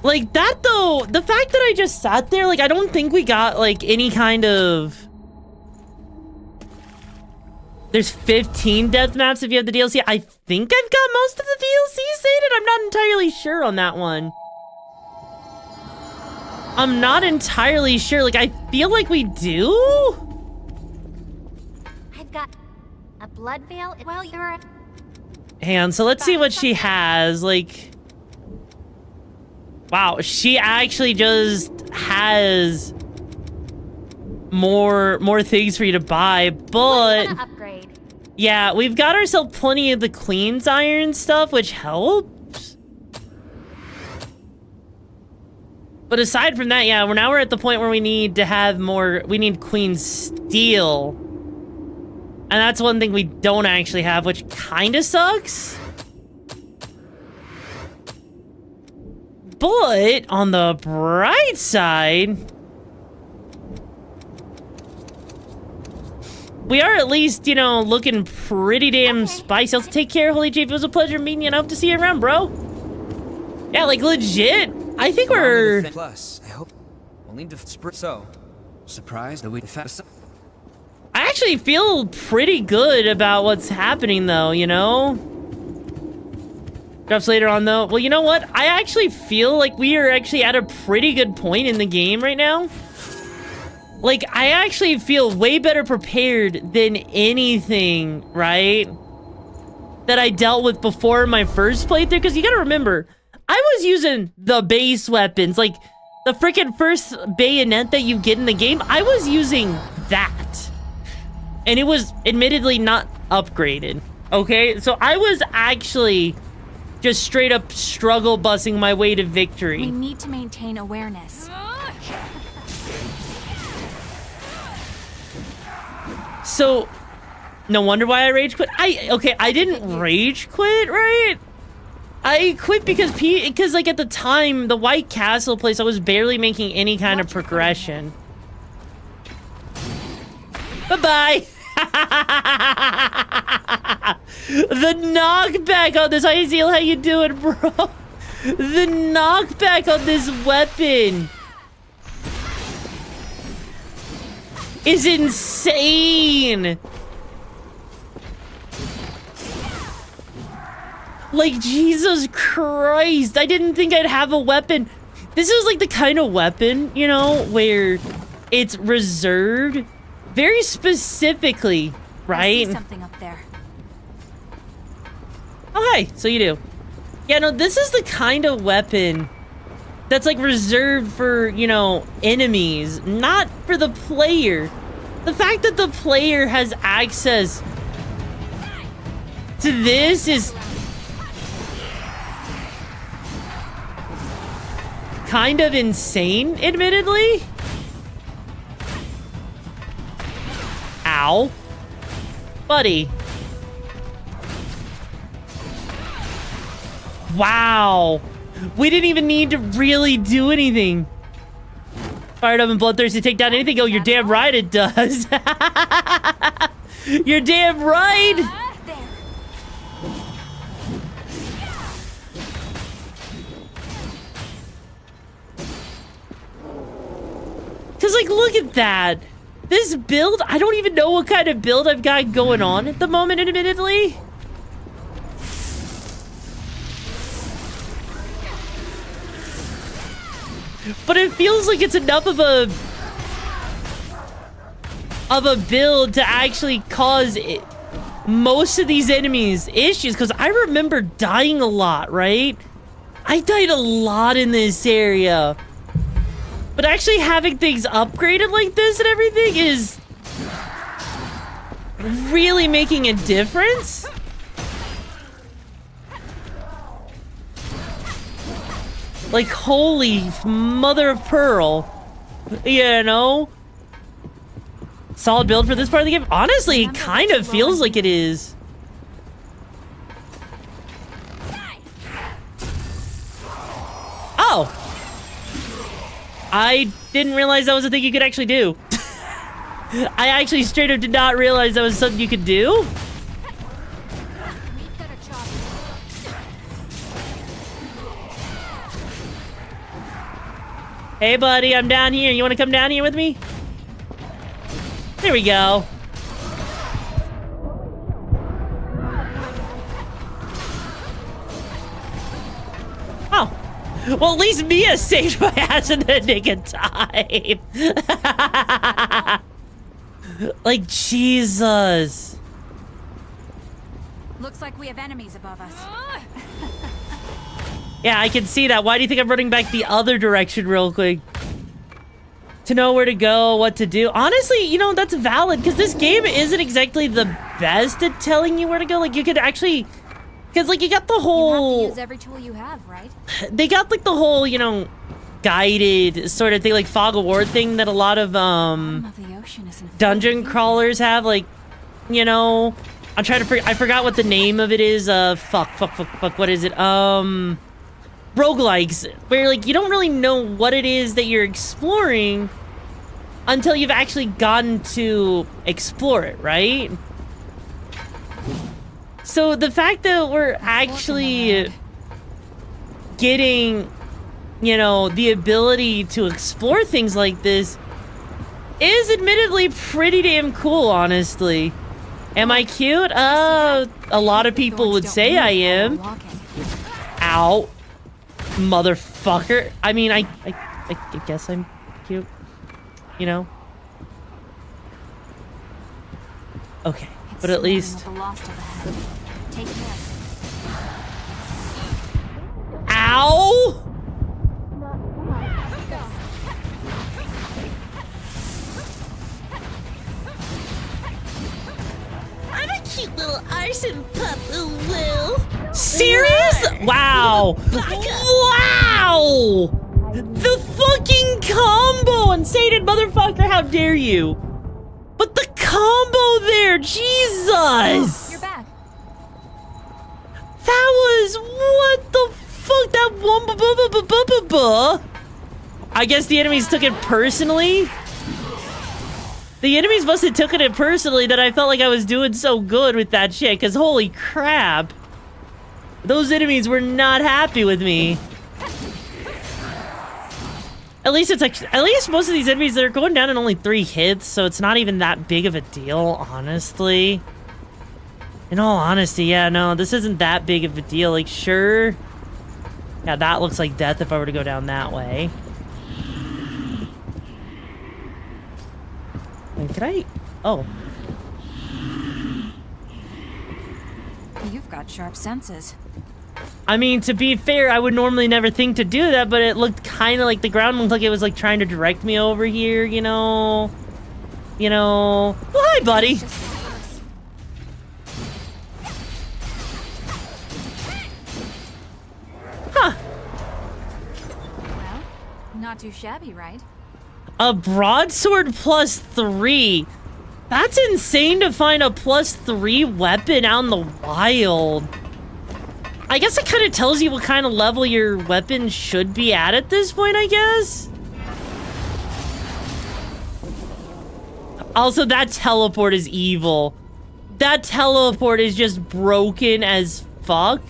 Like that though, the fact that I just sat there, like I don't think we got like any kind of... There's 15 death maps if you have the DLC. I think I've got most of the DLC stated. I'm not entirely sure on that one. I'm not entirely sure. Like, I feel like we do? I've got a blood veil. Well, you're a... Hang on, so let's see what she has. Like, wow, she actually just has more things for you to buy, but upgrade. Yeah, we've got ourselves plenty of the Queen's Iron stuff, which helps. But aside from that, yeah, we're at the point where we need to have more, we need Queen's Steel. And that's one thing we don't actually have, which kind of sucks. But on the bright side, we are at least, you know, looking pretty damn spicy. Let's take care, Holy Chief. It was a pleasure meeting you, and I hope to see you around, bro. Yeah, like legit. I think we're... Plus, I hope we'll need to so surprised that we found some. I actually feel pretty good about what's happening, though, you know? Drops later on, though. Well, you know what? I actually feel like we are actually at a pretty good point in the game right now. Like, I actually feel way better prepared than anything, right? That I dealt with before my first playthrough. Because you gotta remember, I was using the base weapons. Like, the freaking first bayonet that you get in the game, I was using that. And it was admittedly not upgraded. Okay? So I was actually just straight up struggle busing my way to victory. We need to maintain awareness. So, no wonder why I rage quit. I didn't rage quit, right? I quit because like at the time, the White Castle place, I was barely making any kind of progression. Bye-bye. The knockback on this, hi Zeal, how you doing, bro? The knockback on this weapon is insane. Like, Jesus Christ, I didn't think I'd have a weapon. This is like the kind of weapon, you know, where it's reserved very specifically, right? I see something up there. Oh, hey, so you do. Yeah, no, this is the kind of weapon that's like reserved for, you know, enemies, not for the player. The fact that the player has access to this is kind of insane, admittedly. Ow. Buddy. Wow. We didn't even need to really do anything. Fired up and bloodthirsty to take down anything. Oh, you're damn right it does. You're damn right. Because, like, look at that. This build, I don't even know what kind of build I've got going on at the moment, admittedly. But it feels like it's enough of a build to actually cause most of these enemies issues, because I remember dying a lot, right? I died a lot in this area. But actually having things upgraded like this and everything is really making a difference. Like, holy mother of pearl. You know? Solid build for this part of the game? Honestly, it kind of feels like it is. Oh! I didn't realize that was a thing you could actually do. I actually straight up did not realize that was something you could do. Hey buddy, I'm down here. You want to come down here with me? There we go. Oh. Well, at least Mia saved my ass in the nick of time. Like, Jesus. Looks like we have enemies above us. Yeah, I can see that. Why do you think I'm running back the other direction real quick? To know where to go, what to do. Honestly, you know, that's valid, because this game isn't exactly the best at telling you where to go. Like, you could actually... Because, like, you got the whole... You have to use every tool you have, right? They got, like, the whole, you know, guided sort of thing, like Fog of War thing that a lot of, dungeon crawlers have, like, you know... I'm trying to I forgot what the name of it is. Fuck, what is it? Roguelikes, where, like, you don't really know what it is that you're exploring until you've actually gotten to explore it, right? So the fact that we're actually getting, you know, the ability to explore things like this is admittedly pretty damn cool, honestly. Am I cute? A lot of people would say I am. Ow. Motherfucker. I mean, I guess I'm cute. You know? Okay. But at least... Ow! I'm a cute little arson pup, Will. Serious? Wow. Wow! The fucking combo! Unsated motherfucker, how dare you? But the combo there, Jesus! You're back. That was... What the fuck? That one... I guess the enemies took it personally? The enemies must have taken it personally that I felt like I was doing so good with that shit, because holy crap. Those enemies were not happy with me. At least it's like, at least most of these enemies, they're going down in only 3 hits, so it's not even that big of a deal, honestly. In all honesty, yeah, no, this isn't that big of a deal. Like, sure. Yeah, that looks like death if I were to go down that way. And can I... Oh. You've got sharp senses. I mean, to be fair, I would normally never think to do that, but it looked kind of like the ground looked like it was like trying to direct me over here, you know? You know... Well, hi, buddy! Huh. Well, not too shabby, right? A broadsword +3. That's insane to find a +3 weapon out in the wild. I guess it kind of tells you what kind of level your weapon should be at this point, I guess. Also, that teleport is evil. That teleport is just broken as fuck.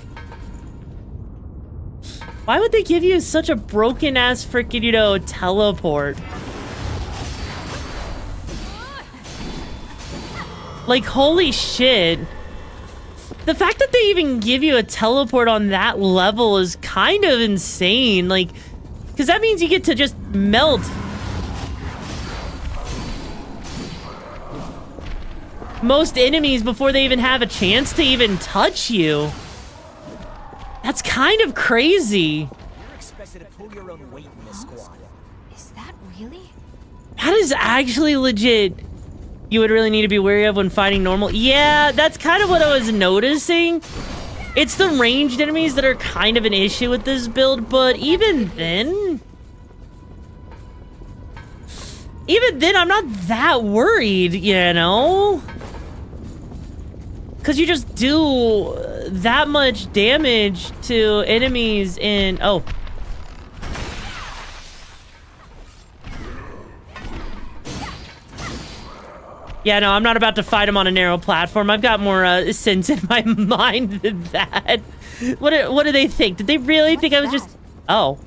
Why would they give you such a broken-ass freaking, you know, teleport? Like, holy shit. The fact that they even give you a teleport on that level is kind of insane. Like, because that means you get to just melt. Most enemies before they even have a chance to even touch you. That's kind of crazy. You're expected to pull your own weight in this squad. Is that really? That is actually legit. You would really need to be wary of when fighting normal. Yeah, that's kind of what I was noticing. It's the ranged enemies that are kind of an issue with this build, but even then, I'm not that worried, you know? Because you just do that much damage to enemies in... Oh. Yeah, no, I'm not about to fight him on a narrow platform. I've got more sense in my mind than that. What do they think? Did they really think I was just... Oh.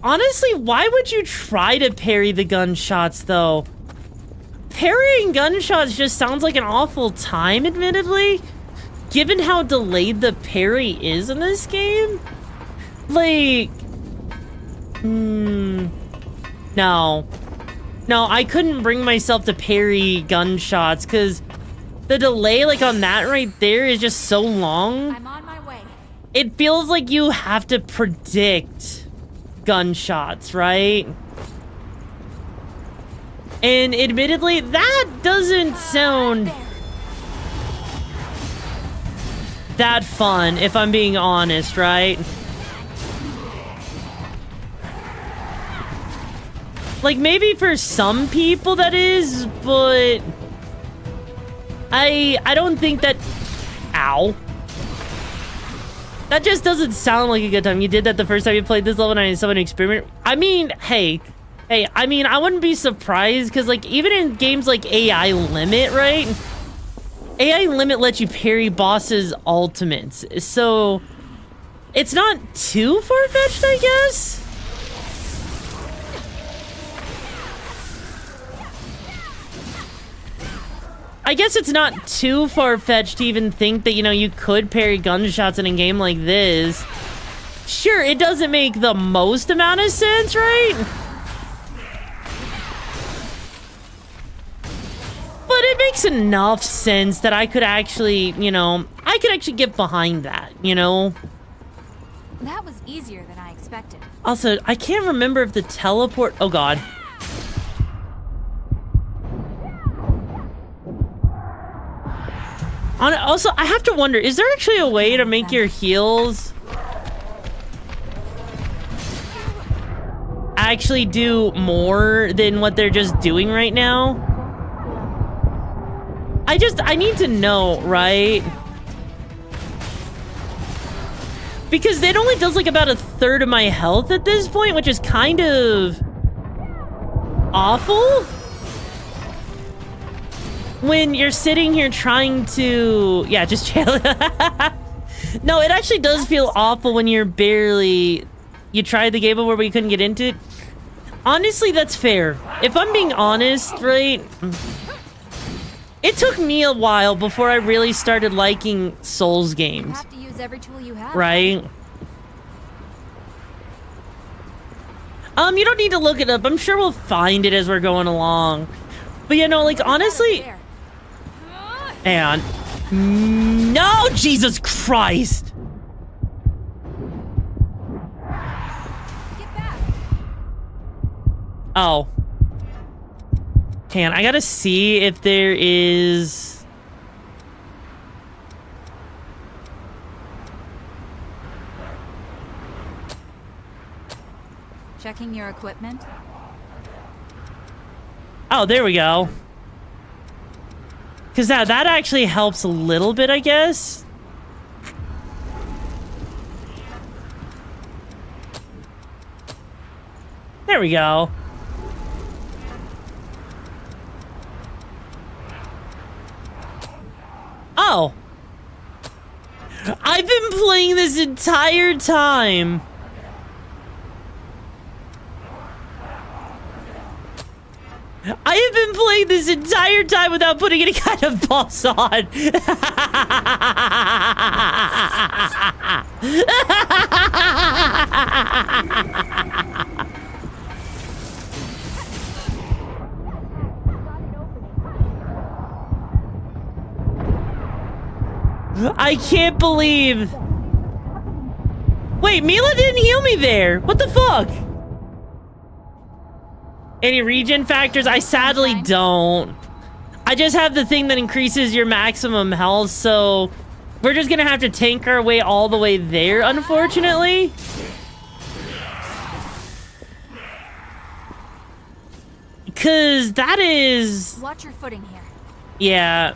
Honestly, why would you try to parry the gunshots, though? Parrying gunshots just sounds like an awful time, admittedly. Given how delayed the parry is in this game. Like... No. No, I couldn't bring myself to parry gunshots, because the delay, like, on that right there is just so long. I'm on my way. It feels like you have to predict gunshots, right? And admittedly, that doesn't sound that fun, if I'm being honest, right? Like, maybe for some people that is, but I don't think that... Ow. That just doesn't sound like a good time. You did that the first time you played this level and I saw an experiment. I mean, hey, I mean, I wouldn't be surprised because, like, even in games like AI Limit, right? AI Limit lets you parry bosses' ultimates. So, it's not too far-fetched, I guess? I guess it's not too far-fetched to even think that, you know, you could parry gunshots in a game like this. Sure, it doesn't make the most amount of sense, right? But it makes enough sense that I could actually, you know, I could actually get behind that, you know? That was easier than I expected. Also, I can't remember if the teleport... Oh, God. Also, I have to wonder, is there actually a way to make your heals actually do more than what they're just doing right now? I need to know, right? Because it only does like about 1/3 of my health at this point, which is kind of awful. When you're sitting here trying to... Yeah, just chill. No, it actually does feel awful when you're barely... You tried the game before but you couldn't get into it. Honestly, that's fair. If I'm being honest, right? It took me a while before I really started liking Souls games. You have to use every tool you have. Right? You don't need to look it up. I'm sure we'll find it as we're going along. But you know, like, honestly... And no, Jesus Christ! Oh. Hang on, I gotta see if there is... Checking your equipment. Oh, there we go. Because that actually helps a little bit, I guess. There we go. Oh. I've been playing this entire time. I have been playing this entire time without putting any kind of boss on. I can't believe... Wait, Mila didn't heal me there. What the fuck? Any regen factors? I sadly don't. I just have the thing that increases your maximum health, so we're just gonna have to tank our way all the way there, unfortunately. Cause that is... Watch your footing here. Yeah.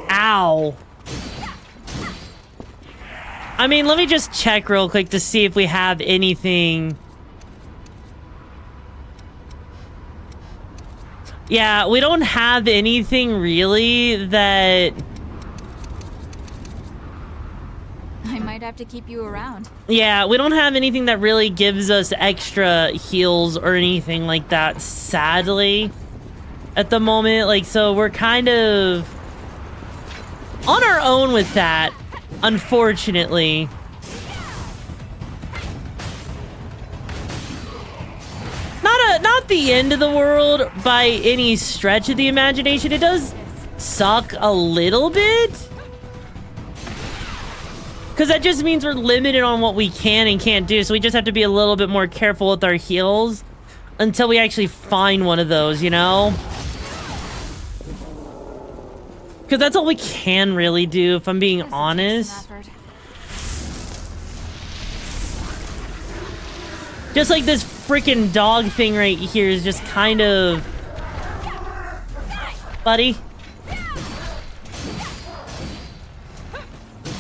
Ow. I mean, let me just check real quick to see if we have anything. Yeah, we don't have anything really that... I might have to keep you around. Yeah, we don't have anything that really gives us extra heals or anything like that, sadly, at the moment. Like, so we're kind of on our own with that, unfortunately. Not the end of the world by any stretch of the imagination. It does suck a little bit, because that just means we're limited on what we can and can't do, so we just have to be a little bit more careful with our heals until we actually find one of those, you know? Because that's all we can really do, if I'm being honest. Just like this freaking dog thing right here is just kind of... Buddy.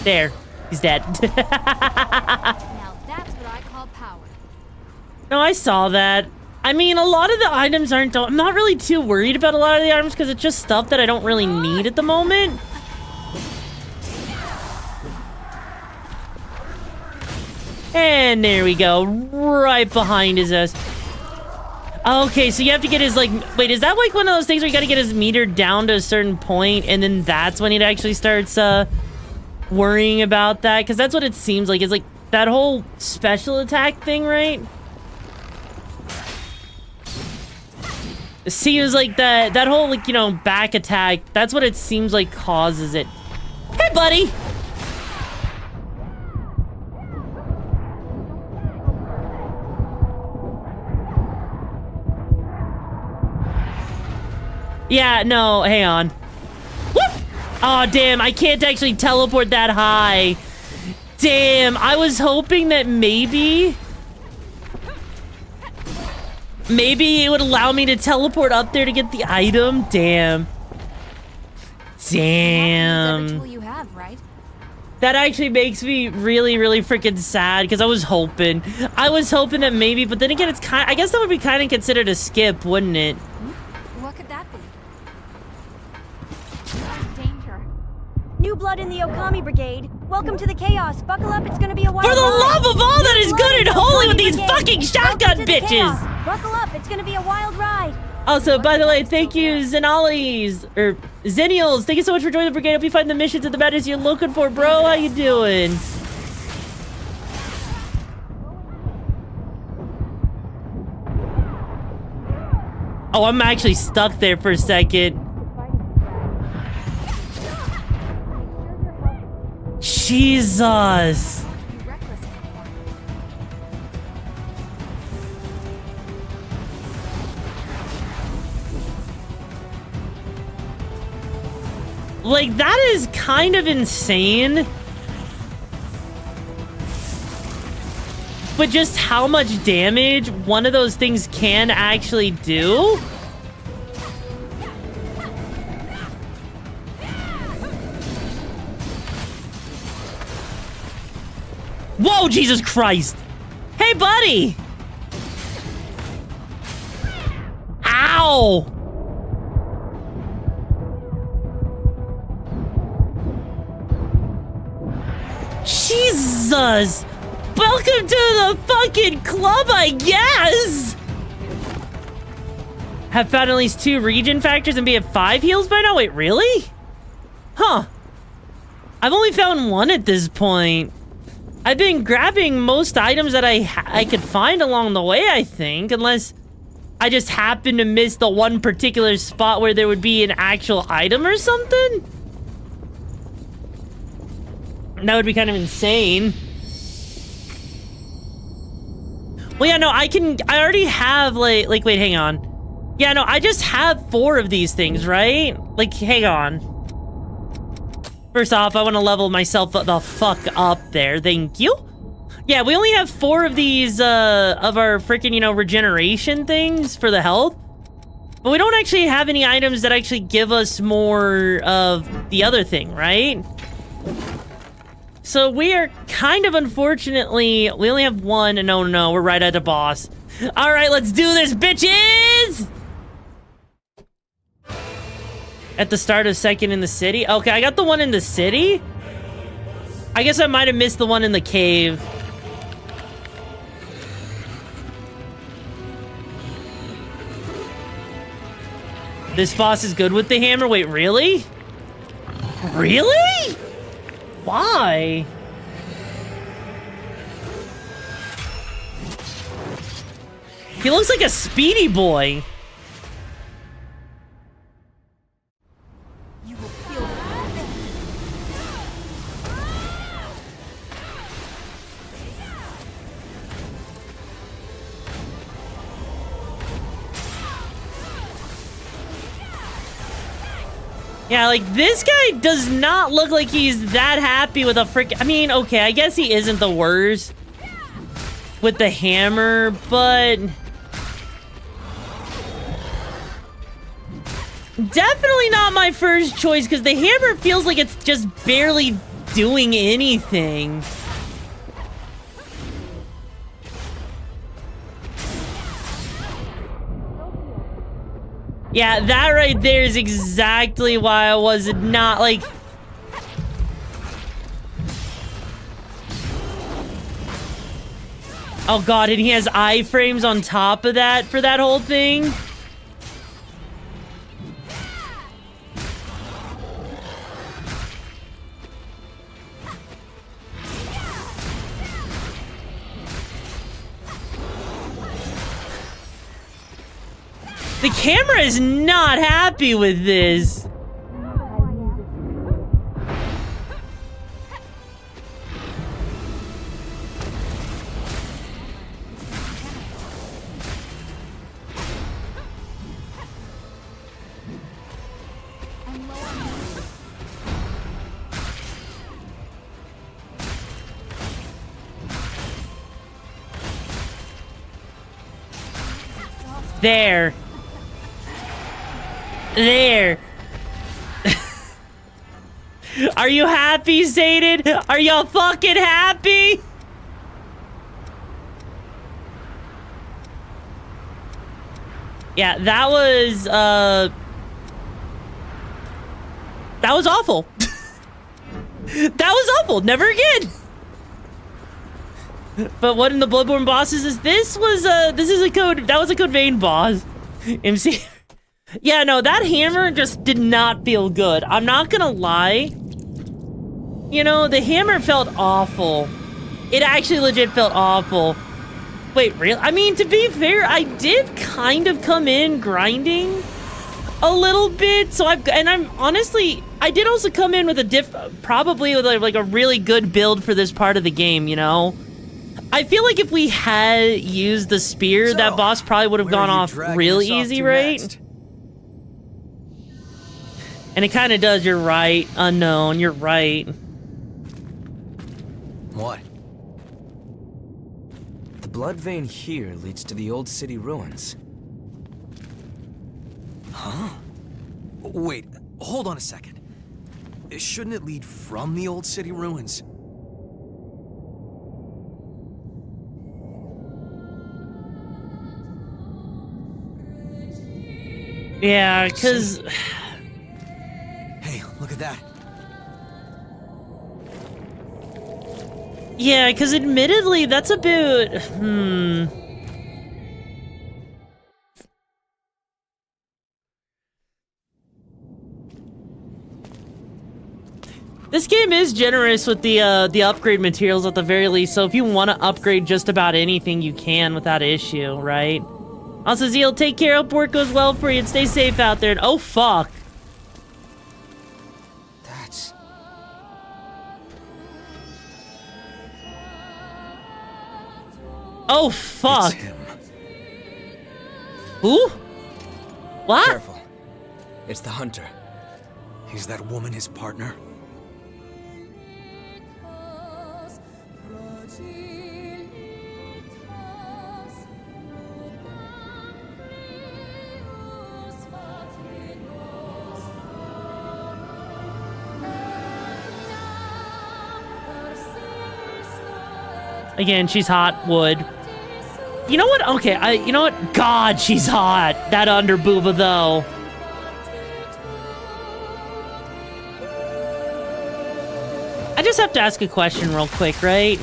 There. He's dead. Now that's what I call power. No, I saw that. I mean, a lot of the items aren't... I'm not really too worried about a lot of the items because it's just stuff that I don't really need at the moment. And there we go. Right behind his ass. Okay, so you have to get his, like... Wait, is that like one of those things where you gotta get his meter down to a certain point and then that's when it actually starts, worrying about that? Because that's what it seems like. It's like that whole special attack thing, right? It seems like that whole, like, you know, back attack, that's what it seems like causes it. Hey, buddy! Yeah, no, hang on. Whoop! Oh, damn, I can't actually teleport that high. Damn, I was hoping that maybe it would allow me to teleport up there to get the item. Damn. Damn. You have, right? That actually makes me really, really freaking sad because I was hoping that maybe, but then again, it's kind. I guess that would be kind of considered a skip, wouldn't it? What could that be? Danger. New blood in the Okami Brigade. Welcome to the chaos. Buckle up, it's gonna be a wild For the ride. love of all that is good and holy with these Brigade. fucking shotgun Welcome to the bitches! chaos. Buckle up, it's gonna be a wild ride. Also, by the way, thank you, Zenali's, or Zenials. Thank you so much for joining the brigade. Hope you find the missions and the badges you're looking for, bro. How you doing? Oh, I'm actually stuck there for a second. Jesus. Like, that is kind of insane. But just how much damage one of those things can actually do? Whoa, Jesus Christ! Hey, buddy! Ow! Jesus! Welcome to the fucking club, I guess! Have found at least 2 regen factors and be at 5 heals by now? Wait, really? Huh. I've only found one at this point. I've been grabbing most items that I could find along the way, I think, unless I just happened to miss the one particular spot where there would be an actual item or something. That would be kind of insane. Well, yeah, no, I already have, like, wait, hang on. Yeah, no, I just have 4 of these things, right? Like, hang on. First off, I want to level myself the fuck up there. Thank you. Yeah, we only have 4 of these, of our freaking, you know, regeneration things for the health. But we don't actually have any items that actually give us more of the other thing, right? So we are kind of, unfortunately, we only have 1, and no, we're right at the boss. All right, let's do this, bitches! At the start of second in the city? Okay, I got the one in the city? I guess I might have missed the one in the cave. This boss is good with the hammer? Wait, really? Really? Why? He looks like a speedy boy. Yeah, like, this guy does not look like he's that happy with a frick. I mean, okay, I guess he isn't the worst with the hammer, but definitely not my first choice, because the hammer feels like it's just barely doing anything. Yeah, that right there is exactly why I was not, like... Oh god, and he has iframes on top of that for that whole thing? The camera is not happy with this. There. There. Are you happy, Zayden? Are y'all fucking happy? Yeah, that was awful. That was awful. Never again. But what in the Bloodborne bosses is this was that was a Code Vein boss. MC. Yeah, no, that hammer just did not feel good. I'm not gonna lie. You know, the hammer felt awful. It actually legit felt awful. Wait, really? I mean, to be fair, I did kind of come in grinding a little bit. So I'm honestly, I did also come in with probably with like a really good build for this part of the game, you know? I feel like if we had used the spear, so, that boss probably would have gone off real easy, right? Next? And it kind of does, you're right. Unknown, you're right. What? The blood vein here leads to the old city ruins. Huh? Wait, hold on a second. Shouldn't it lead from the old city ruins? Yeah, because... Hey, look at that. Yeah, because admittedly, that's a bit... This game is generous with the upgrade materials at the very least, so if you want to upgrade just about anything, you can without issue, right? Also, Zeal, take care. Hope work goes well for you and stay safe out there. And oh, fuck. That's... Oh, fuck. It's him. Who? What? Careful. It's the hunter. Is that woman his partner? Again, she's hot. Wood. You know what? Okay, you know what? God, she's hot. That under booba, though. I just have to ask a question real quick, right?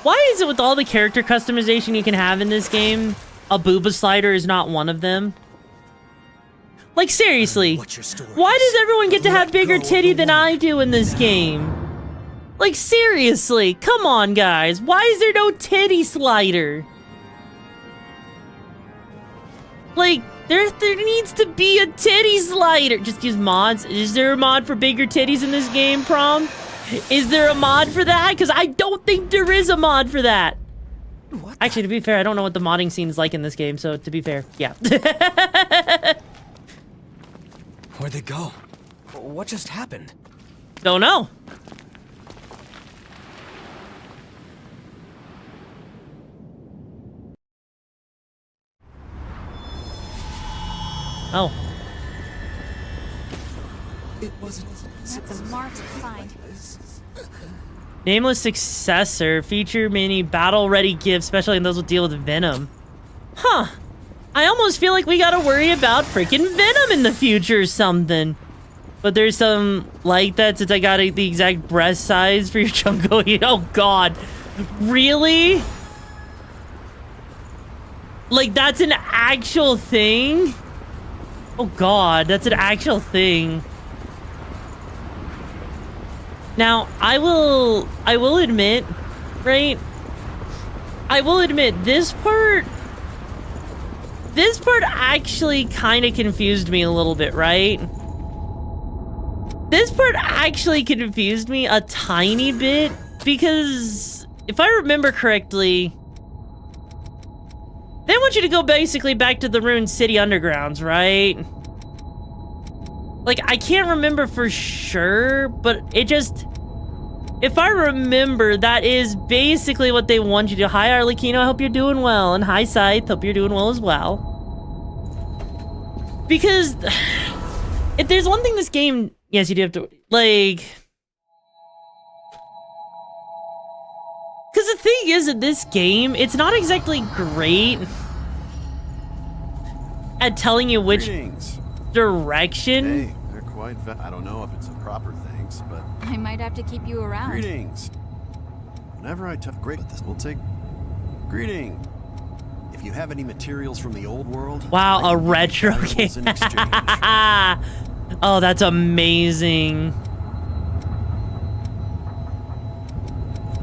Why is it with all the character customization you can have in this game, a booba slider is not one of them? Like, seriously, why does everyone get to have bigger titty than I do in this game? Like, seriously, come on, guys. Why is there no titty slider? Like, there needs to be a titty slider. Just use mods. Is there a mod for bigger titties in this game, Prom? Is there a mod for that? Because I don't think there is a mod for that. Actually, to be fair, I don't know what the modding scene is like in this game, so to be fair, yeah. Where'd they go? What just happened? Don't know. Oh. It wasn't... That's a marked find. Nameless successor. Feature mini battle-ready gifts, especially in those with deal with Venom. Huh. I almost feel like we gotta worry about freaking Venom in the future or something. But there's some like that since I got the exact breast size for your Chungo. Oh, God. Really? Like, that's an actual thing? Oh, God. That's an actual thing. Now, I will admit, right? I will admit, this part actually kind of confused me a little bit, right? This part actually confused me a tiny bit, because if I remember correctly, they want you to go basically back to the Ruined City Undergrounds, right? Like, I can't remember for sure, but it just... If I remember, that is basically what they want you to do. Hi, Arlecchino, I hope you're doing well. And hi, Scythe, hope you're doing well as well. Because... if there's one thing this game... Yes, you do have to... Like... Because the thing is, in this game, it's not exactly great at telling you which direction. Hey, they're quite... I don't know if it's a proper thanks, but... I might have to keep you around. Greetings. Whenever I took great, but this will take... Greeting. If you have any materials from the old world... Wow, a retro game. Oh, that's amazing.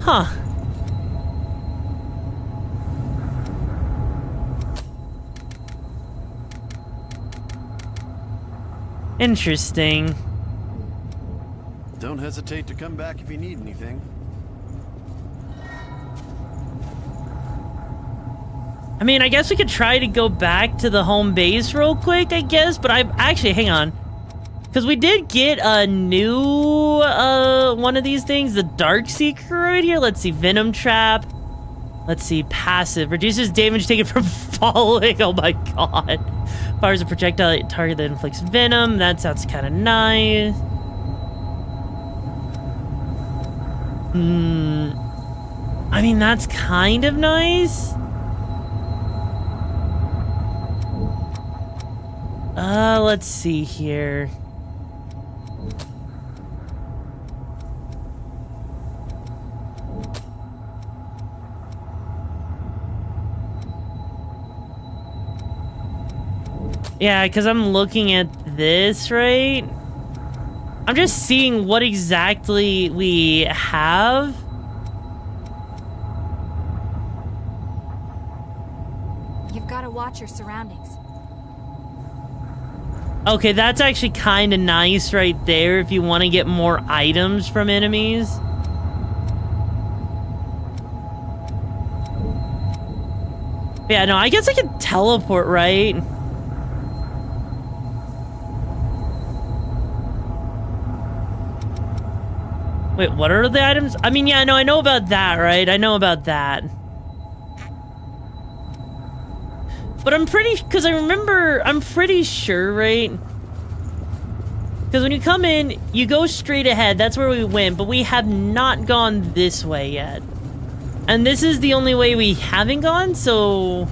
Huh. Interesting. Don't hesitate to come back if you need anything. I mean, I guess we could try to go back to the home base real quick, I guess, but actually, hang on. Because we did get a new, one of these things, the Dark Seeker right here. Let's see, Venom Trap. Let's see, passive. Reduces damage taken from falling. Oh my god. Fires a projectile at a target that inflicts venom. That sounds kind of nice. I mean, that's kind of nice. Let's see here. Yeah, because I'm looking at this, right? I'm just seeing what exactly we have. You've got to watch your surroundings. Okay, that's actually kind of nice right there if you want to get more items from enemies. Yeah, no, I guess I can teleport, right? Wait, what are the items? I mean, yeah, no, I know about that, right? I know about that. But I'm pretty, because I remember, I'm pretty sure, right? Because when you come in, you go straight ahead. That's where we went, but we have not gone this way yet. And this is the only way we haven't gone, so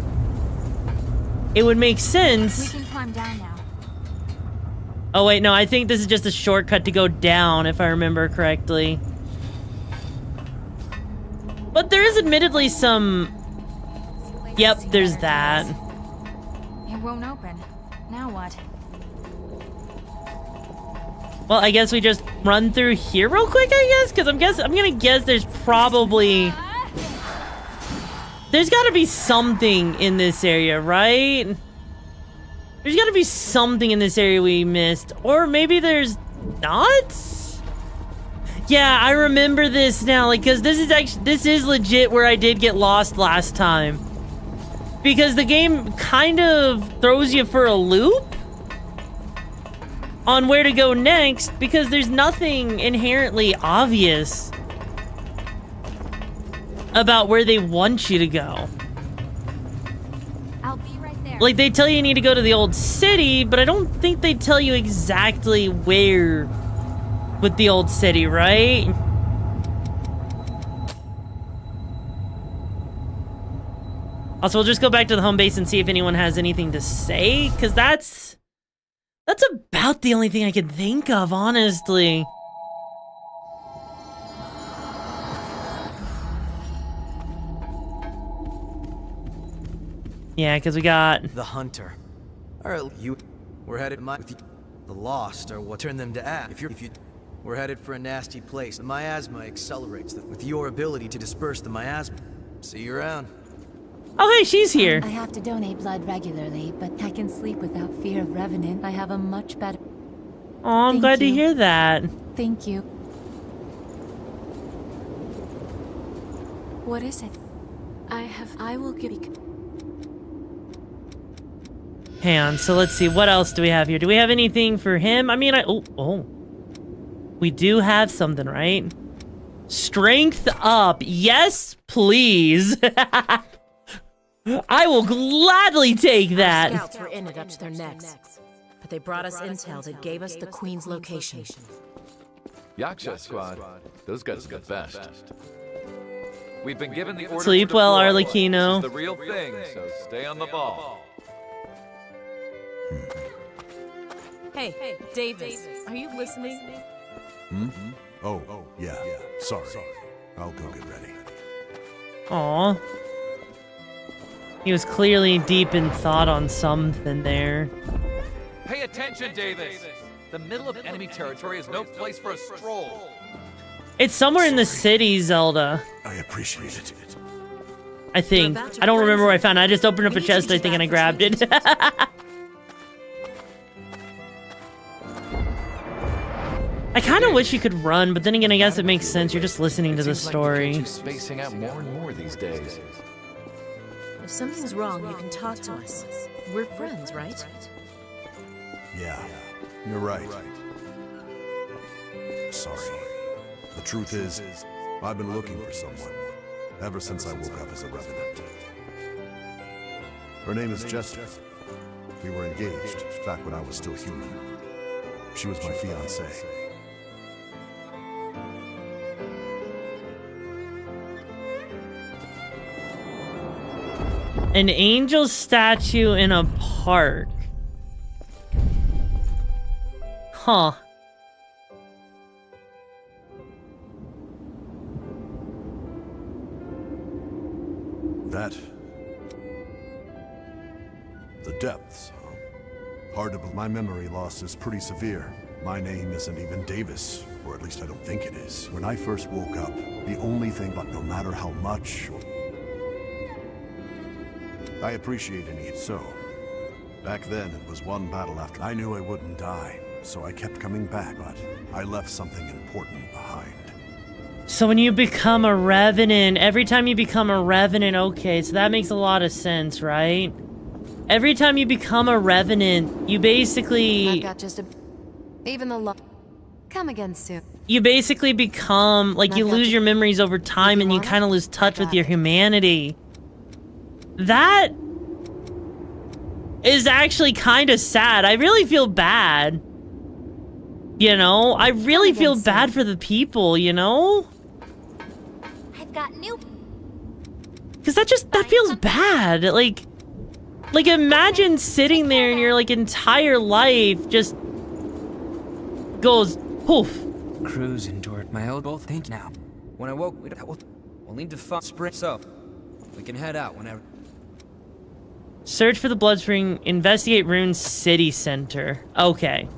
it would make sense. We can climb down now. Oh wait, no, I think this is just a shortcut to go down, if I remember correctly. But there is admittedly some... Yep, there's that. It won't open. Now what? Well, I guess we just run through here real quick, I guess? Because I'm gonna guess there's probably... There's gotta be something in this area, right? There's gotta be something in this area we missed. Or maybe there's not? Yeah, I remember this now, like, because this is legit where I did get lost last time. Because the game kind of throws you for a loop on where to go next, because there's nothing inherently obvious about where they want you to go. I'll be right there. Like, they tell you need to go to the old city, but I don't think they tell you exactly where with the old city, right? Also, we'll just go back to the home base and see if anyone has anything to say, because that's about the only thing I could think of, honestly. Yeah, because we got... The Hunter. Alright, we're headed the Lost, or what turned them to act. If you... We're headed for a nasty place. The miasma accelerates with your ability to disperse the miasma. See you around. Oh, hey, she's here. I have to donate blood regularly, but I can sleep without fear of Revenant. I have a much better... Oh, I'm glad to hear that. Thank you. What is it? I will give you... Hang on, so let's see, what else do we have here? Do we have anything for him? I mean, we do have something, right? Strength up. Yes, please. I will gladly take that. Our scouts were in it up to their necks, but they brought us intel that gave us the Queen's location. Yaksha squad, those guys are the best. We've been given the order. Sleep well, Arlecchino. This is the real thing, so stay on the ball. Hey, Davis, are you listening? Hmm? Oh, yeah. Sorry. I'll go get ready. Aw. He was clearly deep in thought on something there. Pay attention, Davis. The middle of enemy territory is no place for a stroll. It's somewhere in the city, Zelda. I appreciate it. I think. I don't remember where I found it. I just opened up a chest, I think, and I grabbed it. I kind of wish you could run, but then again, I guess it makes sense. You're just listening to the story. Like spacing out more and more these days. If something's wrong, you can talk to us. We're friends, right? Yeah, you're right. Sorry. The truth is, I've been looking for someone ever since I woke up as a revenant. Her name is Jessica. We were engaged back when I was still human. She was my fiancée. An angel statue in a park. Huh. That... The depths, huh? Hard to believe. My memory loss is pretty severe. My name isn't even Davis, or at least I don't think it is. When I first woke up, the only thing, but no matter how much, I appreciate any. So, back then it was one battle after. I knew I wouldn't die, so I kept coming back, but I left something important behind. So when you become a revenant, every time you become a revenant, okay, so that makes a lot of sense, right? Every time you become a revenant, you basically... I've got just a... Even the law... Come again soon. You basically become, like, you lose your memories over time and you kind of lose touch with your humanity. That is actually kind of sad. I really feel bad. You know? I really feel bad for the people, you know? I've got new... Because that feels bad. Like, imagine sitting there and your, like, entire life just goes poof. Crews endured my old both think now. When I woke, we'll need to find spring, so we can head out whenever. Search for the blood spring, investigate Rune City Center. Okay.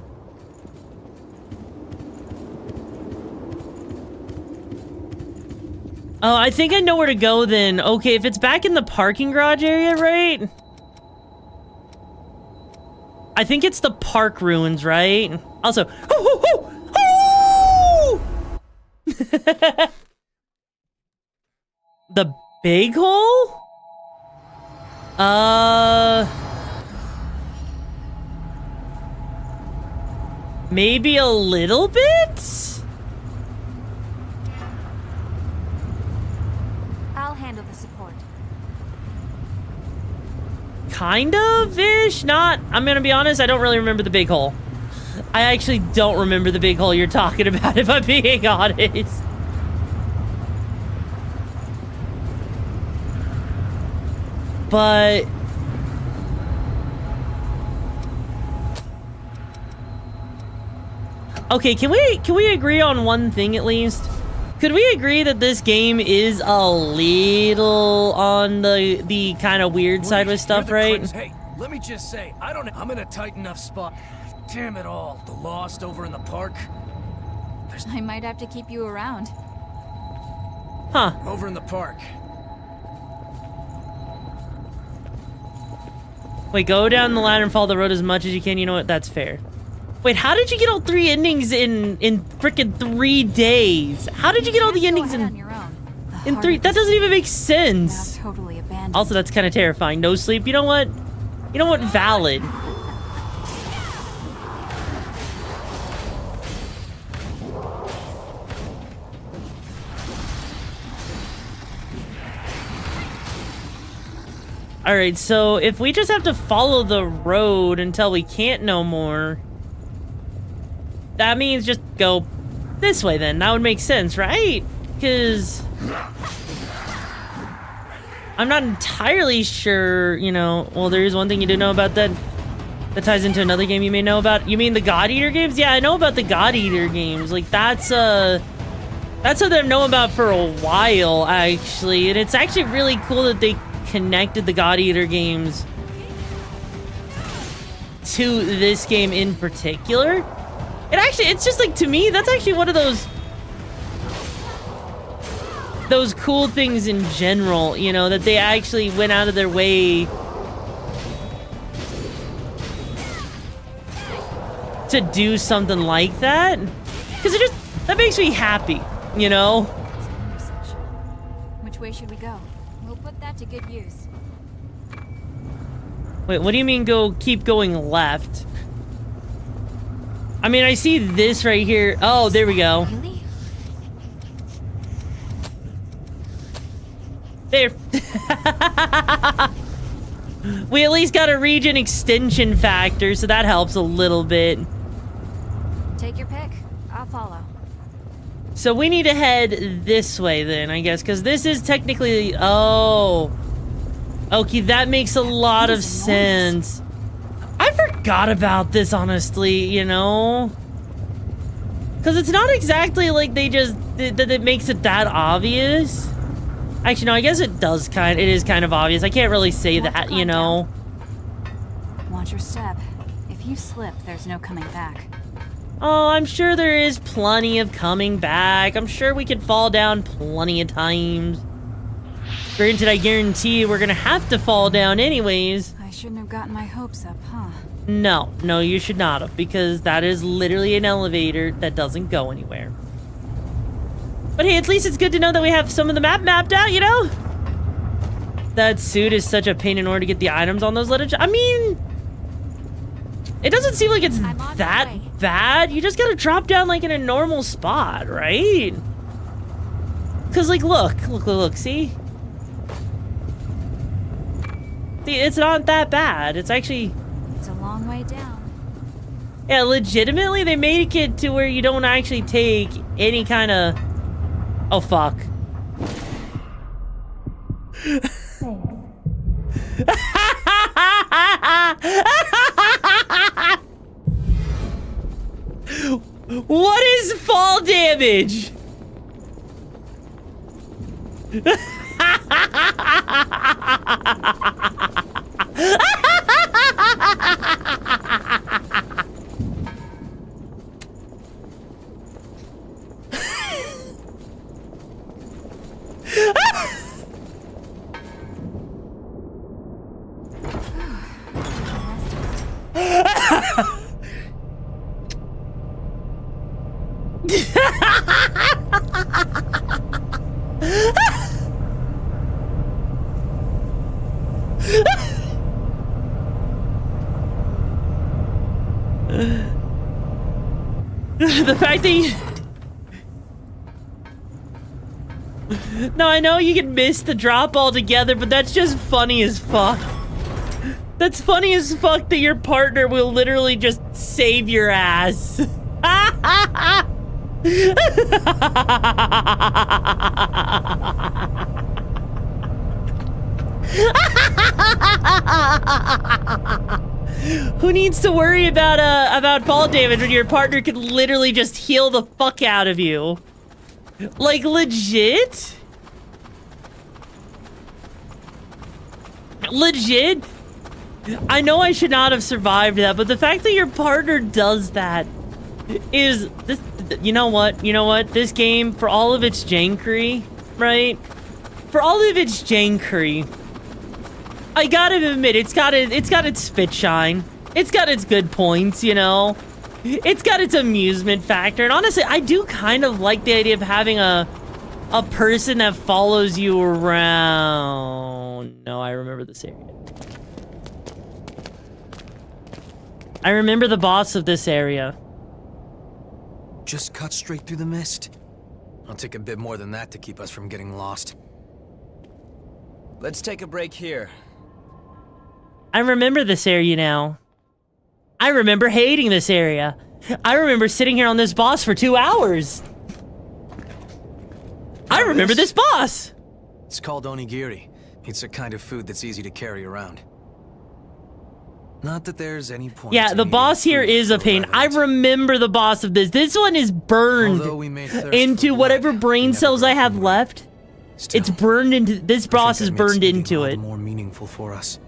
Oh, I think I know where to go then. Okay, if it's back in the parking garage area, right? I think it's the park ruins, right? Also, the big hole? Maybe a little bit? I'll handle the support. Kind of-ish? Not. I'm gonna be honest, I don't really remember the big hole. I actually don't remember the big hole you're talking about, if I'm being honest. But... okay, can we agree on one thing at least? Could we agree that this game is a little on the kind of weird side with stuff, right? Hey, let me just say, I'm in a tight enough spot. Damn it all, the Lost over in the park. I might have to keep you around. Huh. Over in the park. Wait, go down the ladder and follow the road as much as you can. You know what? That's fair. Wait, how did you get all 3 endings in frickin' 3 days? How did you get all the endings in 3? That doesn't even make sense. Totally abandoned. Also, that's kind of terrifying. No sleep. You know what? You know what? Valid. Alright, so if we just have to follow the road until we can't no more, that means just go this way then. That would make sense, right? Because I'm not entirely sure, you know, well, there is one thing you do know about that ties into another game you may know about. You mean the God Eater games? Yeah, I know about the God Eater games. Like, that's something I've known about for a while, actually. And it's actually really cool that they connected the God Eater games to this game in particular. It's just like, to me, that's actually one of those cool things in general, you know, that they actually went out of their way to do something like that. Because that makes me happy, you know? Which way should we go? We'll put that to good use. Wait, what do you mean keep going left? I mean, I see this right here. Oh, there we go. Really? There. We at least got a region extension factor, so that helps a little bit. Take your pick. I'll follow. So we need to head this way then, I guess, because this is technically... oh. Okay, that makes a lot of sense. I forgot about this, honestly, you know? Because it's not exactly like they just... that it makes it that obvious. Actually, no, I guess it is kind of obvious. I can't really say that, you know? Watch your step. If you slip, there's no coming back. Oh, I'm sure there is plenty of coming back. I'm sure we can fall down plenty of times. Granted, I guarantee we're gonna have to fall down anyways. I shouldn't have gotten my hopes up, huh? No, you should not have, because that is literally an elevator that doesn't go anywhere. But hey, at least it's good to know that we have some of the map mapped out, you know? That suit is such a pain in order to get the items on those letters. I mean, it doesn't seem like it's that bad. You just gotta drop down like in a normal spot, right? Cause like, look, see? See, it's not that bad. It's actually... It's a long way down. Yeah, legitimately, they make it to where you don't actually take any kind of... Oh, fuck. What is fall damage? The fact that you... No, I know you can miss the drop altogether, but that's just funny as fuck. That's funny as fuck that your partner will literally just save your ass. Who needs to worry about fall damage when your partner could literally just heal the fuck out of you? Like, legit? Legit? I know I should not have survived that, but the fact that your partner does that is this. You know what? You know what? This game, for all of its jankery, right? For all of its jankery, I gotta admit, it's got its spit shine. It's got its good points, you know? It's got its amusement factor. And honestly, I do kind of like the idea of having a person that follows you around. No, I remember this area. I remember the boss of this area. Just cut straight through the mist. I'll take a bit more than that to keep us from getting lost. Let's take a break here. I remember this area now. I remember hating this area. I remember sitting here on this boss for 2 hours. I remember this boss. It's called onigiri. It's a kind of food that's easy to carry around. Not that there's any point. Yeah, the boss here is a pain. I remember the boss of this. This one is burned into whatever brain cells I have left. It's burned into... This boss is burned into it. More meaningful for us.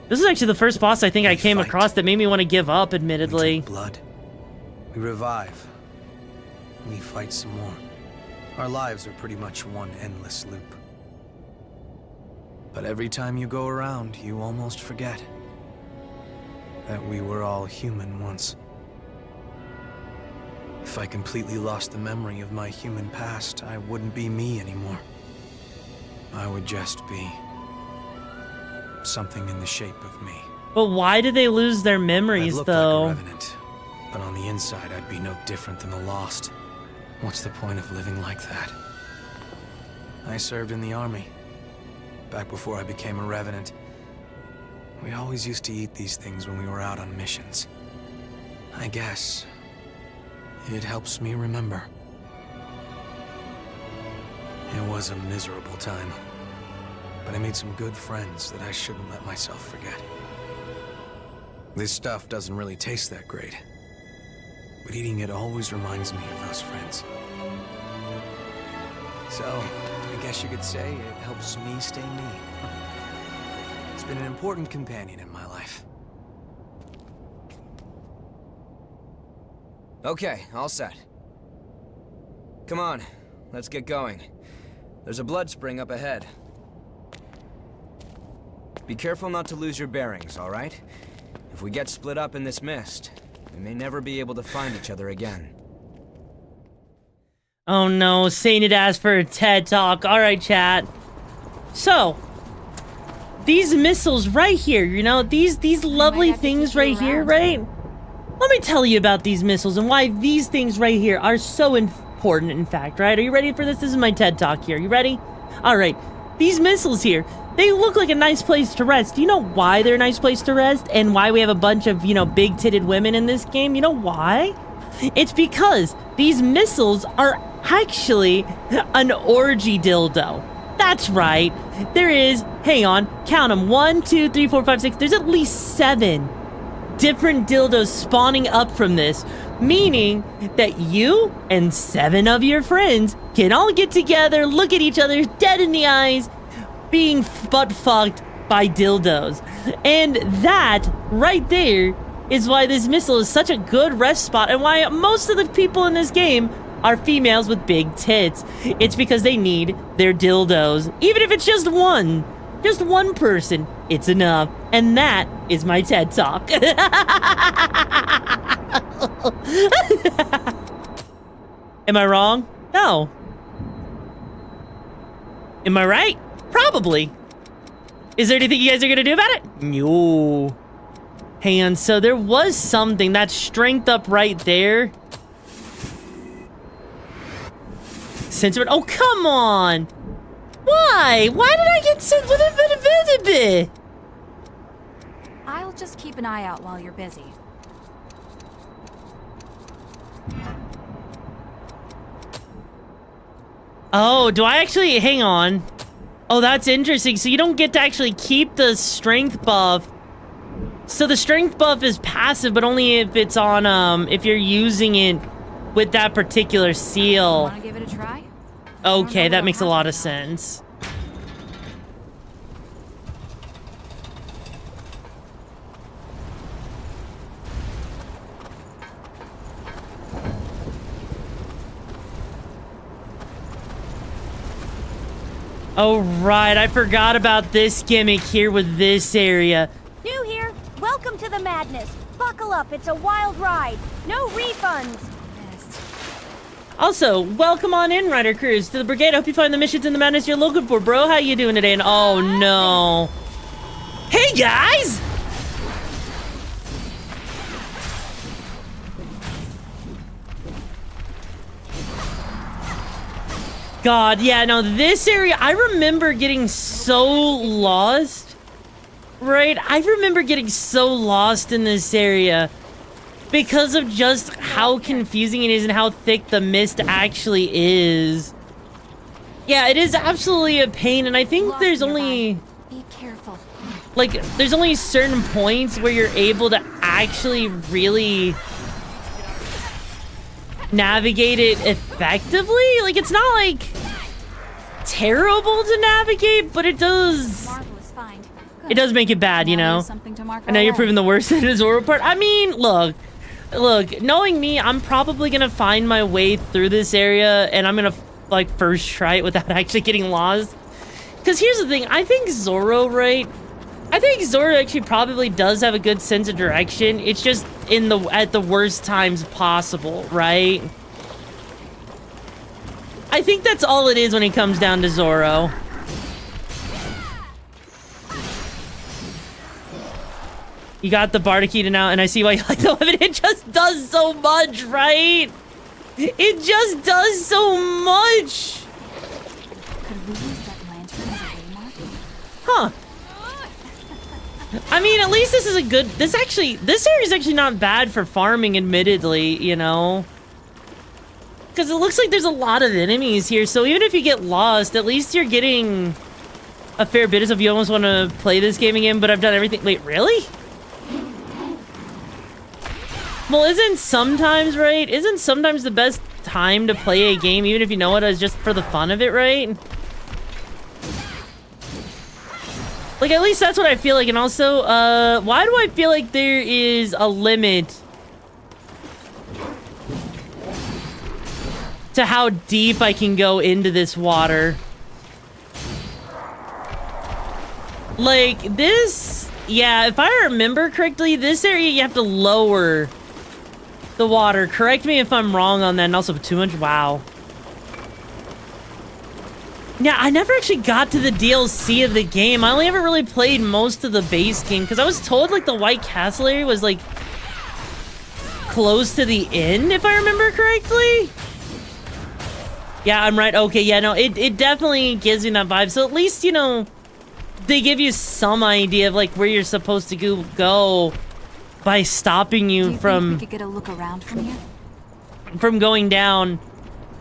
This is actually the first boss I think I came across that made me want to give up, admittedly. We take blood. We revive. We fight some more. Our lives are pretty much one endless loop. But every time you go around, you almost forget that we were all human once. If I completely lost the memory of my human past, I wouldn't be me anymore. I would just be something in the shape of me. But why did they lose their memories, though? Like a revenant, but on the inside, I'd be no different than the lost. What's the point of living like that? I served in the army, back before I became a revenant. We always used to eat these things when we were out on missions. I guess it helps me remember. It was a miserable time, but I made some good friends that I shouldn't let myself forget. This stuff doesn't really taste that great, but eating it always reminds me of those friends. So, I guess you could say it helps me stay me. It's been an important companion in my life. Okay, all set. Come on, let's get going. There's a blood spring up ahead. Be careful not to lose your bearings, all right? If we get split up in this mist, we may never be able to find each other again. Oh no, Saint had asked for a TED Talk. Alright, chat. So, these missiles right here, you know, these lovely things right here, right? Let me tell you about these missiles and why these things right here are so important, in fact, right? Are you ready for this? This is my TED Talk here. You ready? Alright, these missiles here, they look like a nice place to rest. Do you know why they're a nice place to rest? And why we have a bunch of, you know, big-titted women in this game? You know why? It's because these missiles are actually an orgy dildo. That's right. There is, hang on, count them. 1, 2, 3, 4, 5, 6. There's at least 7 different dildos spawning up from this. Meaning that you and 7 of your friends can all get together, look at each other dead in the eyes, being butt fucked by dildos. And that right there is why this missile is such a good rest spot and why most of the people in this game are females with big tits. It's because they need their dildos. Even if it's just one person, it's enough. And that is my TED Talk. Am I wrong? No. Am I right? Probably. Is there anything you guys are gonna do about it? No. Hang on, so there was something, that strength up right there. Censored. Oh, come on! Why? Why did I get sent with a I'll just keep an eye out while you're busy. Oh, do I actually, hang on. Oh, that's interesting. So you don't get to actually keep the strength buff. So the strength buff is passive, but only if it's on, if you're using it with that particular seal. Wanna give it a try? Okay, that makes a lot of sense. Oh, right. I forgot about this gimmick here with this area. New here. Welcome to the madness. Buckle up. It's a wild ride. No refunds. Also, welcome on in, Ryder Cruz, to the brigade. I hope you find the missions in the madness you're looking for, bro. How you doing today? And oh, no. Hey, guys! God, yeah, no, this area, I remember getting so lost, right? I remember getting so lost in this area because of just how confusing it is and how thick the mist actually is. Yeah, it is absolutely a pain, and I think there's only... Be careful. Like, there's only certain points where you're able to actually really navigate it effectively. Like, it's not like terrible to navigate, but it does make it bad, you know. I know you're proving the worst in the Zoro part. I mean, look, knowing me, I'm probably gonna find my way through this area, and I'm gonna like first try it without actually getting lost. Because here's the thing, I think Zoro, right? I think Zoro actually probably does have a good sense of direction. It's just at the worst times possible, right? I think that's all it is when it comes down to Zoro. You got the Bartakita now, and I see why you like the weapon. It just does so much, right? It just does so much. Could we use that lantern as a waymark? Huh. I mean, at least this is a good... This area is actually not bad for farming, admittedly, you know? Because it looks like there's a lot of enemies here, so even if you get lost, at least you're getting a fair bit as if you almost want to play this game again, but I've done everything... Wait, really? Well, isn't sometimes the best time to play a game, even if you know it, is just for the fun of it, right? Like, at least that's what I feel like. And also, why do I feel like there is a limit to how deep I can go into this water. Like, this... Yeah, if I remember correctly, this area you have to lower the water. Correct me if I'm wrong on that. And also 200... Wow. Yeah, I never actually got to the DLC of the game. I only ever really played most of the base game. Because I was told, like, the White Castle area was, like, close to the end, if I remember correctly. Yeah, I'm right. Okay, yeah, no, it definitely gives you that vibe. So at least, you know, they give you some idea of, like, where you're supposed to go by stopping you from... think we could get a look around from here? From going down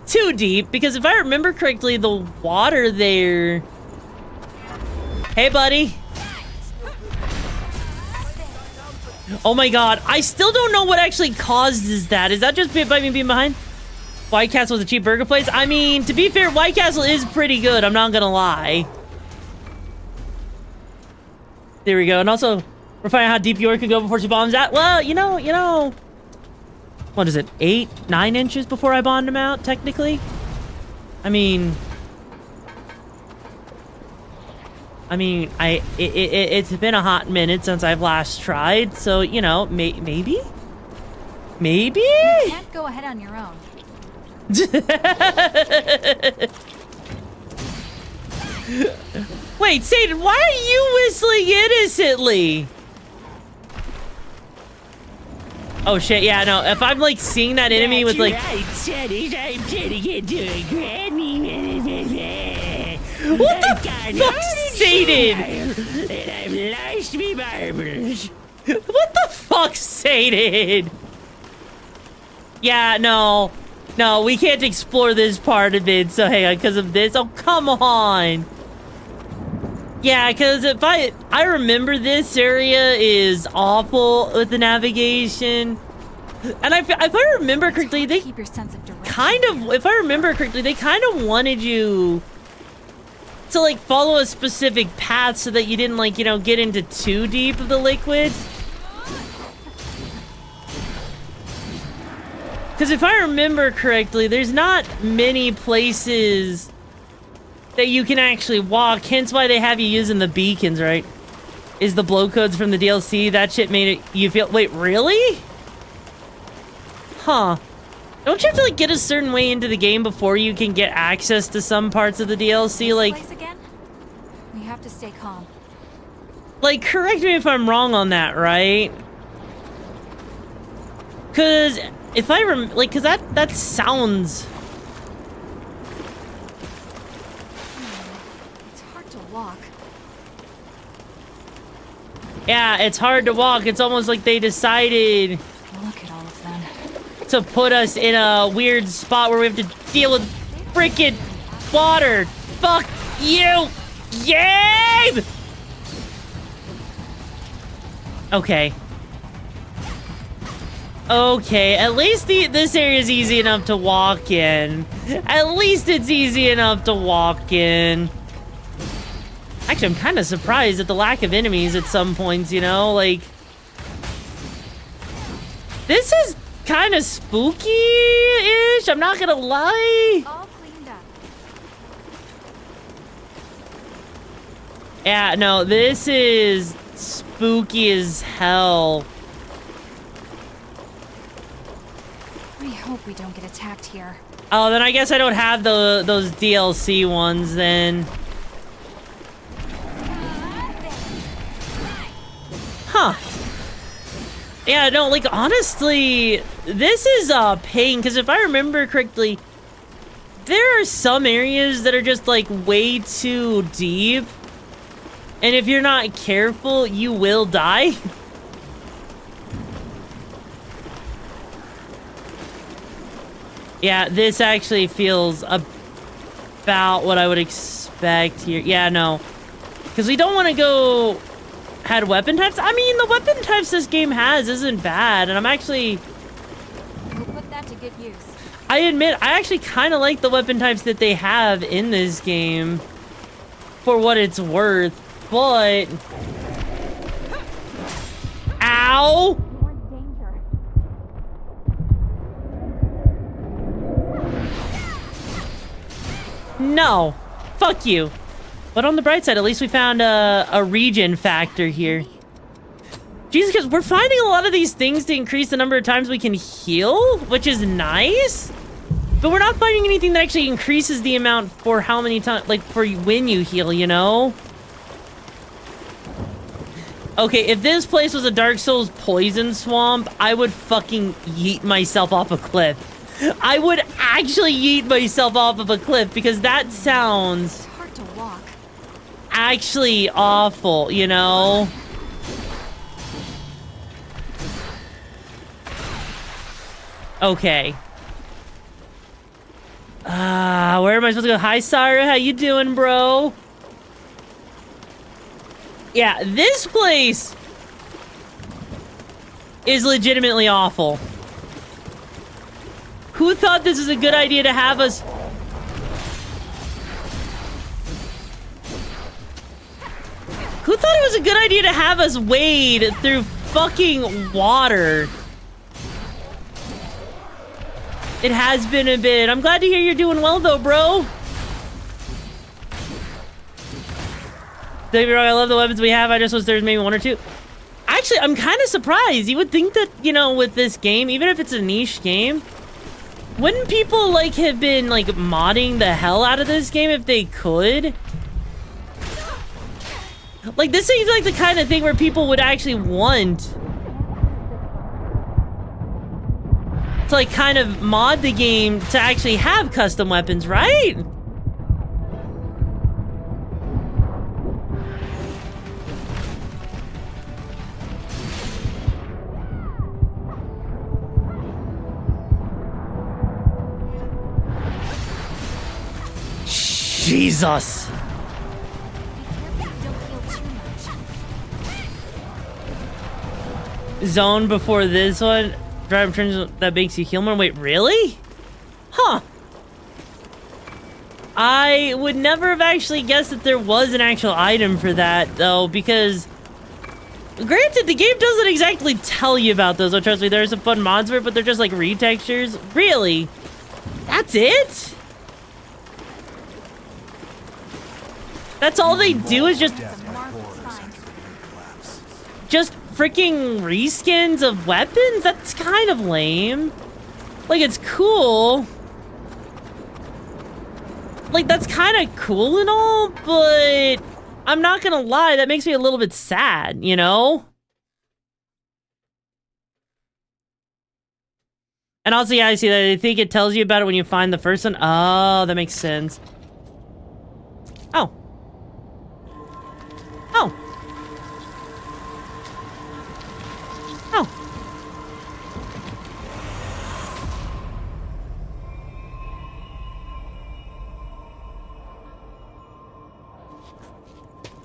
too deep. Because if I remember correctly, the water there... Hey, buddy. Oh my god, I still don't know what actually causes that. Is that just by me being behind? White Castle is a cheap burger place? I mean, to be fair, White Castle is pretty good, I'm not gonna lie. There we go, and also, we're finding out how deep York can go before she bombs out. Well, you know. What is it, 8, 9 inches before I bombed him out, technically? I mean, it's been a hot minute since I've last tried, so, you know, maybe? Maybe? You can't go ahead on your own. Wait, Satan, why are you whistling innocently? Oh shit, yeah, no, if I'm like seeing that enemy with like... Right, Sonny, I'm turning into a granny. What the fuck, Satan? And I've lost me marbles. What the fuck, Satan? Yeah, no, we can't explore this part of it, so hang on, because of this. Oh, come on. Yeah, because if I remember this area is awful with the navigation. And if I remember correctly, they keep your sense of direction. if I remember correctly, they kind of wanted you to like follow a specific path so that you didn't like, you know, get into too deep of the liquid. Because if I remember correctly, there's not many places that you can actually walk, hence why they have you using the beacons, right? Is the blow codes from the DLC, that shit made it, you feel, wait, really? Huh. Don't you have to like get a certain way into the game before you can get access to some parts of the DLC, like... Place again? We have to stay calm. Like, correct me if I'm wrong on that, right? Cause, if I cause that sounds... Walk. Yeah, it's hard to walk. It's almost like they decided Look at all of them. to put us in a weird spot where we have to deal with freaking water. Fuck you, game! Okay. Okay, at least this area is easy enough to walk in. At least it's easy enough to walk in. Actually, I'm kind of surprised at the lack of enemies at some points, you know? Like, this is kind of spooky-ish, I'm not gonna lie. All cleaned up. Yeah, no, this is spooky as hell. We hope we don't get attacked here. Oh, then I guess I don't have those DLC ones, then. Huh. Yeah, no, like, honestly, this is a pain, because if I remember correctly, there are some areas that are just, like, way too deep, and if you're not careful, you will die. Yeah, this actually feels about what I would expect here. Yeah, no, because we don't want to go... Had weapon types? I mean, the weapon types this game has isn't bad, and I'm actually... We'll put that to good use. I admit, I actually kind of like the weapon types that they have in this game, for what it's worth, but... Ow! No. Fuck you. But on the bright side, at least we found a regen factor here. Jesus, because we're finding a lot of these things to increase the number of times we can heal, which is nice. But we're not finding anything that actually increases the amount for how many times, like for when you heal, you know? Okay, if this place was a Dark Souls poison swamp, I would fucking yeet myself off a cliff. I would actually yeet myself off of a cliff because that sounds... It's hard to walk. Actually awful, you know? Okay. Where am I supposed to go? Hi, Syra. How you doing, bro? Yeah, this place is legitimately awful. Who thought this is a good idea to have us... Who thought it was a good idea to have us wade through fucking water? It has been a bit. I'm glad to hear you're doing well, though, bro. Don't get me wrong, I love the weapons we have. I just wish there's maybe one or two. Actually, I'm kind of surprised. You would think that, you know, with this game, even if it's a niche game, wouldn't people, like, have been, like, modding the hell out of this game if they could? Like, this seems like the kind of thing where people would actually want to, like, kind of mod the game to actually have custom weapons, right? Jesus. Zone before this one. Drive turns that makes you heal more. Wait, really? Huh. I would never have actually guessed that there was an actual item for that, though, because granted, the game doesn't exactly tell you about those. Oh, trust me, there's some fun mods for it, but they're just like retextures. Really? That's it? That's all they do is just freaking reskins of weapons? That's kind of lame. Like, it's cool. Like, that's kind of cool and all, but I'm not gonna lie, that makes me a little bit sad, you know? And also, yeah, I see that. I think it tells you about it when you find the first one. Oh, that makes sense. Oh. Oh. Oh.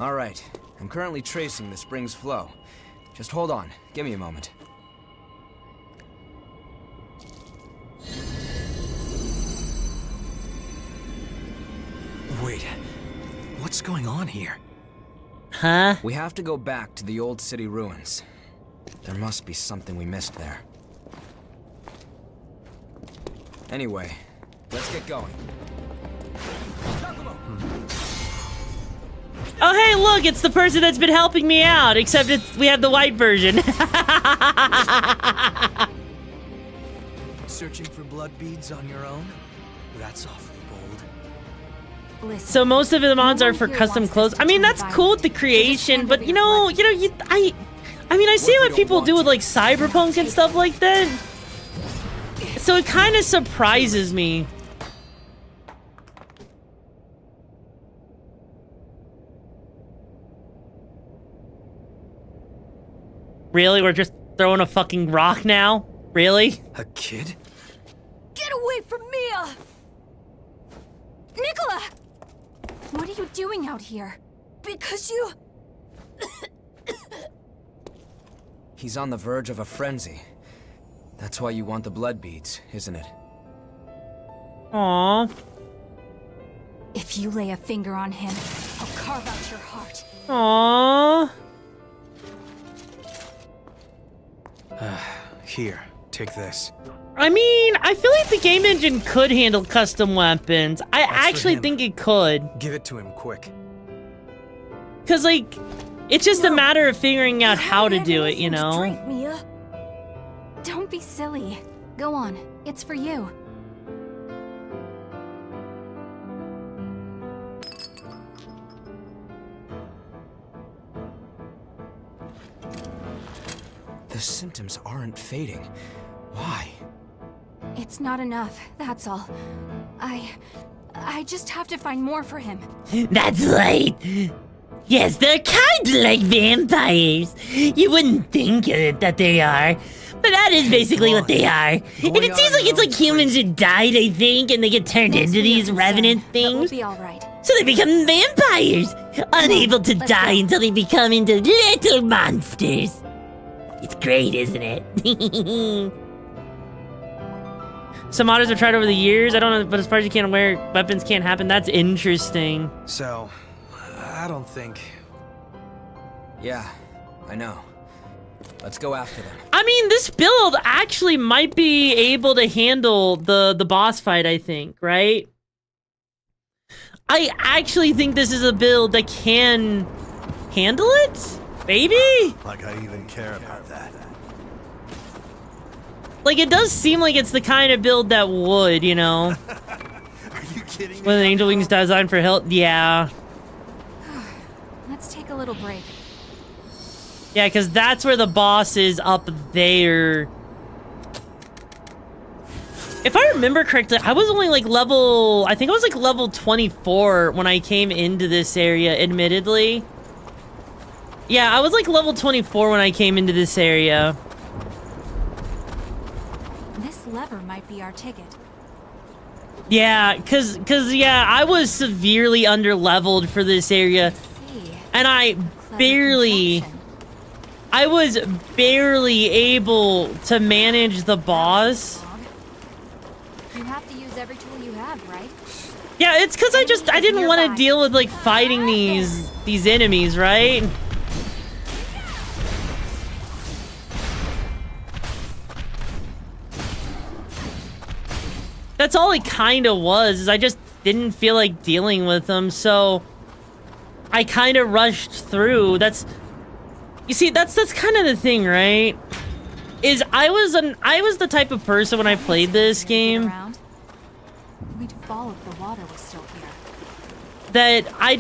All right. I'm currently tracing the spring's flow. Just hold on. Give me a moment. Wait. What's going on here? Huh? We have to go back to the old city ruins. There must be something we missed there. Anyway, let's get going. Oh, hey, look, it's the person that's been helping me out, except we have the white version. Searching for blood beads on your own? That's awfully bold. Listen, So most of the mods are for custom clothes. I mean, that's cool with the creation, but you know, I mean, I see what people do with like Cyberpunk and stuff like that. So it kind of surprises me. Really? We're just throwing a fucking rock now? Really? A kid? Get away from Mia! Nicola! what are you doing out here? Because you... He's on the verge of a frenzy. That's why you want the blood beads, isn't it? Aww. If you lay a finger on him, I'll carve out your heart. Aww. Here, take this. I mean, I feel like the game engine could handle custom weapons. I actually think it could. Give it to him quick. Cause like, it's just a matter of figuring out how to do it, you know? Drink, Mia. Don't be silly. Go on. It's for you. The symptoms aren't fading. Why? It's not enough, that's all. I just have to find more for him. That's right. Yes, they're kind of like vampires. You wouldn't think that they are. But that is basically what they are. And it seems like it's like humans who died, I think, and they get turned into these revenant things. We'll be all right. So they become vampires, unable to die until they become into little monsters. It's great, isn't it? Some modders have tried over the years. I don't know, but as far as you can't wear weapons can't happen. That's interesting. So, I don't think... Yeah, I know. Let's go after them. I mean, this build actually might be able to handle the boss fight, I think, right? I actually think this is a build that can handle it? Maybe? Like I even care about that. Like, it does seem like it's the kind of build that would, you know? Are you kidding me? With an Angel Wings designed for health? Yeah. Let's take a little break. Yeah, because that's where the boss is, up there. If I remember correctly, I was only like level... I think I was like level 24 when I came into this area, admittedly. Yeah, I was like level 24 when I came into this area. This lever might be our ticket. Yeah, cause yeah, I was severely underleveled for this area. And I was barely able to manage the boss. You have to use every tool you have, right? Yeah, it's cause I didn't want to deal with like fighting these enemies, right? That's all it kind of was, is I just didn't feel like dealing with them, so I kind of rushed through. You see, that's kind of the thing, right? Is I was the type of person when I played this game We'd fall if the water was still here. that I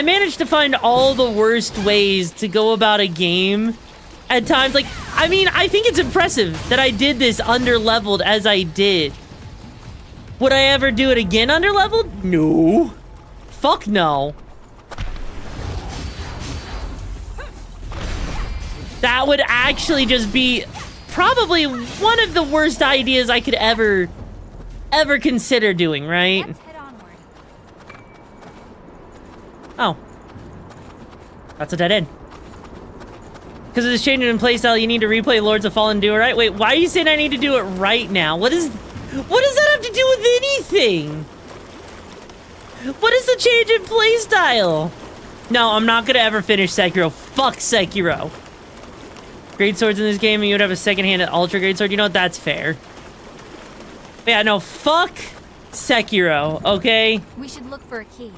managed to find all the worst ways to go about a game at times. Like, I mean, I think it's impressive that I did this underleveled as I did. Would I ever do it again underleveled? No. Fuck no. That would actually just be probably one of the worst ideas I could ever consider doing, right? Let's head onward. Oh. That's a dead end. Because of this change in playstyle, you need to replay Lords of Fallen and do it right. Wait, why are you saying I need to do it right now? What does that have to do with anything? What is the change in playstyle? No, I'm not gonna ever finish Sekiro. Fuck Sekiro. Great swords in this game, and you would have a second-handed ultra great sword. You know what? That's fair. But yeah, no, fuck Sekiro, okay? We should look for a key.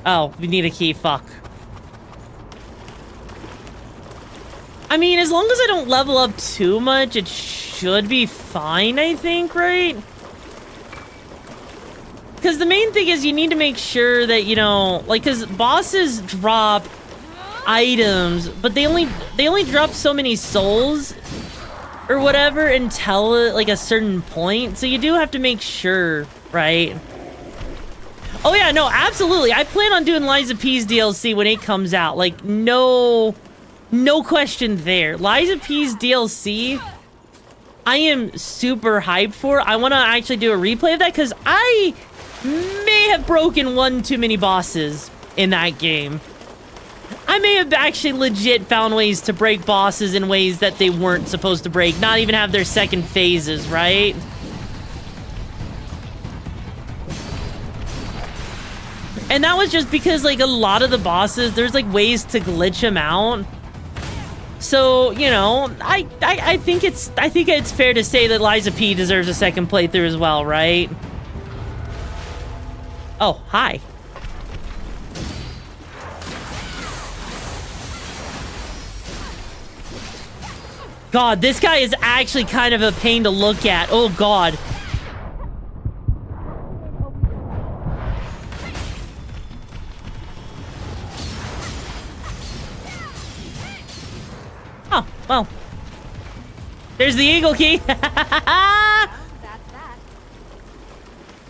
Oh, we need a key. Fuck. I mean, as long as I don't level up too much, it should be fine, I think, right? Because the main thing is you need to make sure that, you know, like, because bosses drop items, but they only drop so many souls or whatever until, like, a certain point. So you do have to make sure, right? Oh, yeah, no, absolutely. I plan on doing Lies of P's DLC when it comes out. Like, no question there. Lies of P's DLC, I am super hyped for. I want to actually do a replay of that because I may have broken one too many bosses in that game. I may have actually legit found ways to break bosses in ways that they weren't supposed to break. Not even have their second phases, right? And that was just because, like, a lot of the bosses, there's, like, ways to glitch them out. So, you know, I think it's fair to say that Liza P deserves a second playthrough as well, right? Oh, hi. God, this guy is actually kind of a pain to look at. Oh, God. Oh, well. There's the eagle key.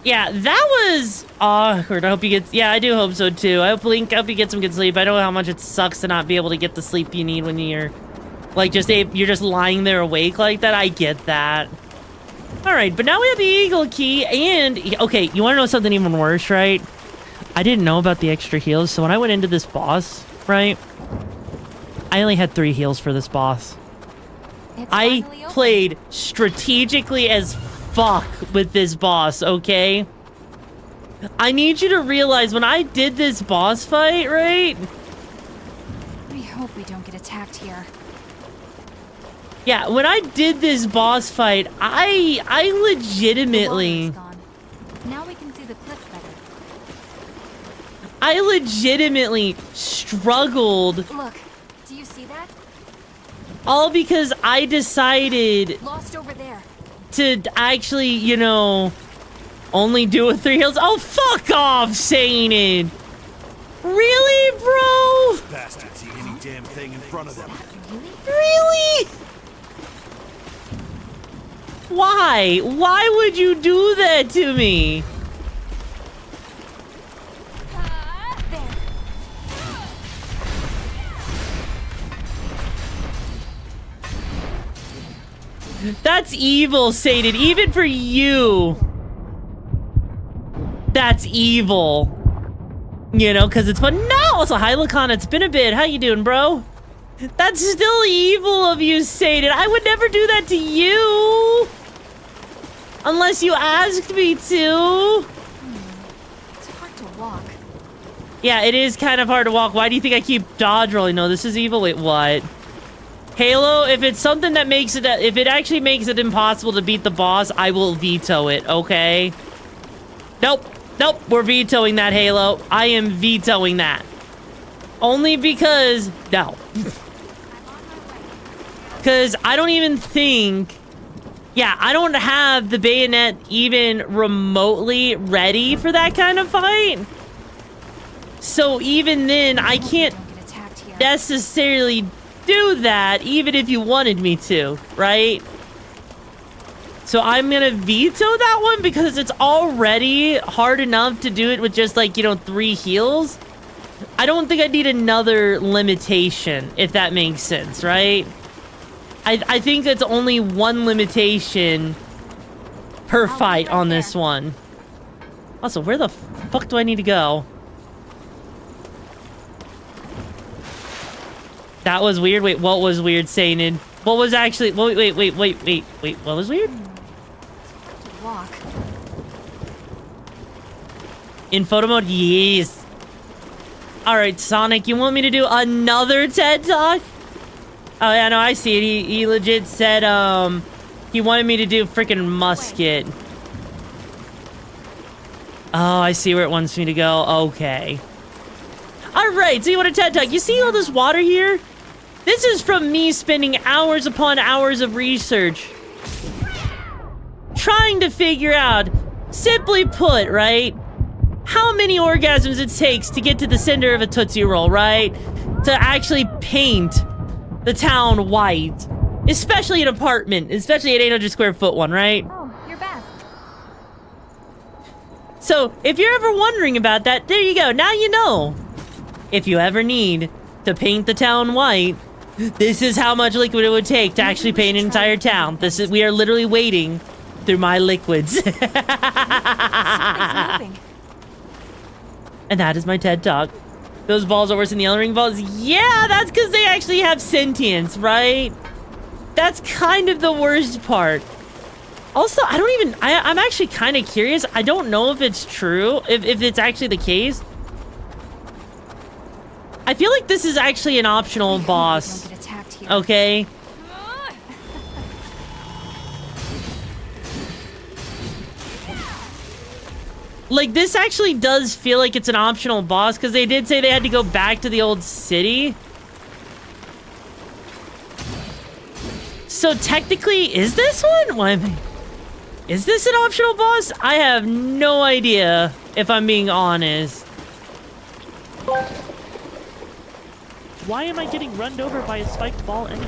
Yeah, that was awkward. I hope you get... Yeah, I do hope so, too. I hope you get some good sleep. I know how much it sucks to not be able to get the sleep you need when you're... Like, you're just lying there awake like that. I get that. Alright, but now we have the eagle key, and... Okay, you want to know something even worse, right? I didn't know about the extra heals, so when I went into this boss, right? I only had 3 heals for this boss. I played strategically as fuck with this boss, okay? I need you to realize when I did this boss fight, right? We hope we don't get attacked here. Yeah, when I did this boss fight, I legitimately... Now we can see the cliff better. I legitimately struggled. Look, do you see that? All because I decided... Lost over there. To actually, you know, only do a 3 heals. Oh, fuck off, saying it. Really, bro? Bastards eat any damn thing in front of them. Really? Why? Why would you do that to me? That's evil, Satan. Even for you. That's evil. You know, because it's fun. No! Also, hi, Lacan. It's been a bit. How you doing, bro? That's still evil of you, Satan. I would never do that to you. Unless you asked me to. It's hard to walk. Yeah, it is kind of hard to walk. Why do you think I keep dodge rolling? No, this is evil. Wait, what? Halo, if it's something that makes it, if it actually makes it impossible to beat the boss, I will veto it, okay? Nope. Nope, we're vetoing that, Halo. I am vetoing that. Only because, no. Because I don't even think, yeah, I don't have the bayonet even remotely ready for that kind of fight. So even then, I can't necessarily do that, even if you wanted me to, right? So I'm gonna veto that one because it's already hard enough to do it with just, like, you know, 3 heals. I don't think I need another limitation, if that makes sense, right? I think it's only 1 limitation per fight on this one. Also, where the fuck do I need to go? That was weird. Wait, what was weird, saying it? What was actually... Wait, what was weird? Walk. In photo mode? Yes. Alright, Sonic, you want me to do another TED Talk? Oh, yeah, no, I see it. He legit said, he wanted me to do freaking musket. Oh, I see where it wants me to go. Okay. Alright, so you want a TED Talk. You see all this water here? This is from me spending hours upon hours of research. Trying to figure out, simply put, right? How many orgasms it takes to get to the center of a Tootsie Roll, right? To actually paint the town white. Especially an apartment. Especially an 800 square foot one, right? Oh, you're back. So, if you're ever wondering about that, there you go. Now you know. If you ever need to paint the town white, this is how much liquid it would take to actually paint an entire town. We are literally wading through my liquids. And that is my TED Talk. Those balls are worse than the Elden Ring balls? Yeah, that's because they actually have sentience, right? That's kind of the worst part. Also, I'm actually kind of curious. I don't know if it's true, if it's actually the case. I feel like this is actually an optional boss. here. Okay? Like, this actually does feel like it's an optional boss, because they did say they had to go back to the old city. So technically, is this one? What? Is this an optional boss? I have no idea, if I'm being honest. Why am I getting run over by a spiked ball anyway?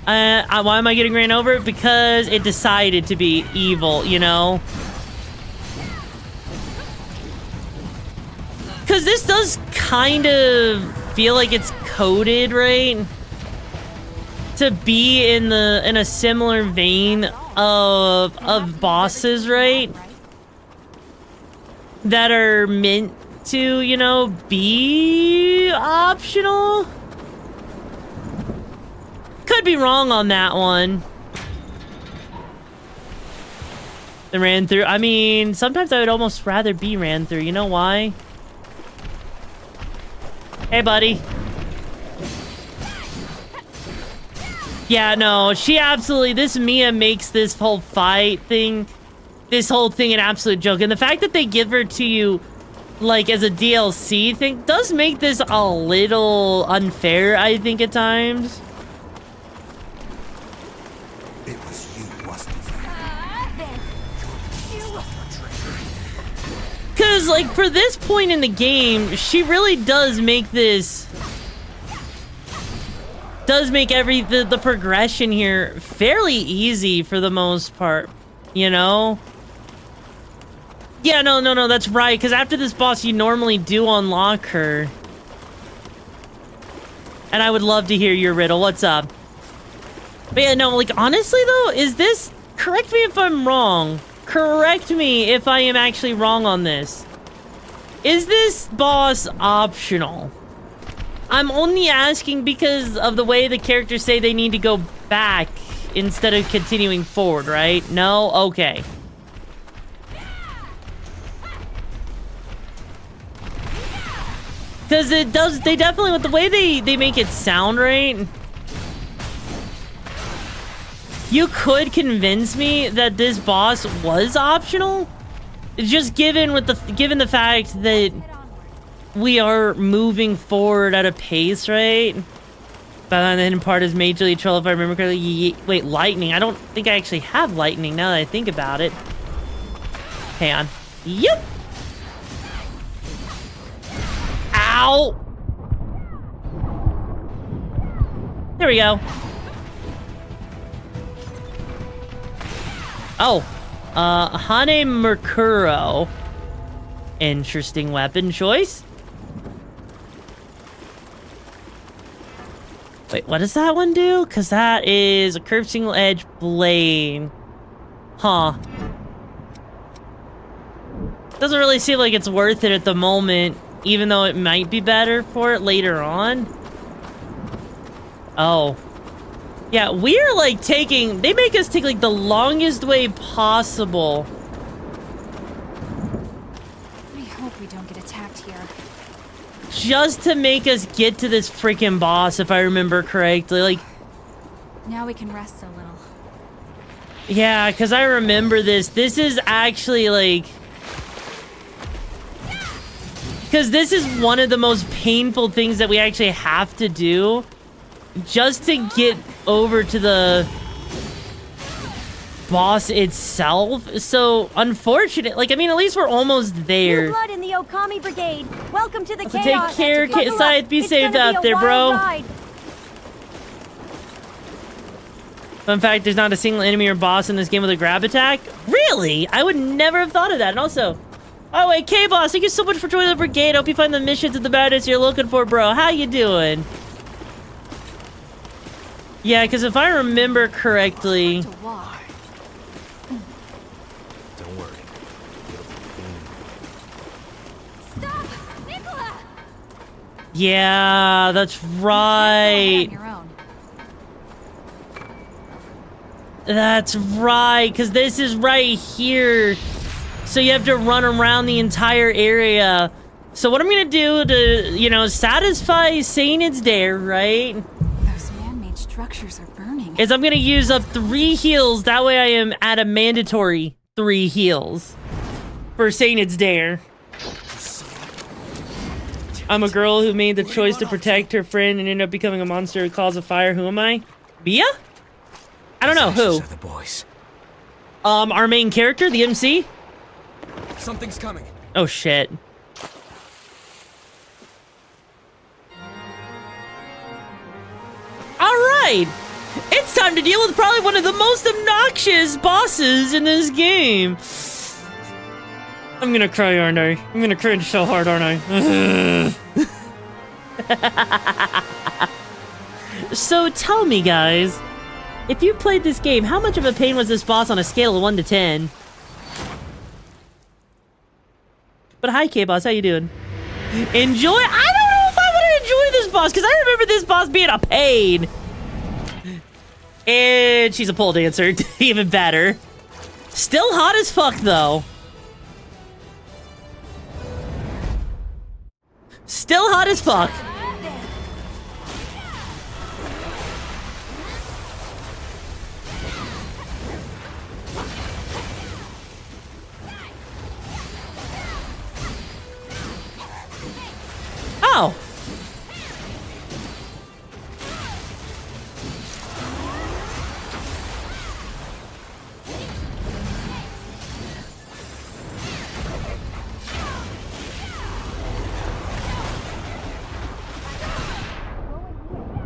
Why am I getting ran over? Because it decided to be evil, you know? Because this does kind of feel like it's coded, right? To be in a similar vein of bosses, right? That are meant to, you know, be optional. Could be wrong on that one. The ran through. I mean, sometimes I would almost rather be ran through. You know why? Hey, buddy. Yeah, no, she absolutely, this Mia makes this whole fight thing, this whole thing an absolute joke. And the fact that they give her to you, like, as a DLC thing, does make this a little unfair, I think, at times. It was you, wasn't it? Because, like, for this point in the game, she really does make this... does make the progression here fairly easy for the most part, you know? Yeah, no, that's right, because after this boss, you normally do unlock her. And I would love to hear your riddle. What's up? But yeah, no, like, honestly, though, is this... correct me if I'm wrong. Correct me if I am actually wrong on this. Is this boss optional? I'm only asking because of the way the characters say they need to go back instead of continuing forward, right? No? Okay. Because it does, they definitely, with the way they make it sound, right? You could convince me that this boss was optional. Just given the fact that we are moving forward at a pace, right? But the hidden part is majorly troll, if I remember correctly. Wait, lightning. I don't think I actually have lightning now that I think about it. Hang on. Yep. Ow. There we go. Oh. Hane Mercuro. Interesting weapon choice. Wait, what does that one do? Because that is a curved single edge blade. Huh. Doesn't really seem like it's worth it at the moment, even though it might be better for it later on. Oh. Yeah, we're like taking... they make us take like the longest way possible. I hope we don't get attacked here. Just to make us get to this freaking boss, if I remember correctly. Like, Now we can rest a little. yeah, because I remember this. This is actually like... because this is one of the most painful things that we actually have to do. Just to get over to the boss itself. So, unfortunate. Like, I mean, at least we're almost there. New blood in the Okami Brigade. Welcome to the So chaos. take care, Scythe. Be It's safe gonna be out a there, wild bro. ride. Fun fact, there's not a single enemy or boss in this game with a grab attack. Really? I would never have thought of that. And also, oh wait, K-Boss, thank you so much for joining the brigade. Hope you find the missions and the baddies you're looking for, bro. How you doing? Yeah, because if I remember correctly... Don't worry. Stop, Nicola. yeah, that's right. That's right, because this is right here. So you have to run around the entire area So what I'm gonna do to, you know, satisfy saying it's there, right? Those man-made structures are burning. Is I'm gonna use up 3 heals. That way I am at a mandatory 3 heals for saying it's there. I'm a girl who made the choice to protect her friend and ended up becoming a monster who calls a fire. Who am I? Bia? I don't know who. The boys. Our main character, the MC. Something's coming. Oh shit. Alright! It's time to deal with probably one of the most obnoxious bosses in this game. I'm gonna cry, aren't I? I'm gonna cringe so hard, aren't I? So tell me, guys, if you played this game, how much of a pain was this boss on a scale of 1 to 10? But hi, K-Boss, how you doing? Enjoy? I don't know if I want to enjoy this boss, because I remember this boss being a pain. And she's a pole dancer, even better. Still hot as fuck, though. Still hot as fuck. Oh.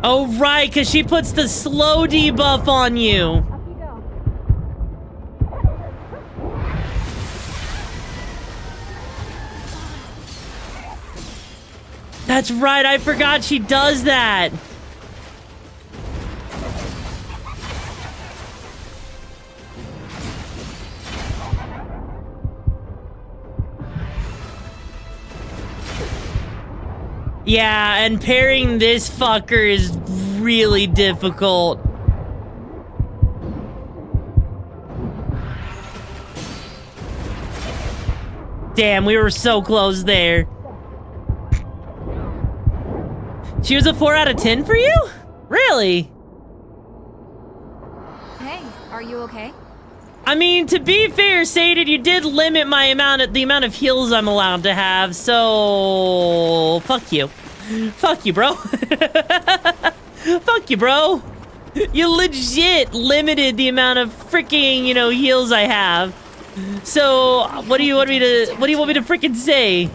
Oh, right, because she puts the slow debuff on you. That's right, I forgot she does that. Yeah, and pairing this fucker is really difficult. Damn, we were so close there. She was a 4 out of 10 for you? Really? Hey, are you okay? I mean, to be fair, Saded, you did limit the amount of heals I'm allowed to have, so fuck you. Fuck you, bro. Fuck you, bro. You legit limited the amount of freaking, you know, heals I have. So, what do you want me to freaking say?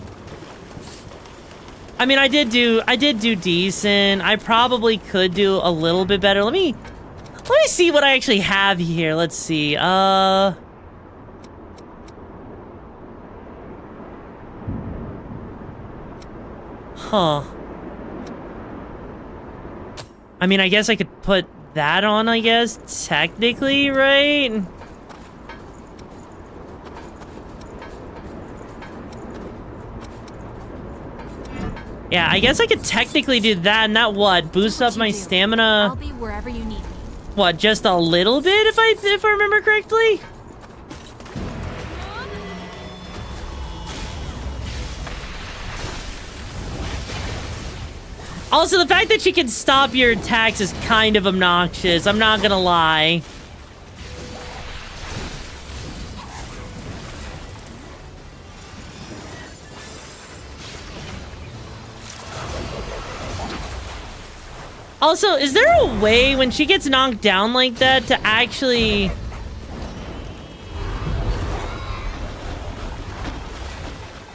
I mean, I did do decent. I probably could do a little bit better. Let me see what I actually have here. Let's see. Huh. I mean, I guess I could put that on, I guess, technically, right? Yeah, I guess I could technically do that, and that what? Boost up my stamina? I'll be wherever you need me. What, just a little bit, if I remember correctly? Also, the fact that she can stop your attacks is kind of obnoxious, I'm not gonna lie. Also, is there a way when she gets knocked down like that to actually...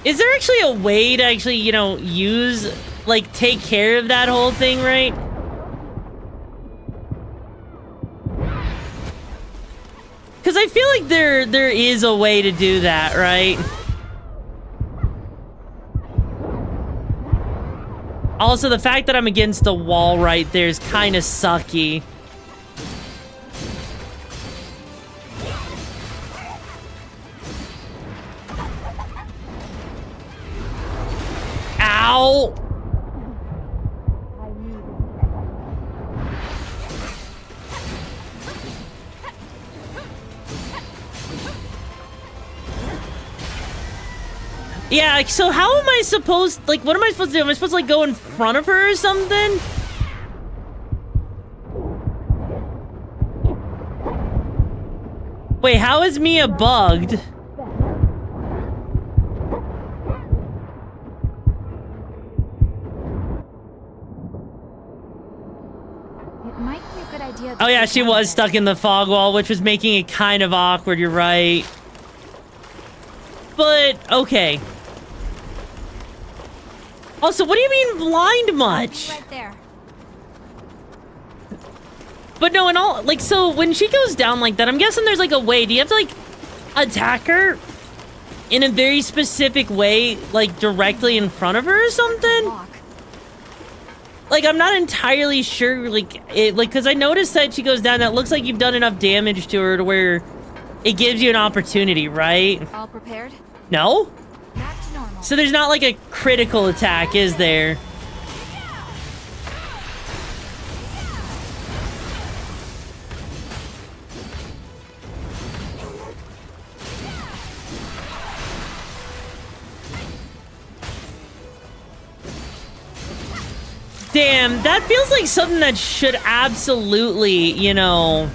Is there actually a way to actually, you know, use, like, take care of that whole thing, right? Because I feel like there is a way to do that, right? Also, the fact that I'm against the wall right there is kind of sucky. Ow! Yeah, like, so how am I supposed, like, what am I supposed to do? Am I supposed to, like, go in front of her or something? Wait, how is Mia bugged? It might be a good idea. Oh yeah, she was stuck in the fog wall, which was making it kind of awkward, you're right. But, okay. Also, what do you mean blind much? Right there. But no, in all, like, so when she goes down like that, I'm guessing there's like a way. Do you have to like attack her in a very specific way, like directly in front of her or something? Like, I'm not entirely sure, like, because I noticed that she goes down, that looks like you've done enough damage to her to where it gives you an opportunity, right? All prepared? No? Back to normal. So there's not like a critical attack, is there? Damn, that feels like something that should absolutely, you know...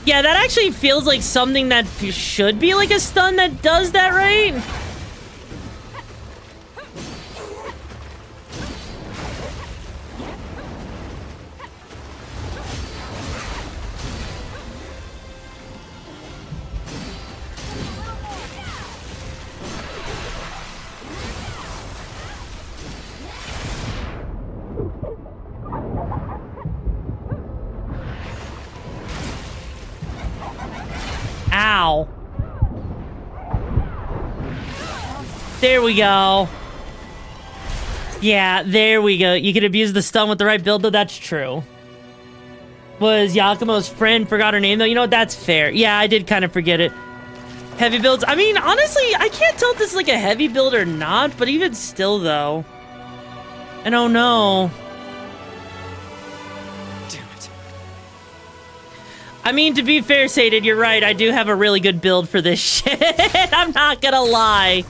Yeah, that actually feels like something that should be like a stun that does that, right? Ow. There we go. Yeah, there we go. You can abuse the stun with the right build, though. That's true. Was Yakumo's friend, forgot her name, though? You know what? That's fair. Yeah, I did kind of forget it. Heavy builds. I mean, honestly, I can't tell if this is like a heavy build or not, but even still, though. I don't know. I mean, to be fair, Saded, you're right. I do have a really good build for this shit. I'm not gonna lie.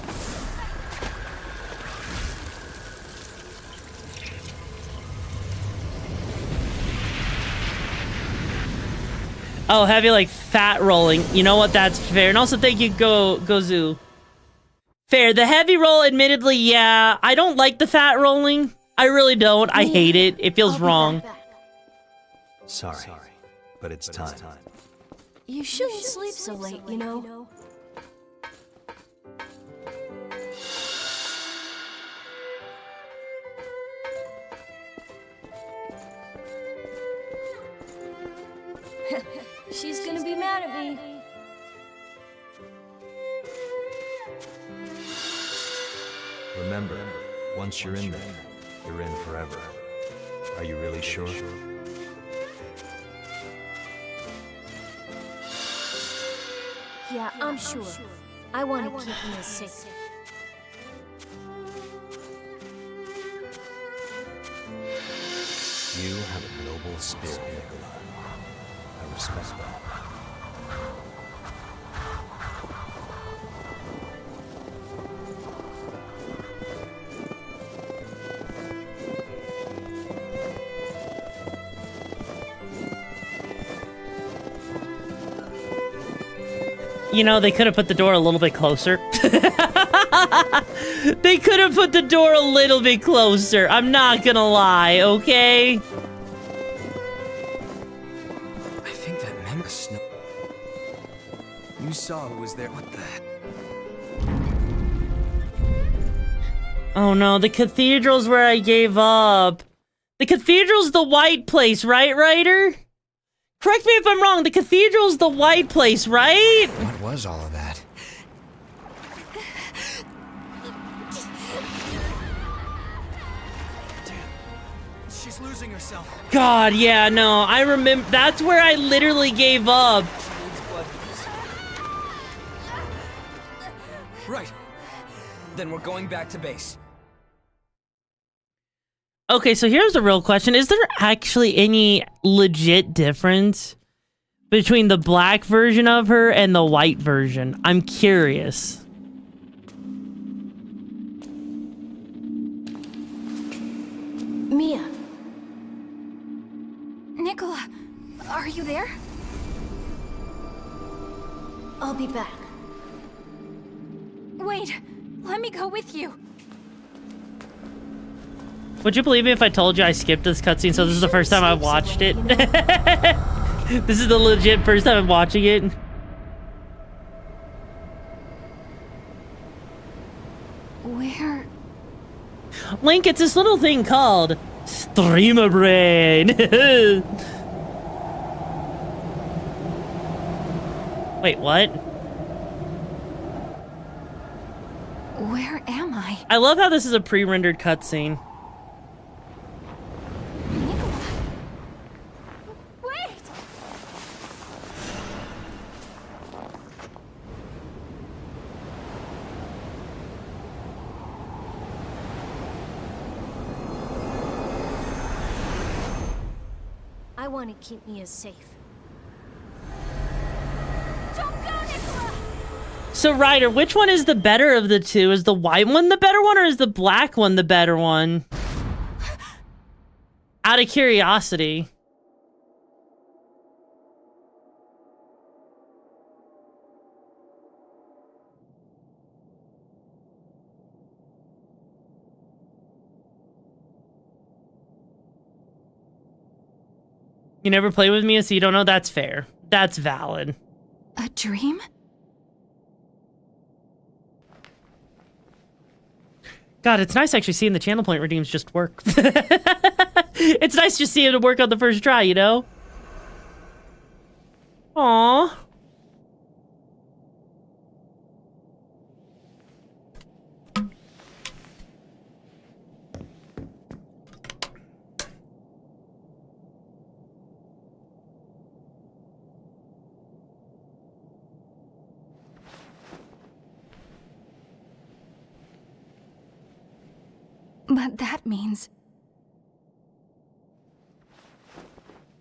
Oh, heavy like fat rolling. You know what? That's fair. And also, thank you, Gozu. Fair. The heavy roll, admittedly, yeah. I don't like the fat rolling. I really don't. I hate it. It feels wrong. Sorry, but it's time. You shouldn't sleep so late, you know. She's gonna be mad at me. Remember, once you're in there, you're in forever. Are you really sure? Yeah, I'm sure. I want to keep Mia safe. You have a noble spirit, Nicola. I respect that. You know, they could have put the door a little bit closer. They could have put the door a little bit closer. I'm not gonna lie, okay? I think that Memphis. You saw who was there. What the heck? Oh no, the cathedral's where I gave up. The cathedral's the white place, right, Ryder? Correct me if I'm wrong, the cathedral's the white place, right? What was all of that? She's losing herself. God, yeah, no, I remember, that's where I literally gave up. Right. Then we're going back to base. Okay, so here's the real question. Is there actually any legit difference between the black version of her and the white version? I'm curious. Mia. Nicola, are you there? I'll be back. Wait, let me go with you. Would you believe me if I told you I skipped this cutscene, so this is the first time I've watched it? This is the legit first time I'm watching it. Where? Link, it's this little thing called Streamer Brain. Wait, what? Where am I? I love how this is a pre-rendered cutscene. Wait! I want to keep Mia safe. So, Ryder, which one is the better of the two? Is the white one the better one, or is the black one the better one? Out of curiosity. You never play with me, so you don't know? That's fair. That's valid. A dream? God, it's nice actually seeing the channel point redeems just work. It's nice just seeing it work on the first try, you know? Aww. But that means...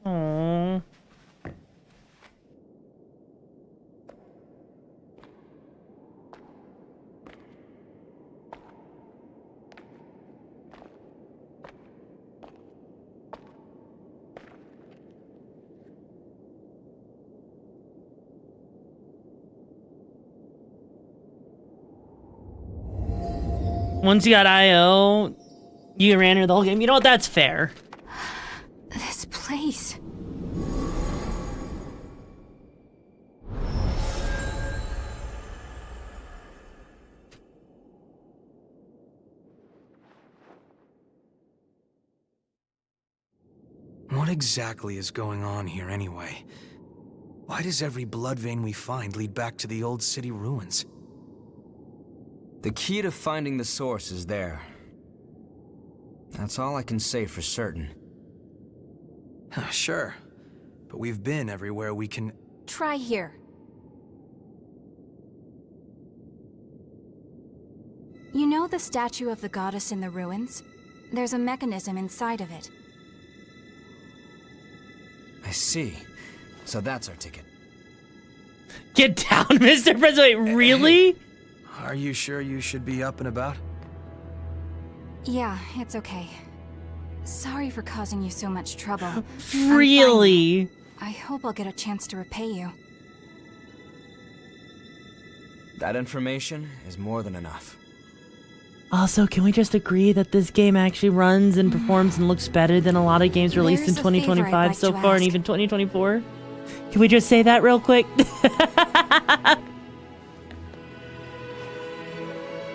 Aww. Once you got IO, you ran her the whole game. You know what? That's fair. This place... What exactly is going on here anyway? Why does every blood vein we find lead back to the old city ruins? The key to finding the source is there. That's all I can say for certain. Sure, but we've been everywhere we can... Try here. You know the statue of the goddess in the ruins? There's a mechanism inside of it. I see. So that's our ticket. Get down, Mr. President. Wait, really? Are you sure you should be up and about? Yeah, it's okay. Sorry for causing you so much trouble. Really? I hope I'll get a chance to repay you. That information is more than enough. Also, can we just agree that this game actually runs and performs and looks better than a lot of games released in 2025 so far and even 2024? Can we just say that real quick?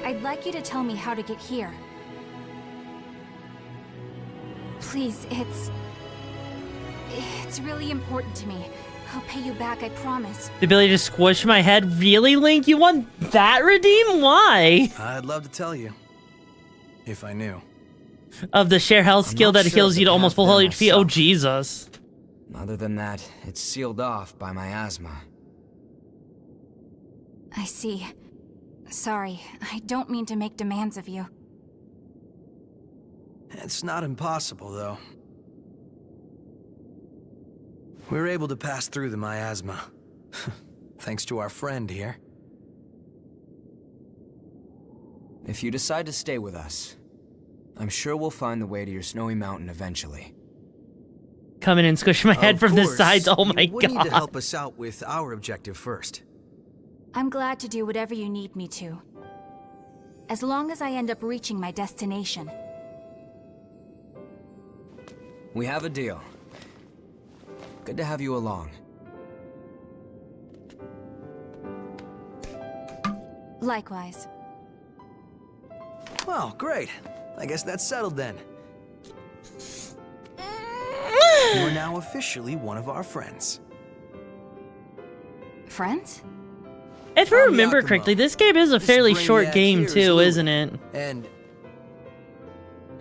I'd like you to tell me how to get here. Please, it's really important to me. I'll pay you back, I promise. The ability to squish my head? Really, Link? You want that redeem? Why? I'd love to tell you. If I knew. Of the share health skill that heals you to almost full there HP? Oh, myself. Jesus. Other than that, it's sealed off by my asthma. I see. Sorry, I don't mean to make demands of you. It's not impossible, though. We were able to pass through the miasma. Thanks to our friend here. If you decide to stay with us, I'm sure we'll find the way to your snowy mountain eventually. Come in and squish my head Of from the course, sides. Oh my you would need to god. help us out with our objective first. I'm glad to do whatever you need me to. As long as I end up reaching my destination. We have a deal. Good to have you along. Likewise. Well, great. I guess that's settled then. You're now officially one of our friends. Friends? If I remember Yakumo. correctly, this game is a fairly This short brainiac game here is too, Louis. isn't it? And...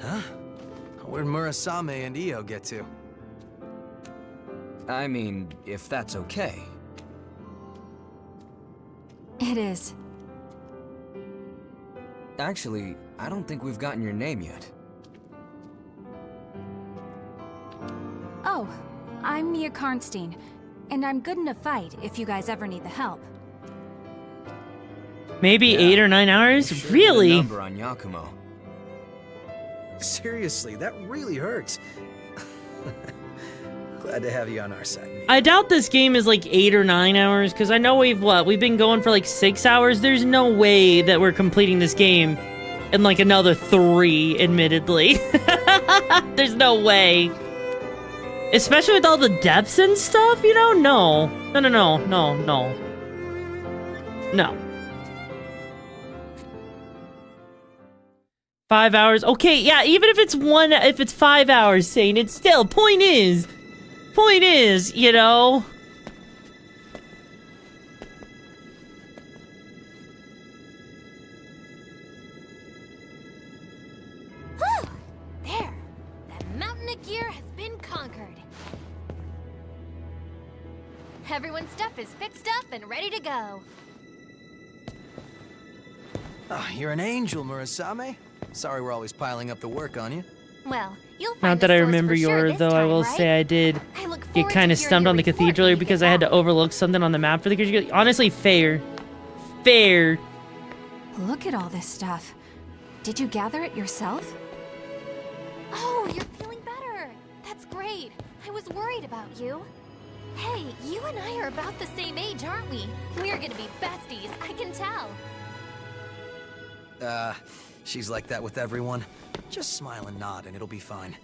Huh? Where'd Murasame and Io get to? I mean, if that's okay. It is. Actually, I don't think we've gotten your name yet. Oh, I'm Mia Karnstein, and I'm good in a fight if you guys ever need the help. Maybe 8 or 9 hours? Sure get a Really? number on Yakumo. Seriously, that really hurts. Glad to have you on our side. I doubt this game is like 8 or 9 hours, because I know we've been going for like 6 hours. There's no way that we're completing this game in like another 3, admittedly. There's no way. Especially with all the depths and stuff, you know? No. No. 5 hours. Okay, yeah, even if it's 5 hours, Sane, it's still, point is, you know? Whew! There! That mountain of gear has been conquered. Everyone's stuff is fixed up and ready to go. Oh, you're an angel, Murasame. Sorry we're always piling up the work on you. Well, you'll find Not that the I source remember for sure yours, this though. I time, will right? say I did I look get forward kind to of hearing stumped your on the report cathedral when you because get I had to back. overlook something on the map for the cathedral. Honestly, fair. Look at all this stuff. Did you gather it yourself? Oh, you're feeling better. That's great. I was worried about you. Hey, you and I are about the same age, aren't we? We're gonna be besties, I can tell. She's like that with everyone. Just smile and nod and it'll be fine.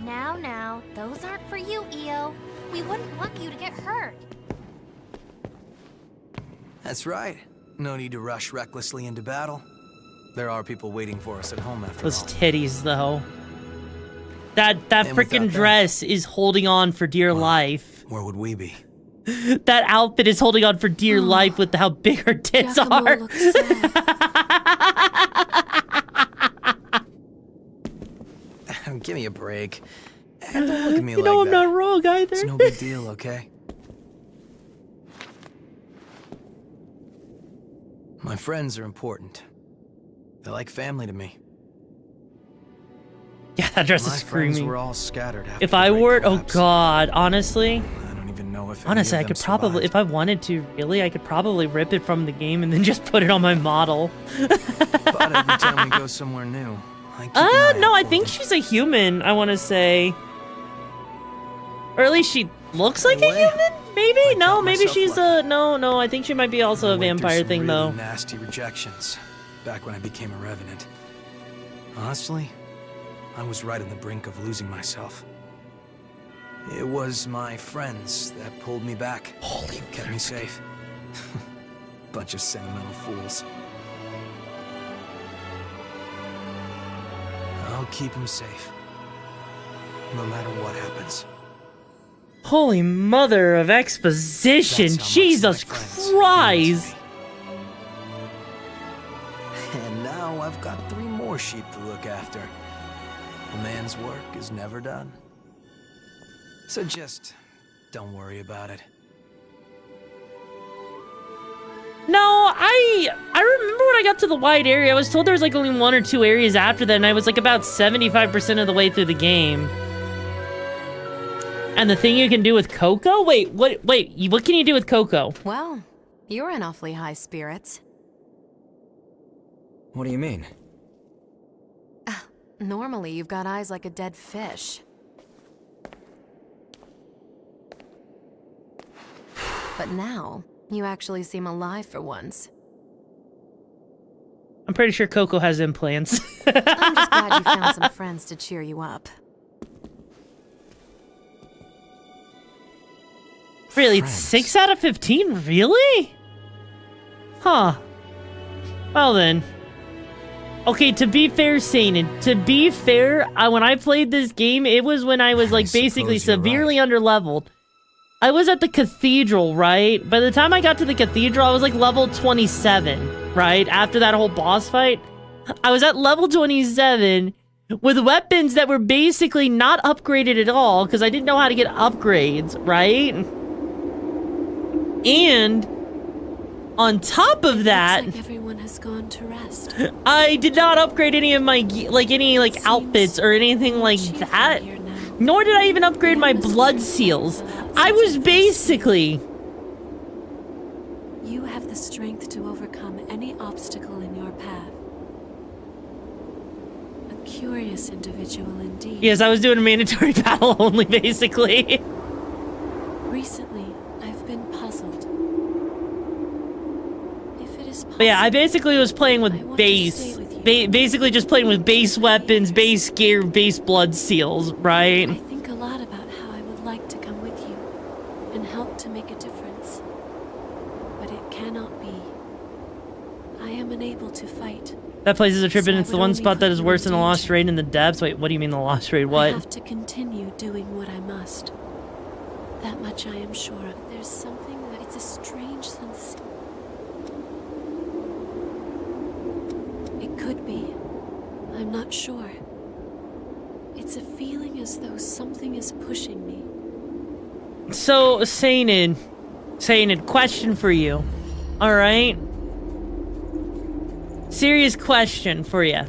Now, those aren't for you, Io. We wouldn't want you to get hurt. That's right. No need to rush recklessly into battle. There are people waiting for us at home after Those all. titties, though. That And without freaking that- dress is holding on for dear life. Where would we be? That outfit is holding on for dear life with how big her tits Giacomo are. looks sad. Give me a break. Don't look at me You like know I'm that. not wrong either. It's no big deal, okay? My friends are important. They're like family to me. Yeah, that dress My is friends screaming. were all scattered after If the I Great wore it, oh Collapse. god, honestly. I don't even know if any Honestly, of I them could probably, survived. if I wanted to, really, I could probably rip it from the game and then just put it on my model. But every time we go somewhere new, I keep an eye No, out I for think them. she's a human, I want to say. Or at least she looks like a human? Maybe? No, maybe myself she's a... No, I think she might be also a I went through vampire some thing, really though. Nasty rejections back when I became a revenant. Honestly, I was right on the brink of losing myself. It was my friends that pulled me back. Holy, kept me safe. Bunch of sentimental fools. I'll keep them safe, no matter what happens. Holy mother of exposition! That's how much Jesus my friends Christ! And now I've got 3 more sheep to look after. A man's work is never done. So just don't worry about it. No, I remember when I got to the wide area, I was told there was like only 1 or 2 areas after that, and I was like about 75% of the way through the game. And the thing you can do with Coco? Wait, what can you do with Coco? Well, you're in awfully high spirits. What do you mean? Normally, you've got eyes like a dead fish. But now, you actually seem alive for once. I'm pretty sure Coco has implants. I'm just glad you found some friends to cheer you up. Really, it's 6 out of 15? Really? Huh. Well then. Okay, to be fair, Sainin, to be fair, when I played this game, it was when I was like basically severely underleveled. I was at the cathedral, right? By the time I got to the cathedral, I was like level 27, right? After that whole boss fight, I was at level 27 with weapons that were basically not upgraded at all because I didn't know how to get upgrades, right? And on top of that, Looks like everyone has gone to rest. I did not upgrade any of my outfits or anything like that. Nor did I even upgrade my blood seals. I was basically... You have the strength to overcome any obstacle in your path. A curious individual indeed. Yes, I was doing a mandatory battle only, basically. Recently, I've been puzzled. If it is possible, But yeah, I basically was playing with base. Basically just playing with base weapons, base gear, base blood seals, right? I think a lot about how I would like to come with you and help to make a difference. But it cannot be. I am unable to fight. That place is a trip, and it's the one spot that is worse than the Lost Raid in the depths. Wait, what do you mean the Lost Raid? I What? have to continue doing what I must. That much I am sure of. There's something that it's a strange sensation. It could be. I'm not sure. It's a feeling as though something is pushing me. So, Sainin, question for you. Alright? Serious question for you.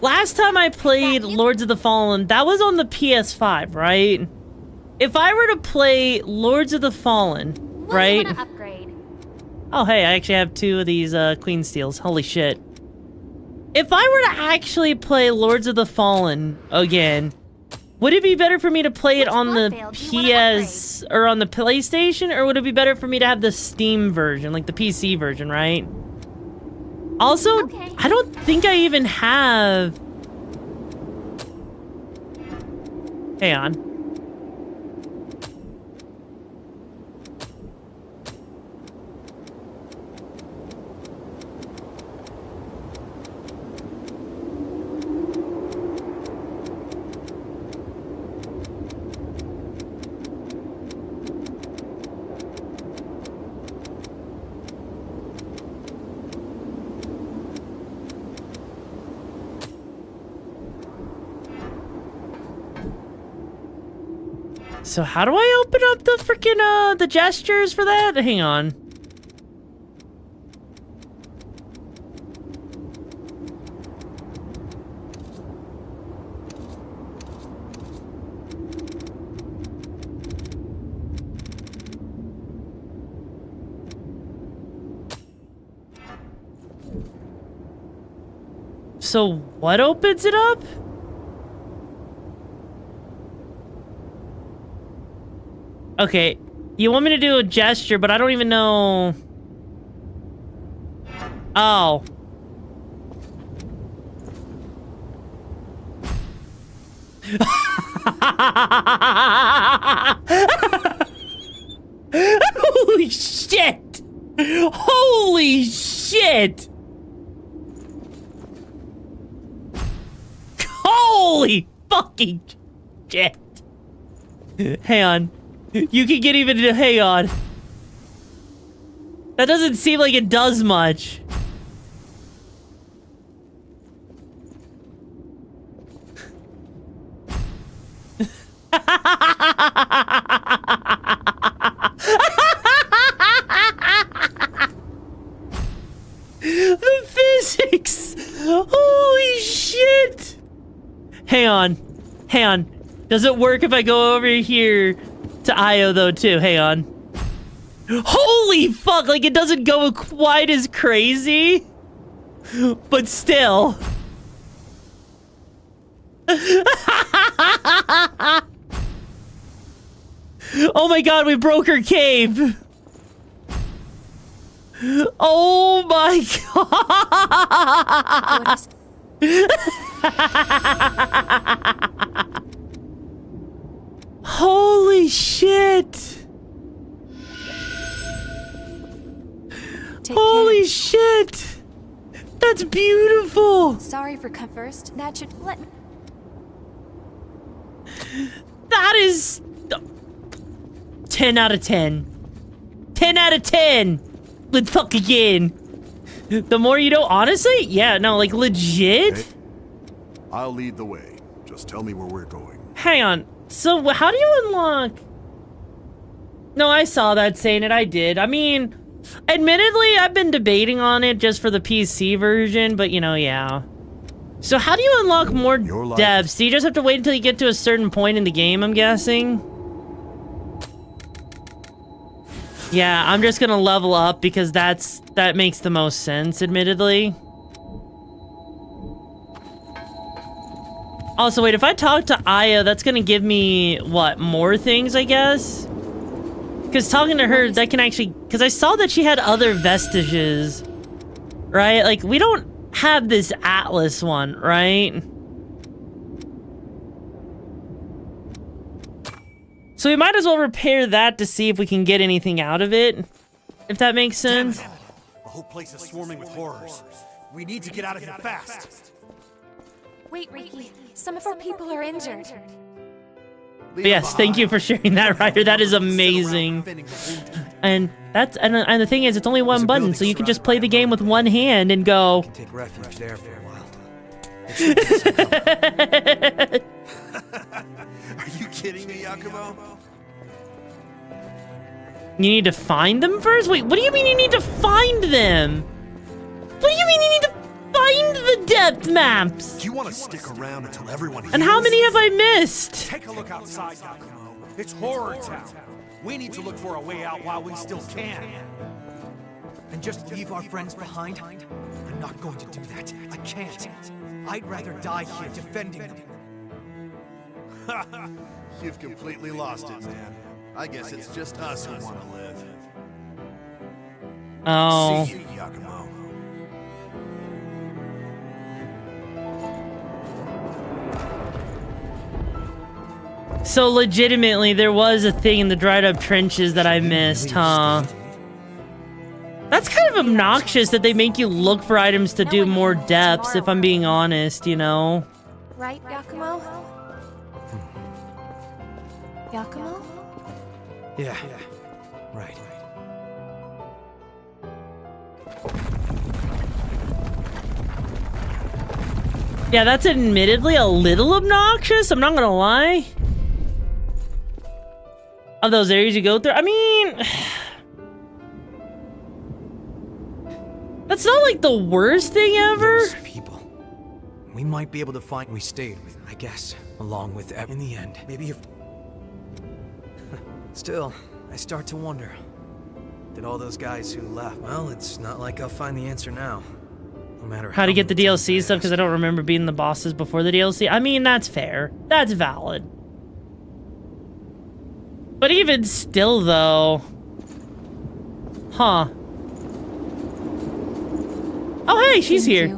Last time I played Lords of the Fallen, that was on the PS5, right? If I were to play Lords of the Fallen, right? Upgrade. Oh, hey, I actually have 2 of these Queen Steels. Holy shit. If I were to actually play Lords of the Fallen again, would it be better for me to play it on the PS or on the PlayStation, or would it be better for me to have the Steam version, like the PC version, right? Also, I don't think I even have... Hang on. So how do I open up the freaking, the gestures for that? Hang on. So what opens it up? Okay, you want me to do a gesture, but I don't even know... Oh. Holy shit! Holy shit! Holy fucking shit! Hang on. You can get even... Hang on. That doesn't seem like it does much. Hang on. Hang on. Does it work if I go over here to Io, though, too? Hang on. Holy fuck! Like, it doesn't go quite as crazy. But still. Oh my god, we broke her cave. Oh my god. Holy shit. Holy shit. That's beautiful. Sorry for come first. That should let. That is 10 out of 10. 10 out of 10. Let's fuck again. The more you know, honestly, yeah, no, like legit. Okay. I'll lead the way. Just tell me where we're going. Hang on. So how do you unlock? No, I saw that saying it. I did. I mean, admittedly, I've been debating on it just for the PC version, but you know, yeah. So how do you unlock more depths? Do you just have to wait until you get to a certain point in the game, I'm guessing? Yeah, I'm just gonna level up because that makes the most sense, admittedly. Also, wait, if I talk to Aya, that's gonna give me, what, more things, I guess? Because talking to her, that can actually... Because I saw that she had other vestiges, right? Like, we don't have this Atlas one, right? So we might as well repair that to see if we can get anything out of it. If that makes sense. The whole place is swarming with horrors. We need to get out of here fast. Wait, Ricky. Some of our people are injured. Yes, thank you for sharing that, Ryder. That is amazing. And that's and the thing is, it's only one button, so you can just play the game with one hand and go. Take refuge there for a while. Are you kidding me, Yakumo? You need to find them first? Wait, what do you mean you need to find them? What do you mean you need to find the depth maps? Do you want to stick around until everyone heals? And how many have I missed? Take a look outside, Yakumo. It's horror town. We need to look for a way out while we still can. And just leave our friends behind? I'm not going to do that. I can't. I'd rather die here defending them. You've completely lost it, man. I guess it's just us who want to live. Oh. See you, Yakumo. So legitimately, there was a thing in the dried up trenches that I missed, huh? That's kind of obnoxious that they make you look for items to do more depths, if I'm being honest, you know? Right, Yakumo? Yakumo? Yeah, right. Yeah, that's admittedly a little obnoxious, I'm not gonna lie. Of those areas you go through, I mean... That's not like the worst thing ever. Those people. We might be able to find... We stayed with, I guess, along with... In the end, maybe if... Still, I start to wonder. Did all those guys who left... Well, it's not like I'll find the answer now. No matter how to get the DLC stuff, because I don't remember being the bosses before the DLC. I mean, that's fair. That's valid. But even still, though... Huh. Oh, hey, she's here.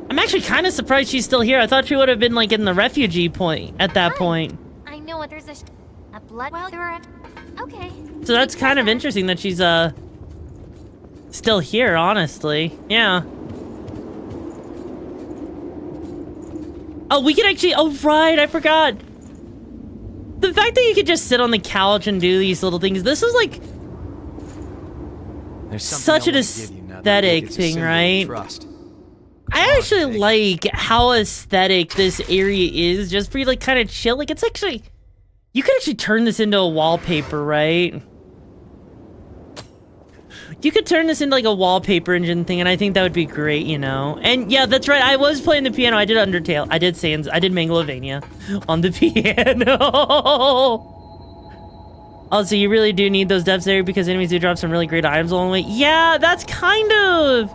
I'm actually kind of surprised she's still here. I thought she would have been, like, in the refugee point at that point. I know what there's a blood well or a... Okay. So that's kind of interesting that she's, still here, honestly. Yeah. Oh, we could actually... Oh, right, I forgot. The fact that you could just sit on the couch and do these little things, this is, like... such an aesthetic thing, right? I actually like how aesthetic this area is, just for you, like, kind of chill. Like, it's actually... You could actually turn this into a wallpaper, right? You could turn this into like a wallpaper engine thing, and I think that would be great, you know? And yeah, that's right, I was playing the piano. I did Undertale, I did Sans, I did Megalovania on the piano. Also, you really do need those depths there because enemies do drop some really great items along the way. Yeah, that's kind of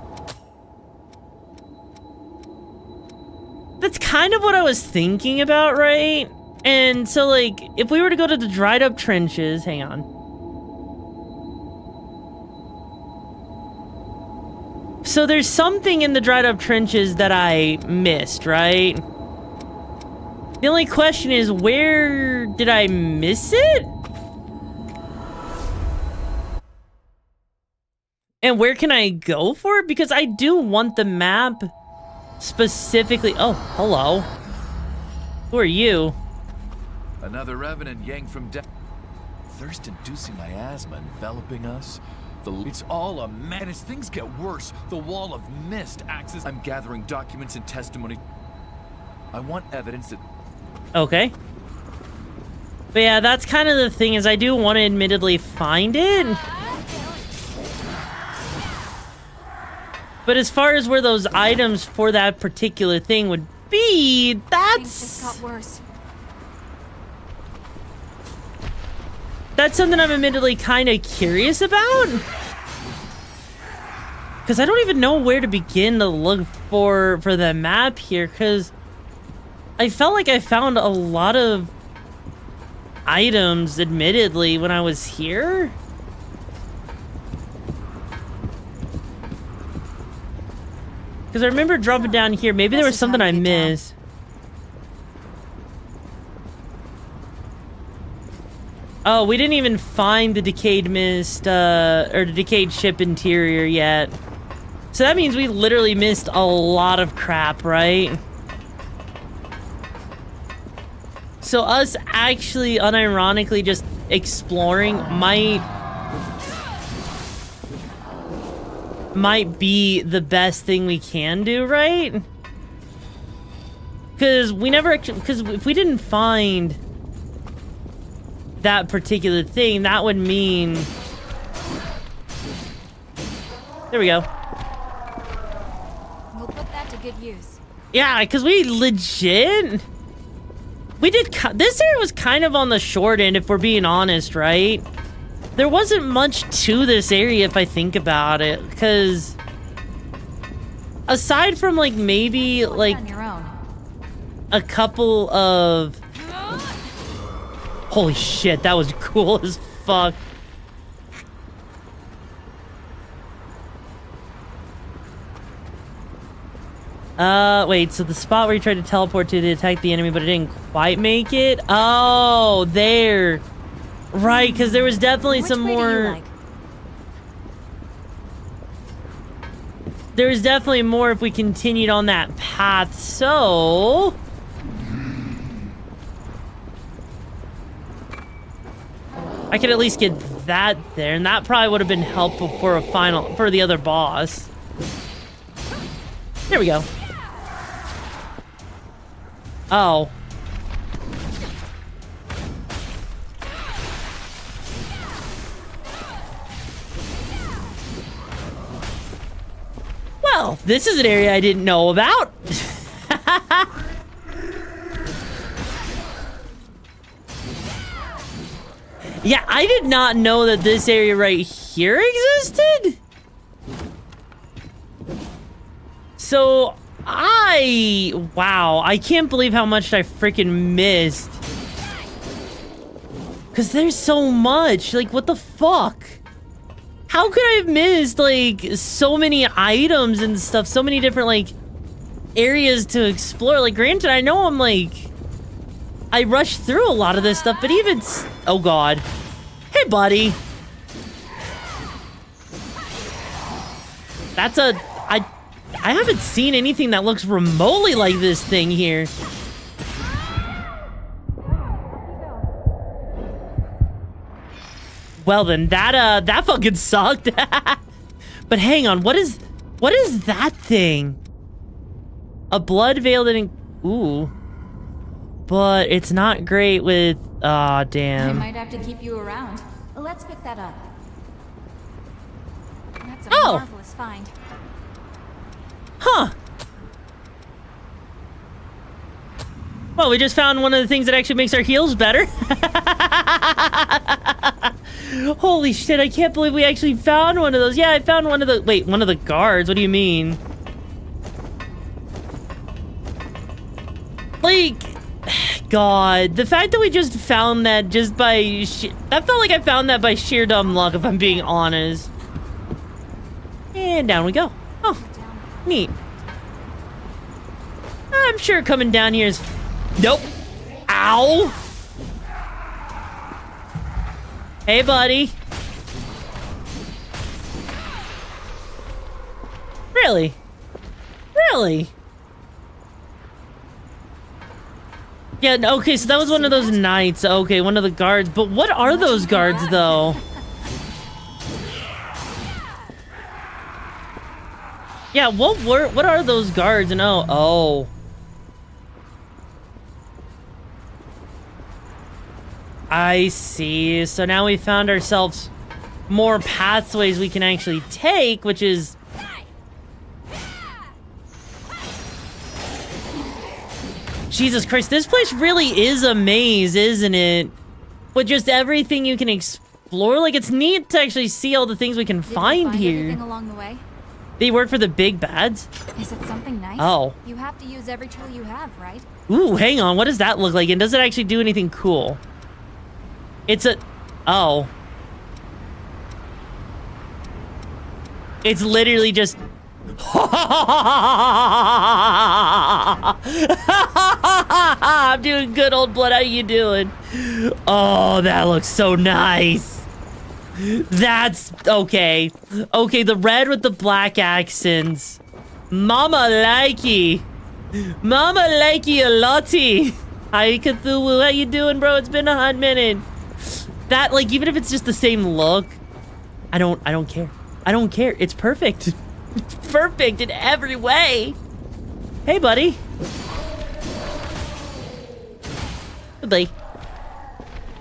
what I was thinking about, right? And so, like, if we were to go to the dried up trenches, hang on. So there's something in the dried up trenches that I missed, right? The only question is, where did I miss it? And where can I go for it? Because I do want the map specifically. Oh, hello. Who are you? Another revenant yanked from death. Thirst-inducing miasma enveloping us. It's all a man. And as things get worse, the wall of mist acts as I'm gathering documents and testimony. I want evidence that... Okay. But yeah, that's kind of the thing, is I do want to admittedly find it. But as far as where those items for that particular thing would be, Things just got worse. That's something I'm admittedly kind of curious about. Because I don't even know where to begin to look for the map here, because I felt like I found a lot of items, admittedly, when I was here. Because I remember dropping down here. Maybe there was something I missed. Oh, we didn't even find the decayed mist, or the decayed ship interior yet. So that means we literally missed a lot of crap, right? So us actually, unironically, just exploring might be the best thing we can do, right? Because we never actually, because if we didn't find that particular thing, that would mean... There we go. We'll put that to good use. Yeah, because we legit... We did... This area was kind of on the short end, if we're being honest, right? There wasn't much to this area, if I think about it, because... Aside from, like, maybe, like... a couple of... Holy shit, that was cool as fuck. Wait, so the spot where you tried to teleport to attack the enemy, but it didn't quite make it? Oh, there. Right, because there was definitely some more... There was definitely more if we continued on that path, so... I could at least get that there, and that probably would have been helpful for for the other boss. There we go. Oh. Well, this is an area I didn't know about. Yeah, I did not know that this area right here existed. So, wow, I can't believe how much I freaking missed. Because there's so much, like, what the fuck? How could I have missed, like, so many items and stuff, so many different, like, areas to explore? Like, granted, I know I'm, like... I rushed through a lot of this stuff, but even... Oh, God. Hey, buddy. That's a... I haven't seen anything that looks remotely like this thing here. Well, then, that fucking sucked. But hang on, what is that thing? A blood veil that... Ooh. But it's not great with... Aw, damn. I might have to keep you around. Let's pick that up. That's a marvelous find. Huh. Well, we just found one of the things that actually makes our heals better. Holy shit, I can't believe we actually found one of those. Yeah, I found one of the... Wait, one of the guards? What do you mean? Like... God, the fact that we just found that just by... I felt like I found that by sheer dumb luck, if I'm being honest. And down we go. Oh, neat. I'm sure coming down here is... Nope. Ow. Hey, buddy. Really? Really? Yeah, okay, so that was one of those knights. Okay, one of the guards. But what are those guards, though? Yeah, what are those guards? And oh. I see. So now we found ourselves more pathways we can actually take, which is... Jesus Christ, this place really is a maze, isn't it? With just everything you can explore. Like, it's neat to actually see all the things we can find here. Anything along the way? They work for the big bads? Is it something nice? Oh. You have to use every tool you have, right? Ooh, hang on. What does that look like? And does it actually do anything cool? It's a... Oh. It's literally just... I'm doing good, old blood. How you doing? Oh, that looks so nice. That's... Okay. Okay, the red with the black accents. Mama likey. Mama likey a lottie. Hi, Cthulhu. How you doing, bro? It's been a hot minute. That, like, even if it's just the same look, I don't care. I don't care. It's perfect. It's perfect in every way. Hey, buddy. Goodbye.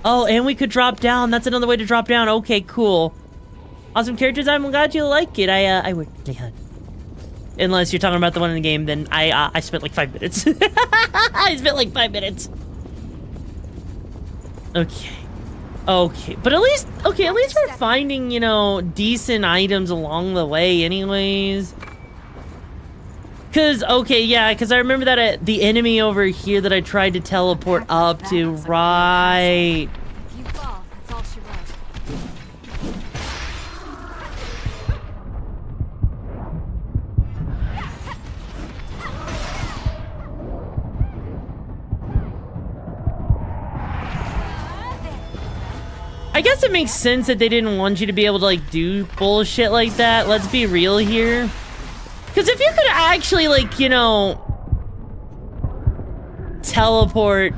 Oh, and we could drop down. That's another way to drop down. Okay, cool. Awesome characters. I'm glad you like it. I worked really hard. Unless you're talking about the one in the game, then I spent like 5 minutes. I spent like 5 minutes. Okay. Okay, but at least we're finding, you know, decent items along the way anyways. Cause, okay, yeah, cause I remember that the enemy over here that I tried to teleport up to, right. If you fall, that's all she wrote. I guess it makes sense that they didn't want you to be able to, like, do bullshit like that. Let's be real here. Because if you could actually, like, you know, teleport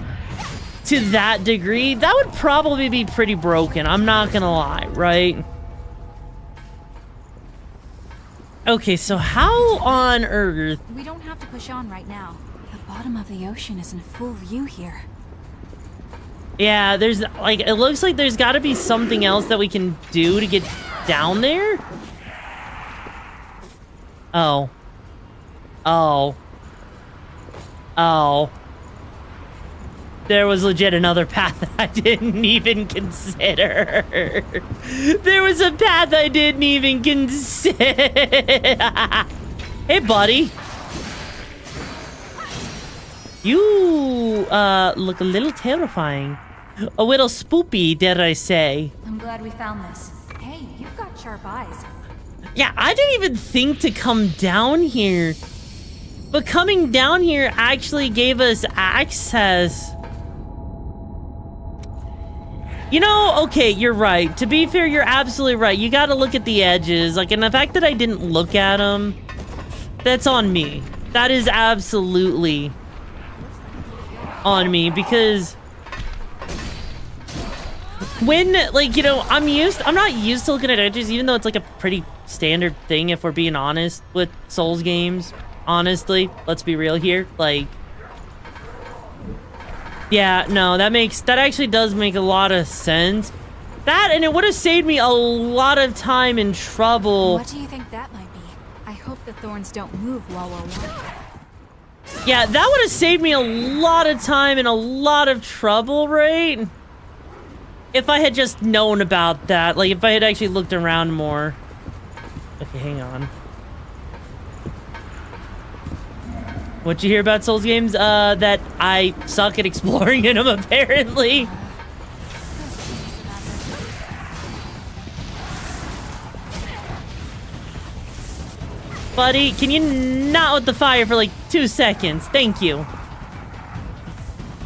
to that degree, that would probably be pretty broken. I'm not gonna lie, right? Okay, so how on earth... We don't have to push on right now. The bottom of the ocean is in full view here. Yeah, there's, like, it looks like there's got to be something else that we can do to get down there. Oh. Oh. Oh. There was legit another path that I didn't even consider. There was a path I didn't even consider. Hey, buddy. You, look a little terrifying. A little spoopy, dare I say. I'm glad we found this. Hey, you've got sharp eyes. Yeah, I didn't even think to come down here. But coming down here actually gave us access. You know, okay, you're right. To be fair, you're absolutely right. You gotta look at the edges. Like, and the fact that I didn't look at them, that's on me. That is absolutely on me, because when, like, you know, I'm not used to looking at edges, even though it's like a pretty standard thing, if we're being honest with Souls games. Honestly, let's be real here. Like, yeah, no, that actually does make a lot of sense. That, and it would have saved me a lot of time and trouble. What do you think that might be? I hope the thorns don't move while we're walking. Yeah, that would have saved me a lot of time and a lot of trouble, right? If I had just known about that. Like, if I had actually looked around more. Okay, hang on. What'd you hear about Souls games? That I suck at exploring in them, apparently. Buddy, can you not with the fire for like 2 seconds? Thank you.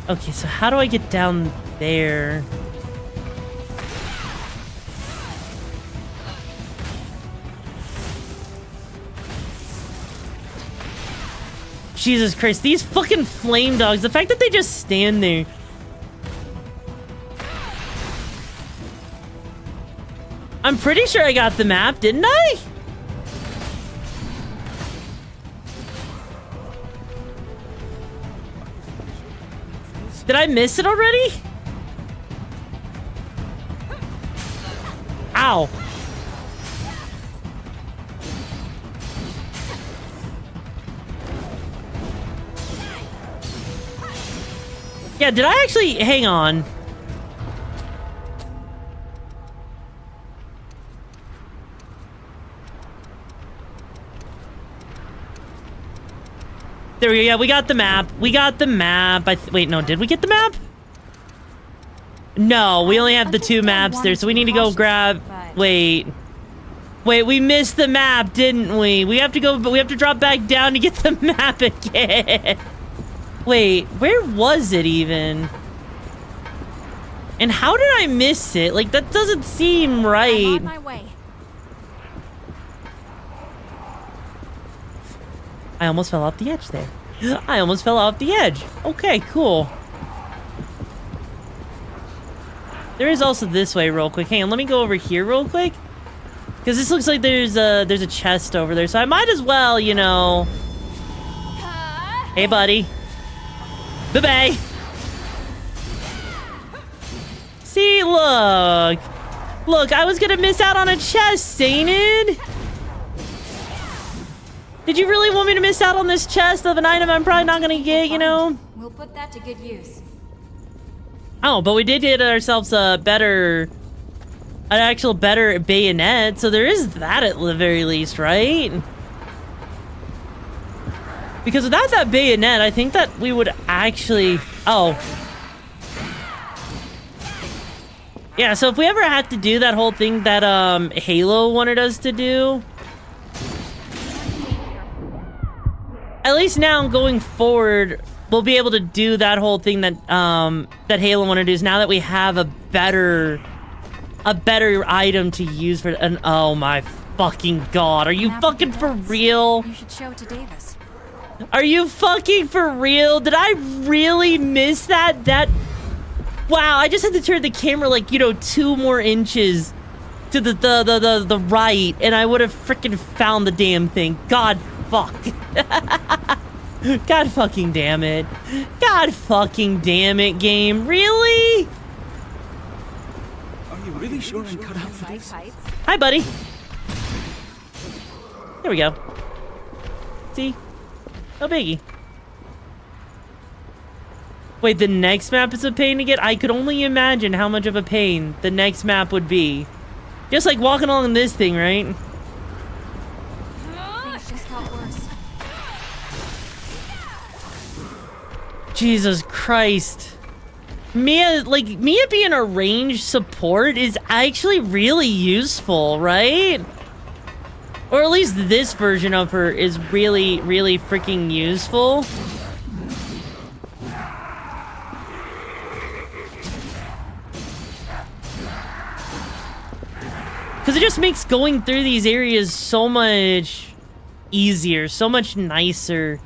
Okay, so how do I get down there? Jesus Christ, these fucking flame dogs. The fact that they just stand there. I'm pretty sure I got the map, didn't I? Did I miss it already? Ow. Yeah, did I actually... Hang on. There we go. Yeah, we got the map. We got the map. Wait, no, did we get the map? No, we only have the 2 maps there, so we need to go grab... Wait. Wait, we missed the map, didn't we? We have to go... But we have to drop back down to get the map again. Wait, where was it even? And how did I miss it? Like, that doesn't seem right. I'm on my way. I almost fell off the edge there. I almost fell off the edge. Okay, cool. There is also this way real quick. Hang on, let me go over here real quick. Because this looks like there's a chest over there. So I might as well, you know... Hey, buddy. Bye-bye. See, look. Look, I was gonna miss out on a chest, Sainted. Did you really want me to miss out on this chest of an item I'm probably not gonna get, you know? We'll put that to good use. Oh, but we did get ourselves an actual better bayonet, so there is that at the very least, right? Because without that bayonet, I think that we would actually... Oh. Yeah, so if we ever had to do that whole thing that Halo wanted us to do... At least now, going forward, we'll be able to do that whole thing that that Halo wanted to do. Is now that we have a better item to use for... And oh my fucking god, are you fucking for real? You should show it to Davis. Are you fucking for real? Did I really miss that? Wow, I just had to turn the camera like, you know, 2 more inches to the right, and I would have freaking found the damn thing. God fuck. God fucking damn it. God fucking damn it, game. Really? Are you really sure I'm cut out for this? Hi, buddy. There we go. See? No biggie. Wait, the next map is a pain to get? I could only imagine how much of a pain the next map would be. Just like walking along this thing, right? Things just got worse. Jesus Christ. Mia being a ranged support is actually really useful, right? Or at least this version of her is really, really freaking useful. Because it just makes going through these areas so much easier, so much nicer,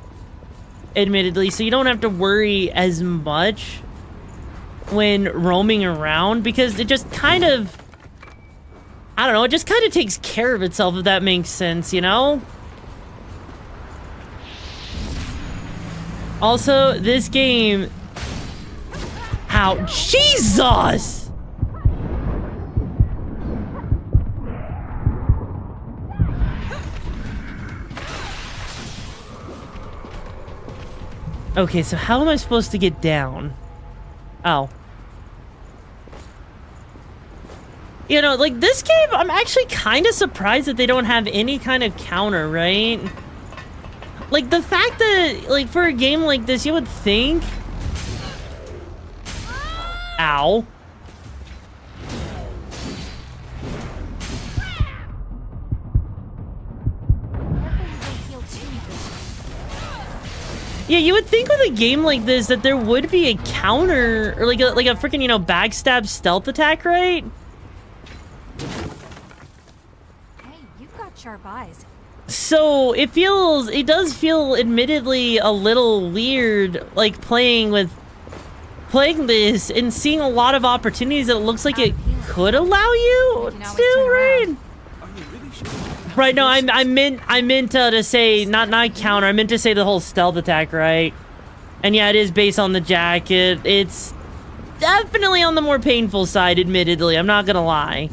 admittedly. So you don't have to worry as much when roaming around, because it just kind of... I don't know, it just kind of takes care of itself, if that makes sense, you know? Also, this game... Ow, Jesus! Okay, so how am I supposed to get down? Oh. You know, like, this game, I'm actually kind of surprised that they don't have any kind of counter, right? Like, the fact that, like, for a game like this, you would think... Ow. Yeah, you would think with a game like this that there would be a counter, or like a freaking, you know, backstab stealth attack, right? Hey, you've got sharp eyes. So it does feel admittedly a little weird, like playing this and seeing a lot of opportunities that it looks like it could allow you to, right? Right, no, I meant to say not counter. I meant to say the whole stealth attack, right? And yeah, it is based on the jacket. It's definitely on the more painful side, admittedly. I'm not gonna lie.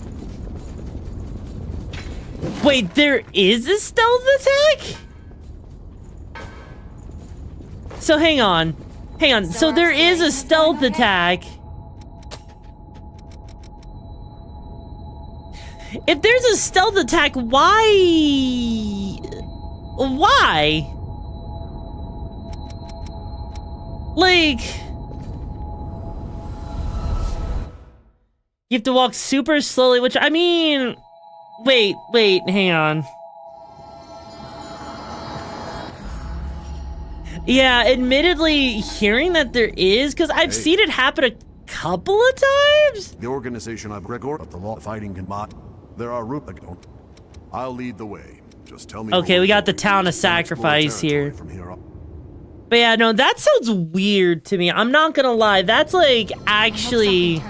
Wait, there is a stealth attack? So hang on. So there is a stealth attack. If there's a stealth attack, why? Like, you have to walk super slowly, which, I mean, wait, hang on. Yeah, admittedly, hearing that there is, because I've seen it happen a couple of times. The organization of Gregor, but the law fighting can bot. There are root. I'll lead the way. Just tell me. Okay, we got the town of sacrifice here. But yeah, no, that sounds weird to me. I'm not gonna lie. That's like actually.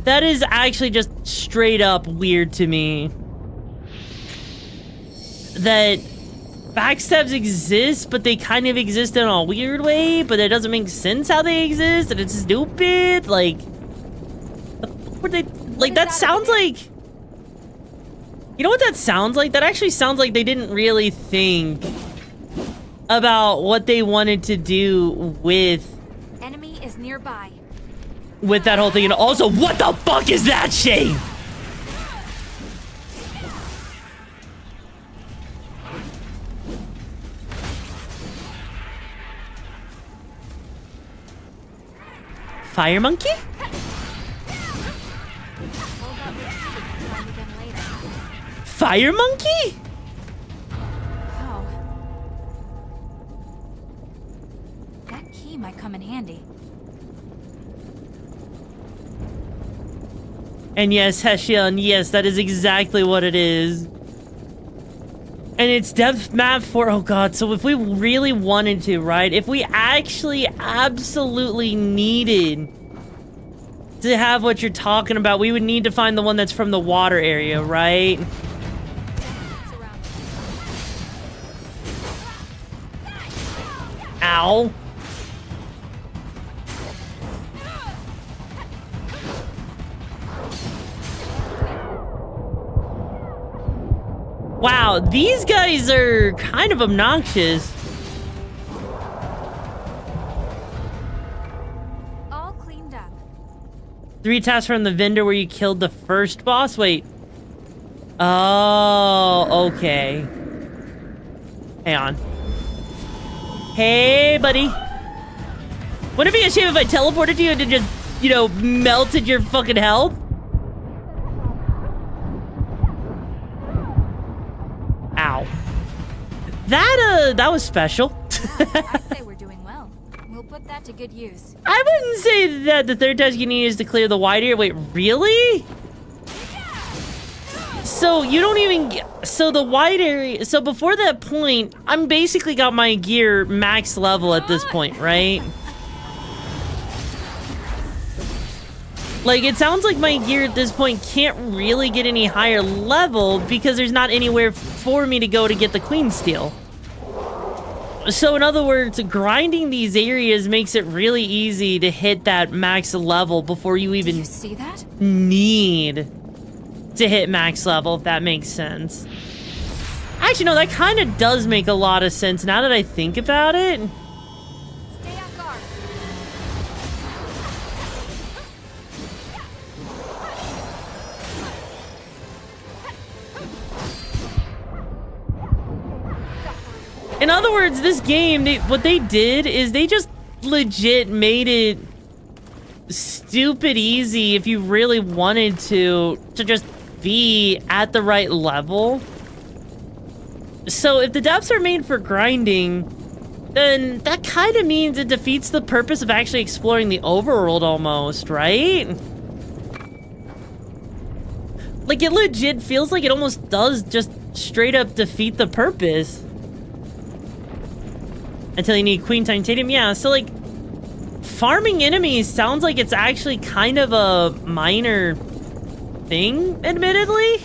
That is actually just straight up weird to me. That backstabs exist, but they kind of exist in a weird way, but it doesn't make sense how they exist, and it's stupid. Like, were they like that? Sounds like, you know what that sounds like? That actually sounds like they didn't really think about what they wanted to do with Enemy is nearby. With that whole thing. And also, what the fuck is that, Shane? Fire monkey? Fire monkey? Oh. That key might come in handy. And yes, Heshion, yes, that is exactly what it is. And it's dev map for, oh god, so if we really wanted to, right? If we actually absolutely needed to have what you're talking about, we would need to find the one that's from the water area, right? Ow. Wow, these guys are kind of obnoxious. All cleaned up. 3 tasks from the vendor where you killed the first boss? Wait. Oh, okay. Hang on. Hey, buddy. Wouldn't it be a shame if I teleported you and it just, you know, melted your fucking health? Ow. That was special. I'd say we're doing well. We'll put that to good use. I wouldn't say that the third task you need is to clear the wide area. Wait, really? So you don't even get, so the wide area, so before that point, I'm basically got my gear max level at this point, right? Like, it sounds like my gear at this point can't really get any higher level because there's not anywhere for me to go to get the Queen Steel. So in other words, grinding these areas makes it really easy to hit that max level before you even need to hit max level, if that makes sense. Actually, no, that kind of does make a lot of sense now that I think about it. Stay on guard. In other words, this game, what they did is they just legit made it stupid easy if you really wanted to just be at the right level. So if the depths are made for grinding, then that kind of means it defeats the purpose of actually exploring the overworld almost, right? Like, it legit feels like it almost does just straight up defeat the purpose. Until you need Queen Titanium. Yeah, so like, farming enemies sounds like it's actually kind of a minor thing, admittedly.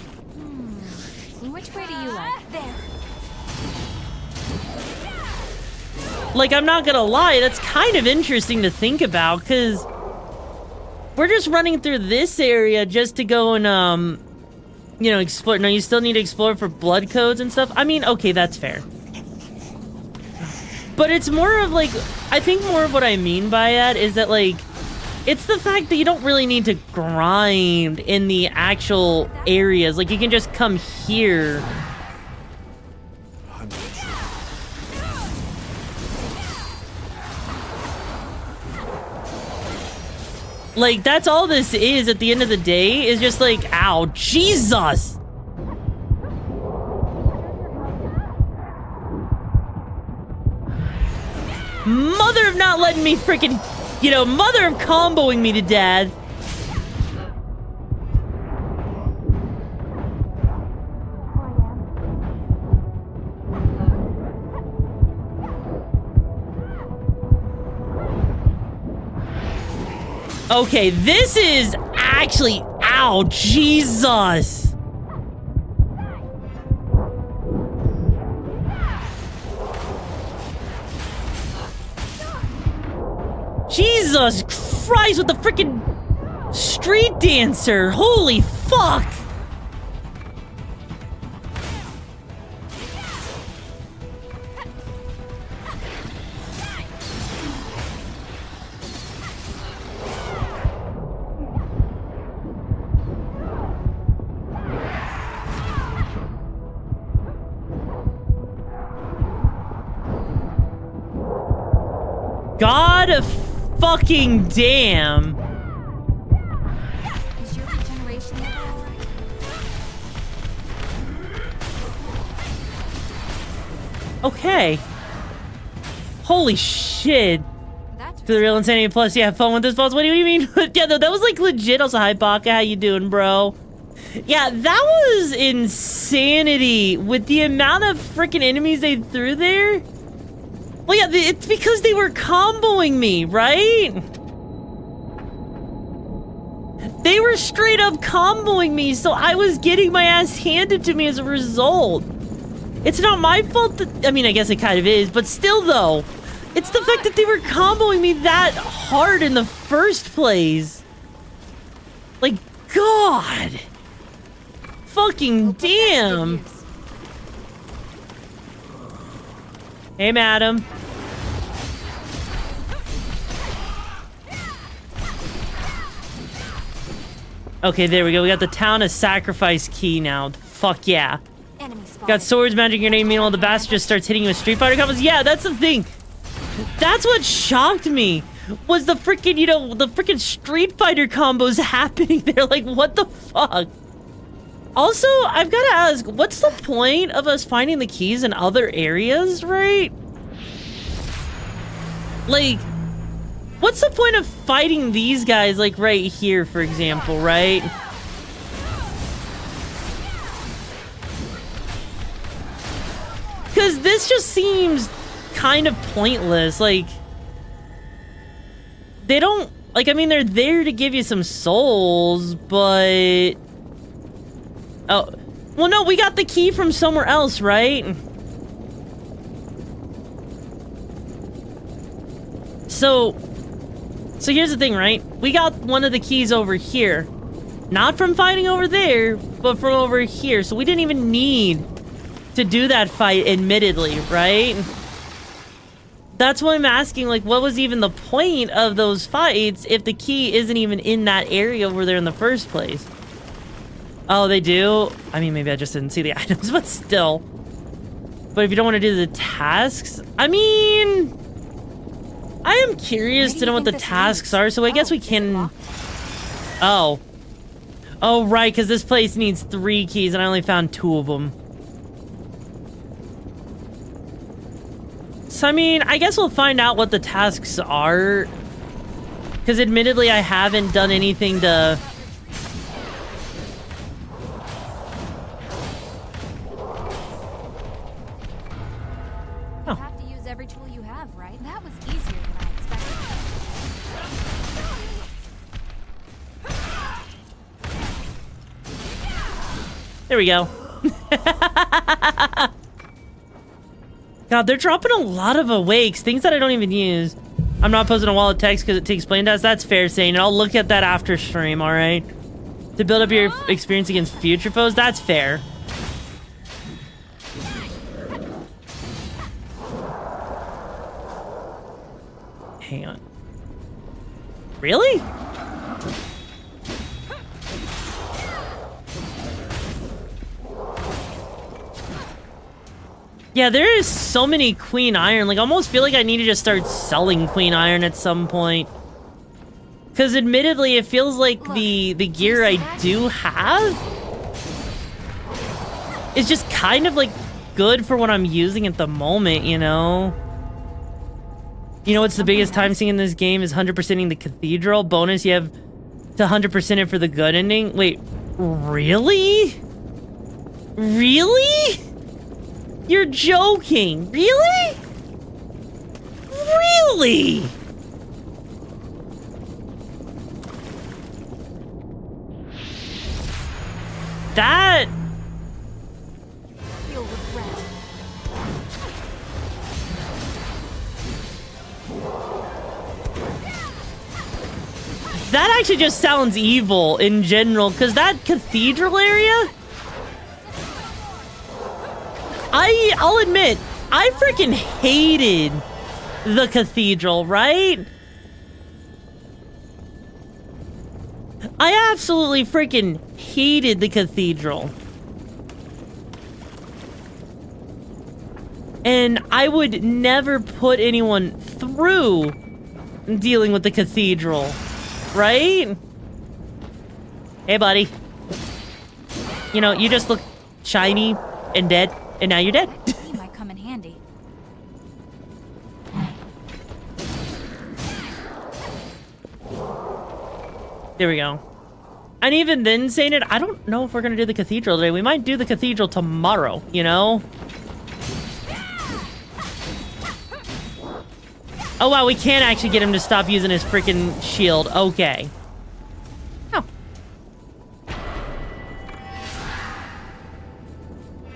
Which way do you like? There. Like, I'm not gonna lie, that's kind of interesting to think about, because we're just running through this area just to go and, you know, explore. No, you still need to explore for blood codes and stuff. I mean, okay, that's fair. But it's more of like, I think more of what I mean by that is that like, it's the fact that you don't really need to grind in the actual areas. Like, you can just come here. Like, that's all this is at the end of the day, is just like, ow, Jesus! Mother of not letting me freaking, you know, mother of comboing me to death. Okay, this is actually, ow, Jesus. Jesus Christ with the freaking street dancer. Holy fuck. God fucking damn. Is your regeneration level alright? Okay. Holy shit. To the real Insanity Plus, yeah, fun with this boss. What do you mean? Yeah, no, that was like legit. Also, hi, Baka. How you doing, bro? Yeah, that was insanity with the amount of freaking enemies they threw there. Well, yeah, it's because they were comboing me, right? They were straight up comboing me, so I was getting my ass handed to me as a result. It's not my fault that, I mean, I guess it kind of is, but still though, it's the fact that they were comboing me that hard in the first place. Like, God. Fucking damn. Hey, madam. Okay, there we go. We got the Town of Sacrifice key now. Fuck yeah. Got swords, magic, grenade, meanwhile the bastard just starts hitting you with Street Fighter combos. Yeah, that's the thing. That's what shocked me. Was the freaking, you know, the freaking Street Fighter combos happening there. Like, what the fuck? Also, I've got to ask, what's the point of us finding the keys in other areas, right? Like, what's the point of fighting these guys, like, right here, for example, right? Because this just seems kind of pointless. Like, they don't... Like, I mean, they're there to give you some souls, but... Oh, well, no, we got the key from somewhere else, right? So here's the thing, right? We got one of the keys over here. Not from fighting over there, but from over here. So we didn't even need to do that fight, admittedly, right? That's why I'm asking, like, what was even the point of those fights if the key isn't even in that area over there in the first place? Oh, they do? I mean, maybe I just didn't see the items, but still. But if you don't want to do the tasks, I mean, I am curious to know what the tasks are, so I guess we can... Oh. Oh, right, because this place needs 3 keys, and I only found 2 of them. So, I mean, I guess we'll find out what the tasks are. Because admittedly, I haven't done anything to... You have to use every tool you have, right? That was easier than I expected. There we go. God, they're dropping a lot of awakes, things that I don't even use. I'm not posting a wall of text because it takes plain text. That's fair saying, and I'll look at that after stream, alright? To build up your experience against future foes, that's fair. Hang on. Really? Yeah, there is so many Queen Iron. Like, I almost feel like I need to just start selling Queen Iron at some point. Because admittedly, it feels like the gear I do have is just kind of like good for what I'm using at the moment, you know? You know what's the biggest time sink in this game is 100%ing the cathedral. Bonus, you have to 100% it for the good ending. Wait, really? Really? You're joking. Really? Really? That... You'll regret. That actually just sounds evil in general, because that cathedral area... I'll admit, I freaking hated the cathedral, right? I absolutely freaking hated the cathedral. And I would never put anyone through dealing with the cathedral, right? Hey, buddy. You know, you just look shiny and dead. And now you're dead. He might come in handy. There we go. And even then, saying it, I don't know if we're gonna do the cathedral today. We might do the cathedral tomorrow, you know? Oh wow, we can't actually get him to stop using his freaking shield. Okay.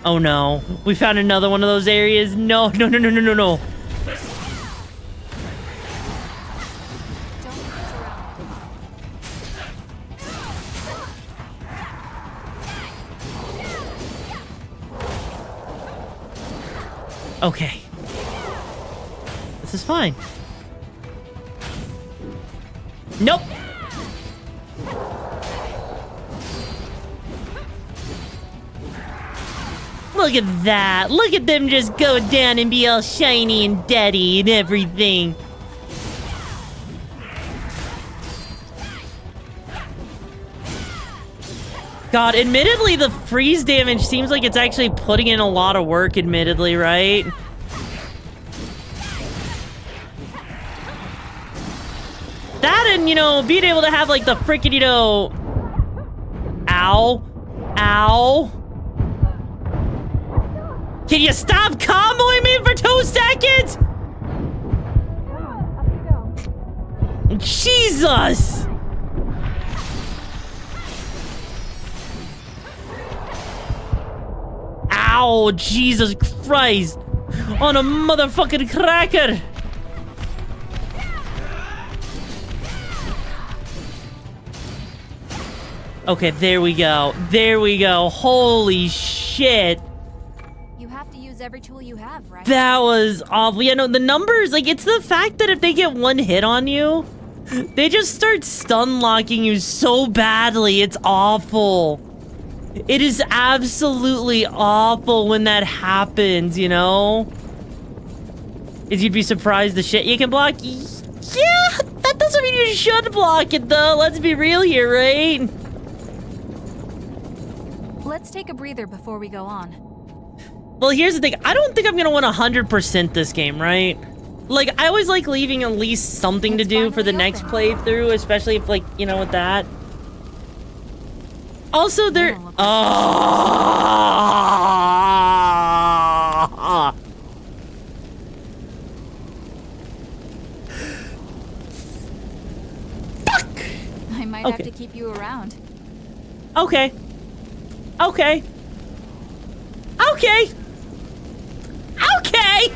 Oh no, we found another one of those areas. No, no, no, no, no, no, no. Okay. This is fine. Nope. Look at that. Look at them just go down and be all shiny and daddy and everything. God, admittedly, the freeze damage seems like it's actually putting in a lot of work, admittedly, right? That and, you know, being able to have, like, the freaking, you know... Ow. Ow. Can you stop comboing me for 2 seconds? Jesus! Ow, Jesus Christ! On a motherfucking cracker! Okay, there we go. There we go. Holy shit! You have every tool you have, right? That was awful. Yeah, no, the numbers, like, it's the fact that if they get one hit on you, they just start stun locking you so badly. It's awful. It is absolutely awful when that happens, you know? Is you'd be surprised the shit you can block? Yeah, that doesn't mean you should block it, though. Let's be real here, right? Let's take a breather before we go on. Well, here's the thing. I don't think I'm gonna want 100% this game, right? Like, I always like leaving at least something to do for the next playthrough, especially if, like, you know, with that. Also, there... Oh! Fuck! I might have to keep you around. Okay. Okay. Okay. Okay!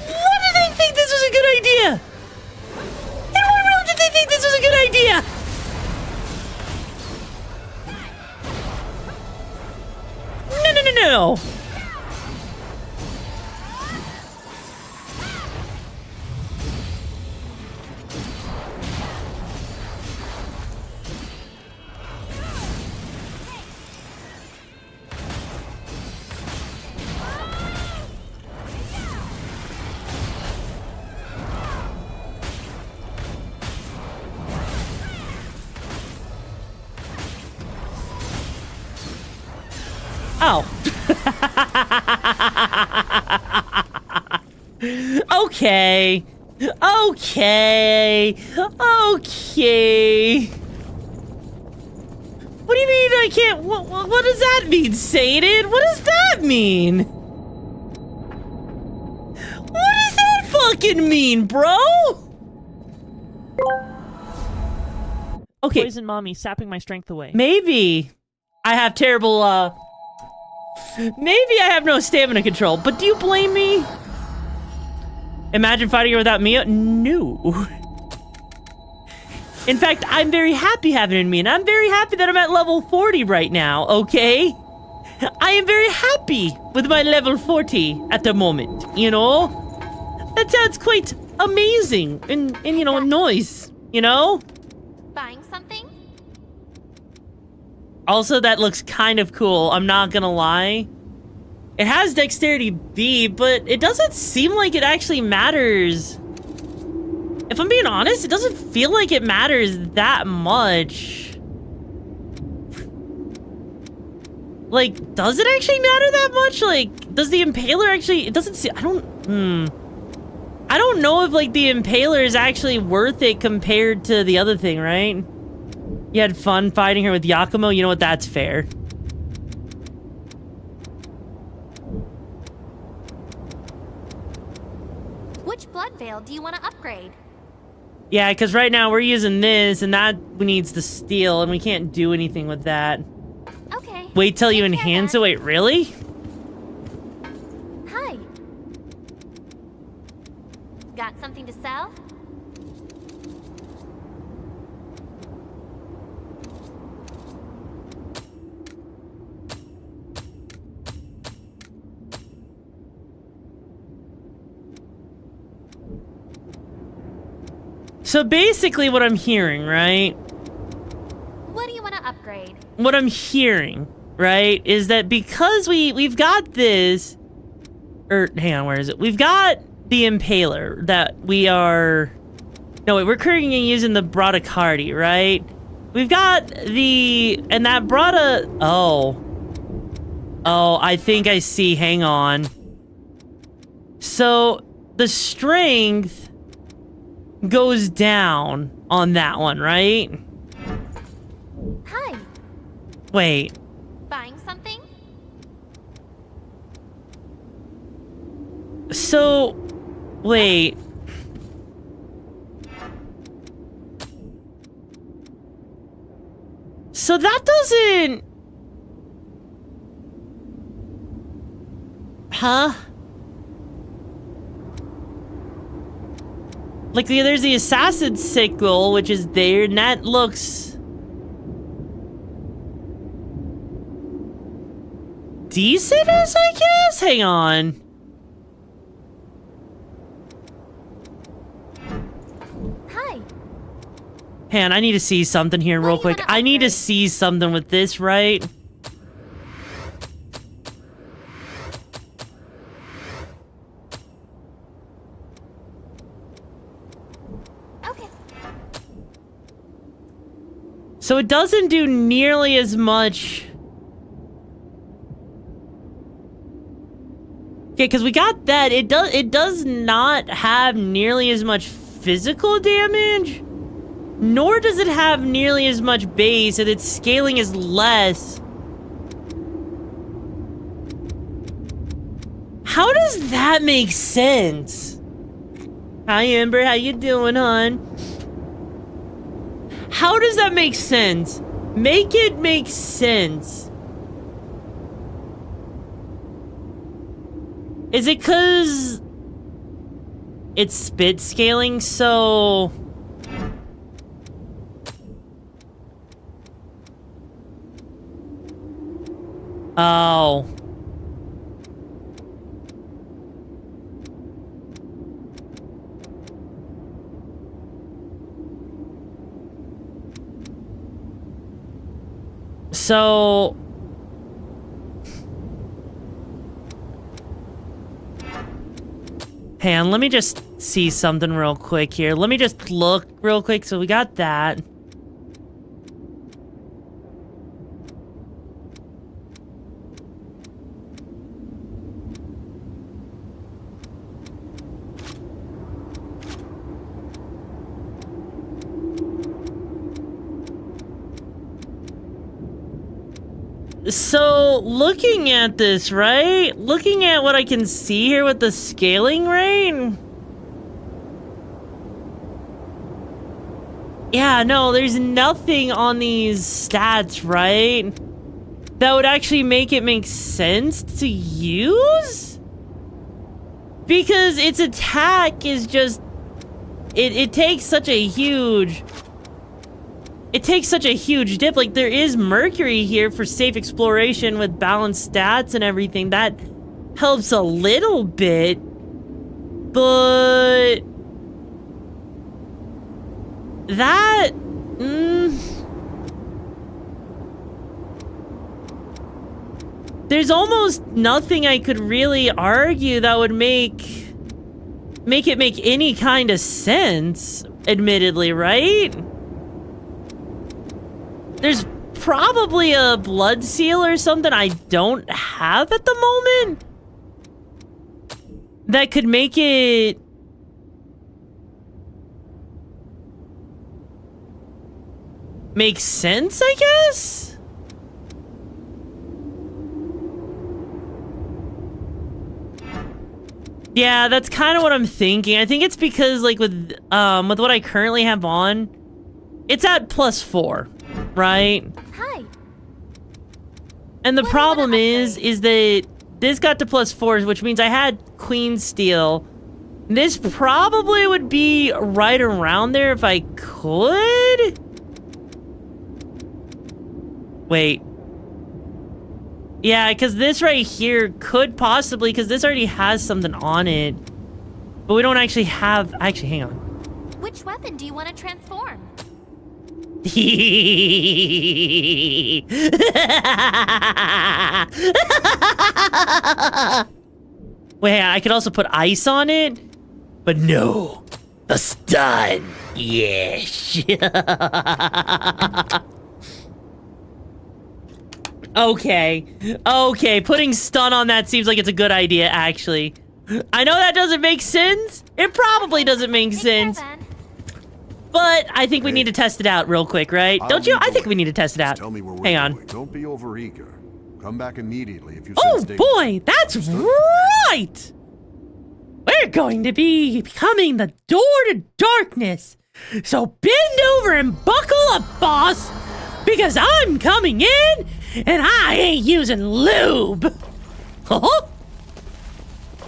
What did they think this was a good idea? And what really did they think this was a good idea? No, no, no, no. Oh. Okay. Okay. Okay. What do you mean I can't? What does that mean, Saded? What does that mean? What does that fucking mean, bro? Okay. Poison mommy sapping my strength away. Maybe I have terrible, maybe I have no stamina control, but do you blame me? Imagine fighting her without Mia? No. In fact, I'm very happy having it in me, and I'm very happy that I'm at level 40 right now, okay? I am very happy with my level 40 at the moment, you know? That sounds quite amazing and you know, nice, you know? Buying something? Also, that looks kind of cool, I'm not gonna lie. It has Dexterity B, but it doesn't seem like it actually matters. If I'm being honest, it doesn't feel like it matters that much. Like, does it actually matter that much? Like, does the Impaler actually... It doesn't see... I don't know if, like, the Impaler is actually worth it compared to the other thing, right? You had fun fighting her with Yakumo? You know what? That's fair. Which blood veil do you want to upgrade? Yeah, because right now we're using this, and that needs the steel, and we can't do anything with that. Okay. Wait till you enhance it. Wait, really? Hi. Got something to sell? So basically what I'm hearing, right? What do you want to upgrade? What I'm hearing, right, is that because we've got this... hang on, where is it? We've got the Impaler that we are... No, wait, we're currently using the Bradacardi, right? We've got the... And that Brada... Oh, I think I see. Hang on. So, the strength goes down on that one, right? Hi. Wait. Buying something? So, wait. So that doesn't... Huh? Like, there's the Assassin's sequel, which is there, and that looks decent, as I guess? Hang on. Hi. Hang on, I need to see something here real quick. I need to see something with this, right? Okay. So it doesn't do nearly as much. Okay, because we got that. It does not have nearly as much physical damage, nor does it have nearly as much base, and its scaling is less. How does that make sense? Hi, Amber. How you doing, hon? How does that make sense? Make it make sense. Is it because it's spit scaling, so... Oh. So... Hang on, let me just see something real quick here. Let me just look real quick. So we got that. So, looking at this, right? Looking at what I can see here with the scaling rate. Yeah, no, there's nothing on these stats, right? That would actually make it make sense to use? Because its attack is just... It takes such a huge... It takes such a huge dip. Like, there is Mercury here for safe exploration with balanced stats and everything. That helps a little bit. But... that... There's almost nothing I could really argue that would make it make any kind of sense, admittedly, right? There's probably a blood seal or something I don't have at the moment that could make it make sense, I guess? Yeah, that's kind of what I'm thinking. I think it's because, like, with what I currently have on, it's at +4. Right? Hi. And the problem is that this got to +4, which means I had Queen Steel. This probably would be right around there if I could. Wait. Yeah, because this right here could possibly, because this already has something on it. But we don't actually have... Actually, hang on. Which weapon do you want to transform? Wait, I could also put ice on it, but no, the stun. Yes. Okay, putting stun on that seems like it's a good idea, actually. I know that doesn't make sense. It probably doesn't make sense. But I think we need to test it out real quick, right? Don't you? I think we need to test it out. Tell me where we're Hang on. going. Don't be overeager. Come back immediately if you Oh boy, that's right! We're going to be becoming the door to darkness. So bend over and buckle up, boss, because I'm coming in and I ain't using lube.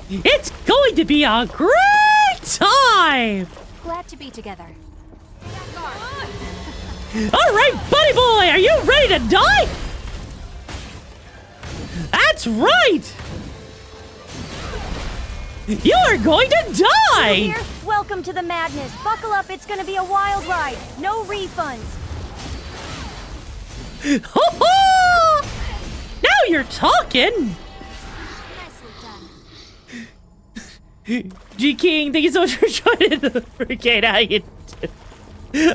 It's going to be a great time. glad to be together. All right, buddy boy, are you ready to die? That's right. You're going to die. Here, welcome to the madness. Buckle up, it's gonna be a wild ride. No refunds. Now you're talking. G King, thank you so much for joining the brigade. How you doing?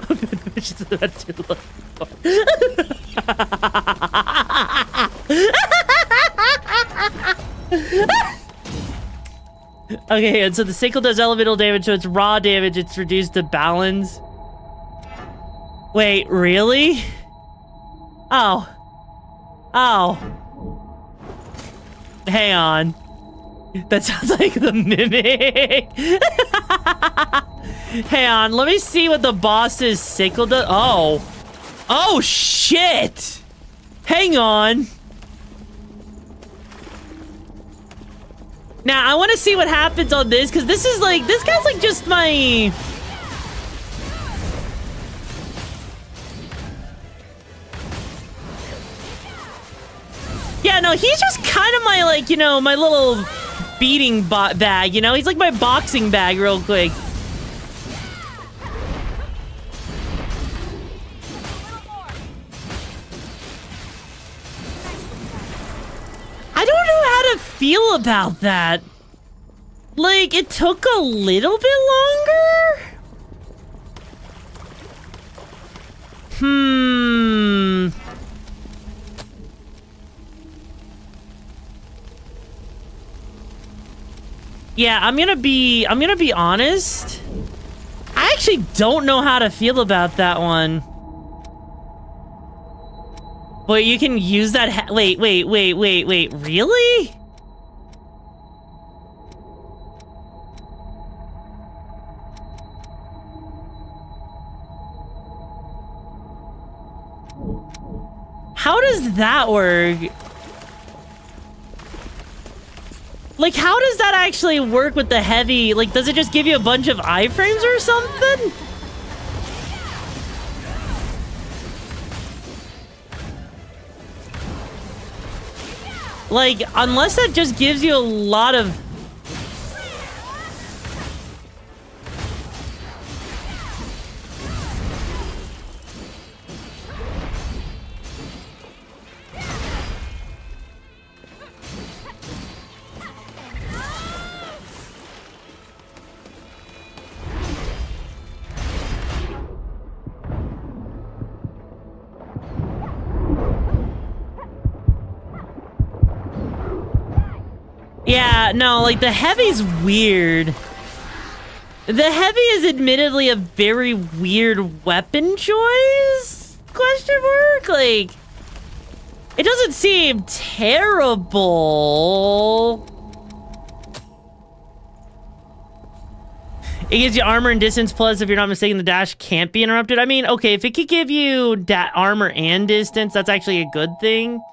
I'm just about to look for. Okay, and so the sickle does elemental damage, so it's raw damage. It's reduced to balance. Wait, really? Oh. Oh. Hang on. That sounds like the mimic. Hang on, let me see what the boss's sickle does. Oh. Oh, shit. Hang on. Now, I want to see what happens on this, because this is like, this guy's like just my... Yeah, no, he's just kind of my, like, you know, my little beating bag, you know? He's like my boxing bag real quick. I don't know how to feel about that. Like, it took a little bit longer? Yeah, I'm gonna be honest. I actually don't know how to feel about that one. But you can use that wait, really? How does that work? Like, how does that actually work with the heavy? Like, does it just give you a bunch of iframes or something? Like, unless that just gives you a lot of... Yeah, no, like, the heavy's weird. The heavy is admittedly a very weird weapon choice? Question mark? Like, it doesn't seem terrible. It gives you armor and distance, plus, if you're not mistaken, the dash can't be interrupted. I mean, okay, if it could give you armor and distance, that's actually a good thing.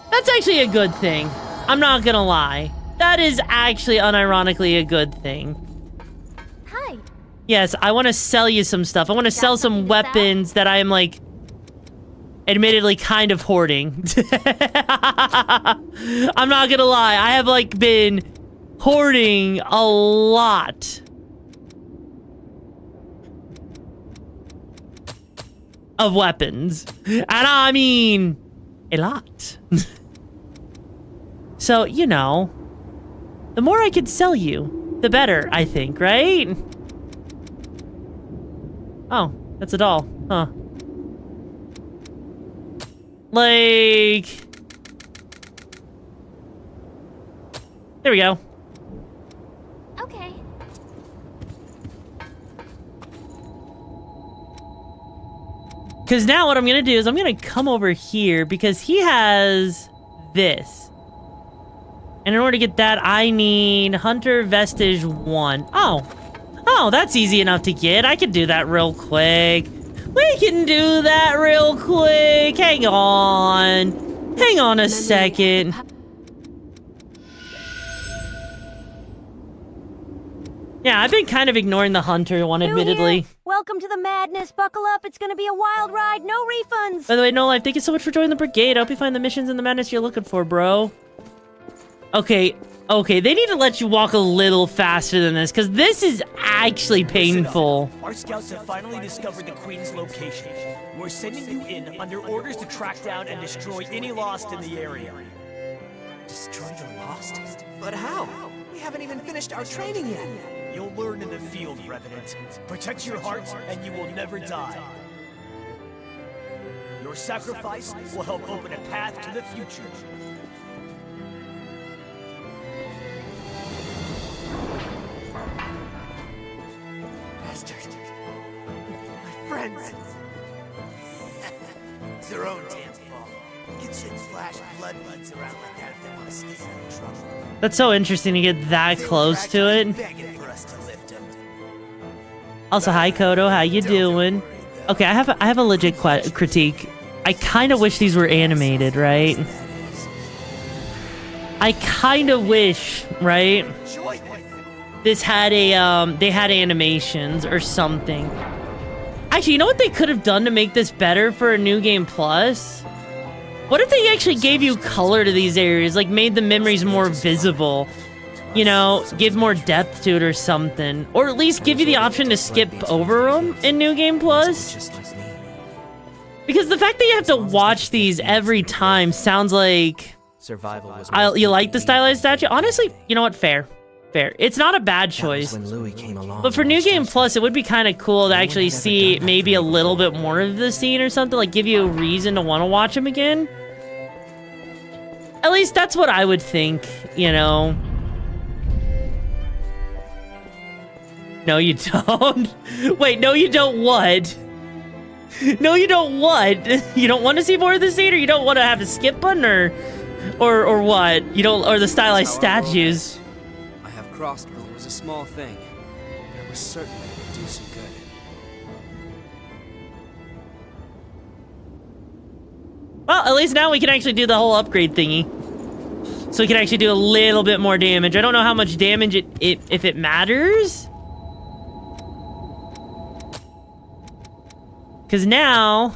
That's actually a good thing. I'm not gonna lie. That is actually unironically a good thing. Hi. Yes, I want to sell you some stuff. I want to sell some weapons that I am, like, admittedly kind of hoarding. I'm not gonna lie. I have, like, been hoarding a lot of weapons. And I mean, a lot. So, you know, the more I could sell you, the better, I think, right? Oh, that's a doll. Huh. Like... There we go. Okay. Because now what I'm going to do is I'm going to come over here because he has this. And in order to get that, I need Hunter Vestige 1. Oh, that's easy enough to get. I can do that real quick. We can do that real quick. Hang on. Hang on a second. Yeah, I've been kind of ignoring the hunter one, admittedly. Welcome to the madness. Buckle up. It's gonna be a wild ride. No refunds. By the way, No Life, thank you so much for joining the brigade. I hope you find the missions and the madness you're looking for, bro. Okay, they need to let you walk a little faster than this, because this is actually painful. Our scouts have finally discovered the Queen's location. We're sending you in under orders to track down and destroy any Lost in the area. Destroy the Lost? But how? We haven't even finished our training yet. You'll learn in the field, Revenant. Protect your heart, and you will never die. Your sacrifice will help open a path to the future. Bastard. My friends. It's their own damn fault. Kids shouldn't flash blood buds around like that if they want to stay out of trouble. That's so interesting to get that close to it. Also, hi Kodo, how you doing? Okay, I have a legit critique. I kind of wish these were animated, right? I kind of wish, right? This had a they had animations or something. Actually, you know what they could have done to make this better for a New Game Plus? What if they actually gave you color to these areas, like made the memories more visible? You know, give more depth to it or something. Or at least give you the option to skip over them in New Game Plus. Because the fact that you have to watch these every time sounds like... Survival was you like the stylized statue? Honestly, you know what? Fair. It's not a bad choice. When Louis came along, but for New Game Plus, it would be kind of cool to actually see maybe a little bit more of the scene or something. Like, give you a reason to want to watch him again. At least that's what I would think, you know. No, you don't. Wait, no, you don't what? No, you don't what? You don't want to see more of the scene, or you don't want to have a skip button, or what? You don't, or the stylized statues. I have crossed where it was a small thing. It was certainly it would do some good. Well, at least now we can actually do the whole upgrade thingy. So we can actually do a little bit more damage. I don't know how much damage if it matters. Because now...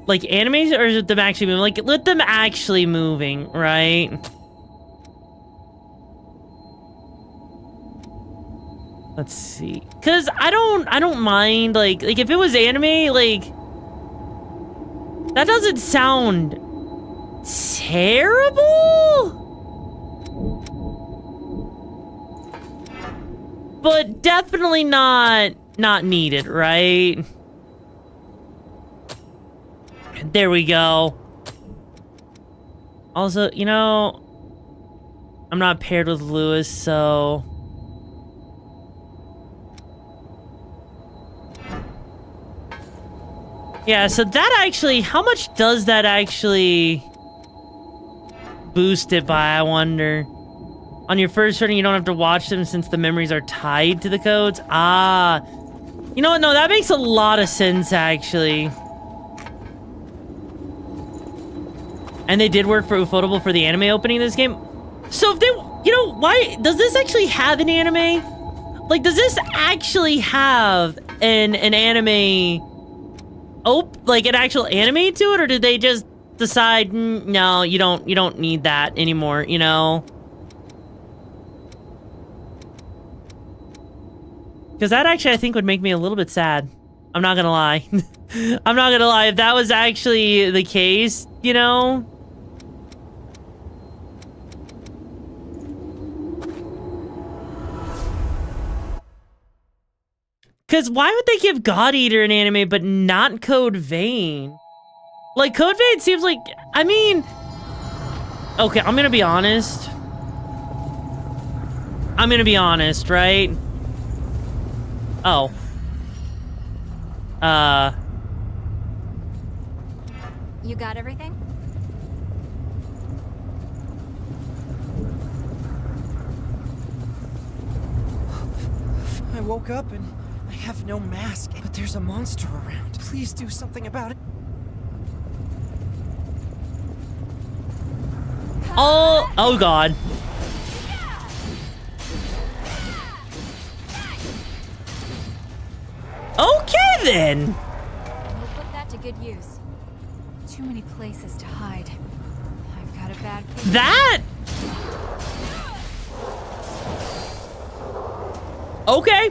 like, animation, or is it them actually moving? Like, let them actually moving, right? Let's see. Because I don't mind, like, if it was anime, like... that doesn't sound... terrible? But definitely not needed, right? There we go. Also, you know, I'm not paired with Lewis, so... yeah, so that actually... how much does that actually... boost it by, I wonder? On your first turn, you don't have to watch them since the memories are tied to the codes? Ah. You know what? No, that makes a lot of sense, actually. And they did work for Ufotable for the anime opening of this game. So if they... you know, why... does this actually have an anime? Like, does this actually have an anime... like, an actual anime to it? Or did they just decide, no, you don't need that anymore, you know? Because that actually, I think, would make me a little bit sad. I'm not gonna lie. I'm not gonna lie. If that was actually the case, you know? Because why would they give God Eater an anime, but not Code Vein? Like, Code Vein seems like... I mean... okay, I'm gonna be honest. I'm gonna be honest, right? Oh. You got everything? I woke up and I have no mask, but there's a monster around. Please do something about it. Oh god. Okay then. We'll put that to good use. Too many places to hide. I've got a bad feeling. That? Okay.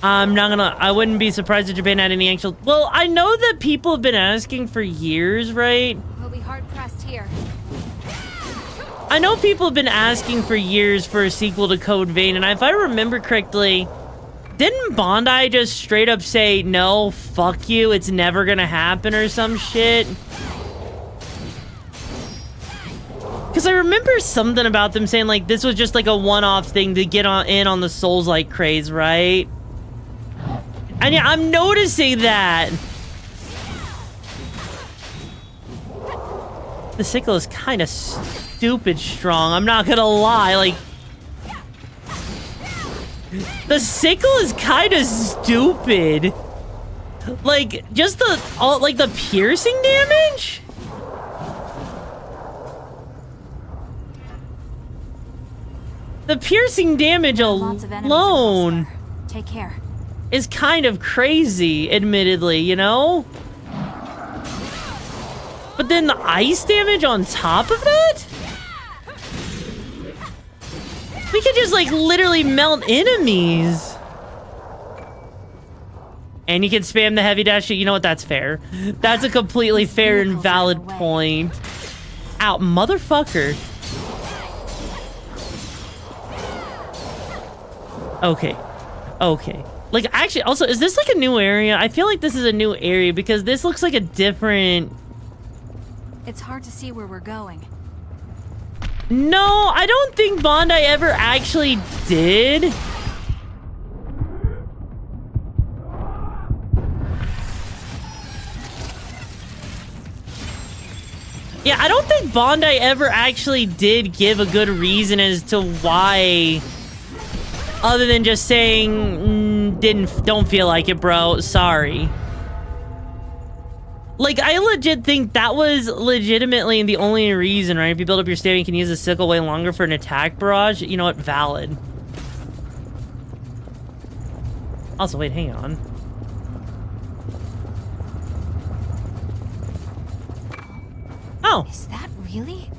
I'm not gonna, I wouldn't be surprised if Japan had any actual, well, I know that people have been asking for years, right? We'll be hard pressed here. I know people have been asking for years for a sequel to Code Vein, and if I remember correctly, didn't Bondi just straight up say, no, fuck you, it's never gonna happen or some shit? Because I remember something about them saying, like, this was just like a one-off thing to get in on the Souls-like craze, right? And yeah, I'm noticing that. The sickle is kind of stupid strong, I'm not gonna lie, like... The sickle is kind of stupid. Like, just like the piercing damage? The piercing damage alone Take care. is kind of crazy, admittedly, you know? But then the ice damage on top of that? We could just, like, literally melt enemies. And you can spam the heavy dash. You know what? That's fair. That's a completely fair and valid point. Ow, motherfucker. Okay. Okay. Like, actually, also, is this like a new area? I feel like this is a new area because this looks like a different... It's hard to see where we're going. No, I don't think Bondi ever actually did. Yeah, I don't think Bondi ever actually did give a good reason as to why, other than just saying, don't feel like it, bro, sorry. Like, I legit think that was legitimately the only reason, right? If you build up your stamina, you can use the sickle way longer for an attack barrage. You know what? Valid. Also, wait, hang on. Oh. Is that really?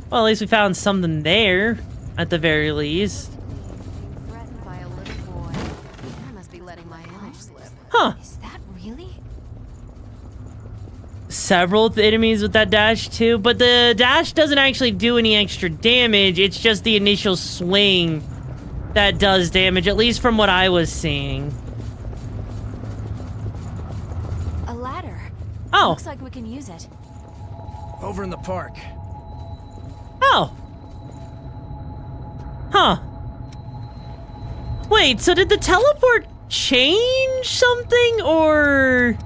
Well, at least we found something there, at the very least. Threatened by a little boy. I must be letting my image slip. Huh. Is that really? Several enemies with that dash too, but the dash doesn't actually do any extra damage. It's just the initial swing that does damage, at least from what I was seeing. A ladder. Oh. Looks like we can use it. Over in the park. Oh. Huh. Wait, so did the teleport change something, or...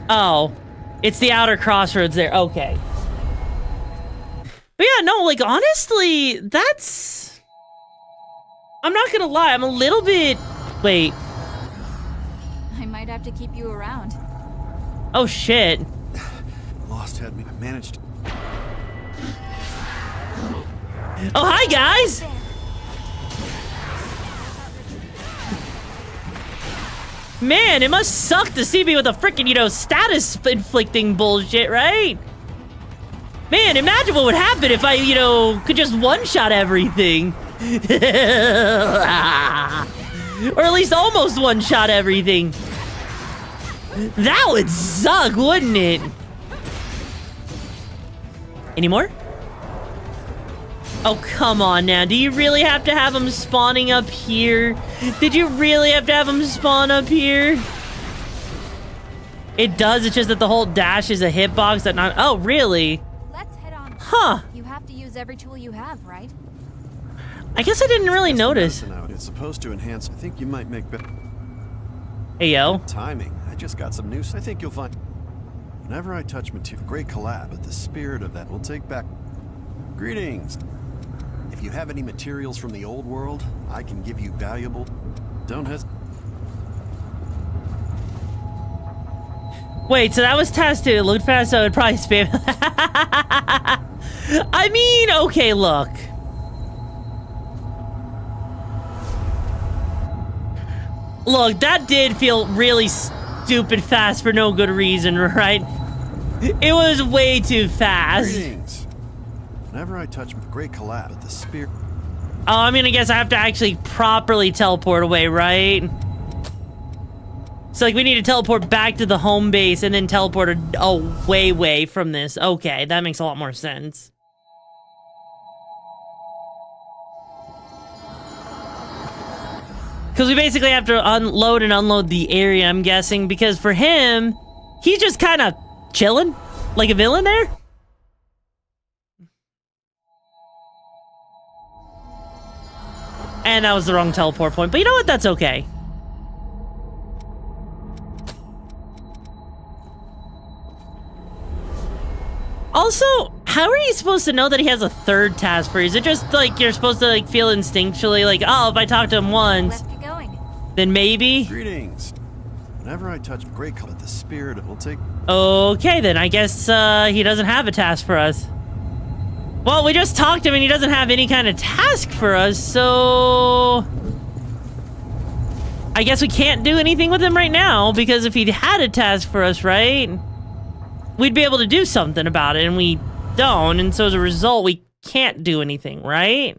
Oh. It's the outer crossroads there. Okay. But yeah, no, like, honestly, that's... I'm not gonna lie, I'm a little bit... Wait. I might have to keep you around. Oh, shit. Lost had me. I managed. Oh, hi, guys! Man, it must suck to see me with a freaking, you know, status-inflicting bullshit, right? Man, imagine what would happen if I, you know, could just one-shot everything. Or at least almost one-shot everything. That would suck, wouldn't it? Any more? Oh, come on now. Do you really have to have them spawning up here? Did you really have to have them spawn up here? It does, it's just that the whole dash is a hitbox that not... Oh, really? Let's head on. Huh. You have to use every tool you have, right? I guess I didn't really notice. It's supposed to enhance. I think you might make better... Hey, yo. Timing. I just got some news. I think you'll find... Whenever I touch material... Great collab, but the spirit of that will take back... Greetings. If you have any materials from the old world, I can give you valuable. Don't hesitate. Wait, so that was task 2. It looked fast, so I would probably spam. I mean, okay, look. Look, that did feel really stupid fast for no good reason, right? It was way too fast. Greetings. Whenever I touch great collapse at the spear. Oh, I mean, I guess I have to actually properly teleport away, right? So, like, we need to teleport back to the home base and then teleport away from this. Okay, that makes a lot more sense. Because we basically have to unload and unload the area, I'm guessing. Because for him, he's just kind of chilling. Like a villain there. And that was the wrong teleport point. But you know what? That's okay. Also, how are you supposed to know that he has a third task for you? Is it just like you're supposed to like feel instinctually like, oh, if I talk to him once, Let's get going. then maybe? Greetings. Whenever I touch great color, the spirit will take. Okay, then I guess he doesn't have a task for us. Well, we just talked to him and he doesn't have any kind of task for us, so I guess we can't do anything with him right now, because if he had a task for us, right, we'd be able to do something about it, and we don't, and so as a result, we can't do anything, right?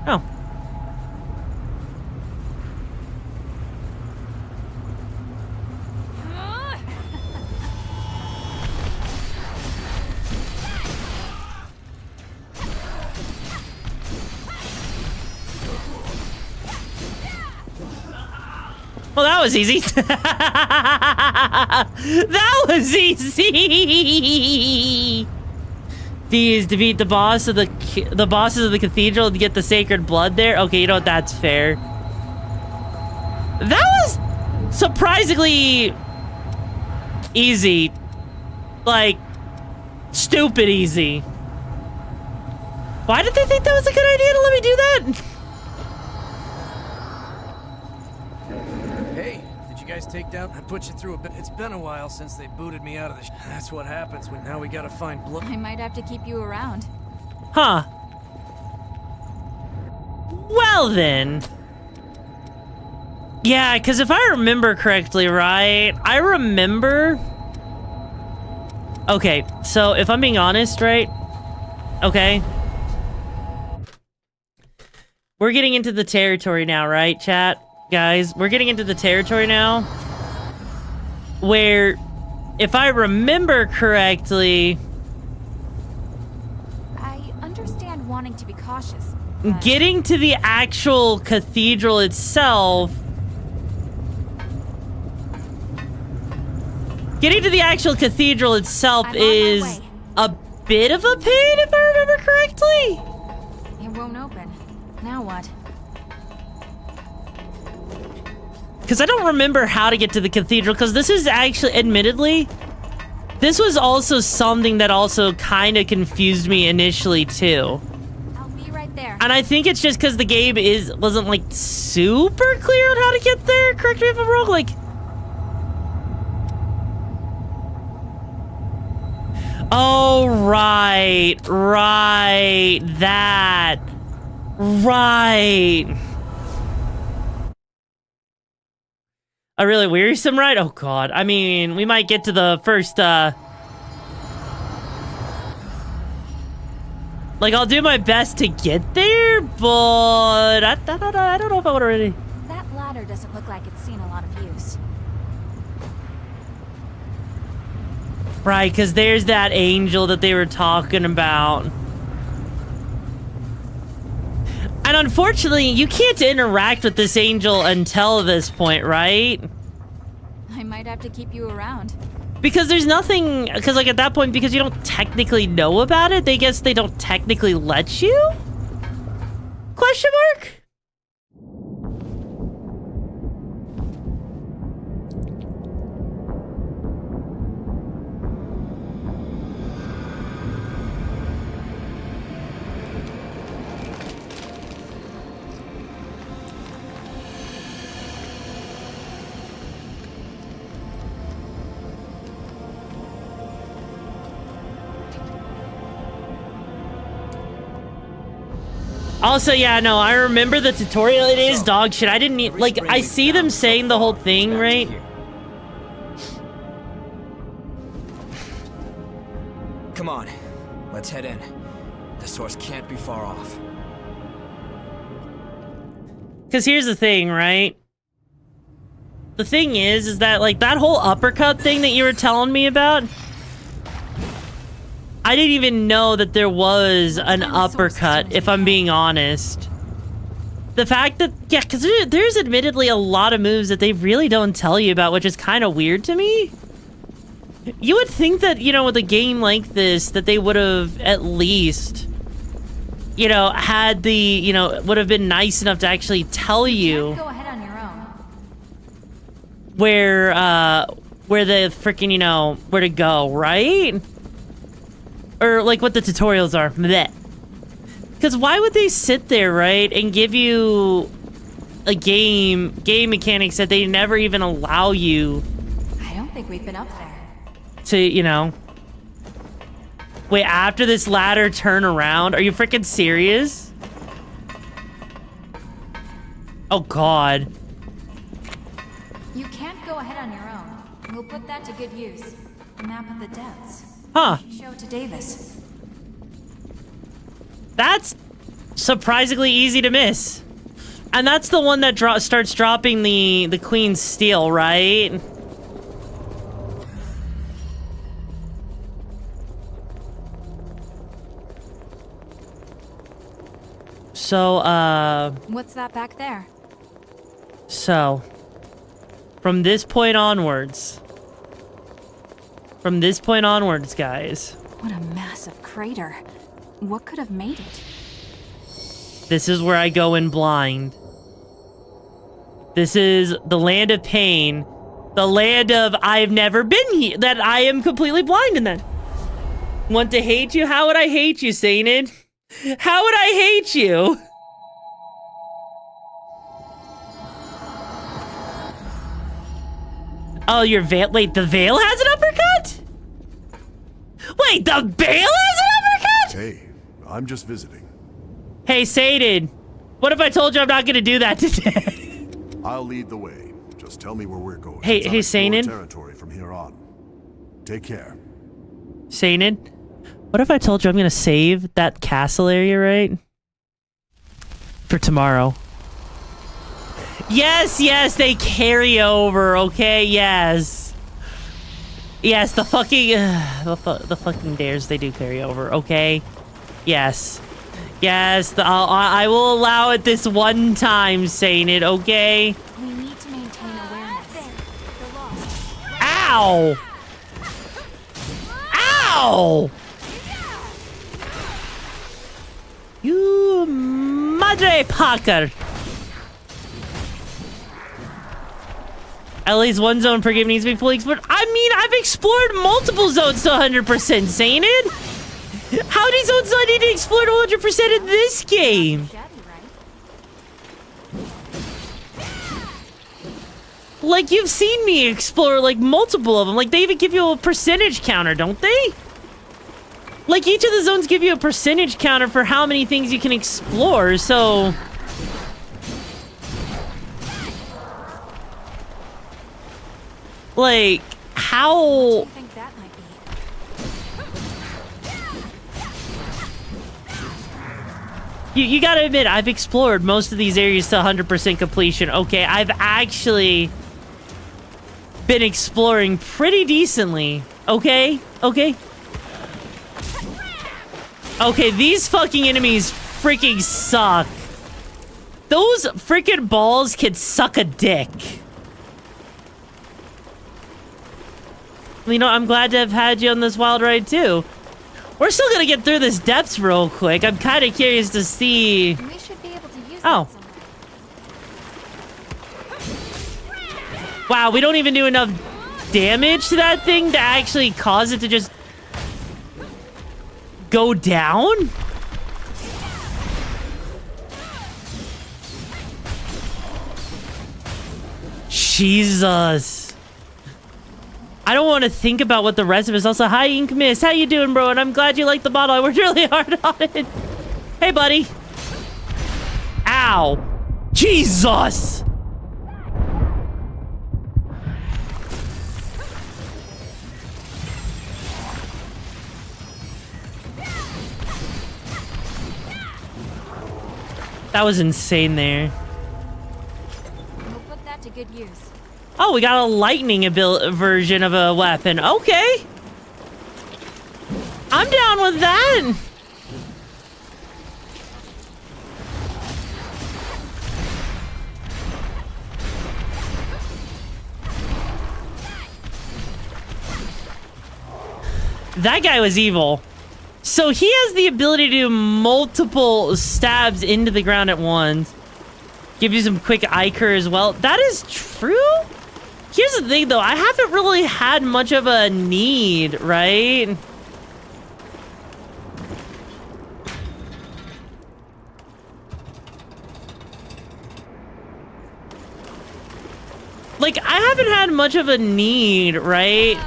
Oh. Well, that was easy. That was easy. These defeat the bosses of the cathedral to get the sacred blood there. Okay, you know what? That's fair. That was surprisingly easy. Like, stupid easy. Why did they think that was a good idea to let me do that? Hey, did you guys take down? I put you through a bit. It's been a while since they booted me out of the. That's what happens when now we gotta find blood. I might have to keep you around. Huh. Well then. Yeah, because if I remember correctly, right? I remember. Okay, so if I'm being honest, right? Okay. We're getting into the territory now, right, chat? Guys, we're getting into the territory now where, if I remember correctly, I understand wanting to be cautious. getting to the actual cathedral itself, is a bit of a pain, if I remember correctly. It won't open. Now what? Because I don't remember how to get to the cathedral, because this is actually, admittedly, this was also something that also kind of confused me initially, too. I'll be right there. And I think it's just because the game wasn't, like, super clear on how to get there. Correct me if I'm wrong, like... Oh, right, that. Right. A really wearisome ride? Oh god. I mean, we might get to the first, like, I'll do my best to get there, but I don't know if I would already. That ladder doesn't look like it's seen a lot of use. Right, because there's that angel that they were talking about. And unfortunately, you can't interact with this angel until this point, right? I might have to keep you around. Because there's nothing, because like at that point, because you don't technically know about it, they guess they don't technically let you? Question mark? Also, yeah, no, I remember the tutorial. It is dog shit. I didn't need, like, I see them saying the whole thing, right? Come on, let's head in. The source can't be far off. Because here's the thing, right? The thing is that, like, that whole uppercut thing that you were telling me about, I didn't even know that there was an uppercut, if I'm being honest. The fact that, yeah, because there's admittedly a lot of moves that they really don't tell you about, which is kind of weird to me. You would think that, you know, with a game like this, that they would have at least, you know, had the, you know, would have been nice enough to actually tell you Go ahead on your own. where the freaking, you know, where to go, right? Or, like, what the tutorials are. Because why would they sit there, right, and give you a game mechanics that they never even allow you I don't think we've been up there. to, you know... Wait, after this ladder turn around? Are you freaking serious? Oh, God. You can't go ahead on your own. We'll put that to good use. A map of the depths. Huh. You should show it to Davis. That's surprisingly easy to miss. And that's the one that starts dropping the Queen's Steel, right? So, What's that back there? So, from this point onwards, guys, What a massive crater. What could have made it? this is where I go in blind. This is the land of pain. The land of I've never been here. That I am completely blind in that. Want to hate you? How would I hate you, Sainted? How would I hate you? Oh, your veil. Wait, the veil has an uppercut? Wait, the veil has an uppercut? Hey, I'm just visiting. Hey, Sated. What if I told you I'm not gonna do that today? I'll lead the way. Just tell me where we're going. Hey, It's hey, unexplored Sainted. territory from here on. Take care. Sainted, what if I told you I'm gonna save that castle area, right? For tomorrow. Yes, yes, they carry over, okay? Yes. Yes, the fucking... the fucking dares, they do carry over, okay? Yes. Yes, I will allow it this one time, Sainted, okay? We need to maintain awareness. Ow! Ow! You madre Parker! At least one zone per game needs to be fully explored. I mean, I've explored multiple zones to 100%, Sainted! How many zones do I need to explore to 100% in this game? Like, you've seen me explore, like, multiple of them. Like, they even give you a percentage counter, don't they? Like, each of the zones give you a percentage counter for how many things you can explore, so... Like, how... You gotta admit, I've explored most of these areas to 100% completion. Okay, I've actually been exploring pretty decently. Okay? Okay? Okay, these fucking enemies freaking suck. Those freaking balls can suck a dick. You know, I'm glad to have had you on this wild ride, too. We're still gonna get through this depths real quick. I'm kind of curious to see... We should be able to use Oh. Wow, we don't even do enough damage to that thing to actually cause it to just... go down? Jesus. I don't want to think about what the rest of us. Also, hi, Ink Miss. How you doing, bro? And I'm glad you like the bottle. I worked really hard on it. Hey, buddy. Ow! Jesus! That was insane there. We'll put that to good use. Oh, we got a lightning version of a weapon. Okay. I'm down with that. That guy was evil. So he has the ability to do multiple stabs into the ground at once. Give you some quick Iker as well. That is true? Here's the thing, though. I haven't really had much of a need, right? Like, I haven't had much of a need, right?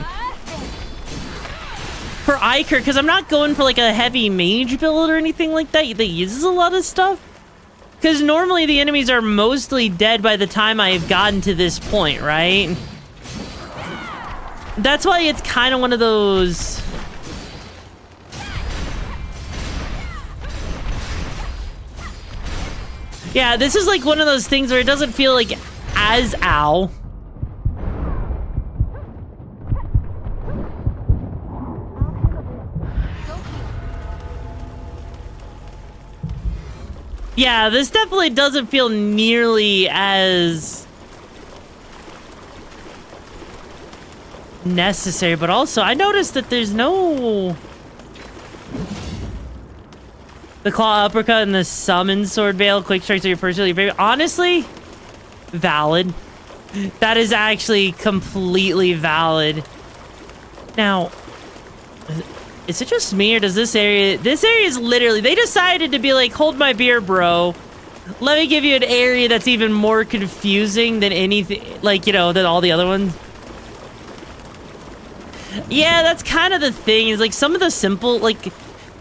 For Iker, because I'm not going for like a heavy mage build or anything like that that uses a lot of stuff. Because normally the enemies are mostly dead by the time I've gotten to this point, right? That's why it's kind of one of those... Yeah, this is like one of those things where it doesn't feel like as ow. Yeah, this definitely doesn't feel nearly as necessary, but also I noticed that there's no... The claw uppercut and the summon sword veil, quick strikes are your personally favorite. Honestly, valid. That is actually completely valid. Now, is it just me or does this area is literally, they decided to be like, hold my beer, bro. Let me give you an area that's even more confusing than anything, like, you know, than all the other ones. Yeah, that's kind of the thing, is like some of the simple, like,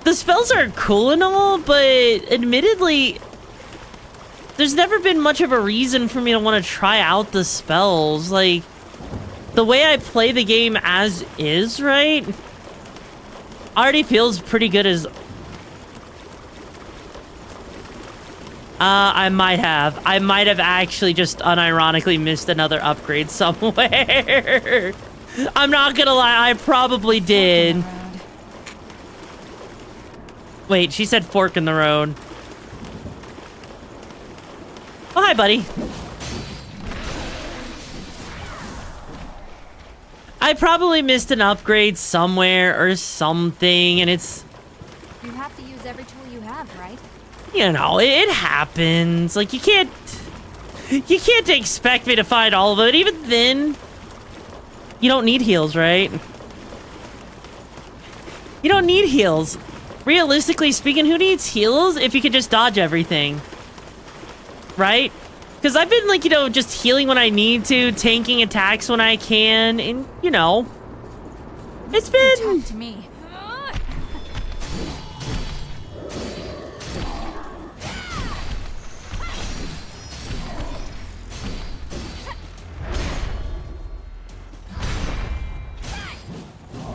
the spells are cool and all, but admittedly, there's never been much of a reason for me to want to try out the spells. Like, the way I play the game as is, right? Already feels pretty good as... I might have actually just unironically missed another upgrade somewhere. I'm not gonna lie, I probably did. Wait, she said fork in the road. Oh, hi, buddy. I probably missed an upgrade somewhere or something, and it's... You have to use every tool you have, right? You know, it happens. Like, you can't expect me to find all of it. Even then, you don't need heals, right? You don't need heals. Realistically speaking, who needs heals if you could just dodge everything? Right? Because I've been, like, you know, just healing when I need to, tanking attacks when I can, and, you know, it's been... Talk to me.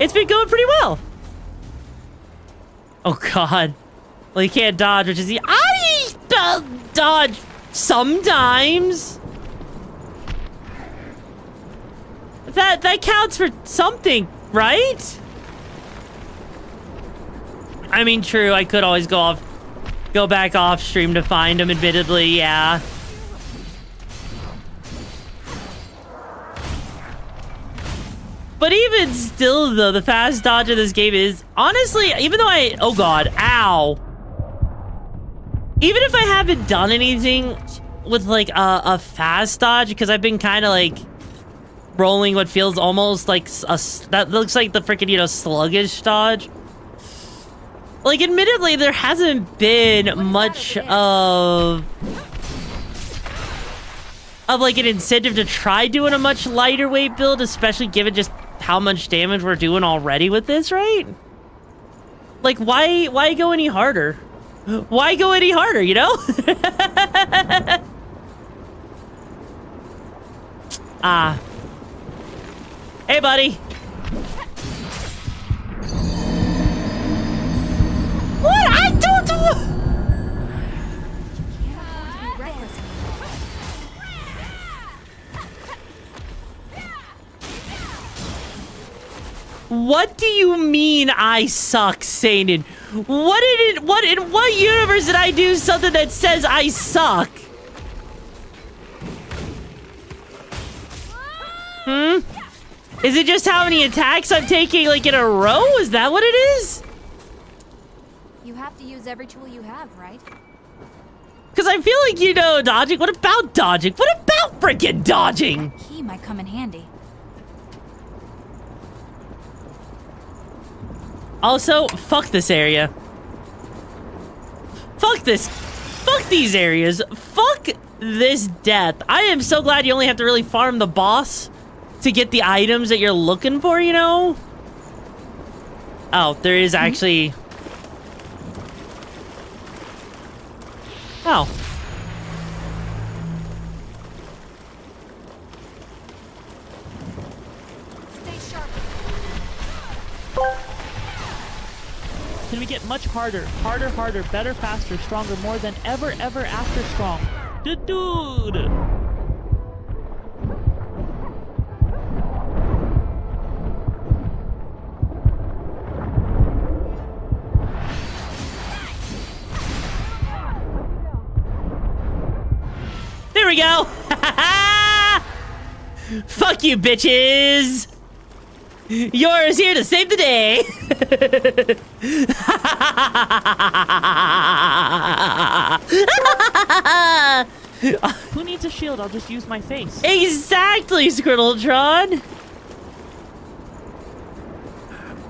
It's been going pretty well. Oh, God. Well, you can't dodge, which is the... I dodge sometimes. That counts for something, right? I mean, true, I could always go back off stream to find him, admittedly, yeah. But even still, though, the fast dodge of this game is, honestly, even though oh God, ow. Even if I haven't done anything with, like, a fast dodge, because I've been kind of, like, rolling what feels almost like that looks like the freaking, you know, sluggish dodge. Like, admittedly, there hasn't been much of like, an incentive to try doing a much lighter weight build, especially given just how much damage we're doing already with this, right? Like, why go any harder? Why go any harder, you know? Ah. Hey, buddy. What? I don't do. What do you mean I suck, Satan? In what universe did I do something that says I suck? Hmm? Is it just how many attacks I'm taking, like, in a row? Is that what it is? You have to use every tool you have, right? Because I feel like you know dodging. What about dodging? What about freaking dodging? That key might come in handy. Also, fuck this area. Fuck this. Fuck these areas. Fuck this death. I am so glad you only have to really farm the boss to get the items that you're looking for, you know? Oh, there is actually... Oh. Stay sharp. Can we get much harder? Harder, harder, better, faster, stronger, more than ever, ever after strong. Dude! There we go! Fuck you, bitches! Yours here to save the day! Who needs a shield? I'll just use my face. Exactly, Scrittletron!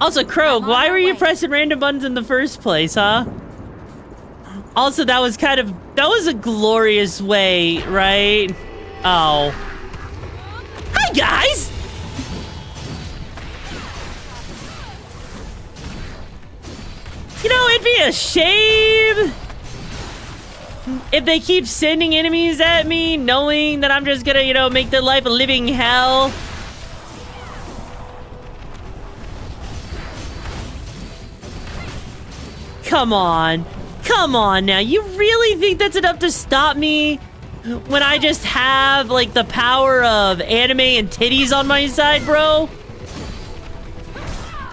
Also, Krog, why were you pressing random buttons in the first place, huh? Also, that was a glorious way, right? Oh. Hi, guys! You know, it'd be a shame if they keep sending enemies at me, knowing that I'm just gonna, you know, make their life a living hell. Come on. Come on now. You really think that's enough to stop me when I just have, like, the power of anime and titties on my side, bro?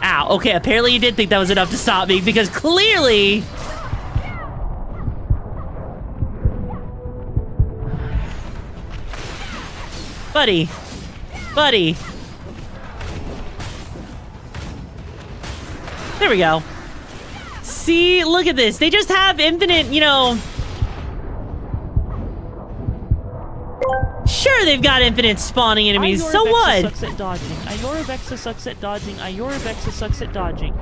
Ow. Okay, apparently you did think that was enough to stop me, because clearly... Buddy. Buddy. There we go. See, look at this. They just have infinite, you know... Sure, they've got infinite spawning enemies, so what? Sucks at dodging. Iorvexa sucks at dodging. Iorvexa sucks at dodging.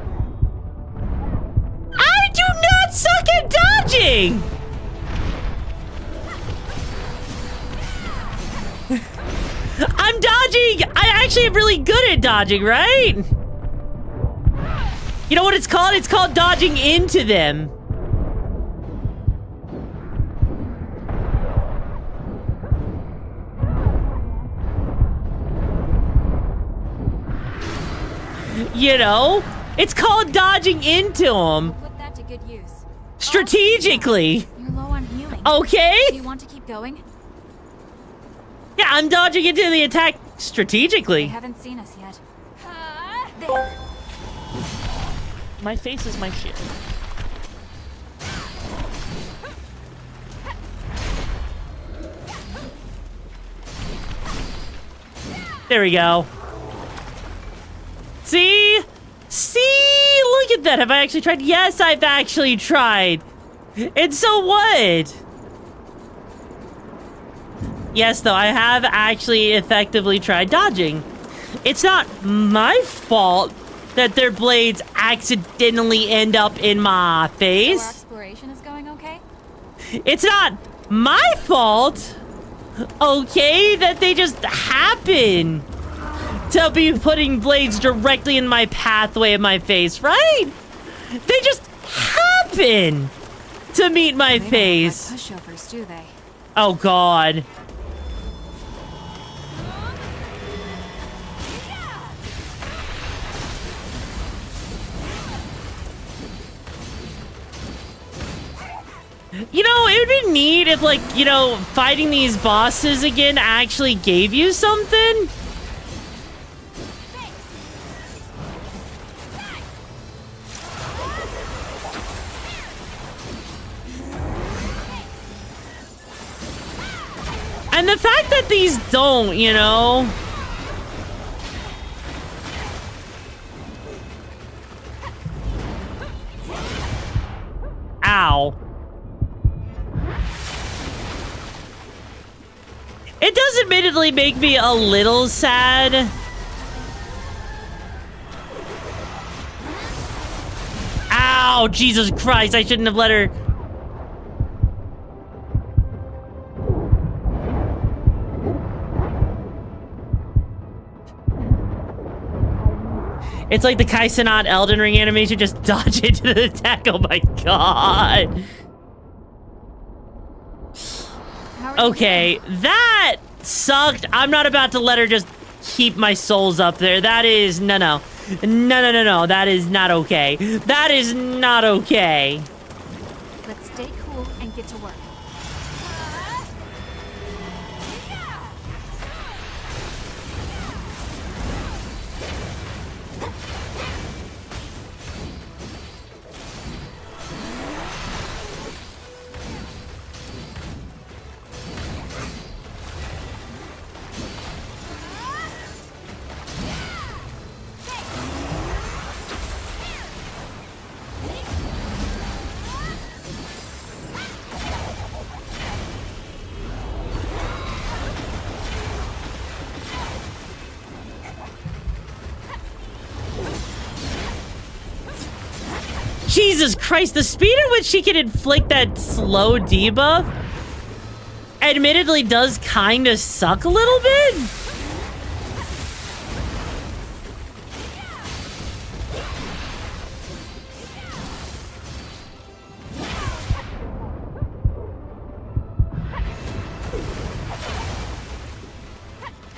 I do not suck at dodging! I'm dodging! I actually am really good at dodging, right? You know what it's called? It's called dodging into them. You know? It's called dodging into them. Put that to good use. Strategically. You're low on healing. Okay? Do you want to keep going? Yeah, I'm dodging into the attack strategically. They haven't seen us yet. My face is my shield. There we go. See? See? Look at that. Have I actually tried? Yes, I've actually tried. And so what? Yes, though, I have actually effectively tried dodging. It's not my fault that their blades accidentally end up in my face. So our exploration is going okay? It's not my fault, okay, that they just happen to be putting blades directly in my pathway of my face, right? They just happen to meet my face. Pushovers, do they? Oh, God. You know, it would be neat if, like, you know, fighting these bosses again actually gave you something. And the fact that these don't, you know. Ow. It does admittedly make me a little sad. Ow, Jesus Christ, I shouldn't have let her. It's like the Kaisenot Elden Ring animation, just dodge into the attack. Oh my God. Okay, that sucked. I'm not about to let her just keep my souls up there. That is, no. That is not okay. That is not okay. Let's stay cool and get to work. Jesus Christ, the speed at which she can inflict that slow debuff admittedly does kind of suck a little bit.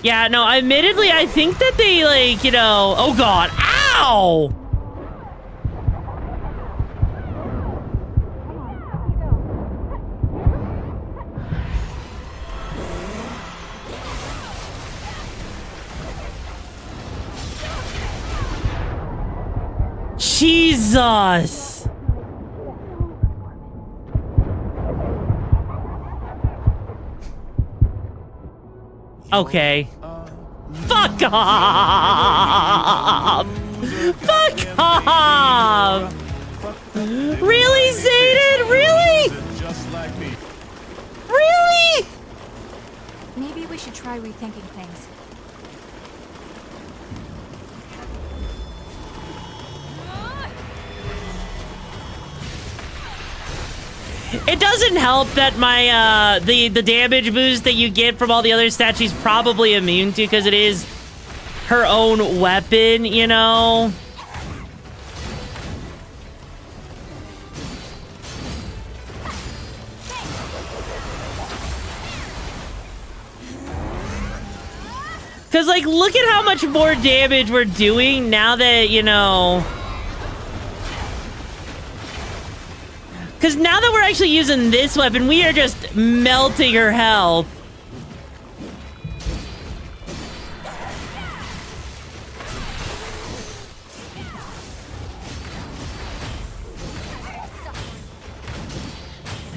Yeah, no, admittedly, I think that they, like, you know... Oh, God. Ow! Jesus! Okay. Fuck off! Fuck off! Really, Zayden? Really? Really? Maybe we should try rethinking things. It doesn't help that my, the damage boost that you get from all the other stats she's probably immune to because it is her own weapon, you know? Because, like, look at how much more damage we're doing now that, you know... Because now that we're actually using this weapon, we are just melting her health.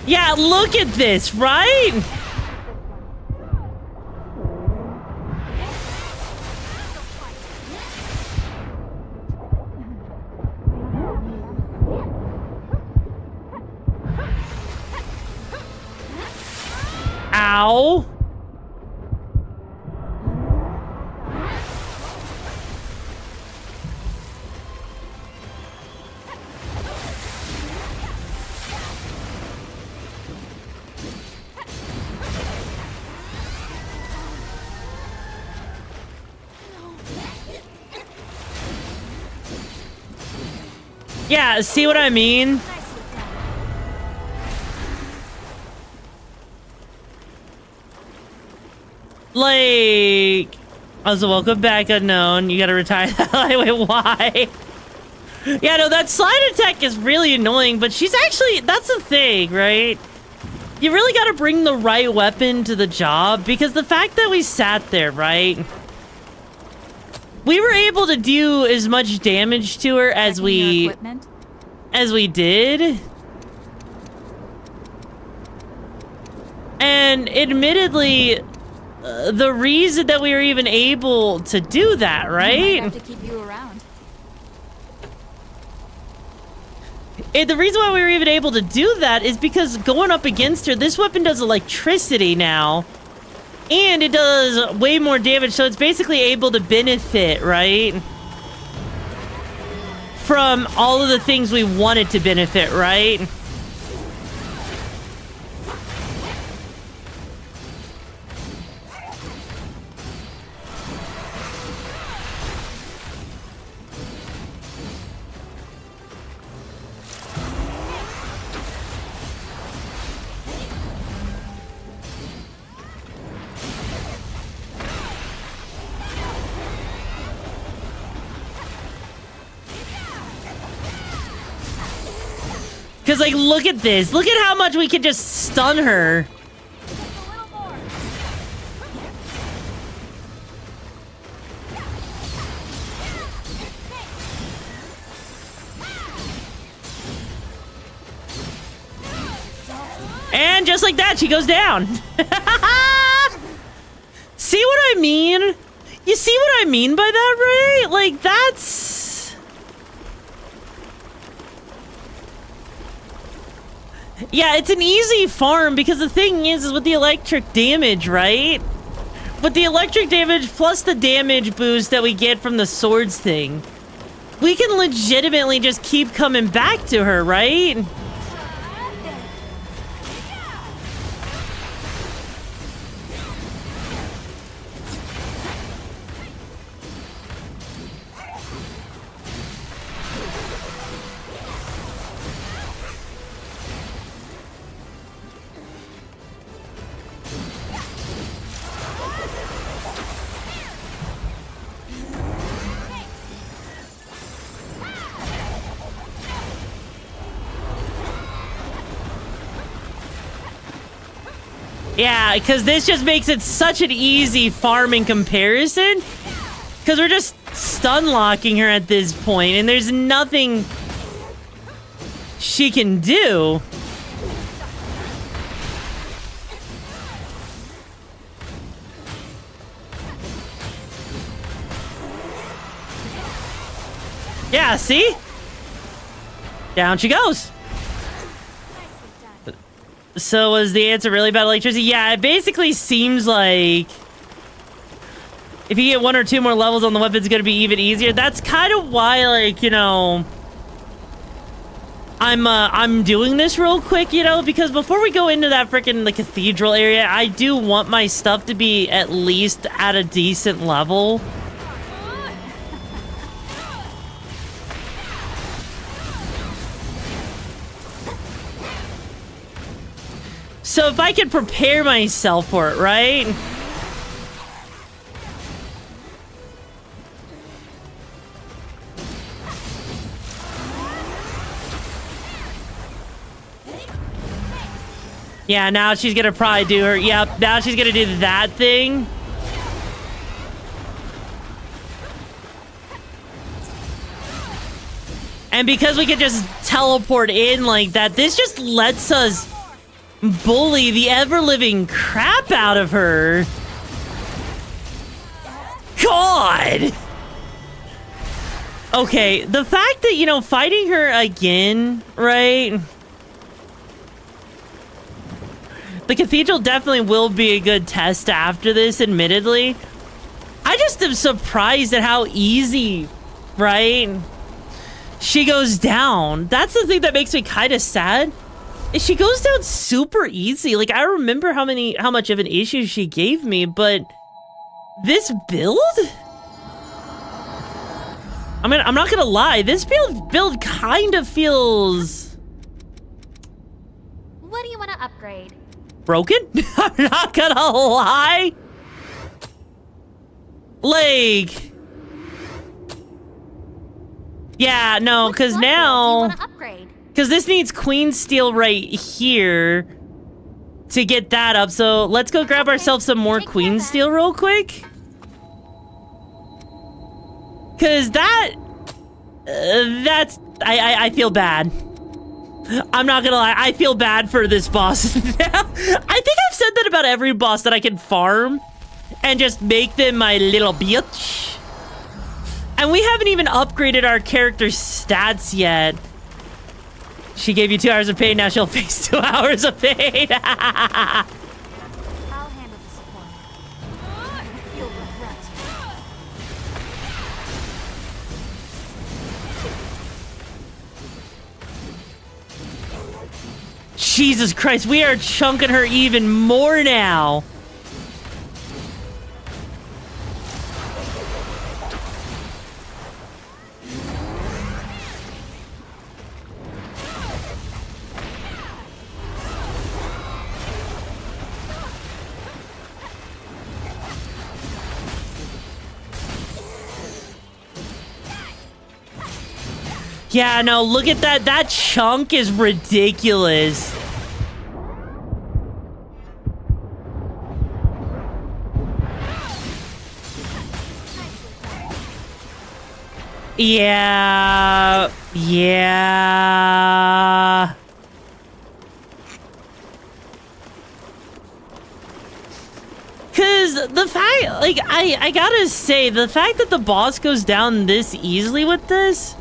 Yeah, look at this, right? Ow. Yeah, see what I mean? Like, also welcome back, unknown. You gotta retire that. Wait, why? Yeah, no, that slide attack is really annoying, but she's actually, that's the thing, right? You really gotta bring the right weapon to the job, because the fact that we sat there, right? We were able to do as much damage to her as we did. And admittedly, the reason that we were even able to do that, right? I might have to keep you around. The reason why we were even able to do that is because going up against her, this weapon does electricity now. And it does way more damage, so it's basically able to benefit, right? From all of the things we want it to benefit, right? Because, like, look at this. Look at how much we can just stun her. And just like that, she goes down. See what I mean? You see what I mean by that, right? Like, that's... Yeah, it's an easy farm because the thing is with the electric damage, right? With the electric damage plus the damage boost that we get from the swords thing, we can legitimately just keep coming back to her, right? Yeah, because this just makes it such an easy farm in comparison. Because we're just stun locking her at this point, and there's nothing she can do. Yeah, see? Down she goes. So was the answer really about electricity? Yeah, it basically seems like if you get 1 or 2 more levels on the weapon, it's going to be even easier. That's kind of why, like, you know, I'm doing this real quick, you know, because before we go into that freaking the cathedral area, I do want my stuff to be at least at a decent level. So if I could prepare myself for it, right? Yeah, now she's gonna probably do her, yep, now she's gonna do that thing. And because we can just teleport in like that, this just lets us bully the ever-living crap out of her. God! Okay, the fact that, you know, fighting her again, right? The cathedral definitely will be a good test after this, admittedly. I just am surprised at how easy, right? She goes down. That's the thing that makes me kind of sad. She goes down super easy. Like, I remember how much of an issue she gave me, but this build? I mean, I'm not gonna lie, this build kind of feels... What do you want to upgrade? broken? I'm not gonna lie. Like... Yeah, no, because now... Because this needs Queen Steel right here to get that up. So let's go grab ourselves some more Queen Steel real quick. Because that's... I feel bad. I'm not gonna lie, I feel bad for this boss now. I think I've said that about every boss that I can farm and just make them my little bitch. And we haven't even upgraded our character's stats yet. She gave you 2 hours of pain, now she'll face 2 hours of pain. I'll handle the support. You'll regret. Jesus Christ, we are chunking her even more now. Yeah, no, look at that. That chunk is ridiculous. Yeah. Yeah. Cause the fact, like, I gotta say, the fact that the boss goes down this easily with this,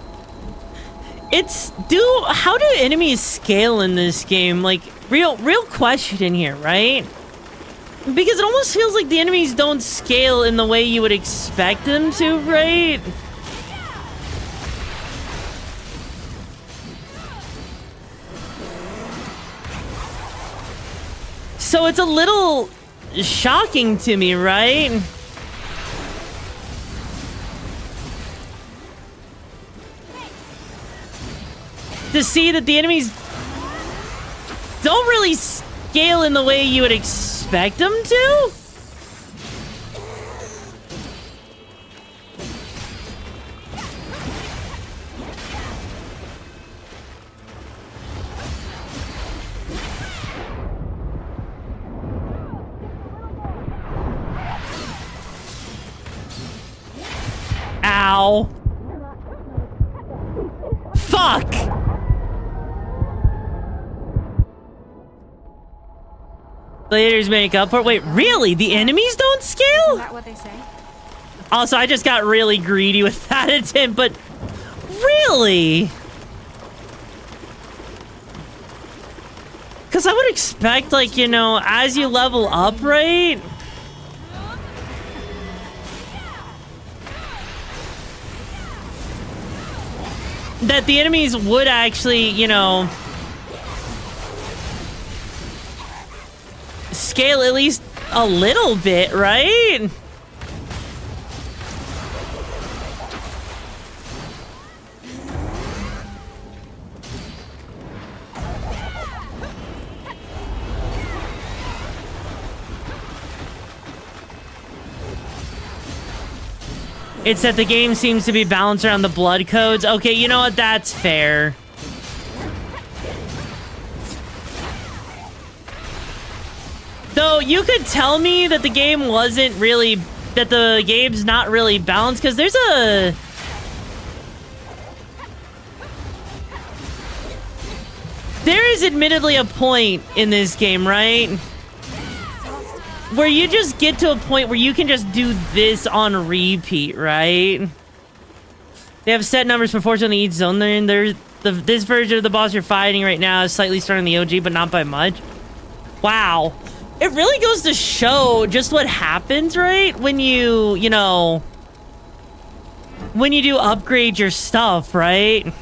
how do enemies scale in this game? Like, real question here, right? Because it almost feels like the enemies don't scale in the way you would expect them to, right? So it's a little shocking to me, right? To see that the enemies don't really scale in the way you would expect them to? Ow. Fuck! Gladiators make up for it. Wait, really? The enemies don't scale? Isn't that what they say? Also, I just got really greedy with that attempt, but really? Because I would expect, like, you know, as you level up, right? That the enemies would actually, you know, scale at least a little bit, right? It's that the game seems to be balanced around the blood codes. Okay, you know what? That's fair. Though you could tell me that the game wasn't really, that the game's not really balanced, because there is admittedly a point in this game, right? Where you just get to a point where you can just do this on repeat, right? They have set numbers proportional to each zone. This version of the boss you're fighting right now is slightly stronger than the OG, but not by much. Wow. It really goes to show just what happens, right? When you know, when you do upgrade your stuff, right?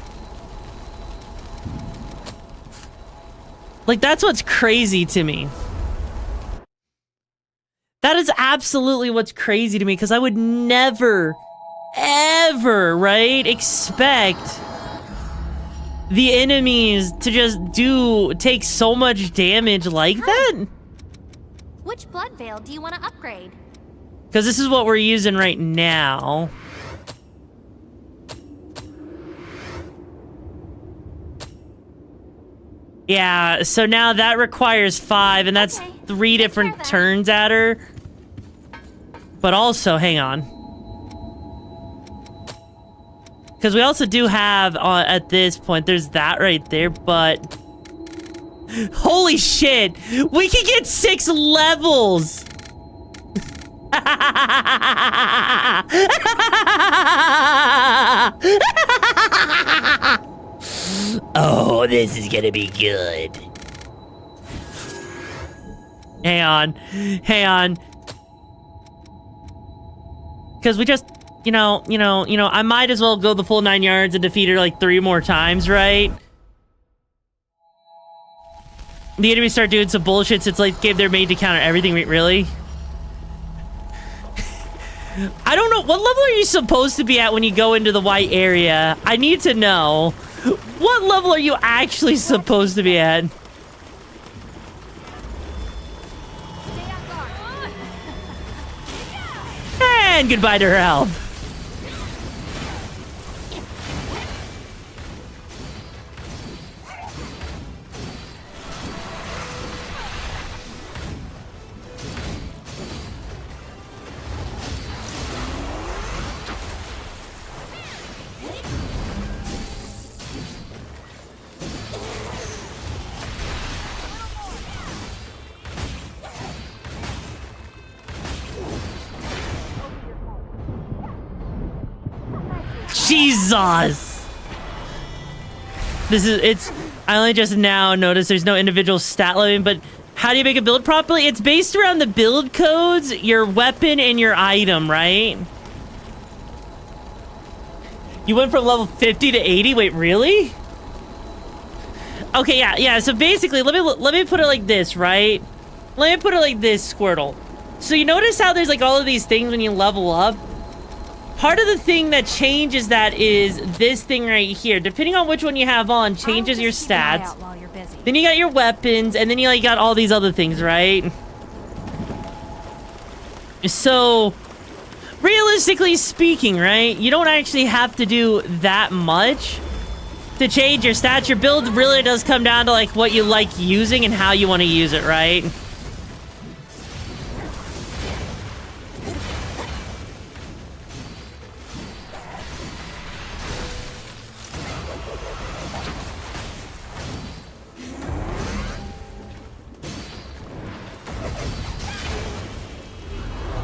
Like, that's what's crazy to me. That is absolutely what's crazy to me, because I would never, ever, right, expect the enemies to just take so much damage like that. Which blood veil do you want to upgrade? Because this is what we're using right now. Yeah, so now that requires 5, and that's 3 different turns at her. But also, hang on. Because we also do have, at this point, there's that right there, but... Holy shit! We can get 6 levels! Oh, this is gonna be good. Hang on. Hang on. Because we just, you know, I might as well go the full 9 yards and defeat her like 3 more times, right? The enemies start doing some bullshit since like game they're made to counter everything. Wait, really? I don't know. What level are you supposed to be at when you go into the white area? I need to know. What level are you actually supposed to be at? And goodbye to her health. Jesus! I only just now noticed there's no individual stat limit, but how do you make a build properly? It's based around the build codes, your weapon, and your item, right? You went from level 50 to 80? Wait, really? Okay, yeah, so basically, let me put it like this, right? Let me put it like this, Squirtle. So you notice how there's like all of these things when you level up? Part of the thing that changes that is this thing right here. Depending on which one you have on, changes your stats. Then you got your weapons, and then you got all these other things, right? So, realistically speaking, right? You don't actually have to do that much to change your stats. Your build really does come down to like what you like using and how you want to use it, right?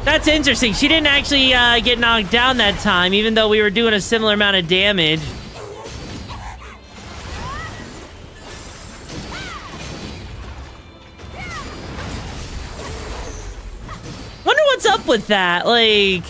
That's interesting. She didn't actually get knocked down that time, even though we were doing a similar amount of damage. Wonder what's up with that, like...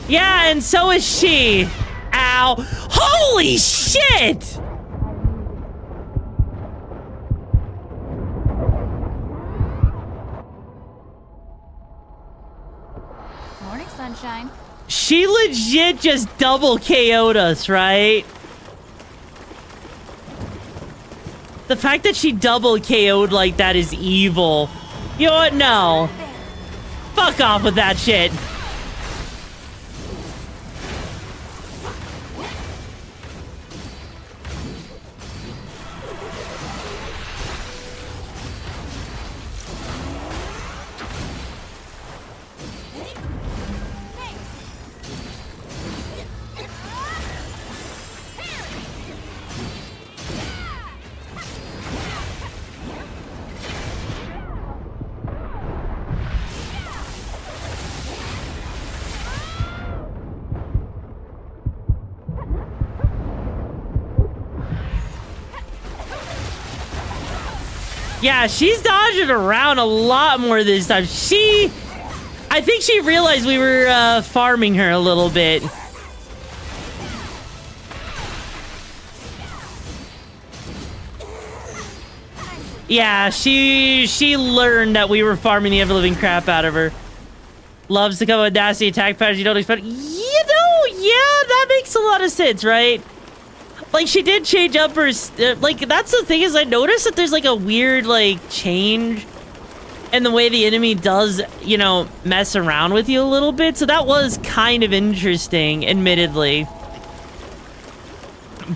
Yeah, and so is she. Ow. Holy shit! Morning, sunshine. She legit just double KO'd us, right? The fact that she double KO'd like that is evil. You know what? No. Fuck off with that shit. Yeah, she's dodging around a lot more this time. I think she realized we were farming her a little bit. Yeah, she learned that we were farming the ever-living crap out of her. Loves to come with nasty attack patterns you don't expect. You know, yeah, that makes a lot of sense, right? Like, she did change up her... like, that's the thing is I noticed that there's, like, a weird, like, change in the way the enemy does, you know, mess around with you a little bit. So that was kind of interesting, admittedly.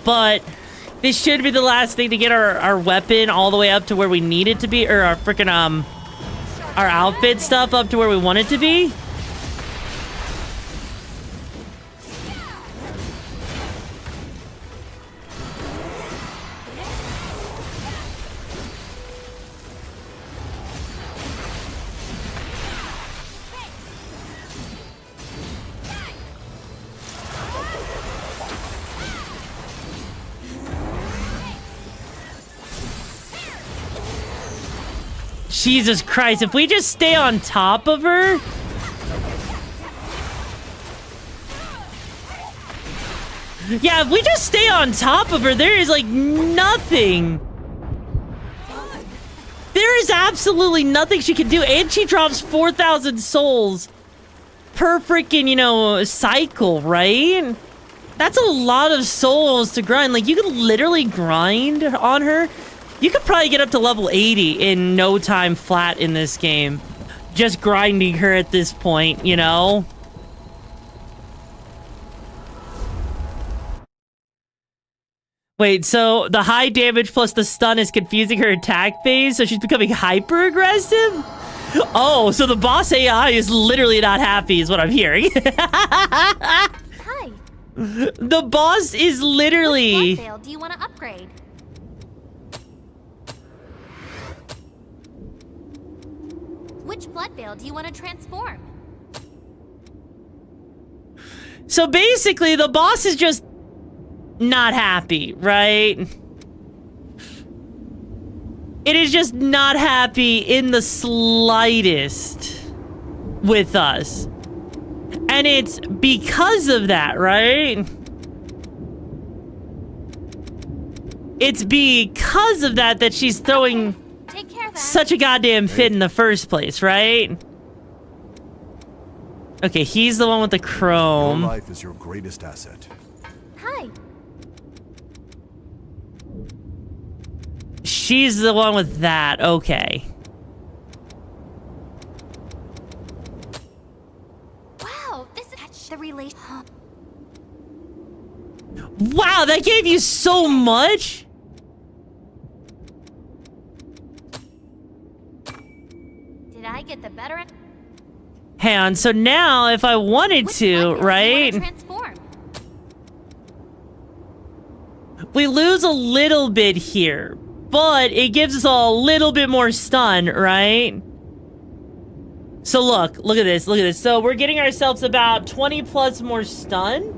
But this should be the last thing to get our weapon all the way up to where we need it to be. Or our freaking, our outfit stuff up to where we want it to be. Jesus Christ, if we just stay on top of her... Yeah, if we just stay on top of her, there is, like, nothing. There is absolutely nothing she can do. And she drops 4,000 souls per freaking, you know, cycle, right? That's a lot of souls to grind. Like, you could literally grind on her. You could probably get up to level 80 in no time flat in this game. Just grinding her at this point, you know? Wait, so the high damage plus the stun is confusing her attack phase, so she's becoming hyper aggressive? Oh, so the boss AI is literally not happy is what I'm hearing. Hi. The boss is literally... What blood veil do you want to upgrade? Which blood veil do you want to transform? So basically, the boss is just not happy, right? It is just not happy in the slightest with us. And it's because of that, right? It's because of that that she's throwing such a goddamn fit in the first place, right? Okay, he's the one with the chrome. Your life is your greatest asset. Hi. She's the one with that. Okay. Wow, this is the relation. Wow, that gave you so much? Did I get the better? Hang on, so now if I wanted to, right? Transform. We lose a little bit here, but it gives us a little bit more stun, right? So look at this, look at this. So we're getting ourselves about 20 plus more stun.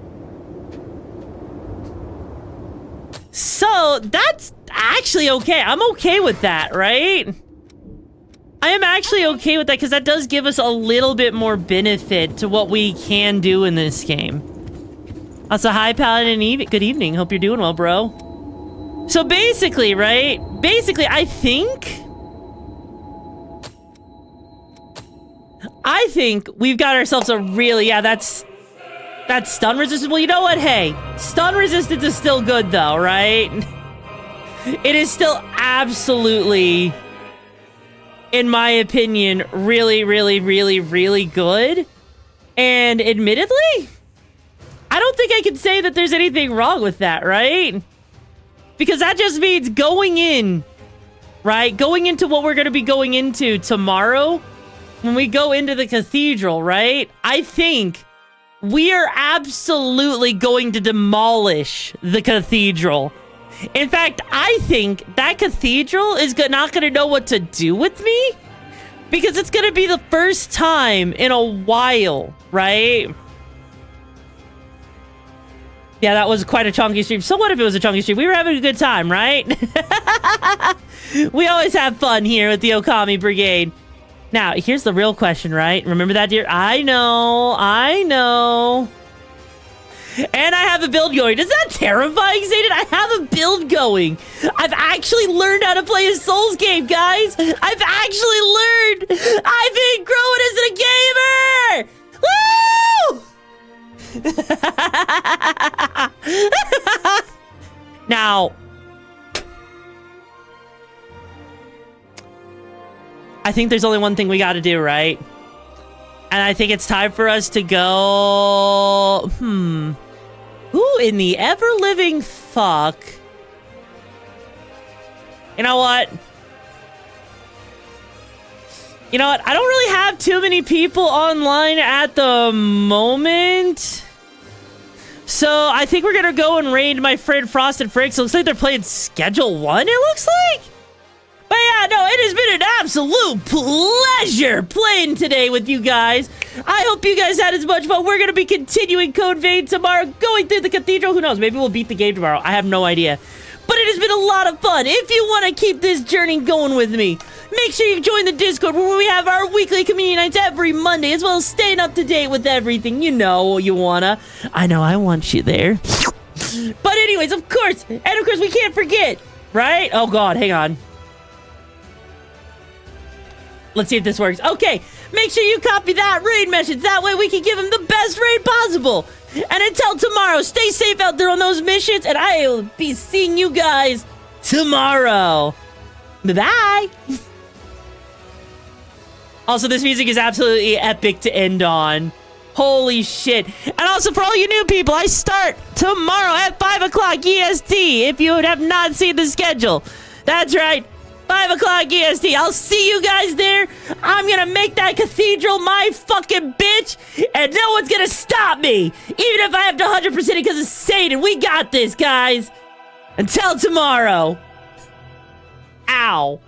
So that's actually okay. I'm okay with that, right? I am actually okay with that because that does give us a little bit more benefit to what we can do in this game. Also, hi, Paladin. Good evening. Hope you're doing well, bro. So basically, right? Basically, I think we've got ourselves a really... Yeah, that's stun resistance. Well, you know what? Hey, stun resistance is still good, though, right? It is still absolutely... in my opinion, really, really, really, really good. And admittedly, I don't think I can say that there's anything wrong with that, right? Because that just means going in, right? Going into what we're going to be going into tomorrow, when we go into the cathedral, right? I think we are absolutely going to demolish the cathedral. In fact, I think that cathedral is not going to know what to do with me because it's going to be the first time in a while, right? Yeah, that was quite a chunky stream. So what if it was a chunky stream? We were having a good time, right? We always have fun here with the Okami Brigade. Now, here's the real question, right? Remember that, dear? I know. And I have a build going. Is that terrifying, Zayden? I have a build going. I've actually learned how to play a Souls game, guys. I've actually learned. I've been growing as a gamer. Woo! Now, I think there's only one thing we got to do, right? And I think it's time for us to go... Who in the ever-living fuck? You know what? You know what? I don't really have too many people online at the moment. So I think we're going to go and raid my friend Frosted Fricks. It looks like they're playing Schedule 1, it looks like. But yeah, no, it has been an absolute pleasure playing today with you guys. I hope you guys had as much fun. We're going to be continuing Code Vein tomorrow, going through the cathedral. Who knows? Maybe we'll beat the game tomorrow. I have no idea. But it has been a lot of fun. If you want to keep this journey going with me, make sure you join the Discord where we have our weekly community nights every Monday, as well as staying up to date with everything. You know you wanna. I know I want you there. But anyways, of course, we can't forget, right? Oh God, hang on. Let's see if this works. Okay, make sure you copy that raid message. That way we can give him the best raid possible. And until tomorrow, stay safe out there on those missions, and I will be seeing you guys tomorrow. Bye-bye. Also, this music is absolutely epic to end on. Holy shit. And also, for all you new people, I start tomorrow at 5 o'clock EST, if you have not seen the schedule. That's right. 5 o'clock EST. I'll see you guys there. I'm gonna make that cathedral my fucking bitch, and no one's gonna stop me, even if I have to 100% it because of Satan. We got this, guys. Until tomorrow. Ow.